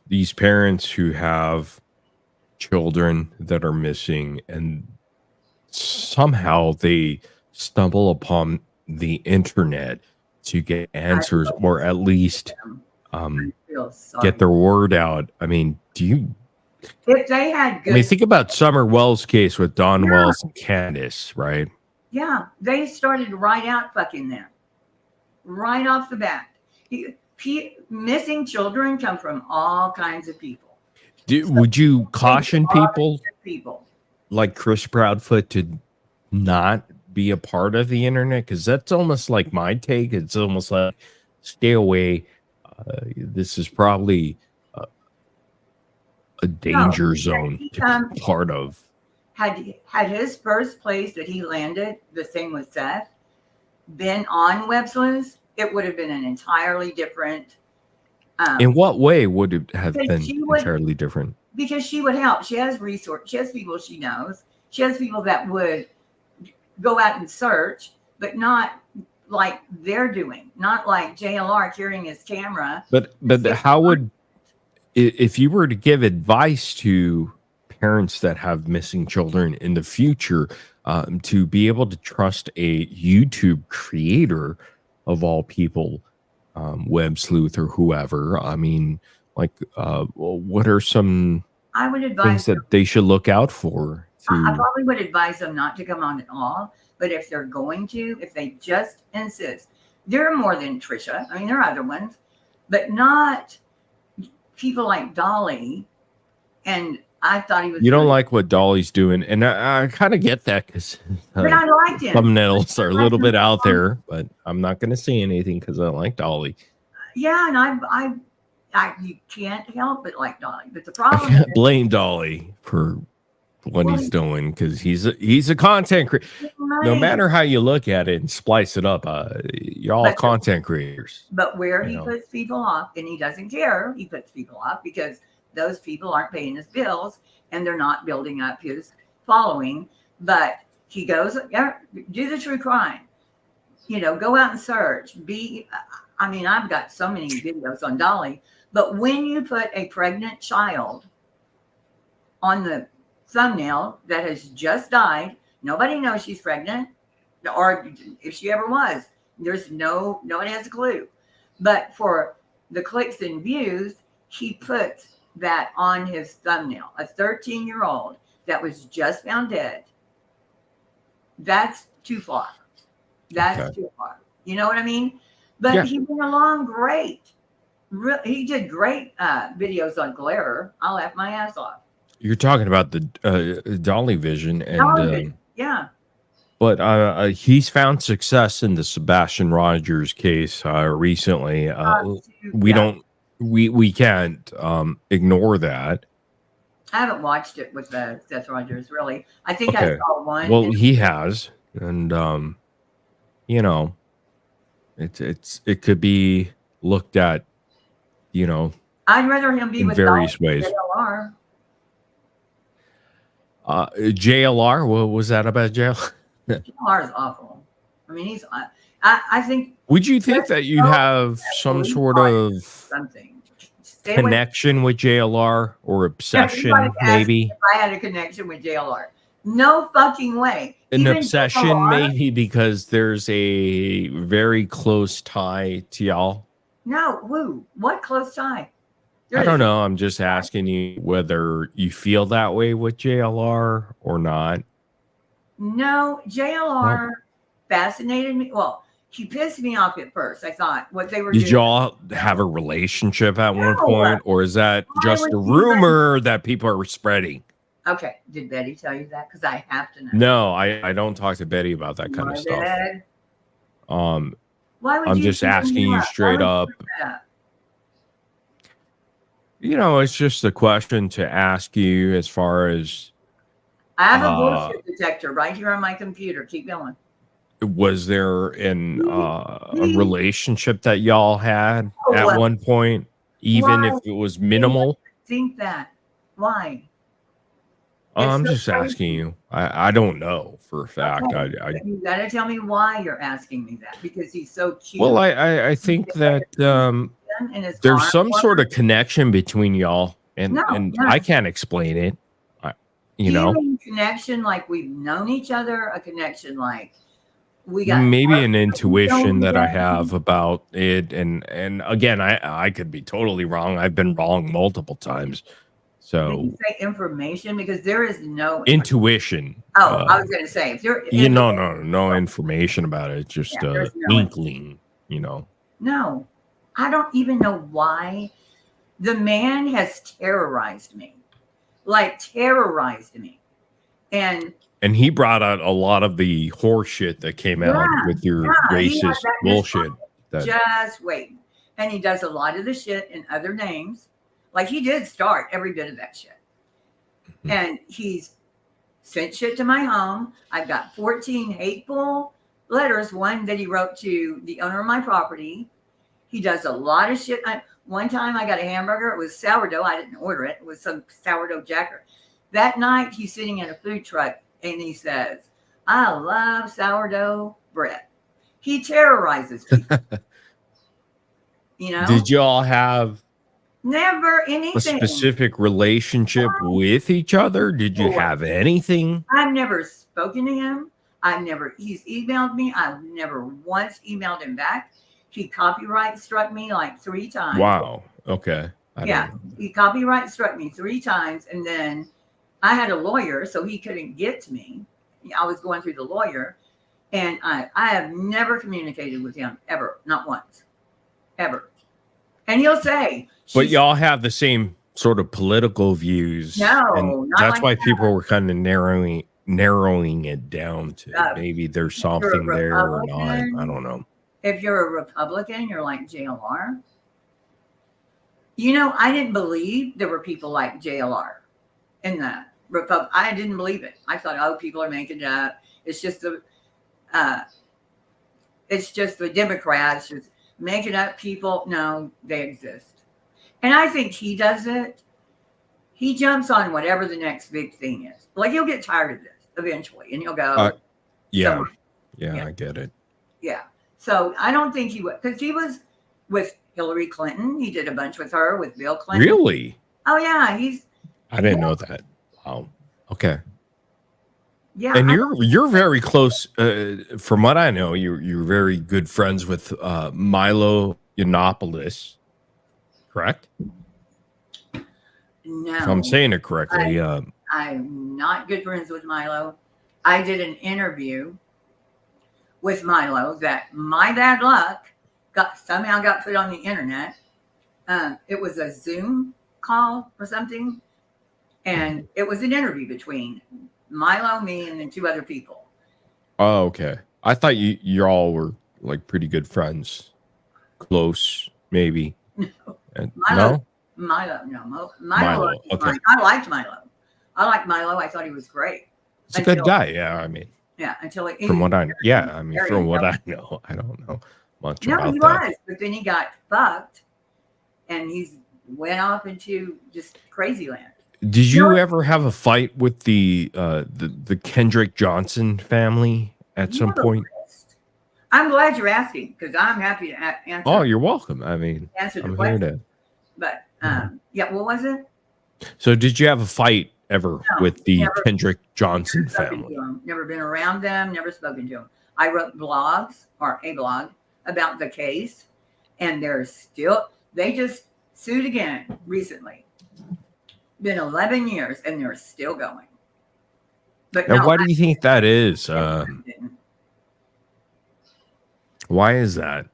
these parents who have children that are missing and somehow they stumble upon the internet to get answers or at least get their word out? I mean, if they had good, I mean, think about Summer Wells' case with Don Wells and Candace, right? Yeah, they started right out fucking them. Right off the bat. Missing children come from all kinds of people. Would you caution people like Chris Proudfoot to not be a part of the internet? Because that's almost like my take. It's almost like stay away. This is probably a danger zone to be part of. Had his first place that he landed, the same with Seth, been on Web Sleuths, it would have been an entirely different. In what way would it have been entirely different? Because she would help. She has resources. She has people she knows. She has people that would go out and search, but not like they're doing. Not like JLR carrying his camera. But how would, if you were to give advice to parents that have missing children in the future, to be able to trust a YouTube creator of all people, Web Sleuth or whoever, I mean, like, what are some I would advise things that they should look out for? I probably would advise them not to come on at all. But if they're going to, if they just insist, there are more than Trisha. I mean, there are other ones, but not people like Dolly. And I thought he was. You don't like what Dolly's doing, and I kind of get that because but I liked him. Thumbnails are a little bit out there, but I'm not going to say anything because I like Dolly. Yeah, and you can't help but like Dolly. But the I problem can't blame Dolly for what he's doing because he's a content creator. No matter how you look at it and splice it up, you're all content creators. But where he puts people off, and he doesn't care, he puts people off because those people aren't paying his bills and they're not building up his following, but he goes, yeah, do the true crime. Go out and search. I've got so many videos on Dolly, but when you put a pregnant child on the thumbnail that has just died, nobody knows she's pregnant, or if she ever was, nobody has a clue. But for the clicks and views, he puts that on his thumbnail. A 13-year-old that was just found dead. That's too far. That's too far. You know what I mean? But he went along great. He did great videos on Glare. I laughed my ass off. You're talking about the Dolly Vision, and yeah. But he's found success in the Sebastian Rogers case recently. We can't ignore that. I haven't watched it with Seth Rogers, really. I think I saw one. Well, he has, and it could be looked at, I'd rather him be in with various Dolly ways. than JLR. JLR, what was that about JLR? JLR is awful. I mean, I think. Would you think that you have some sort of connection with JLR or obsession, maybe? If I had a connection with JLR. No fucking way. An Even obsession, JLR, maybe because there's a very close tie to y'all. No, woo. What close tie? I don't know. I'm just asking you whether you feel that way with JLR or not. No, JLR fascinated me. Well, he pissed me off at first. I thought what they were Did doing. y'all have a relationship at one point, or is that just a rumor that people are spreading? Okay, did Betty tell you that? Because I have to know. No, I don't talk to Betty about that kind of stuff. Dad. Why would I'm you just bring asking me you up? straight Why up. would you bring that up? It's just a question to ask you as far as I have a bullshit detector right here on my computer. Keep going. was there a relationship that y'all had at one point, even if it was minimal? Think that. Why? I'm so just crazy. asking you. I don't know for a fact. Okay. You gotta tell me why you're asking me that, because he's so cute. Well, I think that in his there's car. some sort of connection between y'all, and No. I can't explain it. Do you mean connection like we've known each other? A connection like we got maybe an intuition that I have about it, and again, I could be totally wrong. I've been wrong multiple times. Did So you say information? Because there is no intuition. I was going to say if there. No information about it. Just there's no inkling. No, I don't even know why. The man has terrorized me, and he brought out a lot of the horse shit that came out with your racist bullshit. Just wait, and he does a lot of the shit in other names. Like he did start every bit of that shit. And he's sent shit to my home. I've got 14 hateful letters. One that he wrote to the owner of my property. He does a lot of shit. One time I got a hamburger. It was sourdough. I didn't order it. It was some sourdough jacker. That night he's sitting in a food truck and he says, I love sourdough bread. He terrorizes people. Did y'all have never anything. A specific relationship with each other? Did you have anything? I've never spoken to him. He's emailed me. I've never once emailed him back. He copyright struck me like 3 times. Wow. Okay. He copyright struck me 3 times. And then I had a lawyer, so he couldn't get to me. I was going through the lawyer. And I have never communicated with him ever. Not once. Ever. And he'll say, but y'all have the same sort of political views. No, and not that's like why that. people were kind of narrowing it down to maybe there's something there or not. I don't know. If you're a Republican, you're like JLR. I didn't believe there were people like JLR in the Republic. I didn't believe it. I thought, people are making it up. It's just the Democrats just making up people. No, they exist. And I think he does it. he jumps on whatever the next big thing is. Like he'll get tired of this eventually, and he'll go. Yeah, I get it. Yeah. So I don't think he would, because he was with Hillary Clinton. He did a bunch with her, with Bill Clinton. Really? Oh yeah, I didn't know that. Wow. Okay. Yeah. And you're very close. From what I know, you're very good friends with Milo Yiannopoulos, correct? No. If I'm saying it correctly. I'm not good friends with Milo. I did an interview with Milo that my bad luck somehow got put on the internet. It was a Zoom call or something, and it was an interview between Milo, me, and then 2 other people. Oh, okay. I thought you all were like pretty good friends, close, maybe. Milo. Okay. I liked Milo. I thought he was great. He's a good guy. Yeah, I mean. Yeah, until it from what I know, I don't know much about he that. was, but then he got fucked, and he's went off into just crazy land. Did you ever have a fight with the Kendrick Johnson family at some point? I'm glad you're asking, because I'm happy to answer. Oh, you're welcome. I mean, answer the I'm question. here to. But yeah, what was it? So, did you have a fight ever with the never. Kendrick Johnson Never spoken family? to 'em, never been around them, never spoken to them. I wrote blogs, or a blog, about the case, and they just sued again recently. Been 11 years, and they're still going. But Now, no, why do you think that is? Why is that?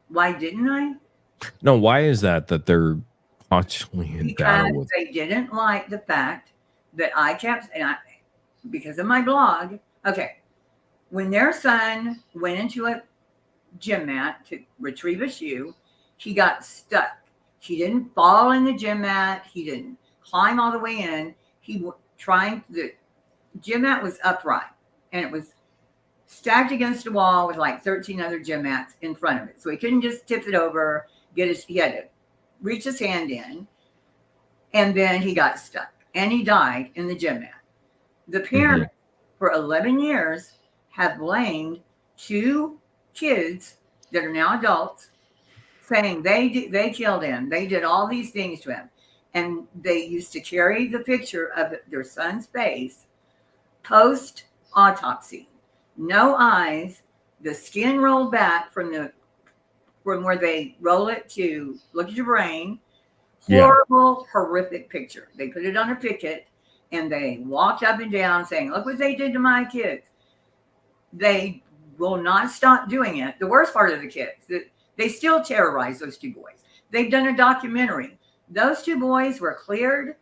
why didn't I? No, why is that they're constantly in battle Because with? they didn't like the fact that I kept, because of my blog. Okay, when their son went into a gym mat to retrieve a shoe, he got stuck. He didn't fall in the gym mat. He didn't climb all the way in. The gym mat was upright, and it was stacked against a wall with like 13 other gym mats in front of it. So he couldn't just tip it over, he had to reach his hand in, and then he got stuck, and he died in the gym mat. The parents, for 11 years, have blamed 2 kids that are now adults, saying they killed him. They did all these things to him. And they used to carry the picture of their son's face post-autopsy. No eyes, the skin rolled back from where they roll it to look at your brain. Horrible, horrific picture. They put it on a picket, and they walked up and down saying, look what they did to my kids. They will not stop doing it. The worst part of the kids, they still terrorize those 2 boys. They've done a documentary. Those 2 boys were cleared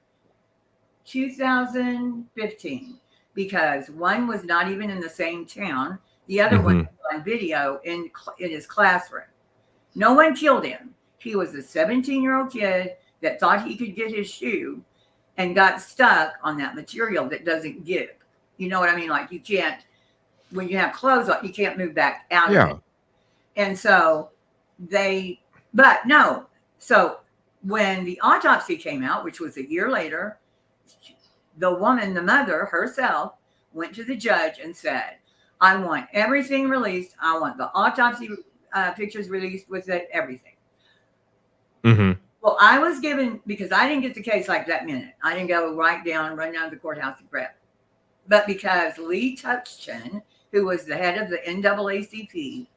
2015 because one was not even in the same town. The other one was on video in his classroom. No one killed him. He was a 17-year-old kid that thought he could get his shoe and got stuck on that material that doesn't give. You know what I mean? Like you can't, when you have clothes on, you can't move back out of it. And so so when the autopsy came out, which was a year later, the woman, the mother herself, went to the judge and said, I want everything released. I want the autopsy pictures released with it, everything. Well, I was given, because I didn't get the case like that minute. I didn't go run down to the courthouse and grab it. But because Lee Touchton, who was the head of the NAACP,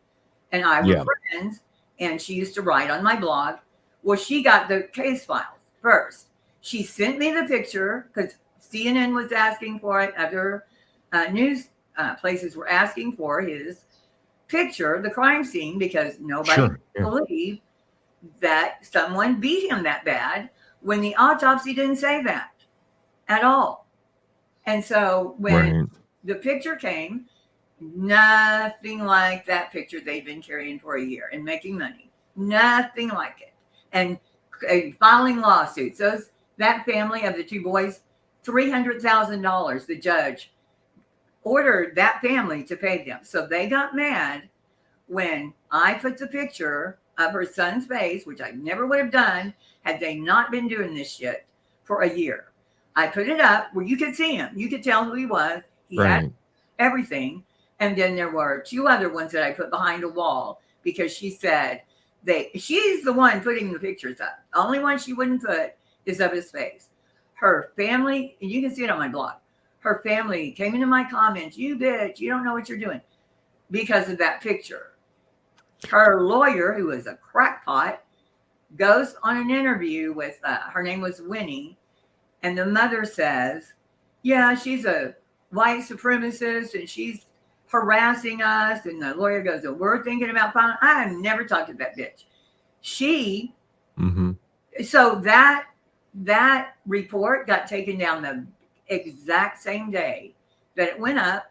and I were friends, and she used to write on my blog, well, she got the case files first. She sent me the picture because CNN was asking for it. Other news places were asking for his picture, the crime scene, because nobody believed that someone beat him that bad when the autopsy didn't say that at all. And so when the picture came, nothing like that picture they've been carrying for a year and making money. Nothing like it. And filing lawsuits. That family of the 2 boys, $300,000, the judge ordered that family to pay them. So they got mad when I put the picture of her son's face, which I never would have done had they not been doing this shit for a year. I put it up where you could see him. You could tell who he was. He had everything. And then there were 2 other ones that I put behind a wall because she said she's the one putting the pictures up. The only one she wouldn't put is of his face. Her family, and you can see it on my blog, her family came into my comments, you bitch, you don't know what you're doing, because of that picture. Her lawyer, who is a crackpot, goes on an interview with, her name was Winnie, and the mother says, yeah, she's a white supremacist and she's harassing us. And the lawyer goes, well, we're thinking about filing. I have never talked to that bitch. She, so that report got taken down the exact same day that it went up.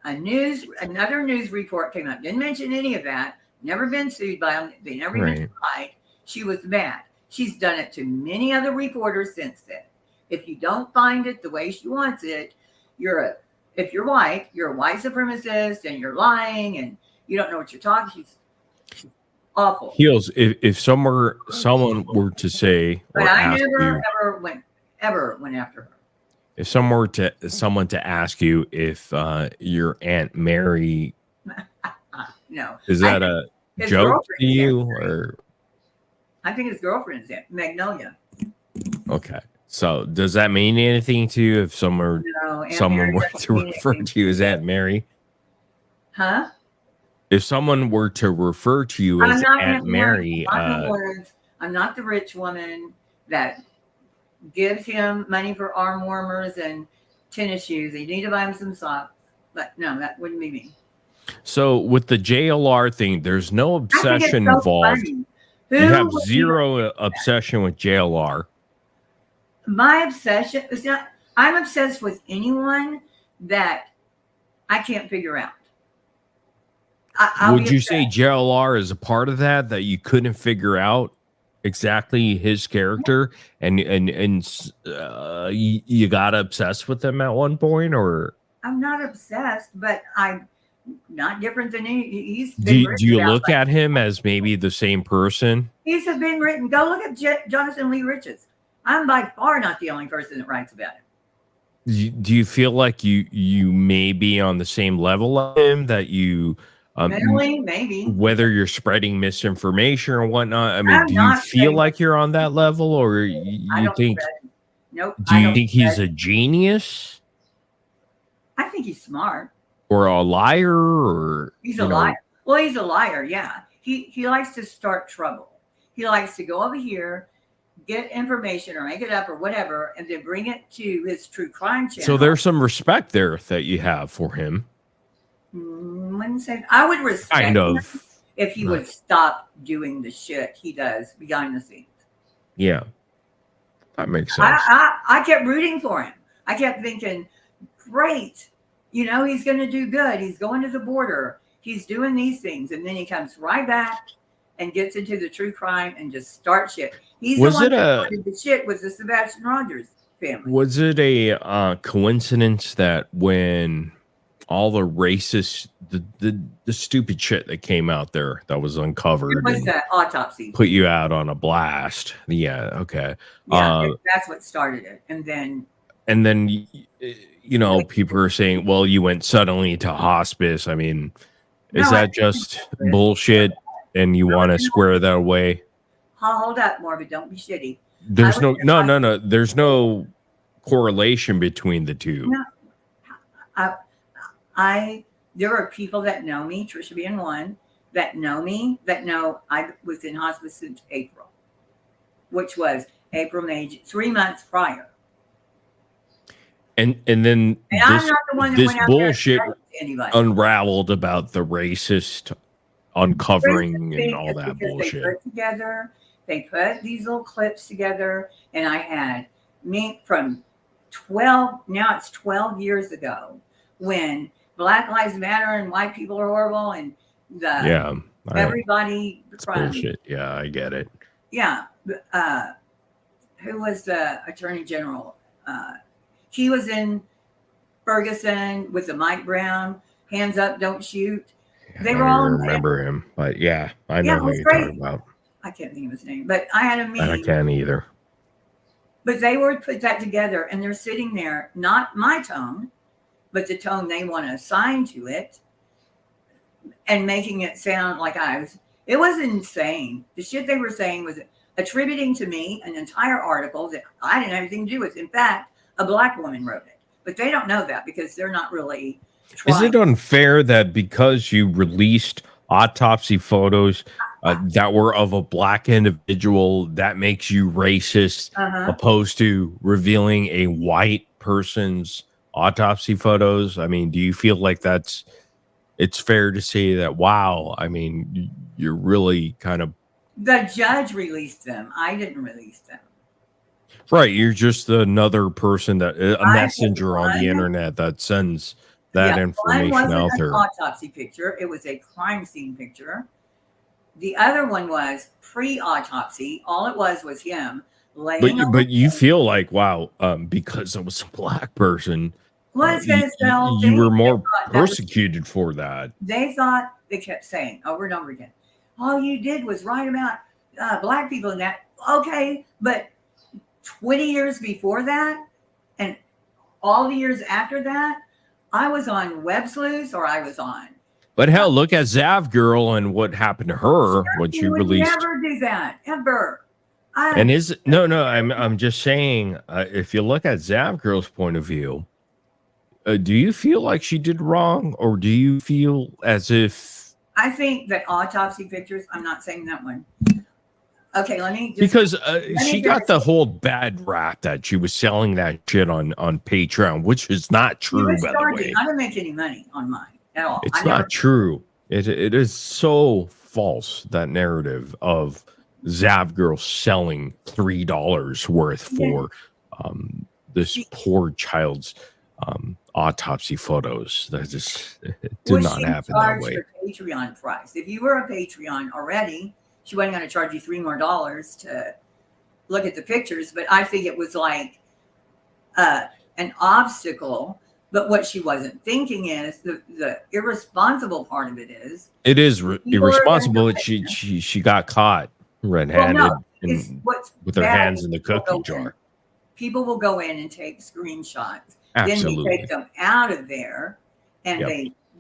Another news report came up. Didn't mention any of that. Never been sued by them. They never even tried. She was mad. She's done it to many other reporters since then. If you don't find it the way she wants it, if you're white, you're a white supremacist and you're lying and you don't know what you're talking. She's awful. Heels, if someone were to say, or but I ask never you, ever went after her. if someone to ask you if your Aunt Mary, no, is that a joke to you, or? I think his girlfriend's Magnolia. Okay, so does that mean anything to you if someone were to refer to you as Aunt Mary? Huh? If someone were to refer to you as Aunt Mary, I'm not the rich woman that gives him money for arm warmers and tennis shoes. You need to buy him some socks. But no, that wouldn't be me. So with the JLR thing, there's no obsession involved. You have zero obsession with JLR. My obsession is not, I'm obsessed with anyone that I can't figure out. Would you say JLR is a part of that you couldn't figure out exactly his character and you got obsessed with him at one point, or? I'm not obsessed, but I'm not different than he's. Do you look at him as maybe the same person? He's been written. Go look at Jonathan Lee Riches. I'm by far not the only person that writes about him. Do you feel like you may be on the same level of him, that you mentally, maybe, whether you're spreading misinformation or whatnot? I mean, do you feel like you're on that level, or you think? Nope. Do you think he's a genius? I think he's smart. Or a liar, or he's a liar. Well, he's a liar. Yeah, he likes to start trouble. He likes to go over here, get information or make it up or whatever, and then bring it to his true crime channel. So there's some respect there that you have for him. I would respect him if he would stop doing the shit he does behind the scenes. Yeah, that makes sense. I kept rooting for him. I kept thinking, great, he's going to do good. He's going to the border. He's doing these things, and then he comes right back and gets into the true crime and just starts shit. He's the one that started the shit with the Sebastian Rogers family. Was it a coincidence that when all the racist, the stupid shit that came out there that was uncovered, it was the autopsy, put you out on a blast? Yeah, okay. Yeah, that's what started it, and then people are saying, well, you went suddenly to hospice. I mean, is that just bullshit? And you want to square that away? Hold up, Morbid. Don't be shitty. There's no. There's no correlation between the two. No. There are people that know me, Trisha being one, that know me, that know I was in hospice since April, which was April, May, 3 months prior. And then I'm not the one that this went out bullshit there to anybody. Unraveled about the racist uncovering and all that bullshit. They put these little clips together, and I had me from 12. Now it's 12 years ago when Black Lives Matter and white people are horrible, and everybody bullshit. Yeah, I get it. Yeah, who was the Attorney General? He was in Ferguson with the Mike Brown, hands up, don't shoot. They were all. I remember him, but yeah, I know who you're talking about. I can't think of his name, but I had a meeting. I can't either. But they would put that together, and they're sitting there, not my tone, but the tone they want to assign to it, and making it sound like it was insane. The shit they were saying was attributing to me an entire article that I didn't have anything to do with. In fact, a black woman wrote it, but they don't know that because they're not really trying. Is it unfair that because you released autopsy photos that were of a black individual, that makes you racist, opposed to revealing a white person's autopsy photos? I mean, do you feel like it's fair to say that, wow, I mean, you're really kind of... The judge released them. I didn't release them. Right. You're just another person, that a messenger on the internet that sends that information out there. One wasn't an autopsy picture. It was a crime scene picture. The other one was pre-autopsy. All it was him laying. But you feel like, wow, because it was a black person, you were more persecuted for that. They thought, they kept saying over and over again, all you did was write about black people and that. Okay, but 20 years before that and all the years after that, I was on Web Sleuth, or I was on. But hell, look at Zav Girl and what happened to her when she released. Never do that ever. I'm just saying, if you look at Zav Girl's point of view, do you feel like she did wrong, or do you feel as if... I think that autopsy pictures, I'm not saying that one. Okay, let me she got the whole bad rap that she was selling that shit on Patreon, which is not true, by the way. I didn't make any money on mine at all. It's not true. It is so false, that narrative of Zav Girl selling $3 worth for this poor child's autopsy photos. That just did not happen that way. Patreon price. If you were a Patreon already, she wasn't going to charge you $3 more to look at the pictures. But I think it was like an obstacle. But what she wasn't thinking is the irresponsible part of it is. It is irresponsible that she got caught red-handed with her hands in the cookie jar. People will go in and take screenshots. Absolutely. Then they take them out of there, and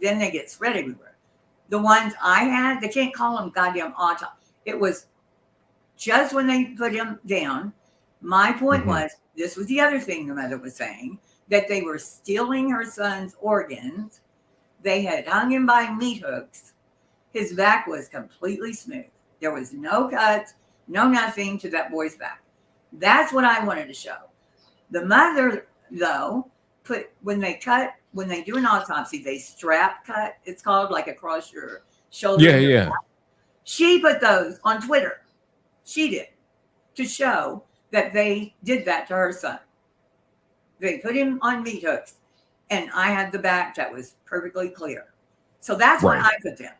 then they get spread everywhere. The ones I had, they can't call them goddamn autopsy. It was just when they put him down. My point was, this was the other thing the mother was saying, that they were stealing her son's organs. They had hung him by meat hooks. His back was completely smooth. There was no cuts, no nothing to that boy's back. That's what I wanted to show. The mother, though, when they do an autopsy, they strap cut. It's called, like across your shoulder. Yeah. She put those on Twitter. She did, to show that they did that to her son. They put him on meat hooks, and I had the back that was perfectly clear. So that's why I put them.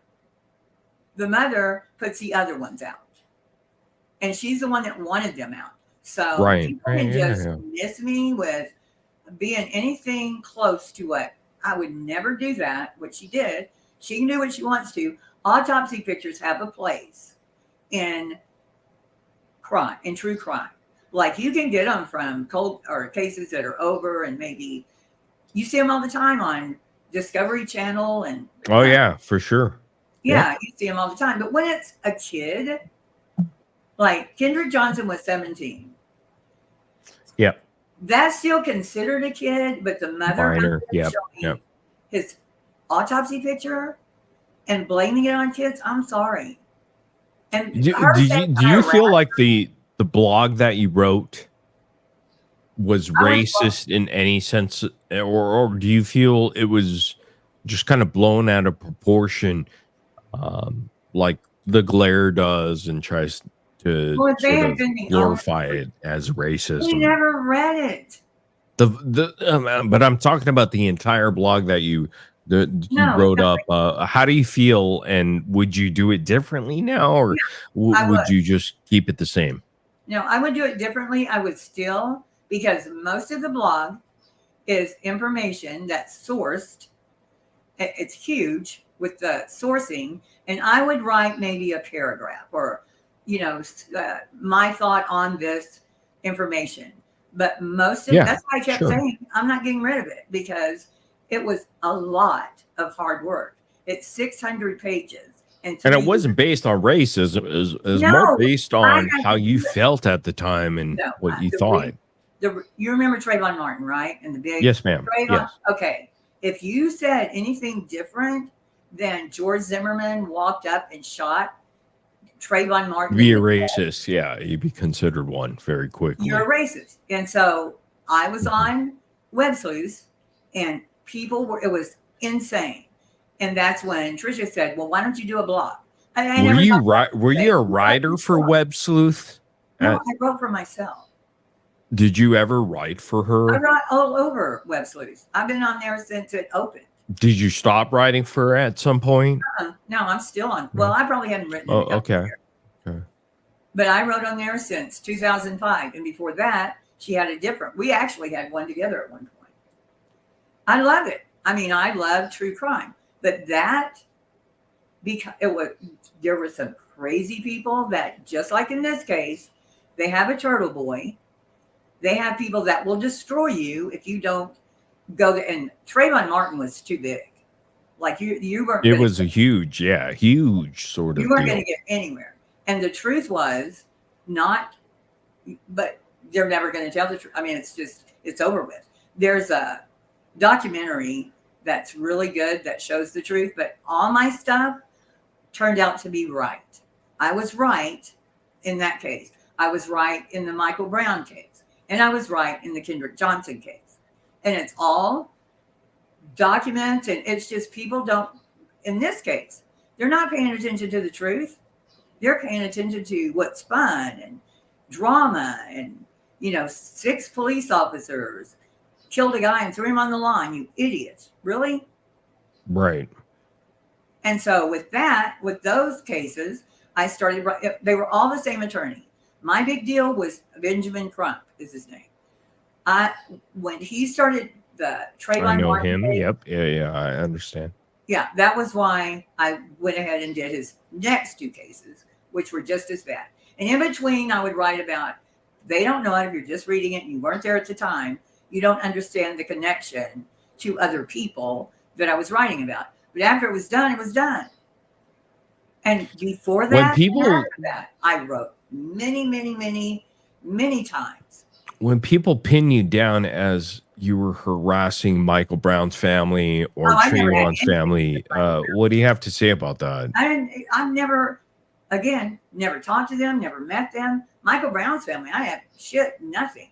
The mother puts the other ones out, and she's the one that wanted them out. So people can just miss me with being anything close to what I would never do that. What she did, she can do what she wants to. Autopsy pictures have a place in crime, in true crime. Like you can get them from cold or cases that are over, and maybe you see them all the time on Discovery Channel and. Oh yeah, for sure. Yeah, you see them all the time. But when it's a kid, like Kendrick Johnson was 17. Yep. That's still considered a kid, but the mother showing his autopsy picture and blaming it on kids. I'm sorry. And do you feel like the blog that you wrote was racist in any sense, or do you feel it was just kind of blown out of proportion, like the Glare does and tries to sort of glorify it as racism? We never read it. But I'm talking about the entire blog that you wrote up. How do you feel, and would you do it differently now, or would you just keep it the same? No, I would do it differently. I would still, because most of the blog is information that's sourced. It's huge with the sourcing, and I would write maybe a paragraph or, my thought on this information. But most of that's why I kept saying I'm not getting rid of it, because it was a lot of hard work. It's 600 pages. And it wasn't based on racism. It was more based on how you felt at the time and what you thought. You remember Trayvon Martin, right? And the big Yes, ma'am. Yes. Okay. If you said anything different than George Zimmerman walked up and shot Trayvon Martin, Be a racist, you'd be considered one very quickly. You're a racist. And so I was on Web Sleuths, and people were, it was insane. And that's when Tricia said, well, why don't you do a blog? Were you a writer for Web Sleuth? No, I wrote for myself. Did you ever write for her? I write all over Web Sleuths. I've been on there since it opened. Did you stop writing for her at some point? No, I'm still on. Well, I probably hadn't written. Oh, okay. But I wrote on there since 2005. And before that, she had a different. We actually had one together at one point. I love it. I mean, I love true crime. But that, because there were some crazy people that, just like in this case, they have a turtle boy. They have people that will destroy you if you don't go there. And Trayvon Martin was too big. Like you weren't. It was a huge sort of. You weren't going to get anywhere. And the truth was not, but they're never going to tell the truth. I mean, it's over with. There's a documentary that's really good that shows the truth, but all my stuff turned out to be right. I was right in that case. I was right in the Michael Brown case, and I was right in the Kendrick Johnson case. And it's all documented. And it's just people don't, in this case, they're not paying attention to the truth. They're paying attention to what's fun and drama and, 6 police officers killed a guy and threw him on the lawn. You idiots. Really? Right. And so with those cases, I started, they were all the same attorney. My big deal was Benjamin Crump is his name. When he started the Trayvon I know Martin him. case, Yep. Yeah, I understand. Yeah, that was why I went ahead and did his next 2 cases, which were just as bad. And in between, I would write about, they don't know it if you're just reading it and you weren't there at the time. You don't understand the connection to other people that I was writing about. But after it was done, it was done. And before that, I wrote many, many, many, many times. When people pin you down as you were harassing Michael Brown's family or Trayvon's family, what do you have to say about that? I've never talked to them, never met them. Michael Brown's family, I have nothing.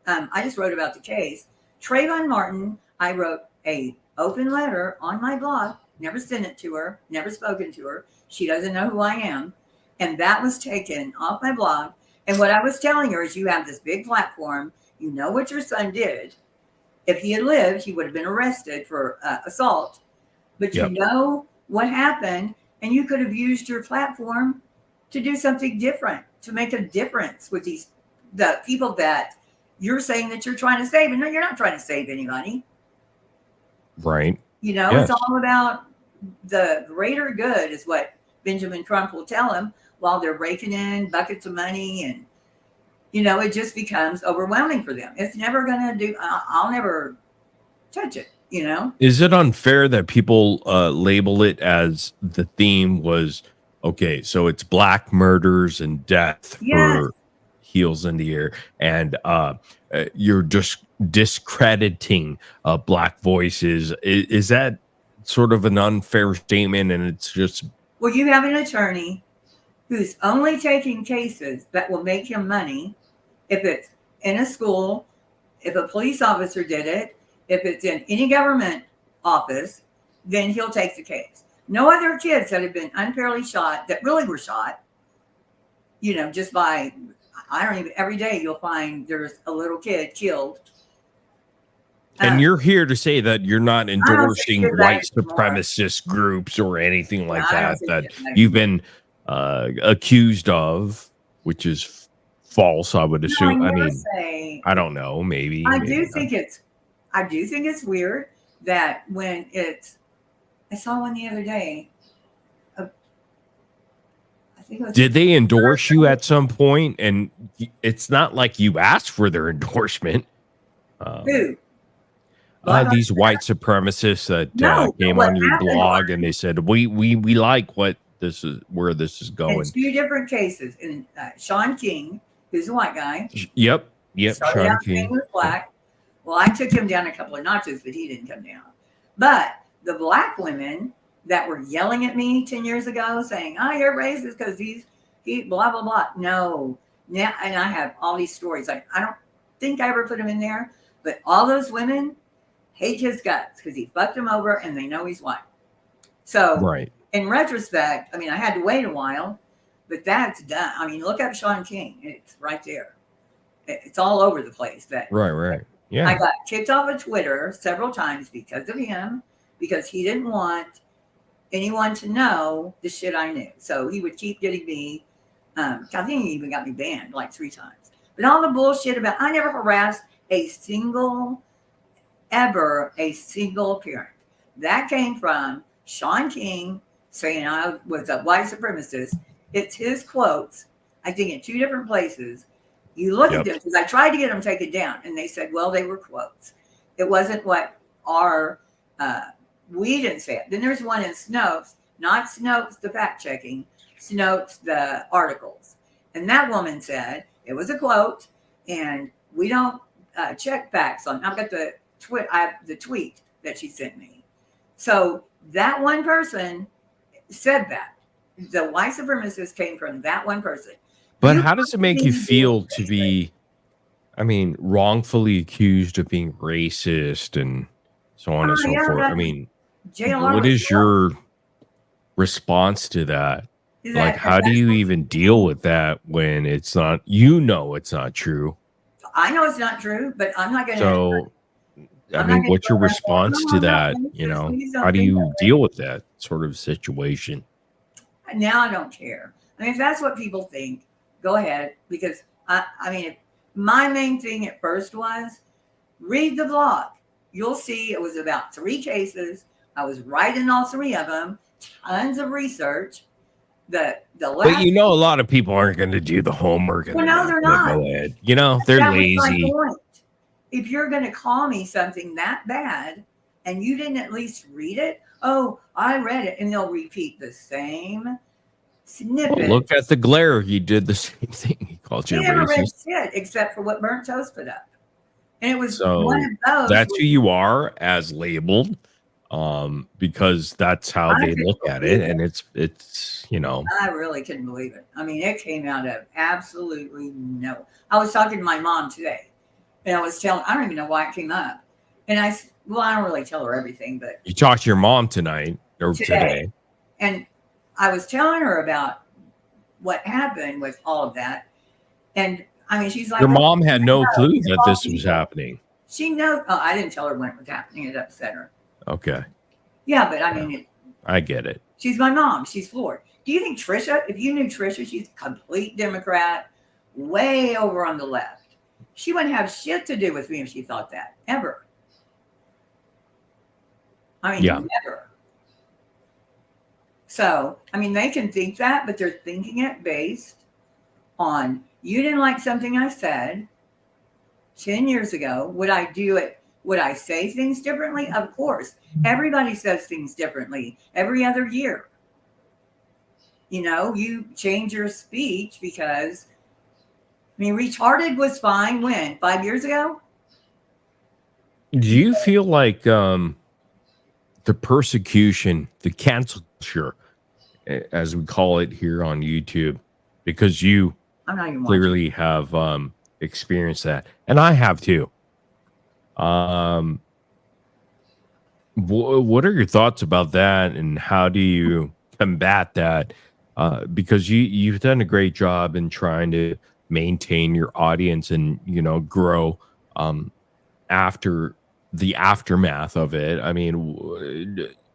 I just wrote about the case. Trayvon Martin, I wrote a open letter on my blog, never sent it to her, never spoken to her. She doesn't know who I am. And that was taken off my blog. And what I was telling her is, you have this big platform. You know what your son did. If he had lived, he would have been arrested for assault. But you know what happened, and you could have used your platform to do something different, to make a difference with the people that you're saying that you're trying to save. And no, you're not trying to save anybody. Right. It's all about the greater good is what Benjamin Crump will tell him while they're raking in buckets of money. And, it just becomes overwhelming for them. It's never going to do, I'll never touch it, Is it unfair that people label it as the theme was, okay, so it's black murders and death for heels in the air, and you're just discrediting black voices? Is that sort of an unfair statement? And it's just, well, you have an attorney who's only taking cases that will make him money. If it's in a school, if a police officer did it, if it's in any government office, then he'll take the case. No other kids that have been unfairly shot, that really were shot, just by, every day you'll find there's a little kid killed. And you're here to say that you're not endorsing white supremacist groups or anything like that you've been accused of, which is false, I would assume. I don't know, maybe. I do think it's weird that when I saw one the other day, a think it was Did they endorse you at some point? And it's not like you asked for their endorsement. Who? These white supremacists that No, came what on your happened blog was- and they said we like what this is, where this is In going. 2 different cases. And Sean King, who's a white guy, Yep, started Sean out saying King. he was black. Well, I took him down a couple of notches, but he didn't come down. But the black women that were yelling at me 10 years ago saying, oh, you're racist because he blah, blah, blah. No. Now, and I have all these stories. I don't think I ever put them in there, but all those women hate his guts because he fucked them over and they know he's white. So Right. in retrospect, I mean, I had to wait a while, but that's done. I mean, look up Sean King. It's right there. It's all over the place. Right. Yeah. I got kicked off of Twitter several times because of him, because he didn't want anyone to know the shit I knew. So he would keep getting me. I think he even got me banned like 3 times. But all the bullshit about, I never harassed a single parent. That came from Sean King saying I was a white supremacist. It's his quotes, I think in 2 different places. You look at them, because I tried to get them taken down, and they said, well, they were quotes. It wasn't what we didn't say it. Then there's one in Snopes, not Snopes the fact checking, Snopes the articles. And that woman said it was a quote, and we don't check facts on. I've got the tweet that she sent me. So that one person said that. The white supremacist came from that one person. But how does it make you feel to be, I mean, wrongfully accused of being racist and so on and so forth? I mean, what is your response to that? Like, how do you even deal with that when it's not, it's not true? I know it's not true, but I'm not going to. So, I mean, what's your response to that? How do you deal with that sort of situation? Now I don't care. I mean, if that's what people think, go ahead. Because I mean, my main thing at first was read the blog. You'll see it was about 3 cases. I was right in all 3 of them. Tons of research. The last, But a lot of people aren't going to do the homework. Well, no, they're not. Go ahead. They're that was my lazy. point. If you're going to call me something that bad and you didn't at least read it, oh, I read it, and they'll repeat the same snippet. Well, look at the glare. He did the same thing. He called you He never read racist. shit except for what Burnt Toast put up. And it was So one of those. that's who you are as labeled, because that's how they look at it, and it's I really couldn't believe it. I mean, it came out of absolutely no. I was talking to my mom today, and I don't even know why it came up. And I don't really tell her everything, but You talked to your mom tonight or today. And I was telling her about what happened with all of that. And I mean, she's like, Your mom had no clue it's that all this was people. happening. She knows. Oh, I didn't tell her when it was happening. It upset her. Okay, Yeah, but I mean, I get it. she's my mom. She's floored. Do you think Trisha, if you knew Trisha, she's a complete Democrat, way over on the left. She wouldn't have shit to do with me if she thought that, ever. I mean, Yeah. never. So, I mean, they can think that, but they're thinking it based on, you didn't like something I said 10 years ago. Would I do it? Would I say things differently? Of course. Everybody says things differently every other year. You change your speech because, I mean, retarded was fine when? 5 years ago? Do you feel like the persecution, the cancel culture, as we call it here on YouTube, because you I'm not even clearly have experienced that, and I have too. What are your thoughts about that, and how do you combat that? Because you've done a great job in trying to maintain your audience and grow after the aftermath of it. I mean,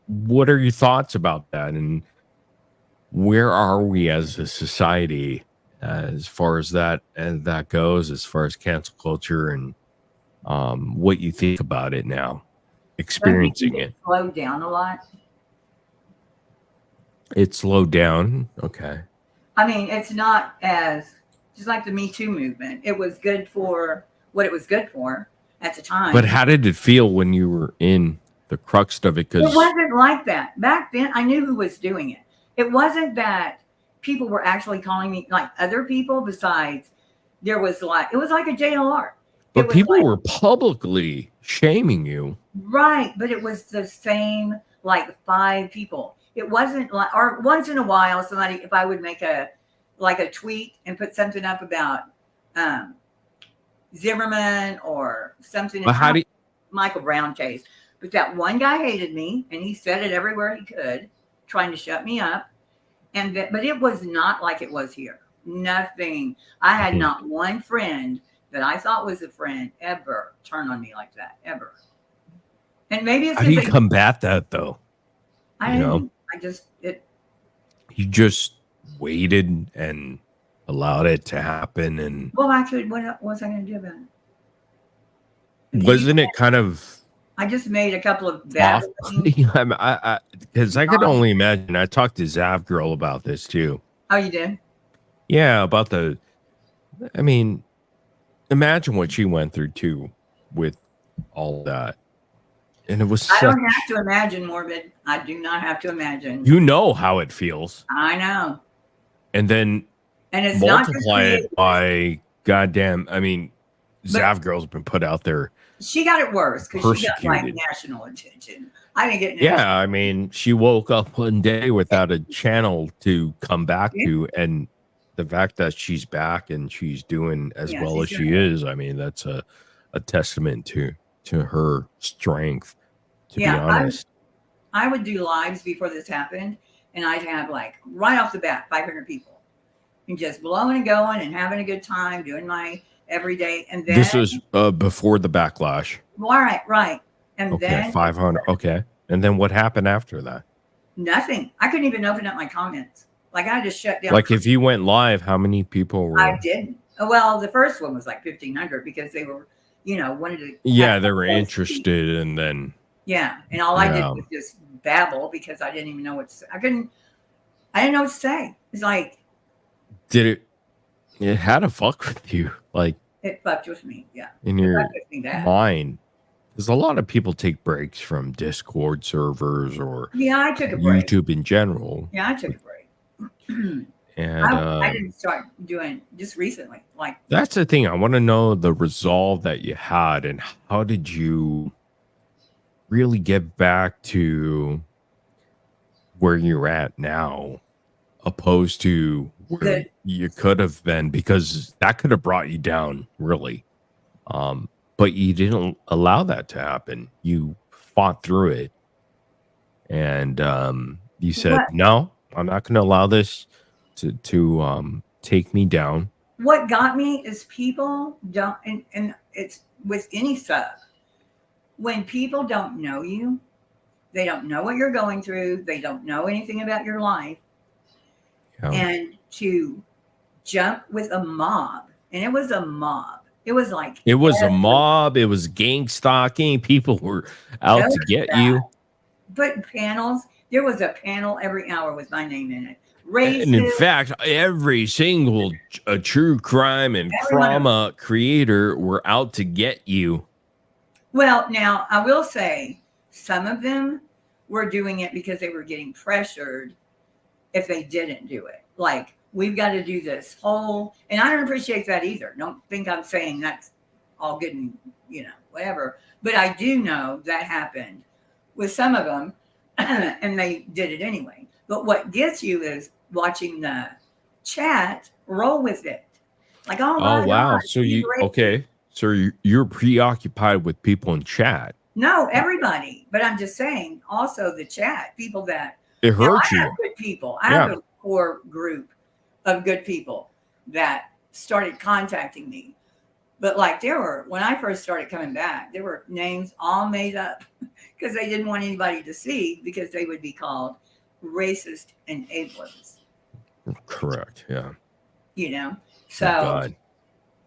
what are your thoughts about that, and where are we as a society as far as that goes, as far as cancel culture, and what you think about it now, experiencing it? Slowed down a lot. It slowed down. Okay. I mean, it's not as just like the Me Too movement. It was good for what it was good for at the time. But how did it feel when you were in the crux of it? It Because wasn't like that. Back then, I knew who was doing it. It wasn't that people were actually calling me like other people besides there was like, it was like a JLR. but people were publicly shaming you. Right. But it was the same, like 5 people. It wasn't like, or once in a while, somebody, if I would make a tweet and put something up about Zimmerman or something. But how do you, Michael Brown case. But that one guy hated me, and he said it everywhere he could, trying to shut me up. And but it was not like it was here. Nothing. I had not one friend that I thought was a friend ever turn on me like that, ever. And maybe it's how do you combat that though? I You don't. know? I just it. You just waited and allowed it to happen, and Well, I could. What was I going to do about it? wasn't it kind of I just made a couple of bad. because I could only imagine. I talked to Zav Girl about this too. Oh, you did? Yeah, about the. I mean, imagine what she went through too with all that, and it was. I don't have to imagine, Morbid. I do not have to imagine. You know how it feels, I know. and then And it's not just multiply me. it by goddamn. I mean, Zav Girl's been put out there. She got it worse because she got like Persecuted. national attention. I didn't get national. Yeah, I mean, she woke up one day without a channel to come back to, and the fact that she's back and she's doing as Yeah, well as she's she doing is, I mean, that's a testament to her strength. To Yeah, be honest, I would do lives before this happened, and I'd have like right off the bat 500 people, and just blowing and going and having a good time doing my everyday. And then this was before the backlash. well, all right, and Okay, then 500. Okay, and then what happened after that? nothing. I couldn't even open up my comments. Like I just shut down. Like, if you went live, how many people were? I didn't. Well, the first one was like 1,500 because they were, wanted to. Yeah, they were interested, and then. Yeah, and all I did Yeah. was just babble because I didn't even know what to say. I didn't know what to say. It's like Did it had to fuck with you, like it fucked with me. Yeah, in It your fucked with me bad. mind? Because a lot of people take breaks from Discord servers or Yeah, I took a break. YouTube in general. Yeah, I took a break. And I didn't start doing just recently. Like that's the thing. I want to know the resolve that you had, and how did you really get back to where you're at now, opposed to where Good. you could have been, because that could have brought you down, really. But you didn't allow that to happen. You fought through it, and you said, What? "No, I'm not going to allow this to take me down." what got me is people don't, and it's with any sub. When people don't know you, they don't know what you're going through. They don't know anything about your life. Yeah. And to jump with a mob, and it was a mob. It was like It was a mob. It was gang stalking. People were out to get you. But panels, there was a panel every hour with my name in it. And in Racist, fact, every single true crime and Everyone. trauma creator were out to get you. well, now I will say some of them were doing it because they were getting pressured if they didn't do it. Like, we've got to do this whole, and I don't appreciate that either. Don't think I'm saying that's all good and, whatever. But I do know that happened with some of them, and they did it anyway. But what gets you is watching the chat roll with it. Like, oh, my Oh wow! God, So he's you racist. okay? So you're preoccupied with people in chat. No, everybody. But I'm just saying, also the chat, people that It Now, hurt I you. have good people. I have Yeah. a core group of good people that started contacting me. But like when I first started coming back, there were names all made up because they didn't want anybody to see because they would be called racist and ableist, Correct. Yeah. So, God,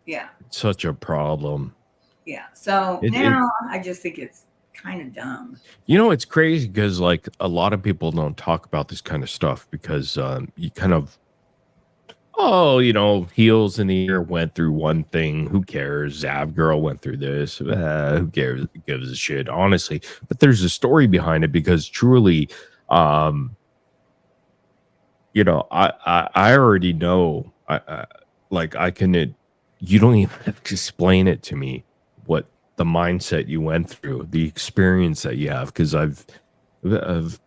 yeah. such a problem. Yeah. So now I just think it's kind of dumb. It's crazy because like a lot of people don't talk about this kind of stuff because you kind of oh, you know, heels in the ear went through one thing. Who cares? Zav girl went through this. Who cares? Gives a shit, honestly. But there's a story behind it because truly, you know, I already know. Like I can. You don't even have to explain it to me what the mindset you went through, the experience that you have, because I've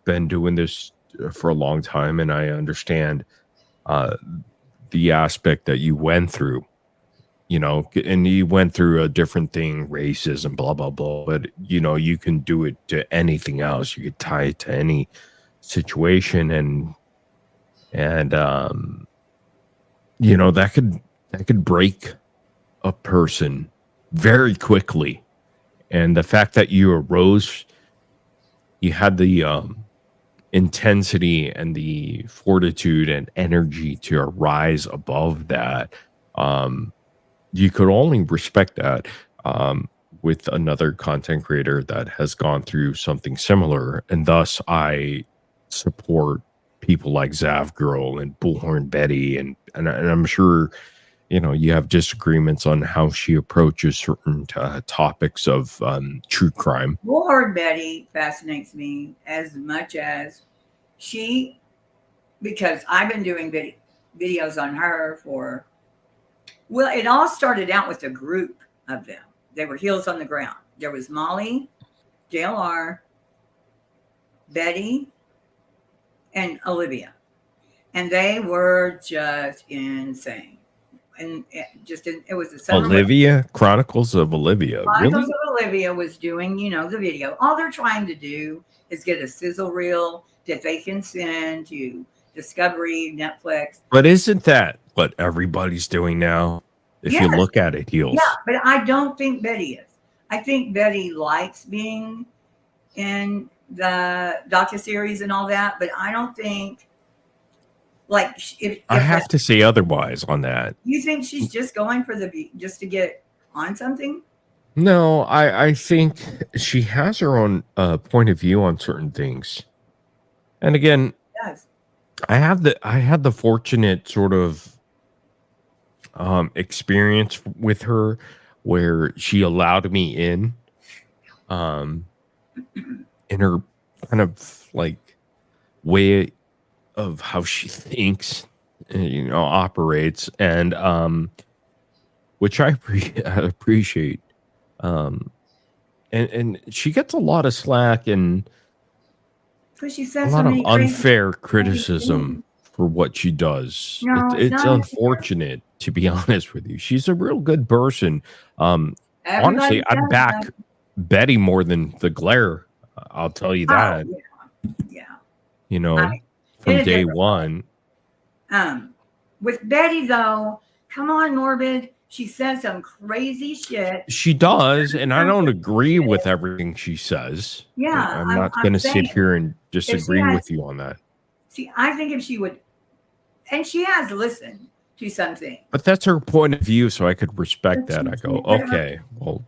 been doing this for a long time, and I understand the aspect that you went through. You know, and you went through a different thing, racism, blah blah blah. But you know, you can do it to anything else. You could tie it to any situation, and you know, that could break a person very quickly. And the fact that you arose, you had the intensity and the fortitude and energy to arise above that. You could only respect that with another content creator that has gone through something similar. And thus I support people like Zav Girl and Bullhorn Betty, and I'm sure, you know, you have disagreements on how she approaches certain topics of true crime. Bullhorn Betty fascinates me as much as she, because I've been doing videos on her for, well, it all started out with a group of them. They were heels on the ground. There was Molly, JLR, Betty, and Olivia. And they were just insane. And it was a summer. Olivia, Chronicles of Olivia. Chronicles Really? of Olivia was doing, you know, the video. All they're trying to do is get a sizzle reel that they can send to Discovery, Netflix. But isn't that what everybody's doing now? If you Yes. look at it, heels. Yeah, but I don't think Betty is. I think Betty likes being in the docuseries and all that, but I don't think, like, if I have to say otherwise on that. you think she's just going for just to get on something. No, I think she has her own point of view on certain things. And again, Yes. I had the fortunate sort of experience with her where she allowed me in her kind of like way of how she thinks, you know, operates, and which I appreciate. And she gets a lot of slack and Because she a says so lot of many crazy unfair things. criticism for what she does. No, It's not unfortunate, to be honest with you. She's a real good person. Honestly, Everybody I'd says back that. Betty more than the Glare. I'll tell you that. Yeah. You know, in from a day different one. With Betty though, come on, Morbid. She says some crazy shit. She does, and I don't agree with everything she says. Yeah, I'm not I'm going to sit saying, here and if she disagree has- with you on that. See, I think if she would, and she has listened to something. But that's her point of view, so I could respect that. I go, but her- okay, well,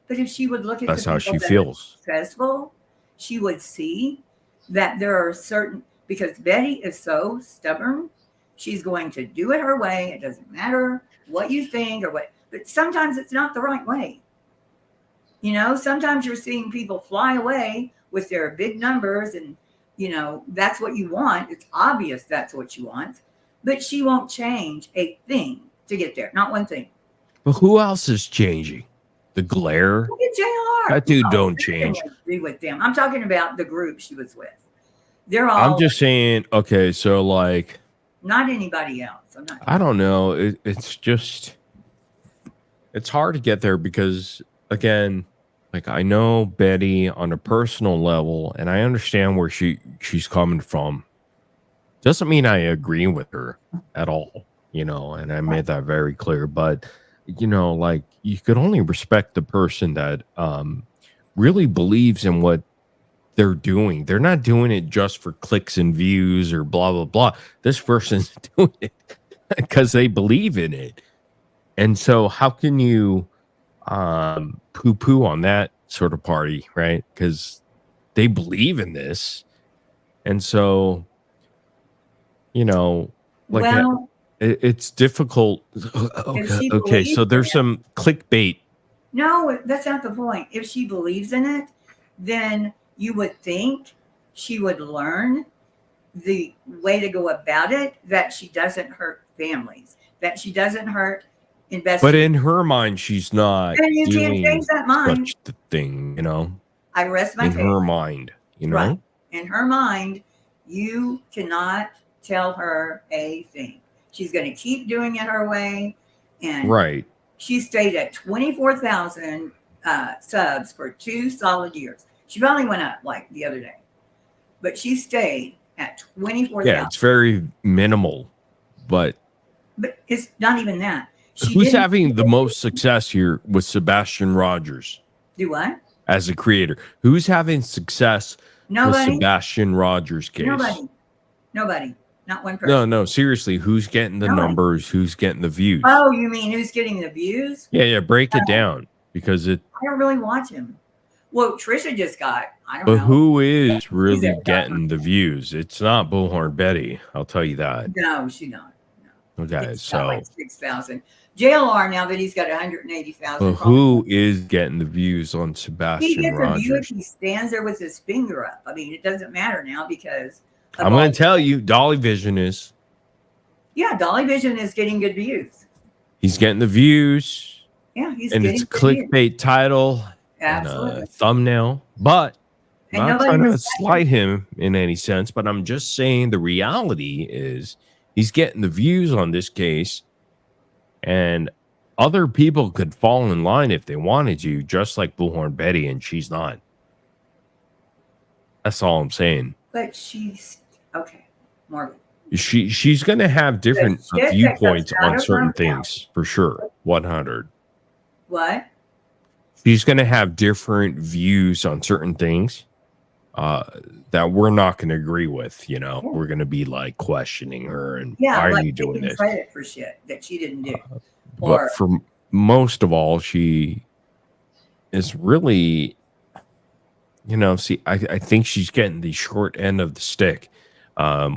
But if she would look at that's the how people she that are feels. successful, she would see that there are certain, because Betty is so stubborn, she's going to do it her way. It doesn't matter what you think or what, but sometimes it's not the right way. You know, sometimes you're seeing people fly away with their big numbers and, you know, that's what you want. It's obvious that's what you want, but she won't change a thing to get there. Not one thing. But who else is changing? The Glare? Look at JR. That dude No, don't I change. didn't agree with them. I'm talking about the group she was with. They're all I'm just saying, okay, so like, not anybody else. I'm not. I don't know. It's just, it's hard to get there because, again, like I know Betty on a personal level, and I understand where she's coming from. Doesn't mean I agree with her at all, you know, and I made that very clear. But, you know, like you could only respect the person that really believes in what they're doing. They're not doing it just for clicks and views or blah, blah, blah. This person's doing it because they believe in it. And so how can you poo-poo on that sort of party, right? Because they believe in this. And so, you know, like Well, it's difficult. Okay, so there's some clickbait. No, that's not the point. If she believes in it, then you would think she would learn the way to go about it, that she doesn't hurt families, that she doesn't hurt investigators. But in her mind, she's not And you can't doing change that mind. such the thing, you know. I rest my In case. her mind, you know. Right. In her mind, you cannot tell her a thing. She's going to keep doing it her way. And Right. she stayed at 24,000 subs for 2 solid years. She probably went up like the other day, but she stayed at 24,000. Yeah, it's very minimal, but it's not even that. who's having the most success here with Sebastian Rogers Do what? as a creator? Who's having success Nobody. with Sebastian Rogers' case? Nobody. Not one person. No, seriously, who's getting the numbers? Who's getting the views? Oh, you mean who's getting the views? Yeah, break it down because it. I don't really watch him. Well, Trisha just got, I don't But know. who is really getting the views? It's not Bullhorn Betty. I'll tell you that. No, she not. Okay, Got so like 6,000. JLR, now that he's got 180,000. but who is getting the views on He Sebastian gets a view if Rogers? he stands there with his finger up. I mean, it doesn't matter now because of I'm all- going to tell you, Dolly Vision is. Yeah, Dolly Vision is getting good views. He's getting the views. Yeah, he's And getting it's a good views. clickbait title Absolutely. and a thumbnail. But And I'm not nobody trying to respects slight him in any sense, but I'm just saying the reality is he's getting the views on this case, and other people could fall in line if they wanted to, just like Bullhorn Betty, and she's not. That's all I'm saying. But she's okay, Morgan. She's going to have different shit that viewpoints comes out on of certain her things for sure. 100. What? She's going to have different views on certain things that we're not going to agree with. You know, we're going to be like questioning her and Yeah, why are like you doing taking this? credit for shit that she didn't do. Or But for most of all, she is really, you know, see, I think she's getting the short end of the stick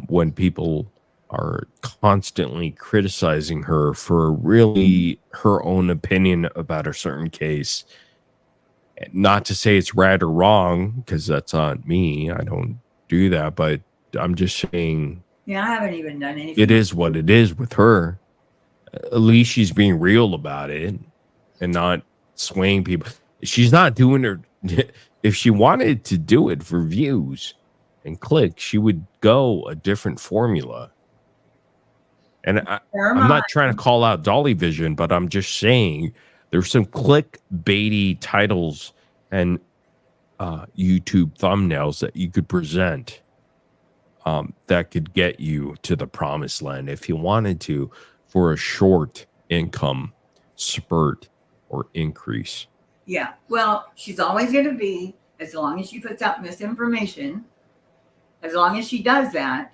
when people are constantly criticizing her for really her own opinion about a certain case. Not to say it's right or wrong, because that's not me. I don't do that, but I'm just saying yeah, I haven't even done anything. it is what it is with her. At least she's being real about it and not swaying people. She's not doing her. If she wanted to do it for views and clicks, she would go a different formula. And I'm not trying to call out Dolly Vision, but I'm just saying there's some clickbaity titles and YouTube thumbnails that you could present that could get you to the promised land if you wanted to for a short income spurt or increase. Yeah, well, she's always going to be, as long as she puts out misinformation, as long as she does that,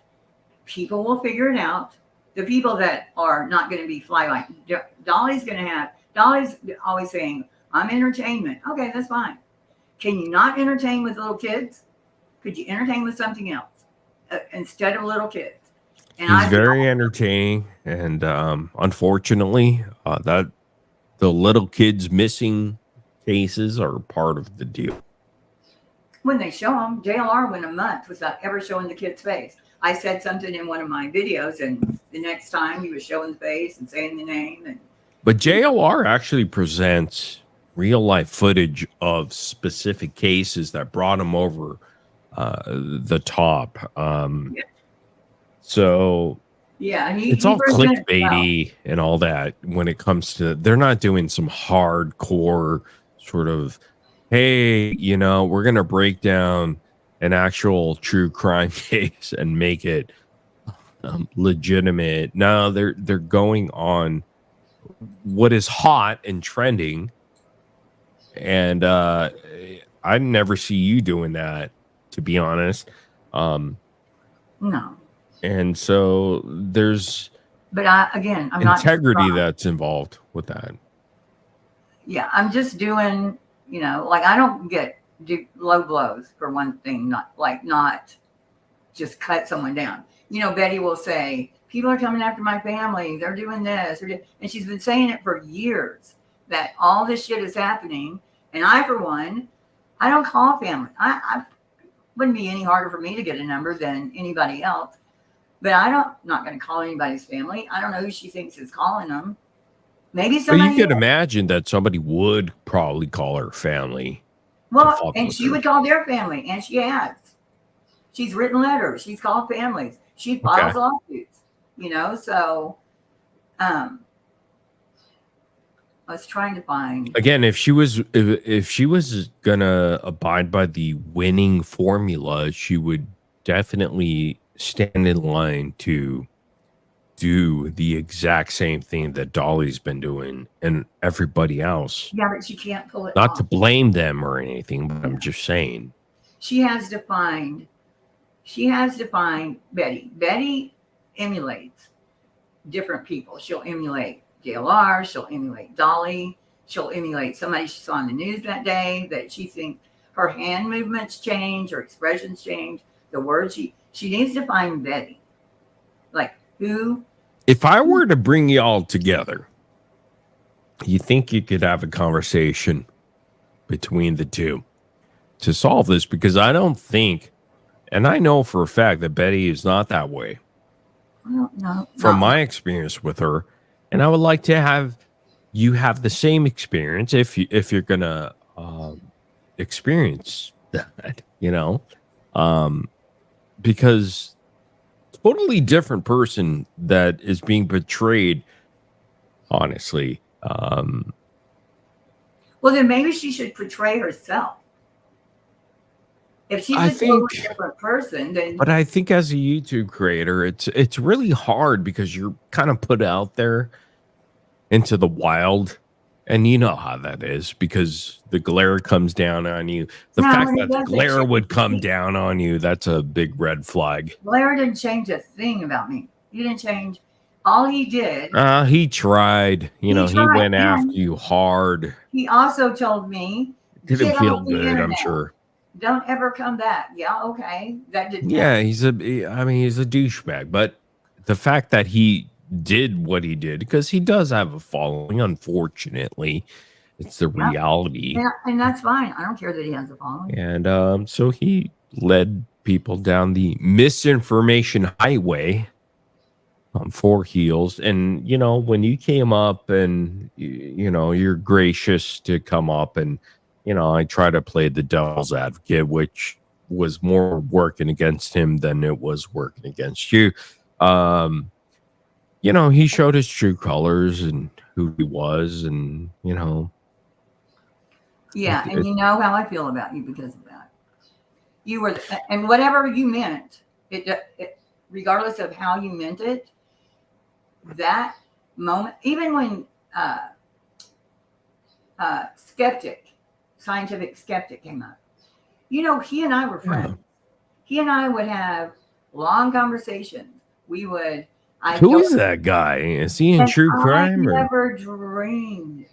people will figure it out. The people that are not going to be fly Dolly's always saying, I'm entertainment. Okay, that's fine. Can you not entertain with little kids? Could you entertain with something else instead of little kids? And He's very entertaining, and unfortunately, that the little kids missing cases are part of the deal. When they show them, JLR went a month without ever showing the kid's face. I said something in one of my videos, and the next time he was showing the face and saying the name. And But JLR actually presents real life footage of specific cases that brought him over the top. So yeah, it's all clickbaity and all that when it comes to, they're not doing some hardcore sort of, hey, you know, we're going to break down an actual true crime case and make it legitimate. No, they're going on what is hot and trending. And I never see you doing that, to be honest. No. And so there's But I'm not integrity that's involved with that. Yeah, I'm just doing, like I don't do low blows for one thing, not just cut someone down. Betty will say, People are coming after my family. They're doing this. And she's been saying it for years that all this shit is happening. And I, for one, I don't call family. I wouldn't be any harder for me to get a number than anybody else. But not going to call anybody's family. I don't know who she thinks is calling them. Maybe But somebody. you could imagine that somebody would probably call her family. Well, and she would call their family, and she has. She's written letters. She's called families. She files lawsuits. So I was trying to find. Again, if she was gonna abide by the winning formula, she would definitely stand in line to do the exact same thing that Dolly's been doing and everybody else. Yeah, but she can't pull it Not off. to blame them or anything, but I'm just saying. She has defined Betty. Betty emulates different people. She'll emulate JLR. She'll emulate Dolly. She'll emulate somebody she saw on the news that day that she thinks her hand movements change, her expressions change, the words she needs to find Betty. Like who? If I were to bring y'all together, you think you could have a conversation between the two to solve this? Because I don't think, and I know for a fact that Betty is not that way. No. From my experience with her, and I would like to have you have the same experience if you're gonna experience that, because totally different person that is being betrayed. Honestly, Well, then maybe she should portray herself. If she's a totally different person, then. But I think as a YouTube creator, it's really hard because you're kind of put out there into the wild, and you know how that is because the glare comes down on you. The fact that the glare would come down on you, that's a big red flag. Blair didn't change a thing about me. He didn't change. All he did. He tried. He went after you hard. He also told me. Didn't feel good, I'm sure. Don't ever come back. Yeah, okay. That didn't. Yeah, he's a douchebag. But the fact that he did what he did, because he does have a following, unfortunately, it's the reality. Yeah, and that's fine. I don't care that he has a following. And so he led people down the misinformation highway on 4 heels. And when you came up and you're gracious to come up and I try to play the devil's advocate, which was more working against him than it was working against you. He showed his true colors and who he was, and Yeah, and you know how I feel about you because of that. You were, and whatever you meant, it regardless of how you meant it, that moment, even when scientific skeptic came up, he and I were friends. Yeah. He and I would have long conversations. We would. Who is that guy? Is he in true crime? I never dreamed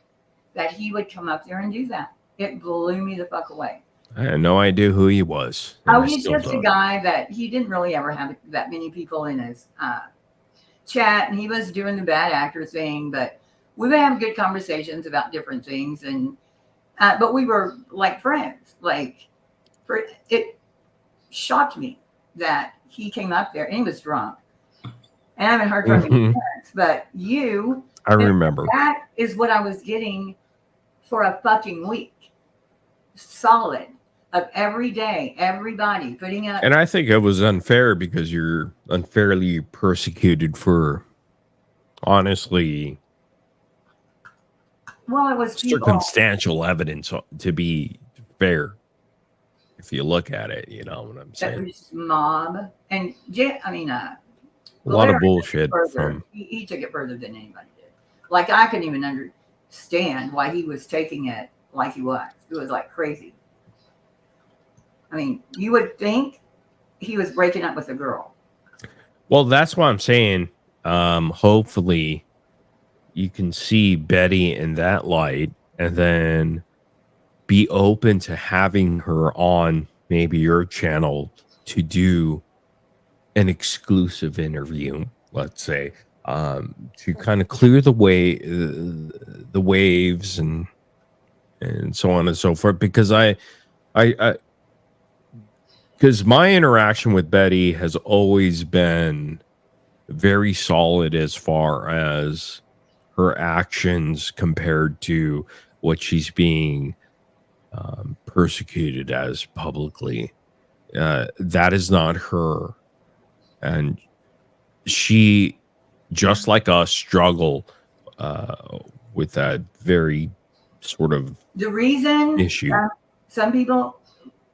that he would come up there and do that. It blew me the fuck away. I had no idea who he was. He's just a guy that he didn't really ever have that many people in his chat, and he was doing the bad actor thing, but we would have good conversations about different things, and but we were like friends. It shocked me that he came up there and he was drunk. And I haven't heard from him since, but I remember. That is what I was getting for a fucking week. Solid of every day, everybody putting up. And I think it was unfair because you're unfairly persecuted for, honestly, well, it was circumstantial evidence to be fair. If you look at it, you know what I'm saying. That was mob and a lot of bullshit from. He took it further than anybody did. Like I couldn't even understand why he was taking it like he was. It was like crazy. I mean, you would think he was breaking up with a girl. Well, that's why I'm saying. Hopefully, you can see Betty in that light, and then be open to having her on maybe your channel to do an exclusive interview let's say, to kind of clear the way, the waves and so on and so forth. Because because my interaction with Betty has always been very solid as far as her actions compared to what she's being persecuted as publicly. That is not her. And she, just like us, struggle with that very sort of The reason issue. Some people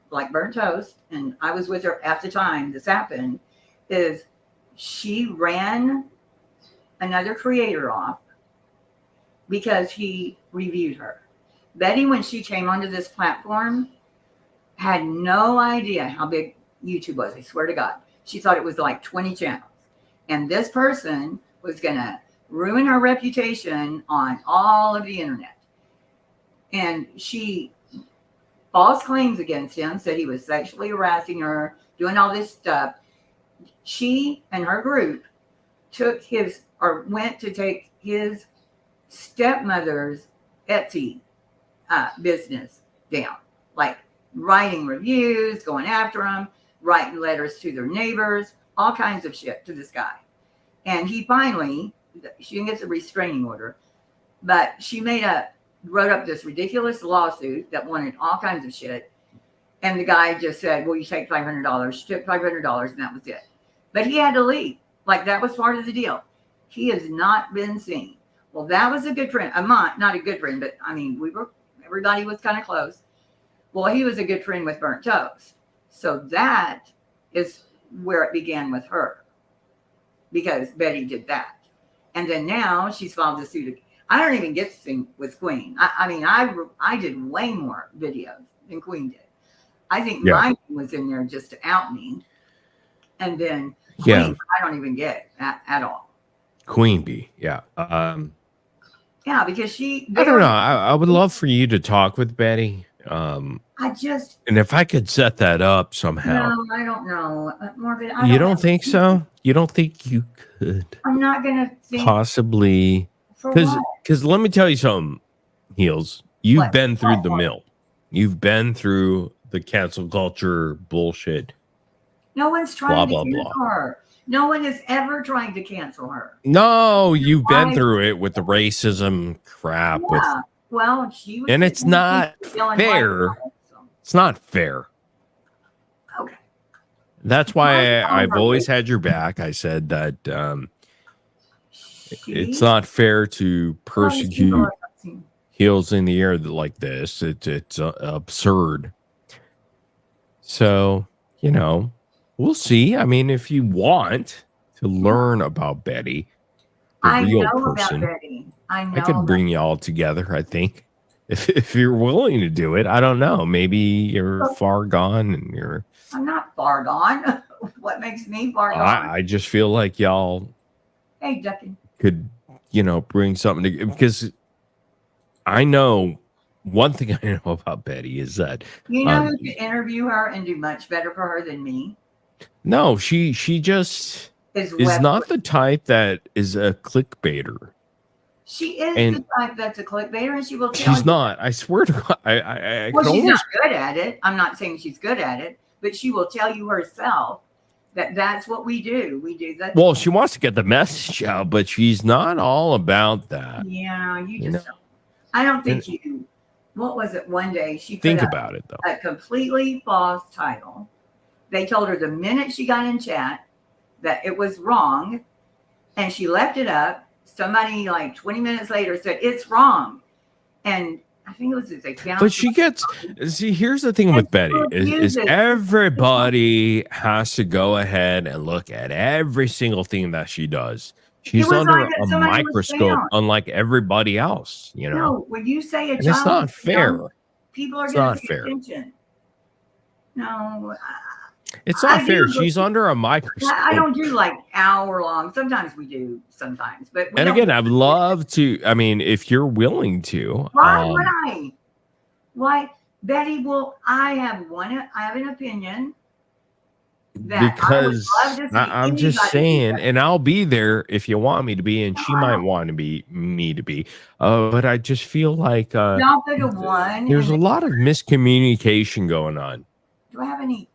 like burnt toast, and I was with her at the time this happened, is she ran another creator off because he reviewed her. Betty, when she came onto this platform, had no idea how big YouTube was. I swear to God. She thought it was like 20 channels. And this person was going to ruin her reputation on all of the internet. And she false claims against him, said he was sexually harassing her, doing all this stuff. She and her group went to take his stepmother's Etsy business down, like writing reviews, going after him, writing letters to their neighbors, all kinds of shit to this guy. And he finally, she didn't get the restraining order, but she wrote up this ridiculous lawsuit that wanted all kinds of shit. And the guy just said, well, you take $500. She took $500 and that was it. But he had to leave. Like that was part of the deal. He has not been seen. Well, that was a good friend. Not a good friend, but I mean, everybody was kind of close. Well, he was a good friend with Burnt Toast. So that is where it began with her, because Betty did that. And then now she's filed a suit. I don't even get to sing with Queen. I did way more videos than Queen did. I think mine was in there just to out me. And then Queen, I don't even get at all. Queen Bee, yeah. Yeah, because I don't know. I would love for you to talk with Betty. And if I could set that up somehow. No, I don't know. Marvin, You don't think so? You don't think you could I'm not going to think. possibly? Because let me tell you something, Heels. You've been through the mill. You've been through the cancel culture bullshit. No one's trying Blah, to blah, cancel her. No one is ever trying to cancel her. No, you've been through it with the racism crap. Yeah. Well, she was. And it's not fair. It's not fair. Okay. That's why I've always had your back. I said that it's not fair to persecute Heels in the air like this. It's absurd. So, we'll see. I mean, if you want to learn about Betty, the real person, about Betty. I could bring you all together, I think. If you're willing to do it. I don't know. Maybe you're far gone and you're... I'm not far gone. What makes me far gone? I just feel like y'all Hey, Ducky. could, bring something to... Because I know... One thing I know about Betty is that... You know who could interview her and do much better for her than me? No, she just is not the type that is a clickbaiter. She is the type that's a clickbaiter, and she will tell She's not. I swear to God. She's not good at it. I'm not saying she's good at it, but she will tell you herself that that's what we do. We do that. Well, she wants to get the message out, but she's not all about that. Yeah, you just don't. I don't think you. What was it? One day she think put about it though. A completely false title. They told her the minute she got in chat that it was wrong, and she left it up. Somebody like 20 minutes later said it's wrong, and I think it was his account. But she gets. See, here's the thing with Betty is everybody has to go ahead and look at every single thing that she does. She's under a microscope, unlike everybody else. No, when you say and it's not fair. People are going to pay attention. No, it's not fair. She's under a microscope. I don't do like hour long. Sometimes we do. Sometimes, but and again, I'd love to. I mean, if you're willing to. Why would I? Why, Betty? Well, I have an opinion, that because I would love to see I'm just anybody do saying, that. and I'll be there if you want me to be, and she might want to be me to be. But I just feel like Y'all pick a one. there's And a lot of miscommunication going on. do I have any?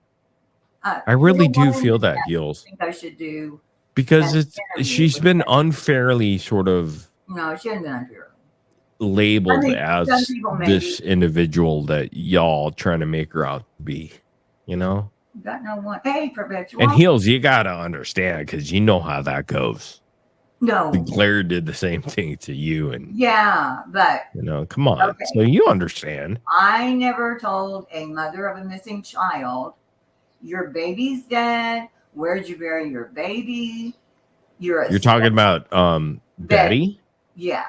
I really pick a do one feel that that, I Heels, think I should do because an it's interview she's with been Betty. unfairly sort of No, she hasn't been unfair. I labeled think some as people maybe this individual that y'all trying to make her out to be, you know? got no one. Hey, perpetual. And Heels, you gotta understand, because you know how that goes. No. Claire did the same thing to you, and Yeah, but you know, come on. Okay. So you understand. I never told a mother of a missing child, your baby's dead. Where'd you bury your baby? You're talking about Betty? Yeah.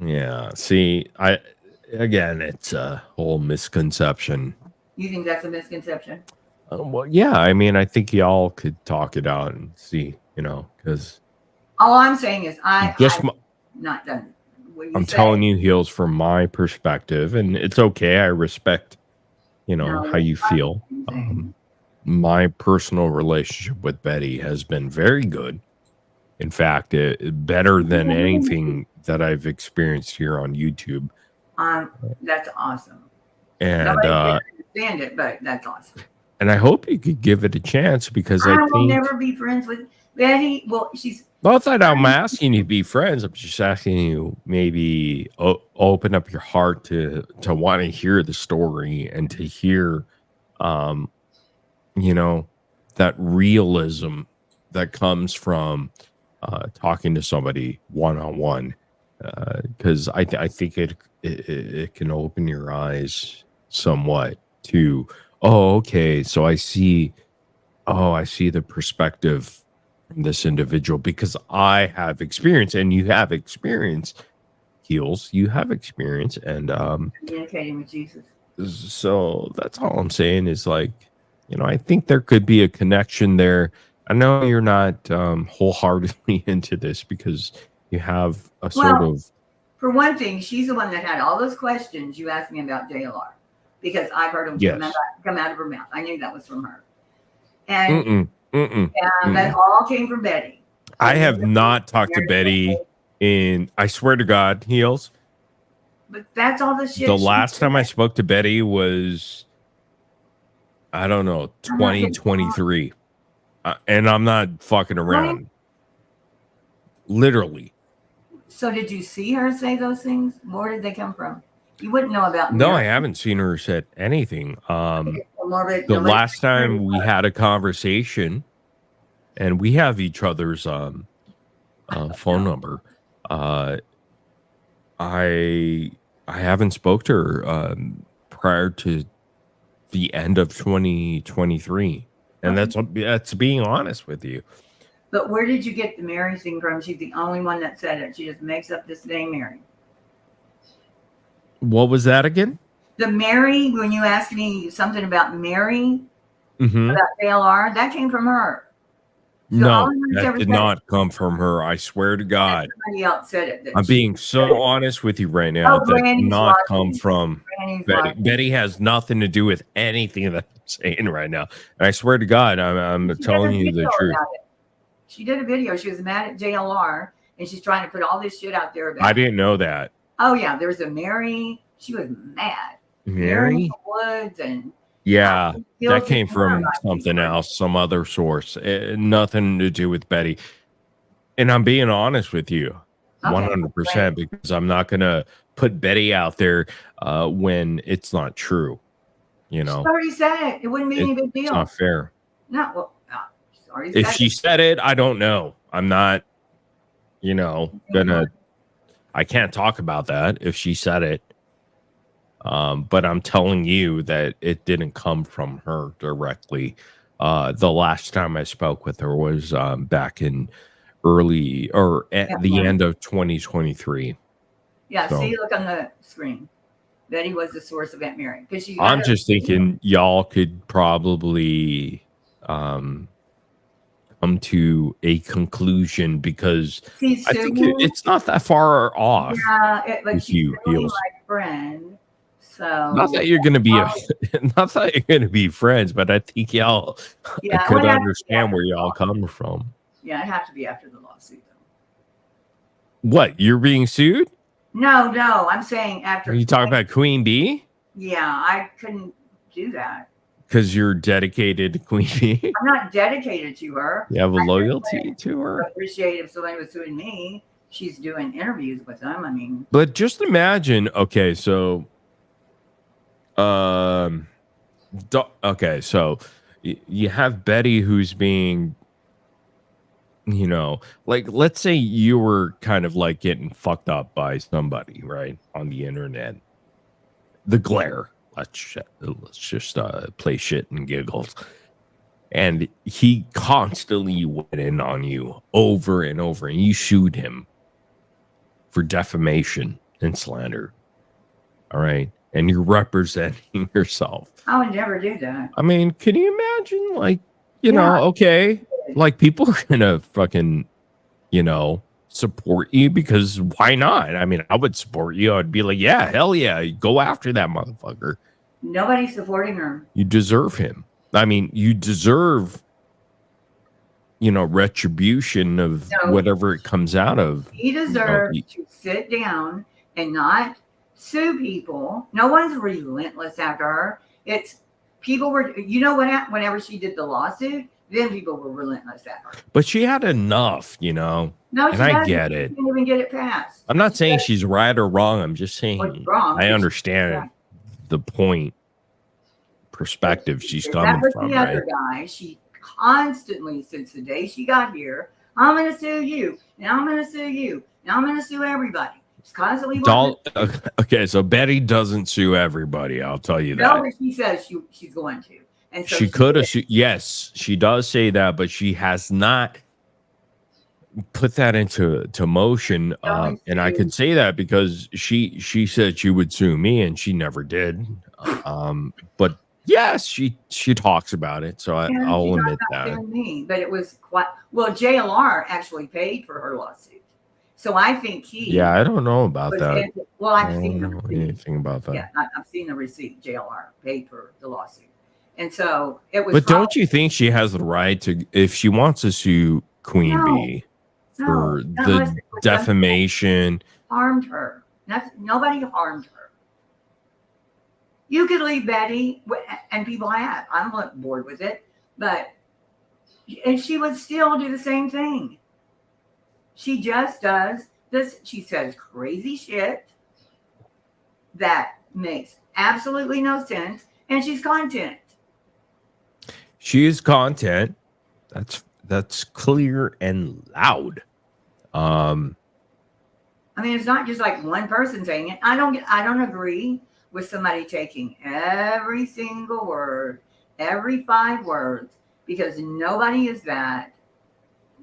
Yeah. See, it's a whole misconception. You think that's a misconception? Well, yeah, I mean, I think y'all could talk it out and see, you know, because All I'm saying is I've Just my- not done what you I'm say. telling you, Heels, from my perspective, and it's okay. I respect, you know, No, how you I'm feel. My personal relationship with Betty has been very good. In fact, better than anything that I've experienced here on YouTube. That's awesome. And Nobody can understand it, but that's awesome. and I hope you could give it a chance, because I I will think never be friends with Betty. Well, she's not that I'm asking you to be friends. I'm just asking you maybe open up your heart to want to hear the story and to hear, you know, that realism that comes from talking to somebody one-on-one. Because I think it can open your eyes somewhat to, oh, okay, so I see the perspective from this individual, because I have experience, and you have experience, Heels, you have experience, and communicating with Jesus. so that's all I'm saying is, like, you know, I think there could be a connection there. I know you're not wholeheartedly into this because you have a sort of. For one thing, she's the one that had all those questions you asked me about JLR, because I've heard them come out of her mouth. I knew that was from her. And that all came from Betty. I have not talked to Betty I swear to God, Heels. But that's all the shit. The last time I spoke to Betty was, I don't know, 2023. And I'm not fucking around. Literally. So did you see her say those things? Where did they come from? You wouldn't know about No, Mary. I haven't seen her say anything. The last time we had a conversation, and we have each other's phone number. I haven't spoke to her prior to the end of 2023, and that's being honest with you. But where did you get the Mary thing from? She's the only one that said it. She just makes up this name, Mary. What was that again? The Mary, when you asked me something about Mary, about JLR, that came from her. So No, that did not come from her. I swear to God. Somebody else said it. I'm being so honest with you right now. That did not come from Betty. Betty has nothing to do with anything that I'm saying right now. And I swear to God, I'm telling you the truth. She did a video. She was mad at JLR, and she's trying to put all this shit out there about I didn't know that. Oh, yeah. There's a Mary. She was mad. Mary? in the Woods and Yeah, that came from something else, some other source. Nothing to do with Betty. And I'm being honest with you, 100%, because I'm not going to put Betty out there when it's not true. You know, She already said it. It wouldn't be any big deal. It's not fair. No, well, she's already If said she it. said it, I don't know. I'm not, you know, I can't talk about that if she said it. But I'm telling you that it didn't come from her directly. The last time I spoke with her was back in early or at the end of 2023. Yeah, So, see, look on the screen. Betty was the source of Aunt Mary. I'm just thinking y'all could probably come to a conclusion, because I think it's not that far off. Yeah, but with she's you, really Heels. my friend. So not that you're gonna be not that you're gonna be friends, but I think y'all Yeah, it could would have to be understand after where the y'all lawsuit. come from. Yeah, it'd have to be after the lawsuit. What, you're being sued? No, I'm saying after. Are you talking about Queen Bee? Yeah, I couldn't do that. Because you're dedicated to Queen Bee? I'm not dedicated to her. You have a I just loyalty to would her? appreciate if somebody was suing me. She's doing interviews with them. I mean, But just imagine, okay, so okay, so you have Betty who's being, you know, like, let's say you were kind of like getting fucked up by somebody, right, on the internet. The glare. Let's just play shit and giggles. And he constantly went in on you over and over, and you sued him for defamation and slander. All right. And you're representing yourself. I would never do that. I mean, can you imagine, like, you know, okay, like, people are gonna fucking, you know, support you, because why not? I mean, I would support you. I'd be like, yeah, hell yeah, go after that motherfucker. Nobody's supporting her. You deserve him. I mean, you deserve, you know, retribution of whatever it comes out of. He deserves to sit down and not sue people. No one's relentless after her. It's people were, you know what, whenever she did the lawsuit, then people were relentless at her. But she had enough, you know. No, and she I doesn't. get She it. didn't even get it passed. I'm not saying she's right or wrong. I'm just saying wrong. I understand the point perspective she's That coming was from, the right? other guy. She constantly, since the day she got here, I'm going to sue you, and I'm going to sue you, and I'm going to sue everybody. She's constantly Okay, so Betty doesn't sue everybody. I'll tell you that. no, but she says she's going to, and so She could have. Yes, she does say that, but she has not put that into motion. And I could say that because she said she would sue me, and she never did. But yes, she talks about it, so I'll admit that. Me, but it was quite well. JLR actually paid for her lawsuit, so I think he. Yeah, I don't know about that. Well, I I've seen don't know anything about that. Yeah, I've seen the receipt. JLR paid for the lawsuit, and so it was. But don't you think she has the right to, if she wants to sue Queen Bee for the defamation? Harmed her. Nobody harmed her. You could leave Betty, and people have. I'm not bored with it, and she would still do the same thing. She just does this. She says crazy shit that makes absolutely no sense, and she's content. She is content. That's clear and loud. I mean, it's not just like one person saying it. I don't agree with somebody taking every single word, every 5 words, because nobody is that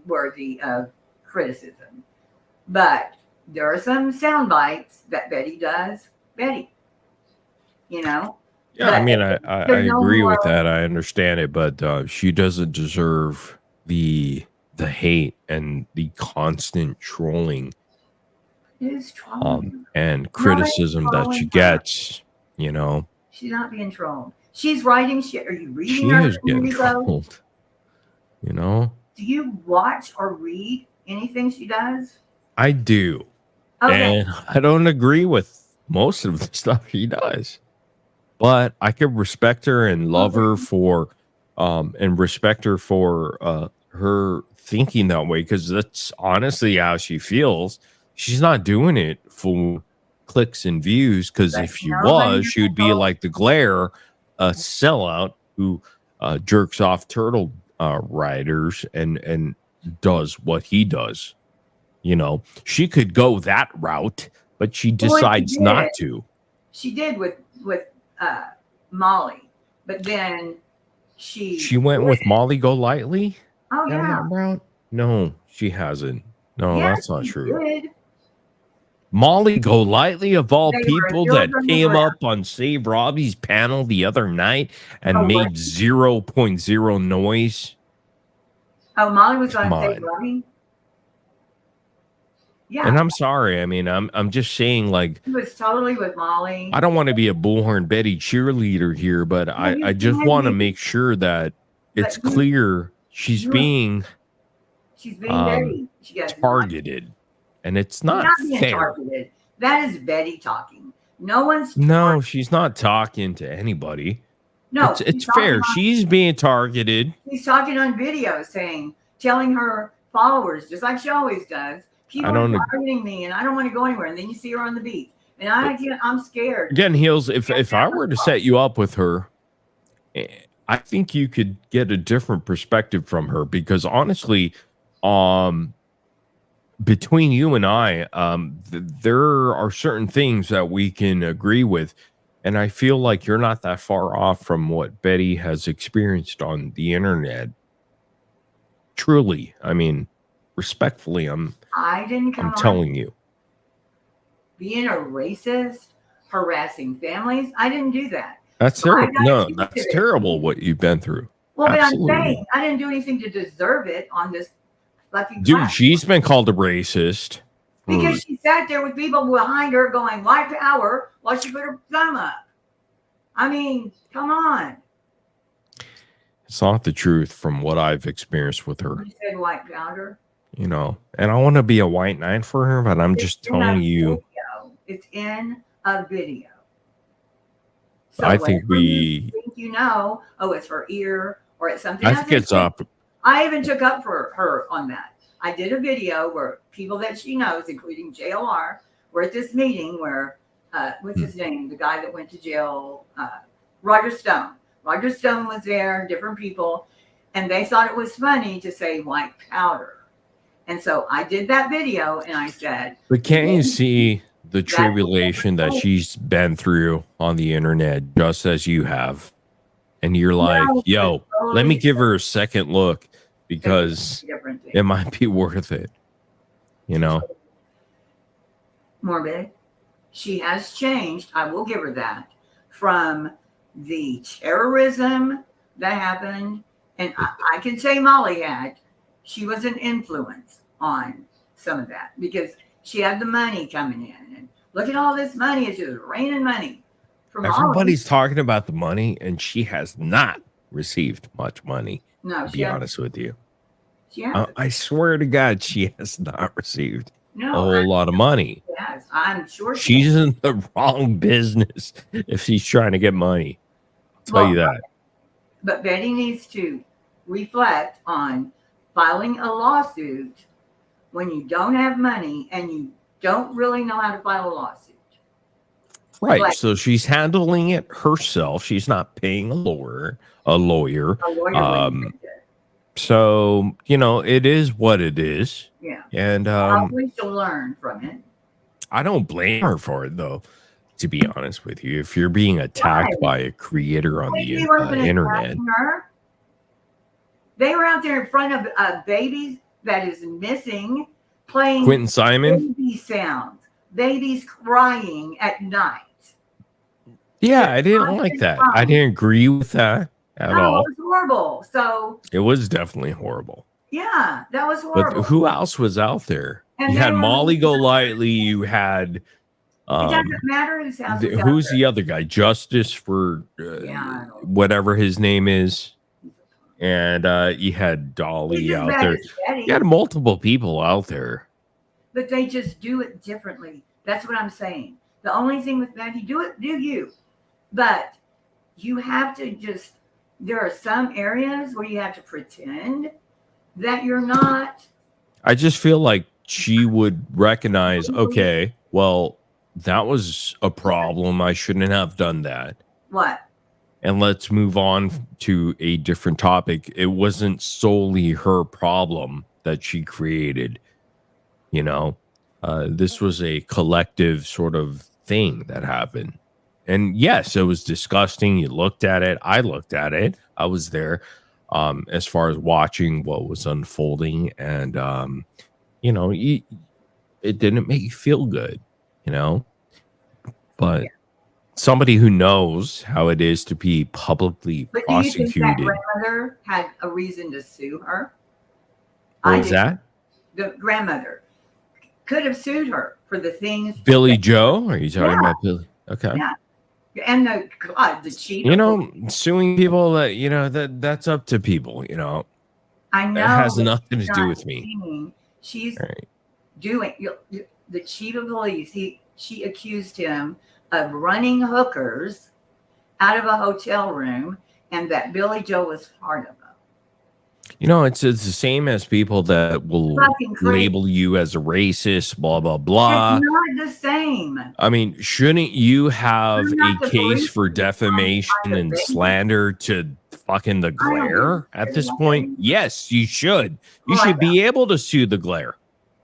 worthy of criticism. But there are some sound bites that Betty does. Betty, you know? Yeah, I mean, I agree with that. I understand it, but she doesn't deserve the hate and the constant trolling and criticism that she gets, you know. She's not being trolled. She's writing shit. Are you reading She her is getting interviews, though? trolled, you know. Do you watch or read anything she does? I do. Okay. And I don't agree with most of the stuff she does. But I could respect her and love her for her thinking that way, because that's honestly how she feels. She's not doing it for clicks and views, because if she was, she would be like the Glare, a sellout who jerks off turtle riders and does what he does. You know, she could go that route, but she decides not to. She did with Molly, but then she went with Molly Golightly. Oh down yeah. that route? No, she hasn't. No, Yeah, that's not she true. did. Molly Golightly, of all They were people, children that of came the up on Save Robbie's panel the other night and Oh, made what? 0.0 noise. Oh, Molly was Come on Save on. Robbie. Yeah. And I'm sorry. I mean, I'm just saying, like, He was totally with Molly. I don't want to be a Bullhorn Betty cheerleader here, but I just want to make sure that it's clear she's being Betty. She has targeted, and it's not being fair. targeted. That is Betty talking. No one's No, she's not talking to anybody. No, it's fair. She's being targeted. He's talking on video telling her followers, just like she always does, people are targeting me and I don't want to go anywhere. And then you see her on the beach. And I'm scared. Again, Heels, if I were to set you up with her, I think you could get a different perspective from her, because honestly, between you and I, there are certain things that we can agree with. And I feel like you're not that far off from what Betty has experienced on the internet. Truly. I mean, respectfully, I'm telling you. Being a racist, harassing families, I didn't do that. That's terrible. No, that's terrible what you've been through. Well, Absolutely. but I'm saying I didn't do anything to deserve it on this lucky Dude, class. she's been called a racist. Because she sat there with people behind her going, white power, while she put her thumb up. I mean, come on. It's not the truth from what I've experienced with her. You said white powder. You know, and I want to be a white knight for her, but I'm just telling you. It's in a video. So I think you think it's her ear or it's something. I think it's up. I even took up for her on that. I did a video where people that she knows, including JLR, were at this meeting where, what's his name? The guy that went to jail, Roger Stone. Roger Stone was there, different people, and they thought it was funny to say white powder. And so I did that video and I said, But can't you see the tribulation that she's been through on the internet, just as you have? And you're like, yo, let me give her a second look, because it might be worth it. You know? Morbid. She has changed. I will give her that. From the terrorism that happened, and I can say Molly she was an influence on some of that, because she had the money coming in. And look at all this money. It's just raining money. From Everybody's talking about the money, and she has not received much money. No, to be honest with you. I swear to God, she has not received a No, whole lot of money. Yes, I'm sure She's in the wrong business if she's trying to get money. I'll tell you that. But Betty needs to reflect on filing a lawsuit when you don't have money and you don't really know how to file a lawsuit. Right. Like, So she's handling it herself. She's not paying a lawyer. So, you know, it is what it is. Yeah. And hopefully she'll learn from it. I don't blame her for it, though, to be honest with you. If you're being attacked by a creator on the internet. They were out there in front of a baby that is missing, playing Quentin Simon? baby sounds, babies crying at night. Yeah, I didn't like that. I didn't agree with that at all. It was horrible. So It was definitely horrible. yeah, that was horrible. But who else was out there? And You they had were- Molly Golightly. You had It doesn't matter whose house was out who's there. the other guy? Justice for whatever his name is. And you had Dolly It's as out bad there. as Betty. You had multiple people out there. But they just do it differently. That's what I'm saying. The only thing with Betty, do you. But you have to there are some areas where you have to pretend that you're not. I just feel like she would recognize, okay, well, that was a problem. I shouldn't have done that. What? And let's move on to a different topic. It wasn't solely her problem that she created. You know, this was a collective sort of thing that happened. And yes, it was disgusting. You looked at it. I looked at it. I was there as far as watching what was unfolding. And, you know, it didn't make you feel good, you know. But somebody who knows how it is to be publicly But do you think that prosecuted. grandmother had a reason to sue her? What I was did. that? The grandmother. could have sued her for the things. Billy Joe? Are you talking about Billy? Okay. Yeah. And the cheat. You know, suing people that's up to people, I know. It has but nothing to she's do not with me. cheating. She's Right. doing the chief of police. She accused him of running hookers out of a hotel room, and that Billy Joe was part of it. It's the same as people that will Fucking crazy. label you as a racist, blah, blah, blah. It's not the same. I mean, shouldn't you have I'm not a the case police for to be defamation trying to and debate. slander to fucking the glare at this point? Yes, you should. You Well, I should be able to sue the glare,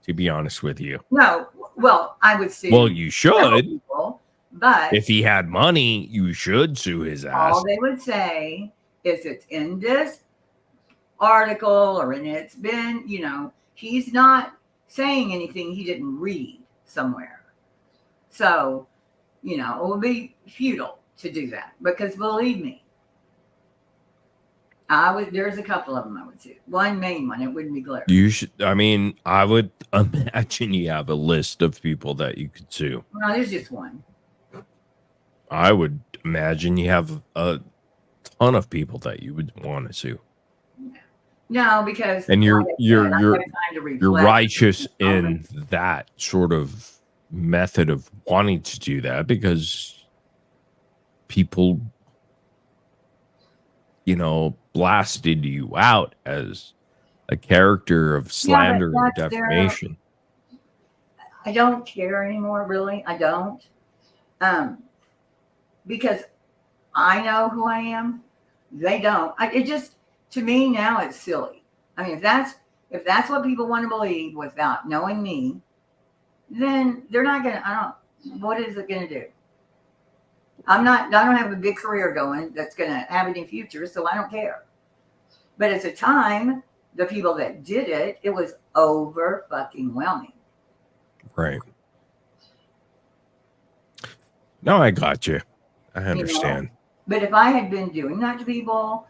to be honest with you. No, well, I would sue. Well, you several should. people, but If he had money, you should sue his ass. all they would say is it's in this article or it's been, he's not saying anything he didn't read somewhere. So, it would be futile to do that because believe me, there's a couple of them I would sue. One main one, it wouldn't be Glare. You should. I mean, I would imagine you have a list of people that you could sue. No, there's just one. I would imagine you have a ton of people that you would want to sue. No, because And you're like I said, I have time to you're reflect. righteous in that sort of method of wanting to do that because people, blasted you out as a character of slander and that's their- defamation. I don't care anymore, really. I don't. Because I know who I am. They don't. To me now, it's silly. I mean, if that's what people want to believe without knowing me, then they're not gonna. What is it gonna do? I don't have a big career going that's gonna have any future, so I don't care. But at the time, the people that did it, it was over fucking whelming. Right. No, I got you. I understand. But if I had been doing that to people,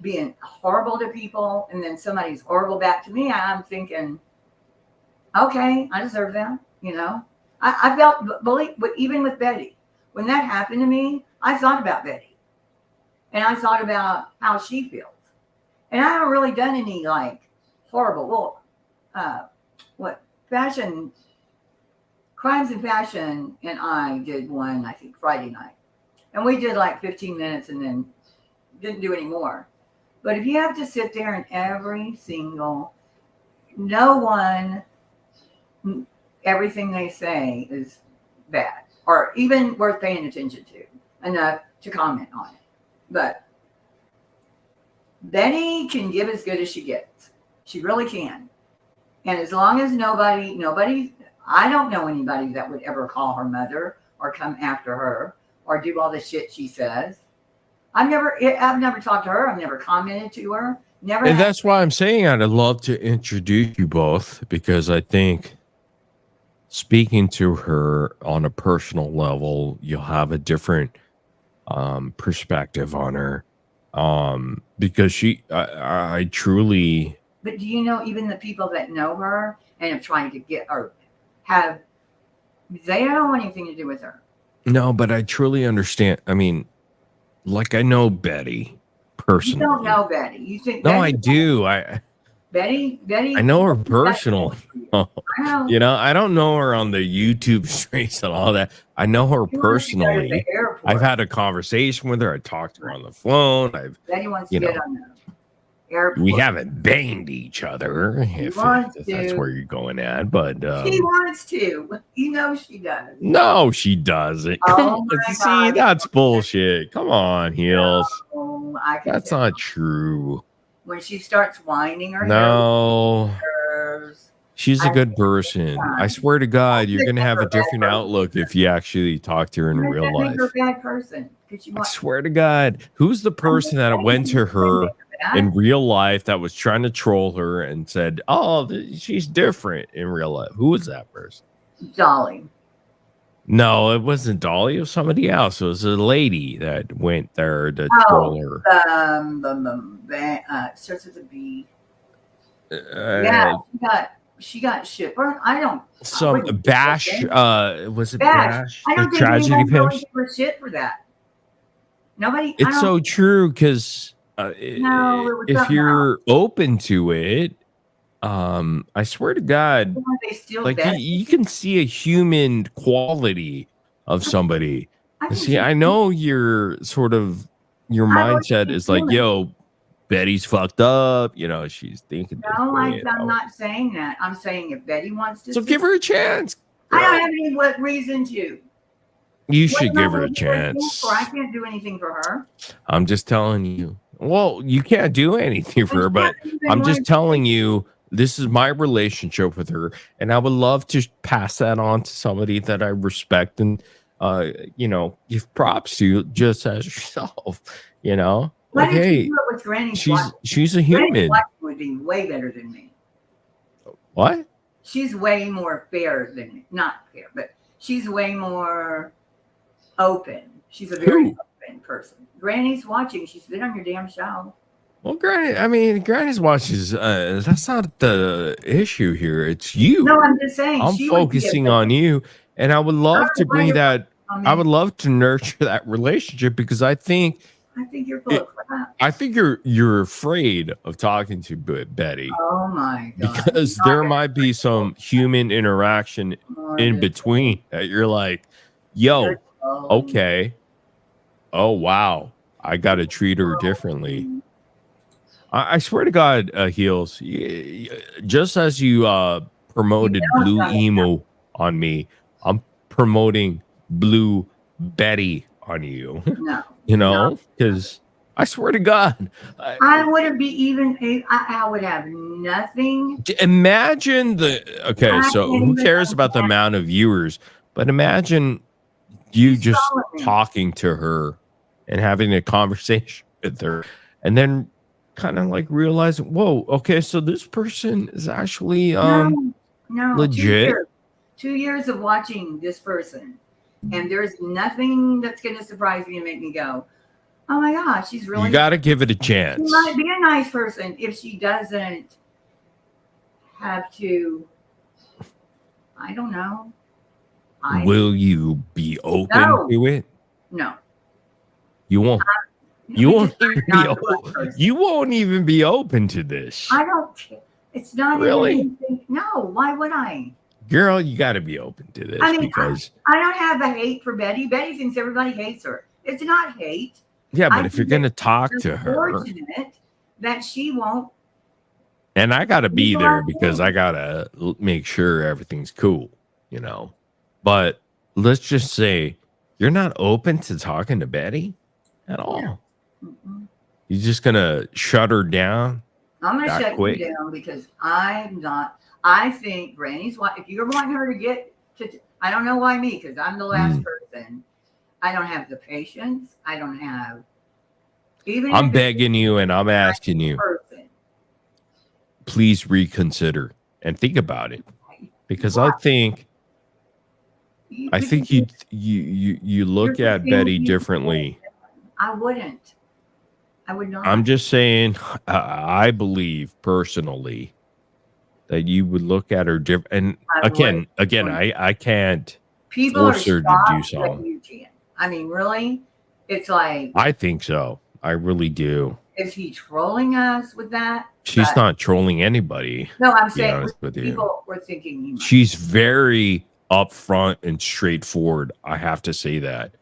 being horrible to people, and then somebody's horrible back to me, I'm thinking, okay, I deserve that. I felt, but even with Betty, when that happened to me, I thought about Betty, and I thought about how she feels, and I haven't really done any horrible. Fashion Crimes in Fashion, and I did one, I think Friday night, and we did 15 minutes, and then didn't do any more. But if you have to sit there and everything they say is bad or even worth paying attention to enough to comment on it. But Betty can give as good as she gets. She really can. And as long as nobody, I don't know anybody that would ever call her mother or come after her or do all the shit she says. I've never talked to her. I've never commented to her. Never. And that's why I'm saying I'd love to introduce you both because I think speaking to her on a personal level, you'll have a different perspective on her. Because I truly. But do you know even the people that know her and have tried to get or they don't want anything to do with her. No, but I truly understand. I mean, I know Betty personally. You don't know Betty. You think? No, Betty, I do. Betty. I know her personally. I know. I don't know her on the YouTube streets and all that. I know her personally. I've had a conversation with her. I talked to her on the phone. Betty wants to get on the airport. We haven't banged each other, if that's where you're going at. But she wants to. She does. No, she doesn't. Oh my See, God. that's bullshit. Come on, Heels. No, That's not true. When she starts whining her No. nerves, She's a good person. I swear to God, you're going to have a different outlook if you actually talk to her in real make life. her a bad person. I swear to God, who's the person that went to her in real life that was trying to troll her and said, "Oh, she's different in real life"? Who was that person? Dolly. No, it wasn't Dolly. It was somebody else. It was a lady that went there to troll her. Starts with a B. Yeah, she got shit burned. I don't. Some Bash, was it Bash? I don't The think tragedy anyone really Bash? give her shit for that. Nobody. It's so true because No, it was if something you're open to it, I swear to God, they still like bet. you can see a human quality of somebody. See, I know your mindset is like, yo, Betty's fucked up. You know, she's thinking. No, I'm not saying that. I'm saying if Betty wants to, So give her a chance. I don't have any reason to. You What should am I give her a gonna do anything chance. for? I can't do anything for her. I'm just telling you. Well, you can't do anything for her, but I'm just telling you this is my relationship with her, and I would love to pass that on to somebody that I respect and give props to just as yourself. You know, Why like, didn't hey, you do it with Granny? she's a Granny human. Watson would be way better than me. What? She's way more fair than me. Not fair, but she's way more open. She's a very open person. Granny's watching. She's been on your damn show. Well, Granny's watches. That's not the issue here. It's you. No, I'm just saying. I'm she would be focusing on you, and I would love to bring that. I would mean, love to nurture that relationship because I think you're full of crap. I think you're afraid of talking to Betty Oh my god! because there might be some human interaction in between that you're like, yo, okay, oh wow, I got to treat her differently. I swear to God, Heels, just as you promoted Blue Emo on me, I'm promoting Blue Betty on you. No, you know, because I swear to God, I wouldn't be even. I would have nothing. imagine so who cares about the amount of viewers? But imagine you just talking to her and having a conversation with her, and then kind of like realizing, whoa, okay, so this person is actually No, legit. 2 years of watching this person, and there's nothing that's going to surprise me and make me go, oh my gosh, she's really. You got to give it a chance. She might be a nice person if she doesn't have to. I don't know. Will you be open to it? No. You won't. You won't even be you won't even be open to this. I don't. It's not Really? even anything. No. Why would I? Girl, you got to be open to this I mean, because I don't have a hate for Betty. Betty thinks everybody hates her. It's not hate. yeah, but I if you're think going to it's talk to her, unfortunate that she won't. and I got to be You know there what I because mean? I got to make sure everything's cool, you know. But let's just say you're not open to talking to Betty at all. You're just going to shut her down. I'm going to that shut quick? you down because I'm not. I think Granny's wife. If you're wanting her to get to, I don't know why me, because I'm the last person. I don't have the patience. I don't have. Even I'm if it's begging you and I'm asking you, person. please reconsider and think about it because I think you look You're at Betty confusing differently. I wouldn't. I would not. I'm just saying, I believe personally that you would look at her different. And again, I can't People are force her to do shocked that so. you can. I mean, really, it's like, I think so. I really do. is he trolling us with that? She's But- not trolling anybody. No, I'm to be saying honest with you. people were thinking he might. She's very upfront and straightforward. I have to say that.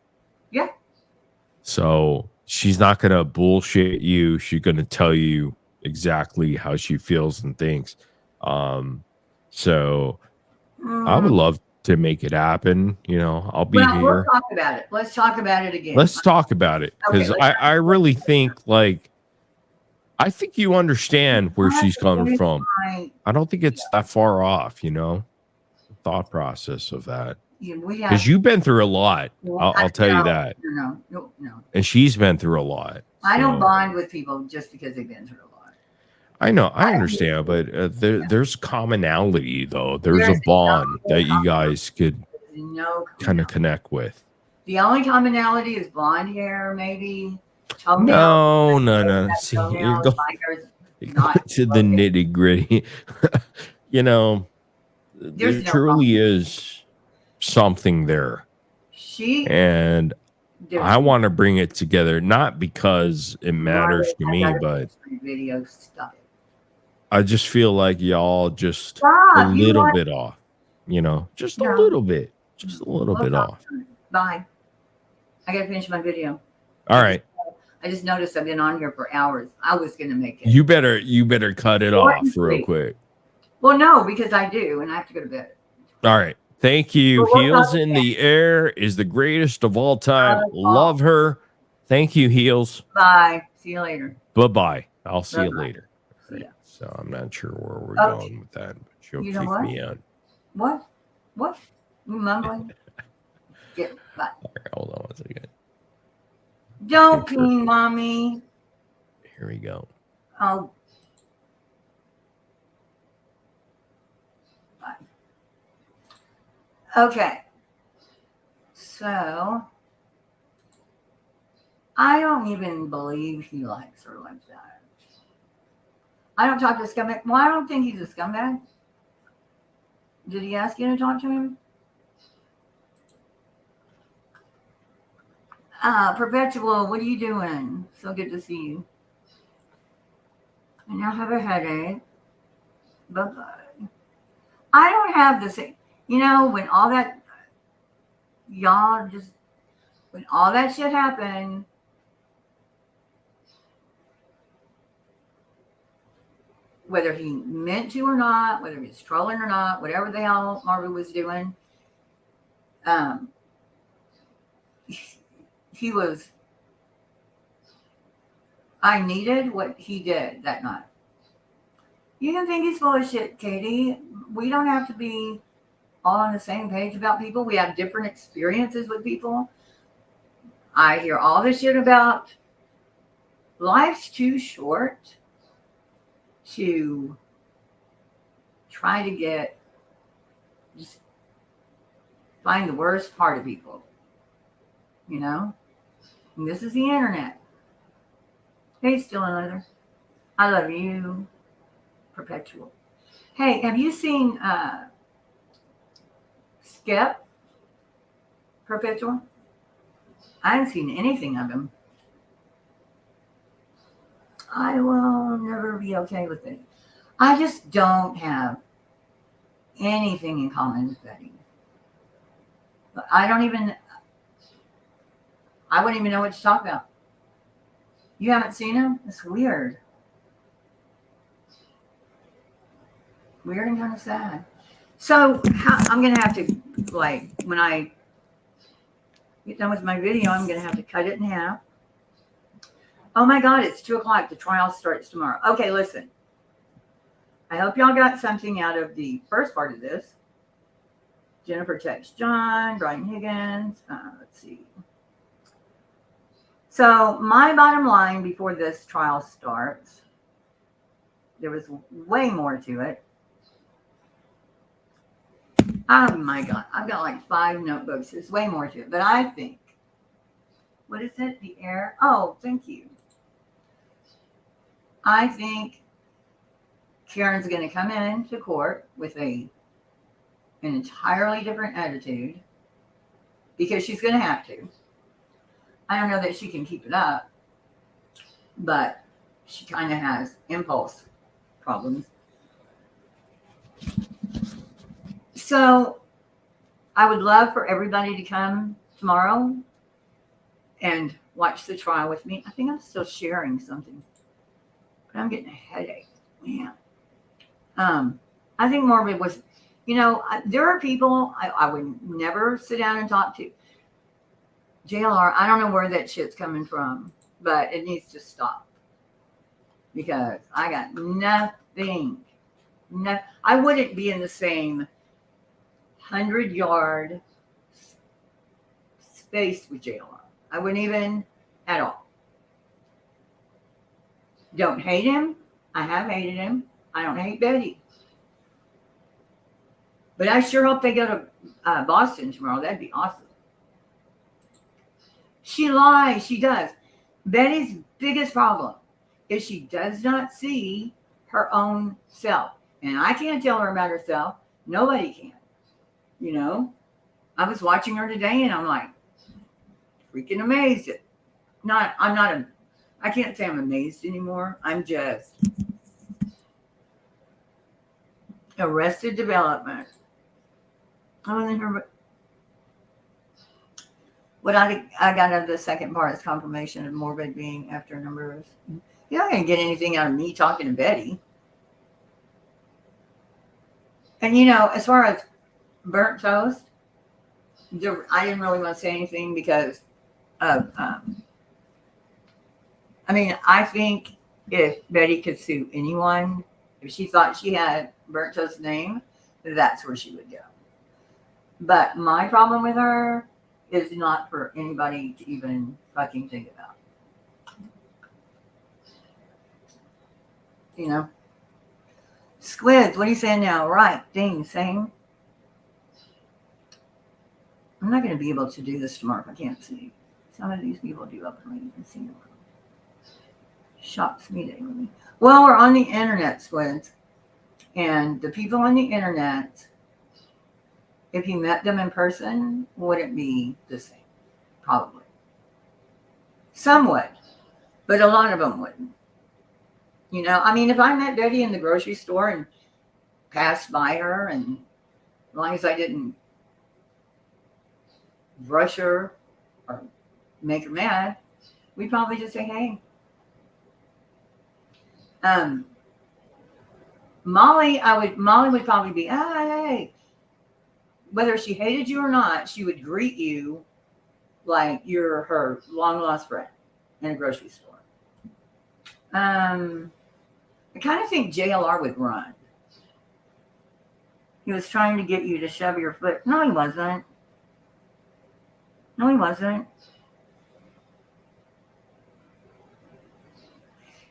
Yeah. So she's not going to bullshit you. She's going to tell you exactly how she feels and thinks. So I would love to make it happen. You know, I'll be Well, here. we'll talk about it. Let's talk about it again. Let's talk about it because Okay, I really think I think you understand where she's coming from. I don't think it's that far off, you know, the thought process of that. Yeah, we have- Because you've been through a lot. Well, I'll tell you no, that. No. And she's been through a lot. I don't so- bond with people just because they've been through a lot. I know, I understand, but there's commonality though. There's a bond that you guys could No. kind of connect with. The only commonality is blonde hair, maybe. No. See, you're going to the nitty gritty. You know, there truly is something there. And I want to bring it together, not because it matters to me, but video stuff. I just feel like y'all just Stop, a little bit off, just a little bit, off. Bye. I gotta finish my video. All right. I just noticed I've been on here for hours. I was gonna make it. You better cut it off real quick. Well, no, because I do, and I have to go to bed. All right. Thank you. Heels in the Air is the greatest of all time. Love her. Thank you, Heels. Bye. See you later. Bye-bye. I'll see you Bye-bye. later. So I'm not sure where we're Okay. going with that, but she'll You kick know what? me out. What? You mumbling? Get bye. All right, hold on one second. Don't pee, mommy. Here we go. Oh. Bye. Okay. So I don't even believe he likes her like that. I don't talk to scumbag. Well, I don't think he's a scumbag. Did he ask you to talk to him? Perpetual, what are you doing? So good to see you. I now have a headache. Bye-bye. I don't have the same, when all that, when all that shit happened, whether he meant to or not, whether he's trolling or not, whatever the hell Marvin was doing, I needed what he did that night. You can think he's full of shit, Katie. We don't have to be all on the same page about people. We have different experiences with people. I hear all this shit about life's too short to try to just find the worst part of people, And this is the internet. Hey, still another. I love you, Perpetual. Hey, have you seen Skip, Perpetual? I haven't seen anything of him. I will never be okay with it. I just don't have anything in common with Betty. But I wouldn't even know what to talk about. You haven't seen him? It's weird. Weird and kind of sad. So I'm going to have to, when I get done with my video, I'm going to have to cut it in half. Oh my God, it's 2:00. The trial starts tomorrow. Okay, listen. I hope y'all got something out of the first part of this. Jennifer texts John, Brian Higgins. Let's see. So my bottom line before this trial starts, there was way more to it. Oh my God, I've got like 5 notebooks. There's way more to it. But I think, what is it? The air? Oh, thank you. I think Karen's going to come into court with an entirely different attitude because she's going to have to. I don't know that she can keep it up, but she kind of has impulse problems. So I would love for everybody to come tomorrow and watch the trial with me. I think I'm still sharing something, but I'm getting a headache. Man. I think Morbid was, there are people I would never sit down and talk to. JLR, I don't know where that shit's coming from, but it needs to stop because I got nothing. I wouldn't be in the same 100-yard space with JLR. I wouldn't even at all. Don't hate him. I have hated him. I don't hate Betty. But I sure hope they go to Boston tomorrow. That'd be awesome. She lies. She does. Betty's biggest problem is she does not see her own self. And I can't tell her about herself. Nobody can. You know, I was watching her today and I'm like freaking amazed. I can't say I'm amazed anymore. I'm just Arrested Development. I wasn't here, but what I got out of the second part is confirmation of morbid being after a number of. You're not going to get anything out of me talking to Betty. And you know, as far as burnt toast, I didn't really want to say anything because of. I mean, I think if Betty could sue anyone, if she thought she had burnt toast's name, that's where she would go. But my problem with her is not for anybody to even fucking think about. You know? Squids, what are you saying now? Right, ding, same. I'm not going to be able to do this tomorrow if I can't see. Some of these people do openly. You can see them. Shocks me daily. Well, we're on the internet, Squids. And the people on the internet, if you met them in person, would it be the same? Probably. Some would, but a lot of them wouldn't. You know, I mean, if I met Betty in the grocery store and passed by her, and as long as I didn't brush her or make her mad, we'd probably just say, hey. Molly would probably be, hey. Whether she hated you or not, she would greet you like you're her long lost friend in a grocery store. I kind of think JLR would run. He was trying to get you to shove your foot. No, he wasn't. No, he wasn't.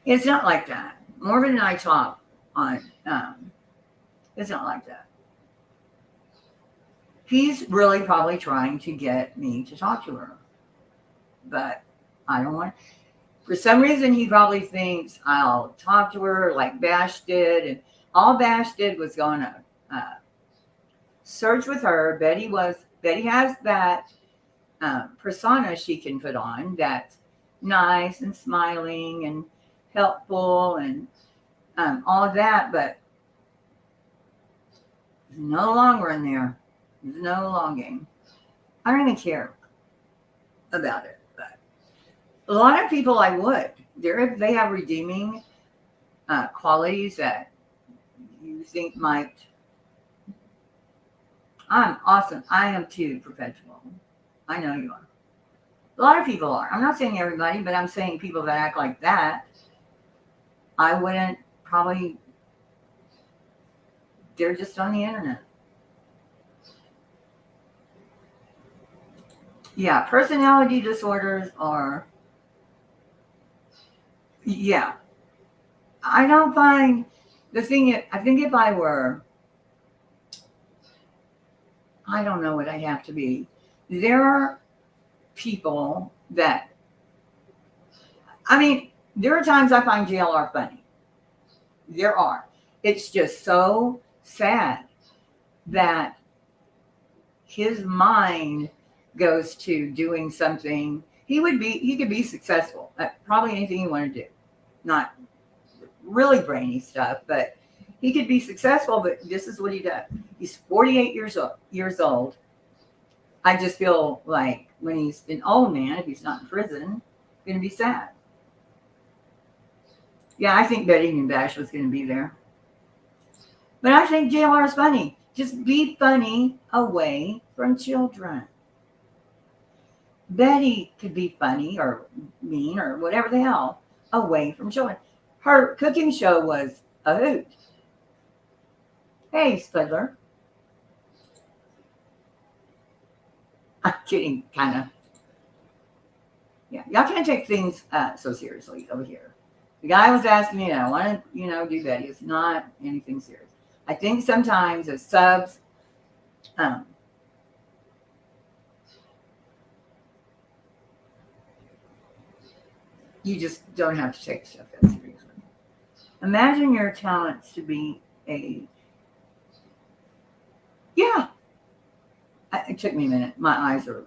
It's not like that. Morgan and I talk on, it's not like that. He's really probably trying to get me to talk to her. But I don't want, for some reason, he probably thinks I'll talk to her like Bash did. And all Bash did was go on a search with her. Betty has that persona she can put on that's nice and smiling and helpful and all of that, but there's no longer in there. There's no longing. I don't even care about it. But a lot of people I would. They have redeeming qualities that you think might. I'm awesome. I am too perpetual. I know you are. A lot of people are. I'm not saying everybody, but I'm saying people that act like that. I wouldn't probably. They're just on the internet. Yeah, personality disorders are. Yeah. I don't find the thing. I think if I were. I don't know what I have to be. There are people that. I mean, there are times I find JLR funny. There are. It's just so sad that his mind goes to doing something. He could be successful at probably anything he wanted to do. Not really brainy stuff, but he could be successful, but this is what he does. He's 48 years old. I just feel like when he's an old man, if he's not in prison, he's going to be sad. Yeah, I think Betty and Bash was going to be there. But I think JLR is funny. Just be funny away from children. Betty could be funny or mean or whatever the hell away from children. Her cooking show was a hoot. Hey, Spudler. I'm kidding, kind of. Yeah, y'all can't take things so seriously over here. The guy was asking me, I want to, do Betty. It's not anything serious. I think sometimes as subs, you just don't have to take stuff that seriously. Imagine your talents to be a it took me a minute. My eyes are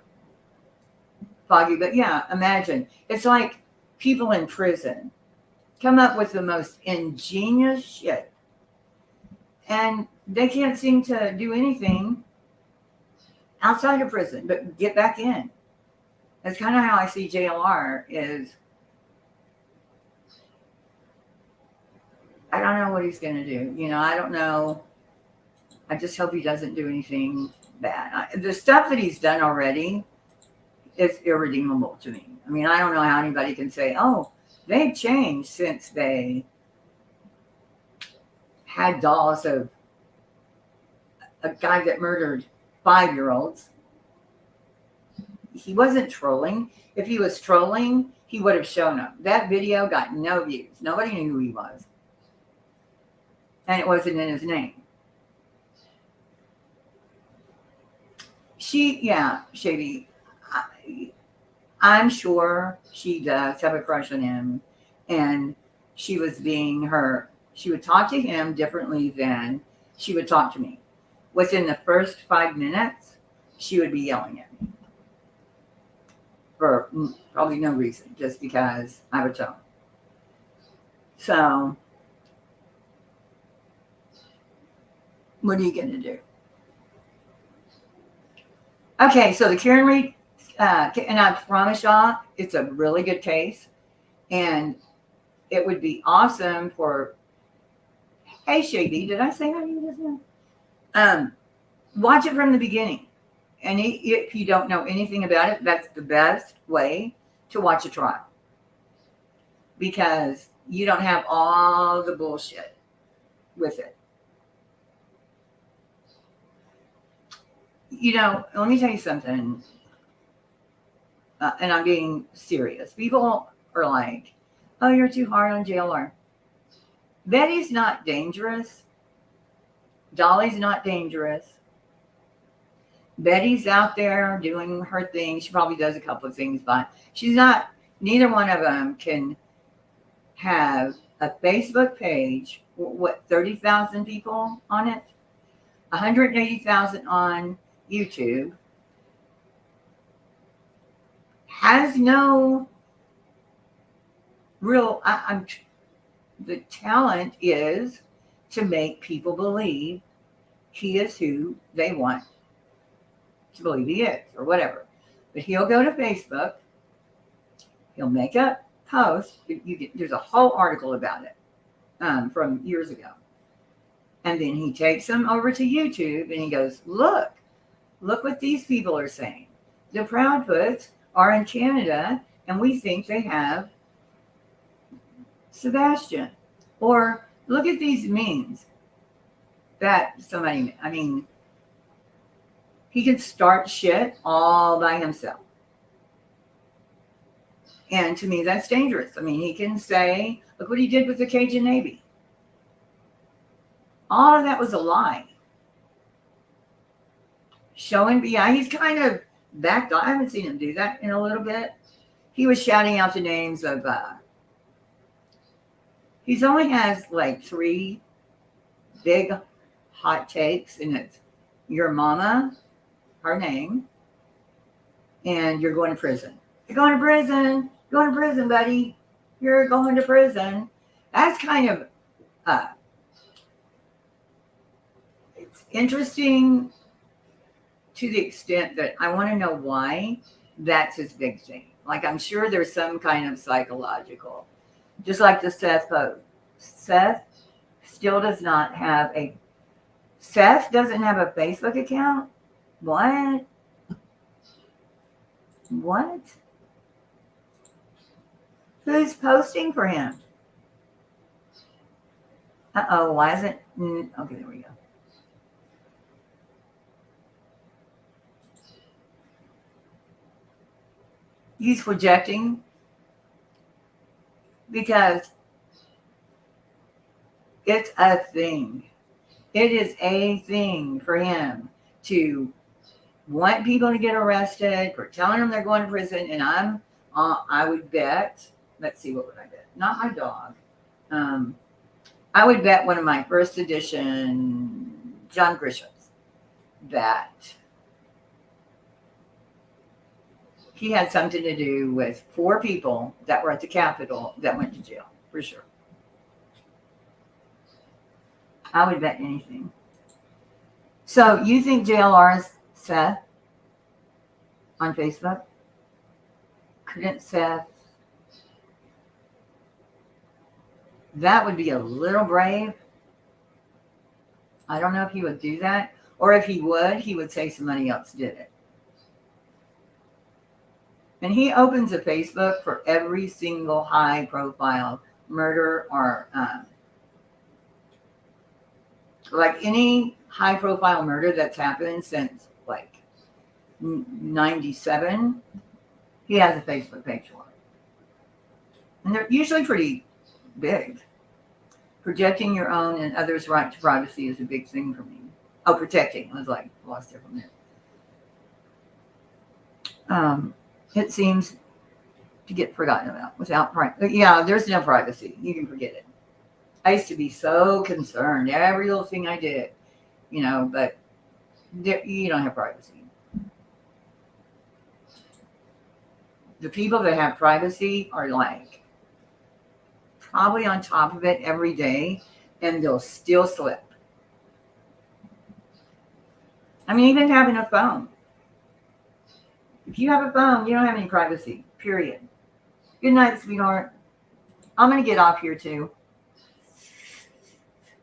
foggy, but yeah, imagine. It's like people in prison come up with the most ingenious shit, and they can't seem to do anything outside of prison, but get back in. That's kind of how I see JLR is. I don't know what he's going to do. You know, I don't know. I just hope he doesn't do anything bad. The stuff that he's done already is irredeemable to me. I mean, I don't know how anybody can say, oh, they've changed since they had dolls of a guy that murdered 5-year-olds. He wasn't trolling. If he was trolling, he would have shown up. That video got no views. Nobody knew who he was. And it wasn't in his name. Shady. I'm sure she does have a crush on him. And she was being her. She would talk to him differently than she would talk to me. Within the first 5 minutes, she would be yelling at me. For probably no reason, just because I have a tone. So, what are you going to do? Okay, so the Karen Reed, and I promise y'all, it's a really good case. And it would be awesome for, hey, Shady, did I say how you just now? Watch it from the beginning. And if you don't know anything about it, that's the best way to watch a trial. Because you don't have all the bullshit with it. You know, let me tell you something. And I'm being serious. People are like, oh, you're too hard on JLR. Betty's not dangerous. Dolly's not dangerous. Betty's out there doing her thing. She probably does a couple of things, but she's not, neither one of them can have a Facebook page, 30,000 people on it, 180,000 on YouTube, has no real, the talent is to make people believe he is who they want to believe he is, or whatever. But he'll go to Facebook, he'll make a post. There's a whole article about it from years ago. And then he takes them over to YouTube and he goes, look what these people are saying. The Proudfoots are in Canada and we think they have Sebastian. Or look at these memes that somebody, I mean, he can start shit all by himself. And to me, that's dangerous. I mean, he can say, look what he did with the Cajun Navy. All of that was a lie. Showing, yeah, he's kind of backed off. I haven't seen him do that in a little bit. He was shouting out the names of, he's only has like 3 big hot takes, and it's your mama, her name, and you're going to prison. You're going to prison. Going to prison, buddy. You're going to prison. That's kind of it's interesting to the extent that I want to know why that's his big thing. Like, I'm sure there's some kind of psychological, just like the Seth post. Seth still does not have a, Seth doesn't have a Facebook account? What? What? Who's posting for him? Uh-oh, why is it? Okay, there we go. He's projecting because it's a thing. It is a thing for him to want people to get arrested, for telling them they're going to prison. And I would bet, let's see, what would I bet? Not my dog. I would bet one of my first edition John Grishams that he had something to do with 4 people that were at the Capitol that went to jail, for sure. I would bet anything. So you think JLR is Seth on Facebook? Couldn't Seth? That would be a little brave. I don't know if he would do that. Or if he would say somebody else did it. And he opens a Facebook for every single high profile murder or like any high profile murder that's happened since like 97. He has a Facebook page for it. And they're usually pretty big. Protecting your own and others' right to privacy is a big thing for me. Oh, protecting. I was like, lost it from there. It seems to get forgotten about without privacy. Yeah, there's no privacy. You can forget it. I used to be so concerned. Every little thing I did, you know, but you don't have privacy. The people that have privacy are like probably on top of it every day, and they'll still slip. I mean, even having a phone. If you have a phone, you don't have any privacy, period. Good night, sweetheart. I'm going to get off here, too.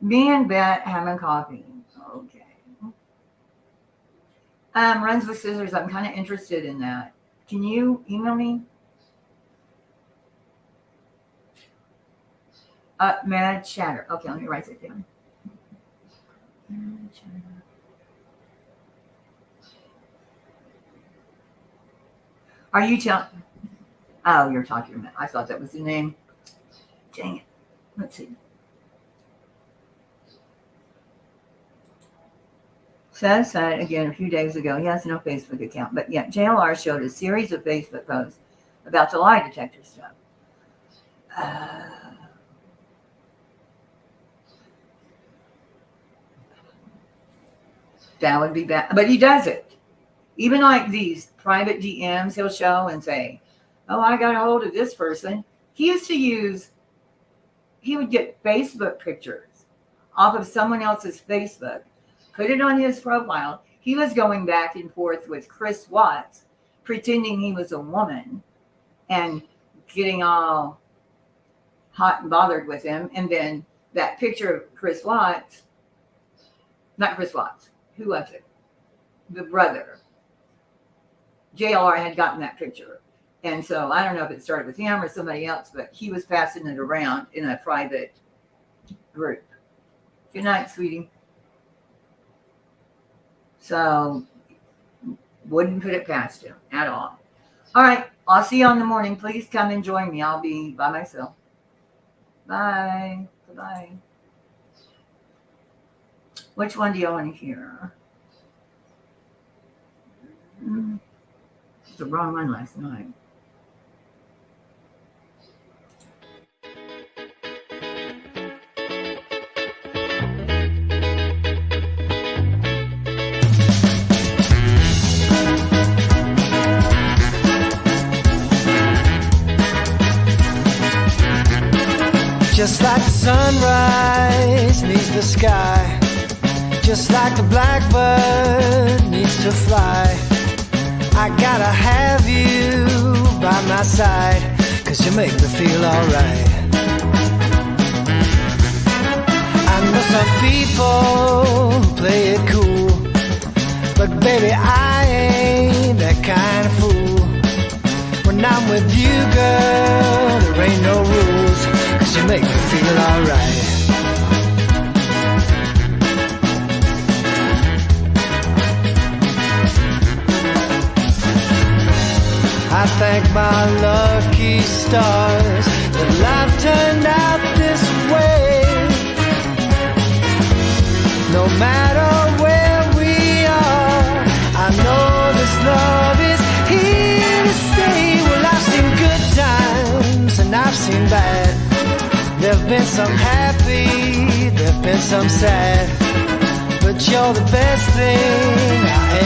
Me and Bet having coffee. Okay. Runs with Scissors. I'm kind of interested in that. Can you email me? Mad Chatter. Okay, let me write it down. Mad Chatter. Are you telling? Oh, you're talking about. I thought that was the name. Dang it. Let's see. Seth said again a few days ago he has no Facebook account, but yet JLR showed a series of Facebook posts about the lie detector stuff. That would be bad, but he does it. Even like these private DMs he'll show and say, oh, I got a hold of this person. He would get Facebook pictures off of someone else's Facebook, put it on his profile. He was going back and forth with Chris Watts, pretending he was a woman and getting all hot and bothered with him. And then that picture of Chris Watts, not Chris Watts, who was it? The brother. JLR had gotten that picture. And so I don't know if it started with him or somebody else, but he was passing it around in a private group. Good night, sweetie. So wouldn't put it past him at all. All right. I'll see you in the morning. Please come and join me. I'll be by myself. Bye. Goodbye. Which one do you want to hear? The wrong one last night. Just like the sunrise needs the sky, just like the blackbird needs to fly, I gotta have you by my side, 'cause you make me feel alright. I know some people play it cool, but baby, I ain't that kind of fool. When I'm with you, girl, there ain't no rules, 'cause you make me feel alright. I thank my lucky stars that life turned out this way. No matter where we are, I know this love is here to stay. Well, I've seen good times and I've seen bad. There've been some happy, there've been some sad, but you're the best thing I